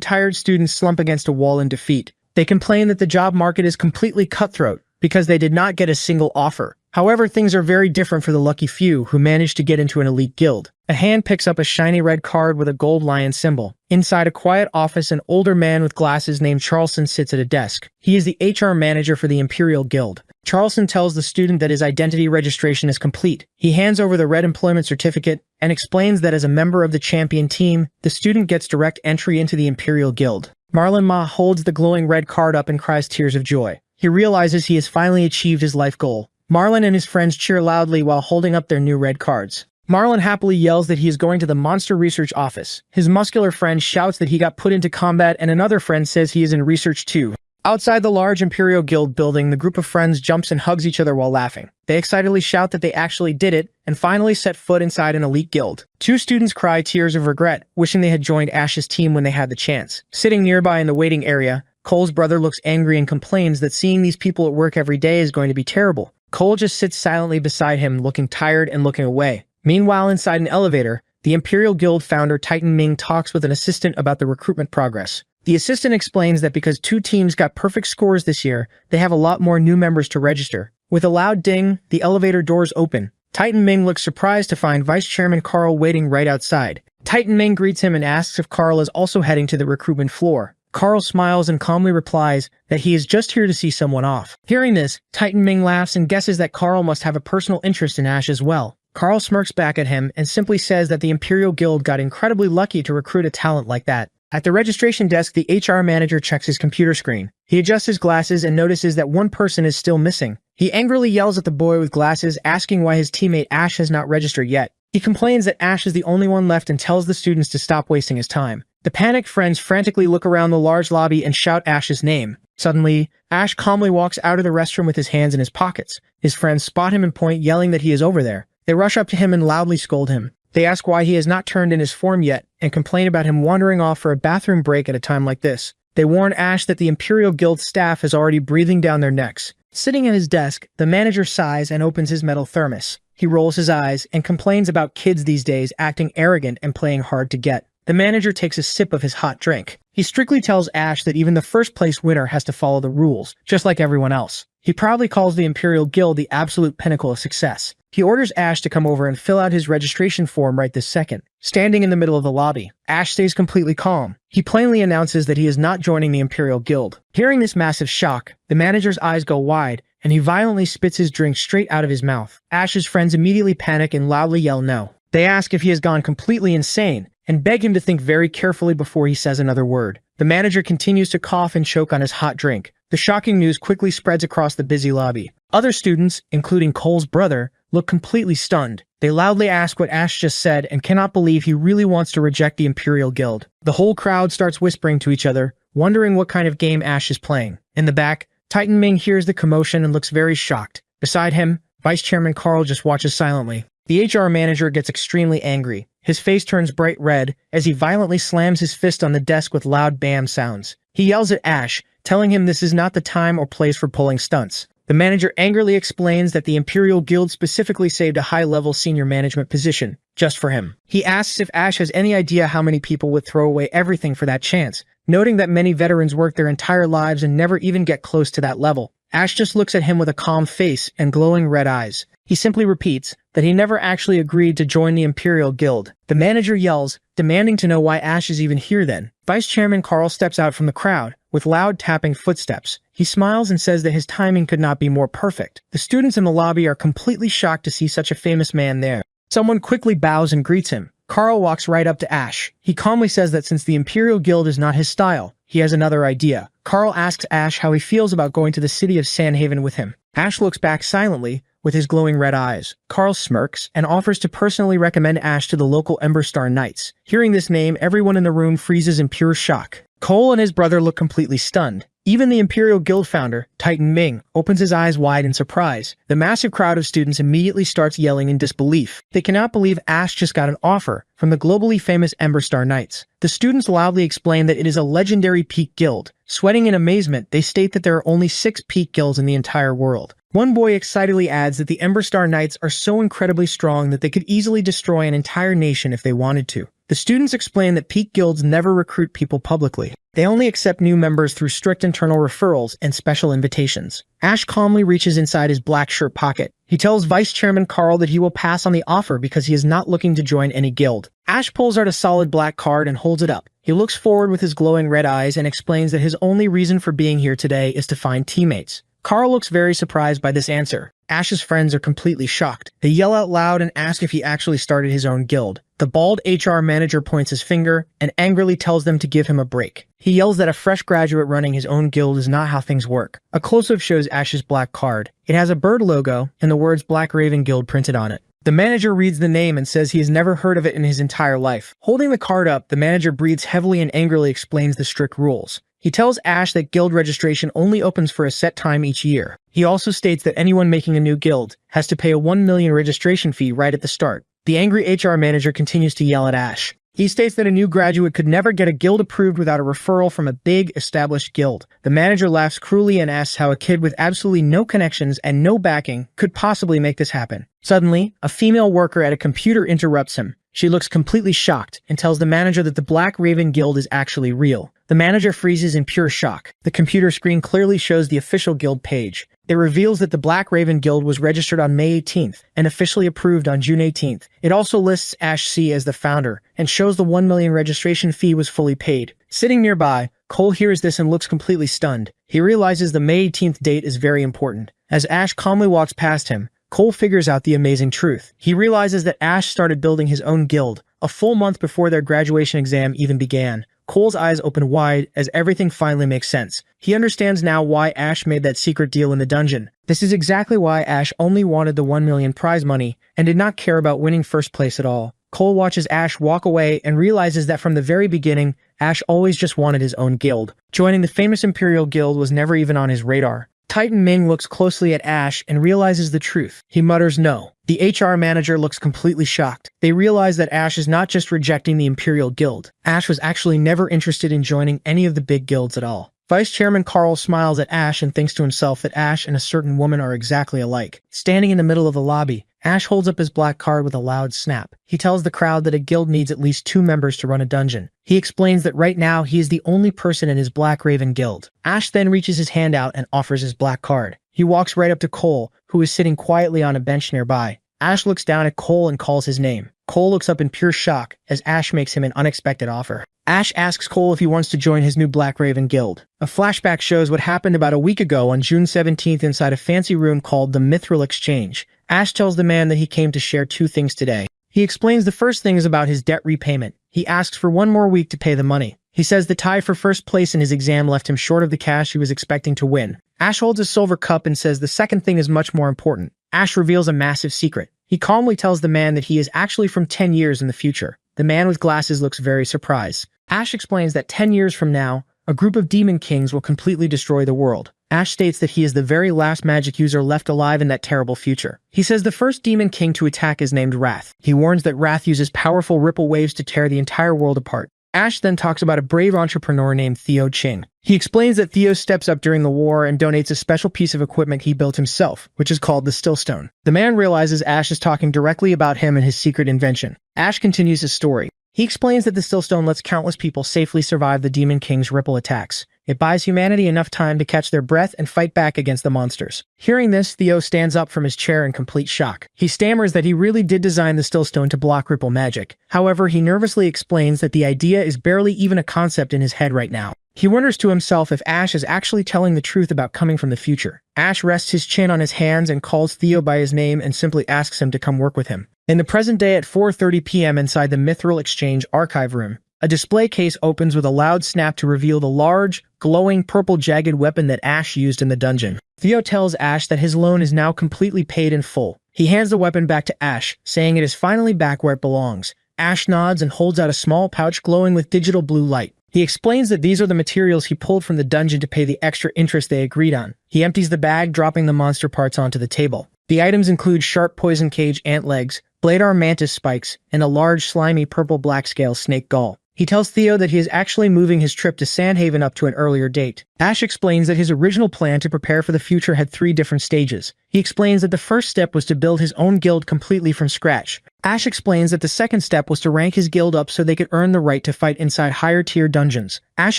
tired students slump against a wall in defeat. They complain that the job market is completely cutthroat because they did not get a single offer. However, things are very different for the lucky few who managed to get into an elite guild. A hand picks up a shiny red card with a gold lion symbol. Inside a quiet office, an older man with glasses named Charleston sits at a desk. He is the HR manager for the Imperial Guild. Charleston tells the student that his identity registration is complete. He hands over the red employment certificate and explains that as a member of the champion team, the student gets direct entry into the Imperial Guild. Marlon Ma holds the glowing red card up and cries tears of joy. He realizes he has finally achieved his life goal. Marlon and his friends cheer loudly while holding up their new red cards. Marlon happily yells that he is going to the Monster Research Office. His muscular friend shouts that he got put into combat, and another friend says he is in research too. Outside the large Imperial Guild building, the group of friends jumps and hugs each other while laughing. They excitedly shout that they actually did it, and finally set foot inside an elite guild. 2 students cry tears of regret, wishing they had joined Ash's team when they had the chance. Sitting nearby in the waiting area, Cole's brother looks angry and complains that seeing these people at work every day is going to be terrible. Cole just sits silently beside him, looking tired and looking away. Meanwhile, inside an elevator, the Imperial Guild founder Titan Ming talks with an assistant about the recruitment progress. The assistant explains that because 2 teams got perfect scores this year, they have a lot more new members to register. With a loud ding, the elevator doors open. Titan Ming looks surprised to find Vice Chairman Carl waiting right outside. Titan Ming greets him and asks if Carl is also heading to the recruitment floor. Carl smiles and calmly replies that he is just here to see someone off. Hearing this, Titan Ming laughs and guesses that Carl must have a personal interest in Ash as well. Carl smirks back at him and simply says that the Imperial Guild got incredibly lucky to recruit a talent like that. At the registration desk, the HR manager checks his computer screen. He adjusts his glasses and notices that one person is still missing. He angrily yells at the boy with glasses, asking why his teammate Ash has not registered yet. He complains that Ash is the only one left and tells the students to stop wasting his time. The panicked friends frantically look around the large lobby and shout Ash's name. Suddenly, Ash calmly walks out of the restroom with his hands in his pockets. His friends spot him and point, yelling that he is over there. They rush up to him and loudly scold him. They ask why he has not turned in his form yet and complain about him wandering off for a bathroom break at a time like this. They warn Ash that the Imperial Guild staff is already breathing down their necks. Sitting at his desk, the manager sighs and opens his metal thermos. He rolls his eyes and complains about kids these days acting arrogant and playing hard to get. The manager takes a sip of his hot drink. He strictly tells Ash that even the first place winner has to follow the rules, just like everyone else. He proudly calls the Imperial Guild the absolute pinnacle of success. He orders Ash to come over and fill out his registration form right this second. Standing in the middle of the lobby, Ash stays completely calm. He plainly announces that he is not joining the Imperial Guild. Hearing this massive shock, the manager's eyes go wide, and he violently spits his drink straight out of his mouth. Ash's friends immediately panic and loudly yell no. They ask if he has gone completely insane, and beg him to think very carefully before he says another word. The manager continues to cough and choke on his hot drink. The shocking news quickly spreads across the busy lobby. Other students, including Cole's brother, look completely stunned. They loudly ask what Ash just said and cannot believe he really wants to reject the Imperial Guild. The whole crowd starts whispering to each other, wondering what kind of game Ash is playing. In the back, Titan Ming hears the commotion and looks very shocked. Beside him, Vice Chairman Carl just watches silently. The HR manager gets extremely angry. His face turns bright red as he violently slams his fist on the desk with loud bam sounds. He yells at Ash, telling him this is not the time or place for pulling stunts. The manager angrily explains that the Imperial Guild specifically saved a high-level senior management position, just for him. He asks if Ash has any idea how many people would throw away everything for that chance, noting that many veterans work their entire lives and never even get close to that level. Ash just looks at him with a calm face and glowing red eyes. He simply repeats that he never actually agreed to join the Imperial Guild. The manager yells, demanding to know why Ash is even here then. Vice Chairman Carl steps out from the crowd, with loud tapping footsteps. He smiles and says that his timing could not be more perfect. The students in the lobby are completely shocked to see such a famous man there. Someone quickly bows and greets him. Carl walks right up to Ash. He calmly says that since the Imperial Guild is not his style, he has another idea. Carl asks Ash how he feels about going to the city of Sandhaven with him. Ash looks back silently, with his glowing red eyes. Carl smirks and offers to personally recommend Ash to the local Emberstar Knights. Hearing this name, everyone in the room freezes in pure shock. Cole and his brother look completely stunned. Even the Imperial Guild founder, Titan Ming, opens his eyes wide in surprise. The massive crowd of students immediately starts yelling in disbelief. They cannot believe Ash just got an offer from the globally famous Emberstar Knights. The students loudly explain that it is a legendary peak guild. Sweating in amazement, they state that there are only 6 peak guilds in the entire world. One boy excitedly adds that the Emberstar Knights are so incredibly strong that they could easily destroy an entire nation if they wanted to. The students explain that peak guilds never recruit people publicly. They only accept new members through strict internal referrals and special invitations. Ash calmly reaches inside his black shirt pocket. He tells Vice Chairman Carl that he will pass on the offer because he is not looking to join any guild. Ash pulls out a solid black card and holds it up. He looks forward with his glowing red eyes and explains that his only reason for being here today is to find teammates. Carl looks very surprised by this answer. Ash's friends are completely shocked. They yell out loud and ask if he actually started his own guild. The bald HR manager points his finger and angrily tells them to give him a break. He yells that a fresh graduate running his own guild is not how things work. A close-up shows Ash's black card. It has a bird logo and the words Black Raven Guild printed on it. The manager reads the name and says he has never heard of it in his entire life. Holding the card up, the manager breathes heavily and angrily explains the strict rules. He tells Ash that guild registration only opens for a set time each year. He also states that anyone making a new guild has to pay a 1 million registration fee right at the start. The angry HR manager continues to yell at Ash. He states that a new graduate could never get a guild approved without a referral from a big, established guild. The manager laughs cruelly and asks how a kid with absolutely no connections and no backing could possibly make this happen. Suddenly, a female worker at a computer interrupts him. She looks completely shocked and tells the manager that the Black Raven Guild is actually real. The manager freezes in pure shock. The computer screen clearly shows the official guild page. It reveals that the Black Raven Guild was registered on May 18th and officially approved on June 18th. It also lists Ash C as the founder and shows the 1 million registration fee was fully paid. Sitting nearby, Cole hears this and looks completely stunned. He realizes the May 18th date is very important. As Ash calmly walks past him, Cole figures out the amazing truth. He realizes that Ash started building his own guild a full month before their graduation exam even began. Cole's eyes open wide as everything finally makes sense. He understands now why Ash made that secret deal in the dungeon. This is exactly why Ash only wanted the 1 million prize money and did not care about winning first place at all. Cole watches Ash walk away and realizes that from the very beginning, Ash always just wanted his own guild. Joining the famous Imperial Guild was never even on his radar. Titan Ming looks closely at Ash and realizes the truth. He mutters no. The HR manager looks completely shocked. They realize that Ash is not just rejecting the Imperial Guild. Ash was actually never interested in joining any of the big guilds at all. Vice Chairman Carl smiles at Ash and thinks to himself that Ash and a certain woman are exactly alike. Standing in the middle of the lobby, Ash holds up his black card with a loud snap. He tells the crowd that a guild needs at least 2 members to run a dungeon. He explains that right now he is the only person in his Black Raven Guild. Ash then reaches his hand out and offers his black card. He walks right up to Cole, who is sitting quietly on a bench nearby. Ash looks down at Cole and calls his name. Cole looks up in pure shock as Ash makes him an unexpected offer. Ash asks Cole if he wants to join his new Black Raven Guild. A flashback shows what happened about a week ago on June 17th inside a fancy room called the Mithril Exchange. Ash tells the man that he came to share 2 things today. He explains the first thing is about his debt repayment. He asks for 1 more week to pay the money. He says the tie for first place in his exam left him short of the cash he was expecting to win. Ash holds a silver cup and says the second thing is much more important. Ash reveals a massive secret. He calmly tells the man that he is actually from 10 years in the future. The man with glasses looks very surprised. Ash explains that 10 years from now, a group of demon kings will completely destroy the world. Ash states that he is the very last magic user left alive in that terrible future. He says the first demon king to attack is named Wrath. He warns that Wrath uses powerful ripple waves to tear the entire world apart. Ash then talks about a brave entrepreneur named Theo Ching. He explains that Theo steps up during the war and donates a special piece of equipment he built himself, which is called the Stillstone. The man realizes Ash is talking directly about him and his secret invention. Ash continues his story. He explains that the Stillstone lets countless people safely survive the Demon King's ripple attacks. It buys humanity enough time to catch their breath and fight back against the monsters. Hearing this, Theo stands up from his chair in complete shock. He stammers that he really did design the Stillstone to block ripple magic. However, he nervously explains that the idea is barely even a concept in his head right now. He wonders to himself if Ash is actually telling the truth about coming from the future. Ash rests his chin on his hands and calls Theo by his name and simply asks him to come work with him. In the present day at 4:30 p.m. inside the Mithril Exchange archive room, a display case opens with a loud snap to reveal the large, glowing purple jagged weapon that Ash used in the dungeon. Theo tells Ash that his loan is now completely paid in full. He hands the weapon back to Ash, saying it is finally back where it belongs. Ash nods and holds out a small pouch glowing with digital blue light. He explains that these are the materials he pulled from the dungeon to pay the extra interest they agreed on. He empties the bag, dropping the monster parts onto the table. The items include sharp poison cage ant legs, blade arm mantis spikes, and a large slimy purple black scale snake gall. He tells Theo that he is actually moving his trip to Sandhaven up to an earlier date. Ash explains that his original plan to prepare for the future had 3 different stages. He explains that the first step was to build his own guild completely from scratch. Ash explains that the second step was to rank his guild up so they could earn the right to fight inside higher-tier dungeons. Ash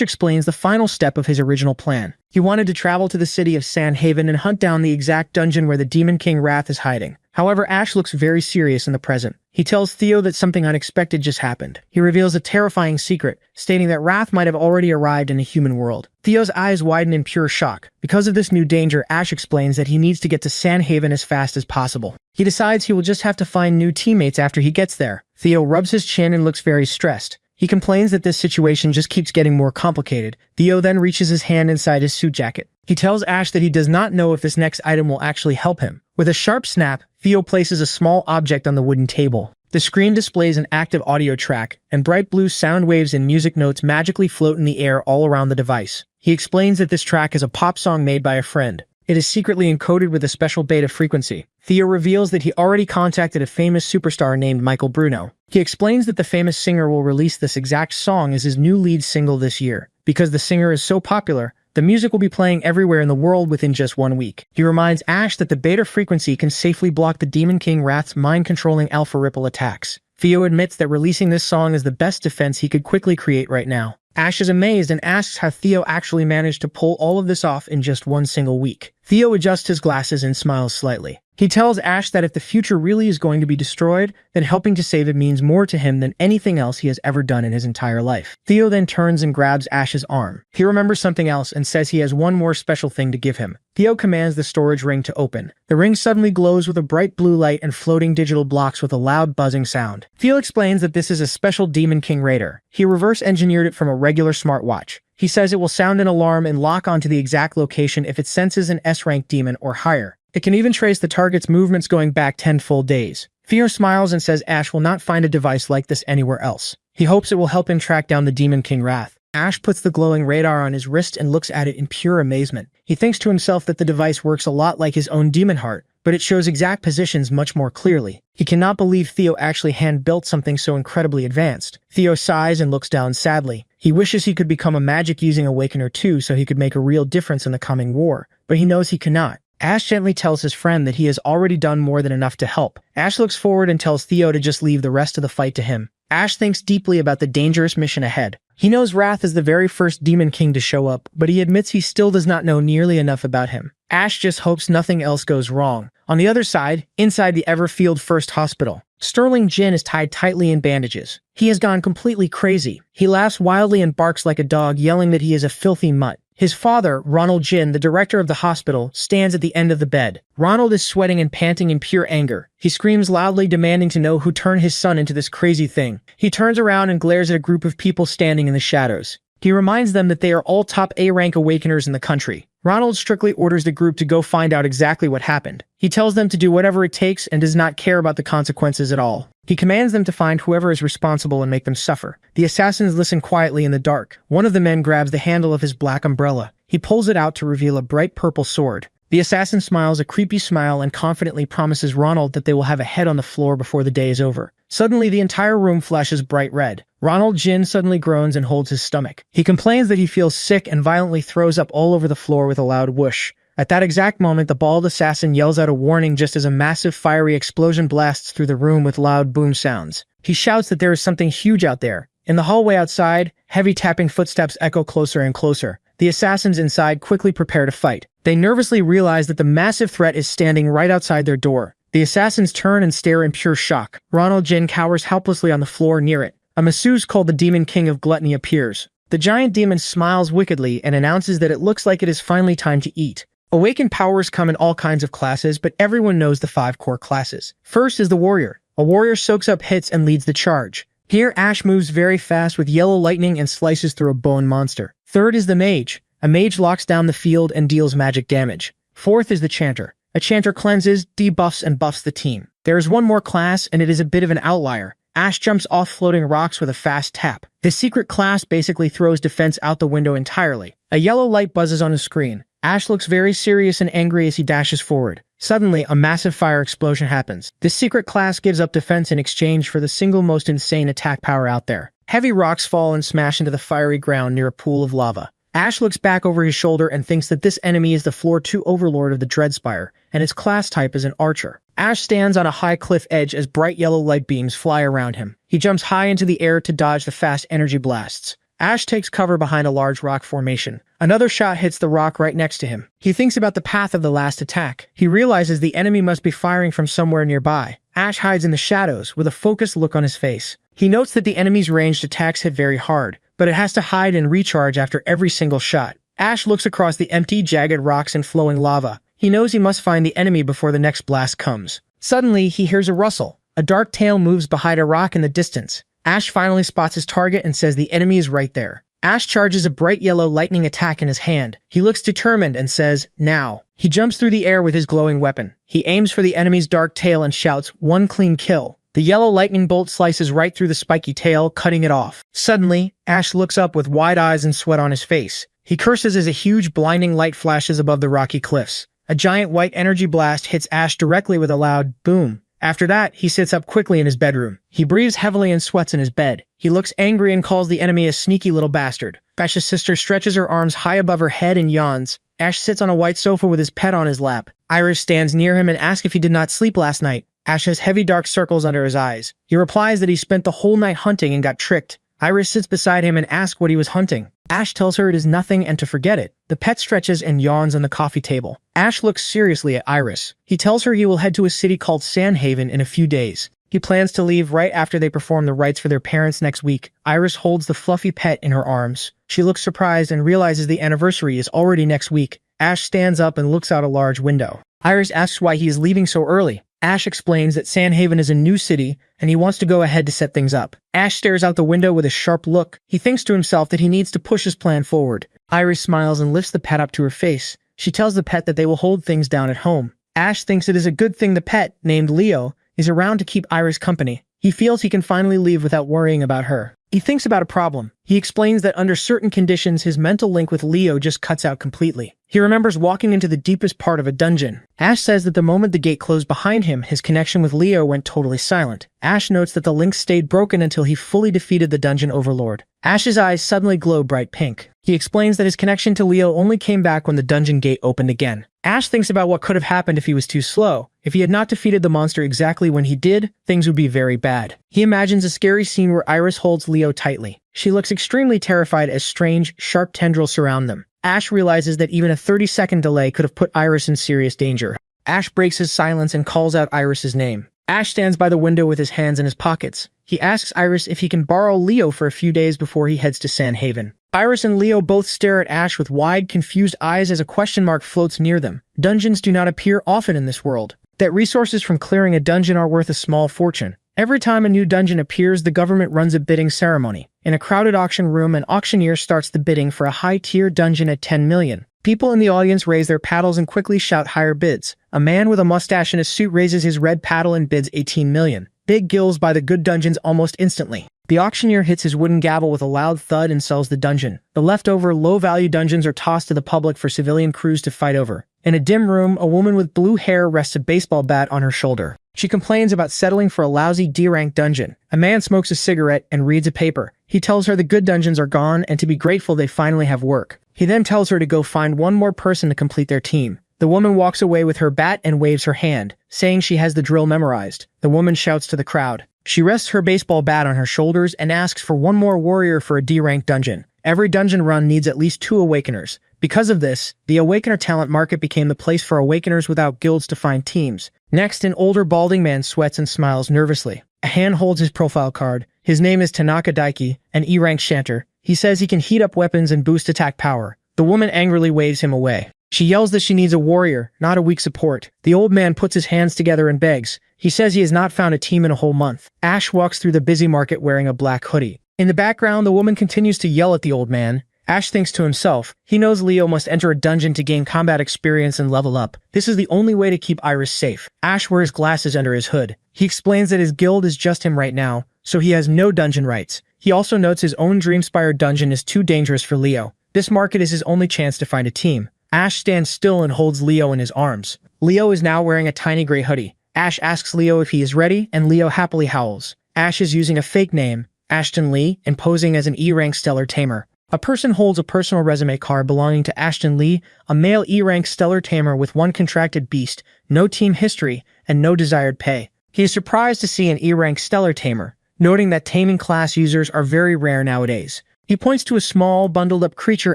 explains the final step of his original plan. He wanted to travel to the city of Sandhaven and hunt down the exact dungeon where the Demon King Wrath is hiding. However, Ash looks very serious in the present. He tells Theo that something unexpected just happened. He reveals a terrifying secret, stating that Wrath might have already arrived in the human world. Theo's eyes widen in pure shock. Because of this new danger, Ash explains that he needs to get to Sandhaven as fast as possible. He decides he will just have to find new teammates after he gets there. Theo rubs his chin and looks very stressed. He complains that this situation just keeps getting more complicated. Theo then reaches his hand inside his suit jacket. He tells Ash that he does not know if this next item will actually help him. With a sharp snap, Theo places a small object on the wooden table. The screen displays an active audio track, and bright blue sound waves and music notes magically float in the air all around the device. He explains that this track is a pop song made by a friend. It is secretly encoded with a special beta frequency. Theo reveals that he already contacted a famous superstar named Michael Bruno. He explains that the famous singer will release this exact song as his new lead single this year. Because the singer is so popular, the music will be playing everywhere in the world within just 1 week. He reminds Ash that the beta frequency can safely block the Demon King Wrath's mind-controlling alpha ripple attacks. Theo admits that releasing this song is the best defense he could quickly create right now. Ash is amazed and asks how Theo actually managed to pull all of this off in just 1 single week. Theo adjusts his glasses and smiles slightly. He tells Ash that if the future really is going to be destroyed, then helping to save it means more to him than anything else he has ever done in his entire life. Theo then turns and grabs Ash's arm. He remembers something else and says he has one more special thing to give him. Theo commands the storage ring to open. The ring suddenly glows with a bright blue light and floating digital blocks with a loud buzzing sound. Theo explains that this is a special Demon King radar. He reverse engineered it from a regular smartwatch. He says it will sound an alarm and lock onto the exact location if it senses an S-rank demon or higher. It can even trace the target's movements going back 10 full days. Theo smiles and says Ash will not find a device like this anywhere else. He hopes it will help him track down the Demon King Wrath. Ash puts the glowing radar on his wrist and looks at it in pure amazement. He thinks to himself that the device works a lot like his own demon heart, but it shows exact positions much more clearly. He cannot believe Theo actually hand-built something so incredibly advanced. Theo sighs and looks down sadly. He wishes he could become a magic-using Awakener too so he could make a real difference in the coming war, but he knows he cannot. Ash gently tells his friend that he has already done more than enough to help. Ash looks forward and tells Theo to just leave the rest of the fight to him. Ash thinks deeply about the dangerous mission ahead. He knows Wrath is the very first Demon King to show up, but he admits he still does not know nearly enough about him. Ash just hopes nothing else goes wrong. On the other side, inside the Everfield First Hospital, Sterling Jin is tied tightly in bandages. He has gone completely crazy. He laughs wildly and barks like a dog, yelling that he is a filthy mutt. His father, Ronald Jin, the director of the hospital, stands at the end of the bed. Ronald is sweating and panting in pure anger. He screams loudly, demanding to know who turned his son into this crazy thing. He turns around and glares at a group of people standing in the shadows. He reminds them that they are all top A-rank Awakeners in the country. Ronald strictly orders the group to go find out exactly what happened. He tells them to do whatever it takes and does not care about the consequences at all. He commands them to find whoever is responsible and make them suffer. The assassins listen quietly in the dark. One of the men grabs the handle of his black umbrella. He pulls it out to reveal a bright purple sword. The assassin smiles a creepy smile and confidently promises Ronald that they will have a head on the floor before the day is over. Suddenly, the entire room flashes bright red. Ronald Jin suddenly groans and holds his stomach. He complains that he feels sick and violently throws up all over the floor with a loud whoosh. At that exact moment, the bald assassin yells out a warning just as a massive fiery explosion blasts through the room with loud boom sounds. He shouts that there is something huge out there. In the hallway outside, heavy tapping footsteps echo closer and closer. The assassins inside quickly prepare to fight. They nervously realize that the massive threat is standing right outside their door. The assassins turn and stare in pure shock. Ronald Jin cowers helplessly on the floor near it. A masseuse called the Demon King of Gluttony appears. The giant demon smiles wickedly and announces that it looks like it is finally time to eat. Awakened powers come in all kinds of classes, but everyone knows the 5 core classes. First is the warrior. A warrior soaks up hits and leads the charge. Here, Ash moves very fast with yellow lightning and slices through a bone monster. Third is the mage. A mage locks down the field and deals magic damage. Fourth is the chanter. A chanter cleanses, debuffs, and buffs the team. There is one more class, and it is a bit of an outlier. Ash jumps off floating rocks with a fast tap. This secret class basically throws defense out the window entirely. A yellow light buzzes on his screen. Ash looks very serious and angry as he dashes forward. Suddenly, a massive fire explosion happens. This secret class gives up defense in exchange for the single most insane attack power out there. Heavy rocks fall and smash into the fiery ground near a pool of lava. Ash looks back over his shoulder and thinks that this enemy is the Floor 2 Overlord of the Dreadspire, and his class type is an archer. Ash stands on a high cliff edge as bright yellow light beams fly around him. He jumps high into the air to dodge the fast energy blasts. Ash takes cover behind a large rock formation. Another shot hits the rock right next to him. He thinks about the path of the last attack. He realizes the enemy must be firing from somewhere nearby. Ash hides in the shadows with a focused look on his face. He notes that the enemy's ranged attacks hit very hard, but it has to hide and recharge after every single shot. Ash looks across the empty, jagged rocks and flowing lava. He knows he must find the enemy before the next blast comes. Suddenly, he hears a rustle. A dark tail moves behind a rock in the distance. Ash finally spots his target and says the enemy is right there. Ash charges a bright yellow lightning attack in his hand. He looks determined and says, "Now." He jumps through the air with his glowing weapon. He aims for the enemy's dark tail and shouts, "One clean kill." The yellow lightning bolt slices right through the spiky tail, cutting it off. Suddenly, Ash looks up with wide eyes and sweat on his face. He curses as a huge blinding light flashes above the rocky cliffs. A giant white energy blast hits Ash directly with a loud boom. After that, he sits up quickly in his bedroom. He breathes heavily and sweats in his bed. He looks angry and calls the enemy a sneaky little bastard. Ash's sister stretches her arms high above her head and yawns. Ash sits on a white sofa with his pet on his lap. Iris stands near him and asks if he did not sleep last night. Ash has heavy dark circles under his eyes. He replies that he spent the whole night hunting and got tricked. Iris sits beside him and asks what he was hunting. Ash tells her it is nothing and to forget it. The pet stretches and yawns on the coffee table. Ash looks seriously at Iris. He tells her he will head to a city called Sandhaven in a few days. He plans to leave right after they perform the rites for their parents next week. Iris holds the fluffy pet in her arms. She looks surprised and realizes the anniversary is already next week. Ash stands up and looks out a large window. Iris asks why he is leaving so early. Ash explains that Sandhaven is a new city, and he wants to go ahead to set things up. Ash stares out the window with a sharp look. He thinks to himself that he needs to push his plan forward. Iris smiles and lifts the pet up to her face. She tells the pet that they will hold things down at home. Ash thinks it is a good thing the pet, named Leo, is around to keep Iris company. He feels he can finally leave without worrying about her. He thinks about a problem. He explains that under certain conditions, his mental link with Leo just cuts out completely. He remembers walking into the deepest part of a dungeon. Ash says that the moment the gate closed behind him, his connection with Leo went totally silent. Ash notes that the link stayed broken until he fully defeated the dungeon overlord. Ash's eyes suddenly glow bright pink. He explains that his connection to Leo only came back when the dungeon gate opened again. Ash thinks about what could have happened if he was too slow. If he had not defeated the monster exactly when he did, things would be very bad. He imagines a scary scene where Iris holds Leo tightly. She looks extremely terrified as strange, sharp tendrils surround them. Ash realizes that even a 30-second delay could have put Iris in serious danger. Ash breaks his silence and calls out Iris's name. Ash stands by the window with his hands in his pockets. He asks Iris if he can borrow Leo for a few days before he heads to Sandhaven. Iris and Leo both stare at Ash with wide, confused eyes as a question mark floats near them. Dungeons do not appear often in this world. That resources from clearing a dungeon are worth a small fortune. Every time a new dungeon appears, the government runs a bidding ceremony. In a crowded auction room, an auctioneer starts the bidding for a high-tier dungeon at 10 million. People in the audience raise their paddles and quickly shout higher bids. A man with a mustache and a suit raises his red paddle and bids 18 million. Big gills buy the good dungeons almost instantly. The auctioneer hits his wooden gavel with a loud thud and sells the dungeon. The leftover, low-value dungeons are tossed to the public for civilian crews to fight over. In a dim room, a woman with blue hair rests a baseball bat on her shoulder. She complains about settling for a lousy D-rank dungeon. A man smokes a cigarette and reads a paper. He tells her the good dungeons are gone and to be grateful they finally have work. He then tells her to go find one more person to complete their team. The woman walks away with her bat and waves her hand, saying she has the drill memorized. The woman shouts to the crowd. She rests her baseball bat on her shoulders and asks for one more warrior for a D-rank dungeon. Every dungeon run needs at least 2 awakeners. Because of this, the awakener talent market became the place for awakeners without guilds to find teams. Next, an older balding man sweats and smiles nervously. A hand holds his profile card. His name is Tanaka Daiki, an E-rank shanter. He says he can heat up weapons and boost attack power. The woman angrily waves him away. She yells that she needs a warrior, not a weak support. The old man puts his hands together and begs. He says he has not found a team in a whole month. Ash walks through the busy market wearing a black hoodie. In the background, the woman continues to yell at the old man. Ash thinks to himself, he knows Leo must enter a dungeon to gain combat experience and level up. This is the only way to keep Iris safe. Ash wears glasses under his hood. He explains that his guild is just him right now, so he has no dungeon rights. He also notes his own Dreamspire dungeon is too dangerous for Leo. This market is his only chance to find a team. Ash stands still and holds Leo in his arms. Leo is now wearing a tiny gray hoodie. Ash asks Leo if he is ready, and Leo happily howls. Ash is using a fake name, Ashton Lee, and posing as an E-rank stellar tamer. A person holds a personal resume card belonging to Ashton Lee, a male E-rank stellar tamer with one contracted beast, no team history, and no desired pay. He is surprised to see an E-rank stellar tamer, noting that taming class users are very rare nowadays. He points to a small, bundled-up creature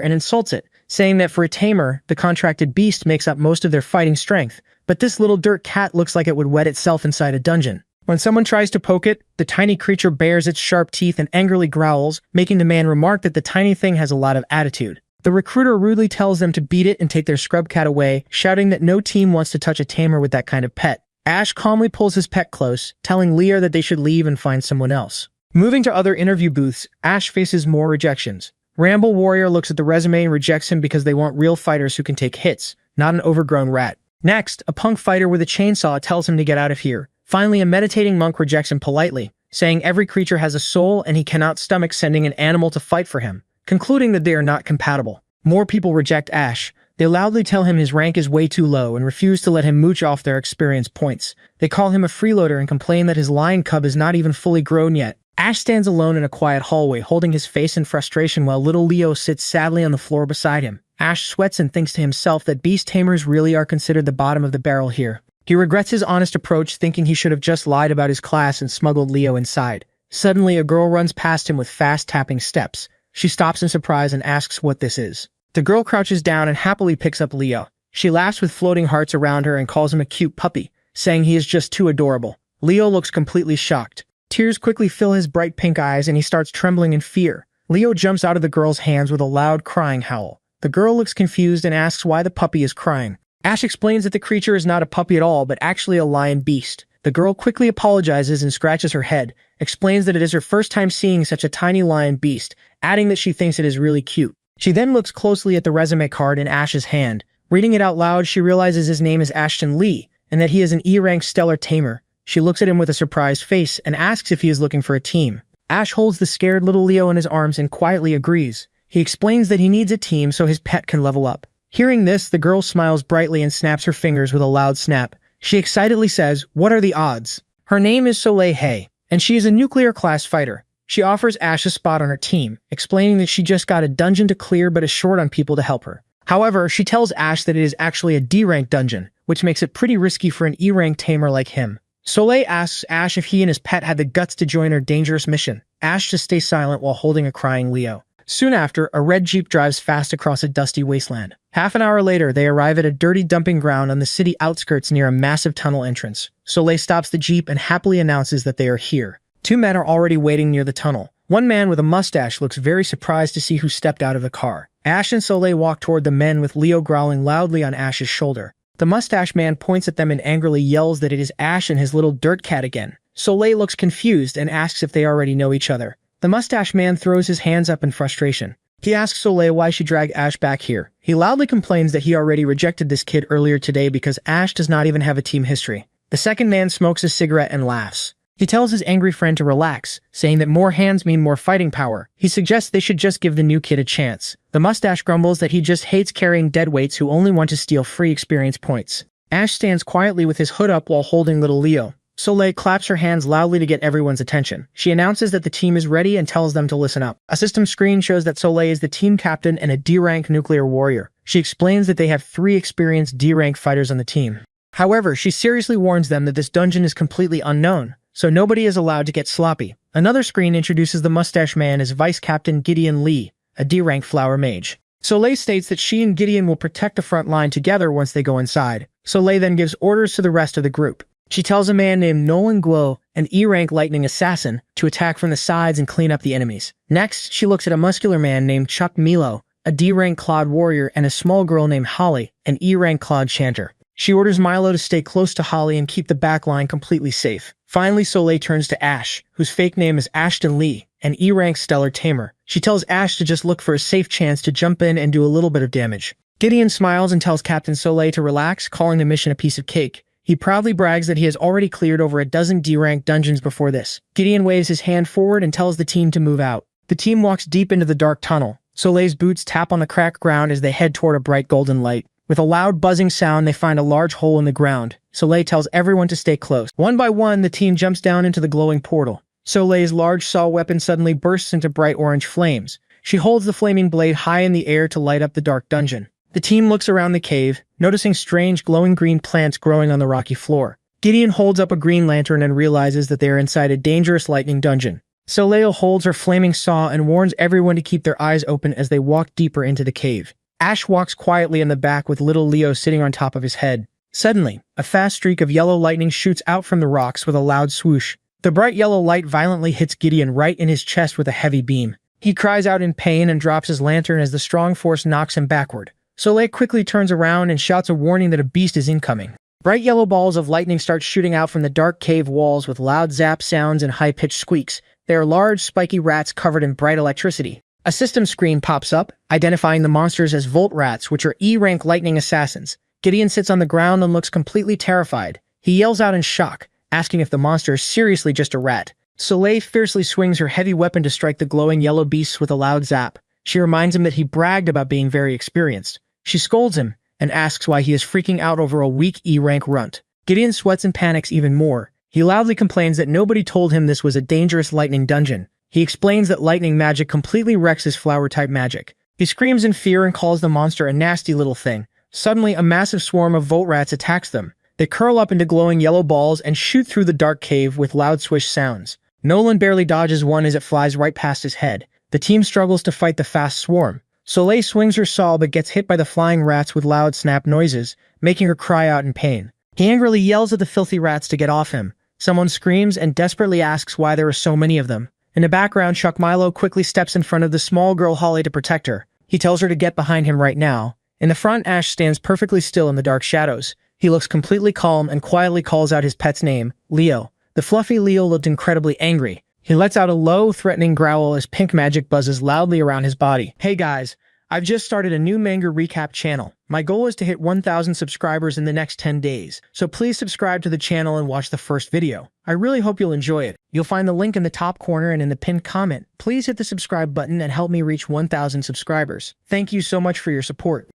and insults it, saying that for a tamer, the contracted beast makes up most of their fighting strength, but this little dirt cat looks like it would wet itself inside a dungeon. When someone tries to poke it, the tiny creature bares its sharp teeth and angrily growls, making the man remark that the tiny thing has a lot of attitude. The recruiter rudely tells them to beat it and take their scrub cat away, shouting that no team wants to touch a tamer with that kind of pet. Ash calmly pulls his pet close, telling Leo that they should leave and find someone else. Moving to other interview booths, Ash faces more rejections. Ramble Warrior looks at the resume and rejects him because they want real fighters who can take hits, not an overgrown rat. Next, a punk fighter with a chainsaw tells him to get out of here. Finally, a meditating monk rejects him politely, saying every creature has a soul and he cannot stomach sending an animal to fight for him, concluding that they are not compatible. More people reject Ash. They loudly tell him his rank is way too low and refuse to let him mooch off their experience points. They call him a freeloader and complain that his lion cub is not even fully grown yet. Ash stands alone in a quiet hallway, holding his face in frustration while little Leo sits sadly on the floor beside him. Ash sweats and thinks to himself that beast tamers really are considered the bottom of the barrel here. He regrets his honest approach, thinking he should have just lied about his class and smuggled Leo inside. Suddenly, a girl runs past him with fast tapping steps. She stops in surprise and asks what this is. The girl crouches down and happily picks up Leo. She laughs with floating hearts around her and calls him a cute puppy, saying he is just too adorable. Leo looks completely shocked. Tears quickly fill his bright pink eyes and he starts trembling in fear. Leo jumps out of the girl's hands with a loud crying howl. The girl looks confused and asks why the puppy is crying. Ash explains that the creature is not a puppy at all, but actually a lion beast. The girl quickly apologizes and scratches her head, explains that it is her first time seeing such a tiny lion beast, adding that she thinks it is really cute. She then looks closely at the resume card in Ash's hand. Reading it out loud, she realizes his name is Ashton Lee, and that he is an E-rank stellar tamer. She looks at him with a surprised face and asks if he is looking for a team. Ash holds the scared little Leo in his arms and quietly agrees. He explains that he needs a team so his pet can level up. Hearing this, the girl smiles brightly and snaps her fingers with a loud snap. She excitedly says, "What are the odds?" Her name is Soleil Hay, and she is a nuclear-class fighter. She offers Ash a spot on her team, explaining that she just got a dungeon to clear but is short on people to help her. However, she tells Ash that it is actually a D-rank dungeon, which makes it pretty risky for an E-rank tamer like him. Soleil asks Ash if he and his pet had the guts to join her dangerous mission. Ash just stays silent while holding a crying Leo. Soon after, a red jeep drives fast across a dusty wasteland. Half an hour later, they arrive at a dirty dumping ground on the city outskirts near a massive tunnel entrance. Soleil stops the jeep and happily announces that they are here. Two men are already waiting near the tunnel. One man with a mustache looks very surprised to see who stepped out of the car. Ash and Soleil walk toward the men with Leo growling loudly on Ash's shoulder. The mustache man points at them and angrily yells that it is Ash and his little dirt cat again. Soleil looks confused and asks if they already know each other. The mustache man throws his hands up in frustration. He asks Soleil why she dragged Ash back here. He loudly complains that he already rejected this kid earlier today because Ash does not even have a team history. The second man smokes a cigarette and laughs. He tells his angry friend to relax, saying that more hands mean more fighting power. He suggests they should just give the new kid a chance. The mustache grumbles that he just hates carrying deadweights who only want to steal free experience points. Ash stands quietly with his hood up while holding little Leo. Soleil claps her hands loudly to get everyone's attention. She announces that the team is ready and tells them to listen up. A system screen shows that Soleil is the team captain and a D-rank nuclear warrior. She explains that they have 3 experienced D-rank fighters on the team. However, she seriously warns them that this dungeon is completely unknown, so nobody is allowed to get sloppy. Another screen introduces the mustache man as Vice Captain Gideon Lee, a D-rank flower mage. Soleil states that she and Gideon will protect the front line together once they go inside. Soleil then gives orders to the rest of the group. She tells a man named Nolan Guo, an E-rank lightning assassin, to attack from the sides and clean up the enemies. Next, she looks at a muscular man named Chuck Milo, a D-rank Cloud warrior, and a small girl named Holly, an E-rank Cloud chanter. She orders Milo to stay close to Holly and keep the back line completely safe. Finally, Soleil turns to Ash, whose fake name is Ashton Lee, an E-rank stellar tamer. She tells Ash to just look for a safe chance to jump in and do a little bit of damage. Gideon smiles and tells Captain Soleil to relax, calling the mission a piece of cake. He proudly brags that he has already cleared over a dozen D-rank dungeons before this. Gideon waves his hand forward and tells the team to move out. The team walks deep into the dark tunnel. Soleil's boots tap on the cracked ground as they head toward a bright golden light. With a loud buzzing sound, they find a large hole in the ground. Soleil tells everyone to stay close. One by one, the team jumps down into the glowing portal. Soleil's large saw weapon suddenly bursts into bright orange flames. She holds the flaming blade high in the air to light up the dark dungeon. The team looks around the cave, noticing strange glowing green plants growing on the rocky floor. Gideon holds up a green lantern and realizes that they are inside a dangerous lightning dungeon. Soleil holds her flaming saw and warns everyone to keep their eyes open as they walk deeper into the cave. Ash walks quietly in the back with little Leo sitting on top of his head. Suddenly, a fast streak of yellow lightning shoots out from the rocks with a loud swoosh. The bright yellow light violently hits Gideon right in his chest with a heavy beam. He cries out in pain and drops his lantern as the strong force knocks him backward. Soleil quickly turns around and shouts a warning that a beast is incoming. Bright yellow balls of lightning start shooting out from the dark cave walls with loud zap sounds and high-pitched squeaks. They are large, spiky rats covered in bright electricity. A system screen pops up, identifying the monsters as Volt Rats, which are E-rank lightning assassins. Gideon sits on the ground and looks completely terrified. He yells out in shock, asking if the monster is seriously just a rat. Soleil fiercely swings her heavy weapon to strike the glowing yellow beasts with a loud zap. She reminds him that he bragged about being very experienced. She scolds him and asks why he is freaking out over a weak E-rank runt. Gideon sweats and panics even more. He loudly complains that nobody told him this was a dangerous lightning dungeon. He explains that lightning magic completely wrecks his flower-type magic. He screams in fear and calls the monster a nasty little thing. Suddenly, a massive swarm of Volt Rats attacks them. They curl up into glowing yellow balls and shoot through the dark cave with loud swish sounds. Nolan barely dodges one as it flies right past his head. The team struggles to fight the fast swarm. Soleil swings her saw but gets hit by the flying rats with loud snap noises, making her cry out in pain. He angrily yells at the filthy rats to get off him. Someone screams and desperately asks why there are so many of them. In the background, Chuck Milo quickly steps in front of the small girl Holly to protect her. He tells her to get behind him right now. In the front, Ash stands perfectly still in the dark shadows. He looks completely calm and quietly calls out his pet's name, Leo. The fluffy Leo looked incredibly angry. He lets out a low, threatening growl as pink magic buzzes loudly around his body. Hey guys, I've just started a new manga recap channel. My goal is to hit 1,000 subscribers in the next 10 days, so please subscribe to the channel and watch the first video. I really hope you'll enjoy it. You'll find the link in the top corner and in the pinned comment. Please hit the subscribe button and help me reach 1,000 subscribers. Thank you so much for your support.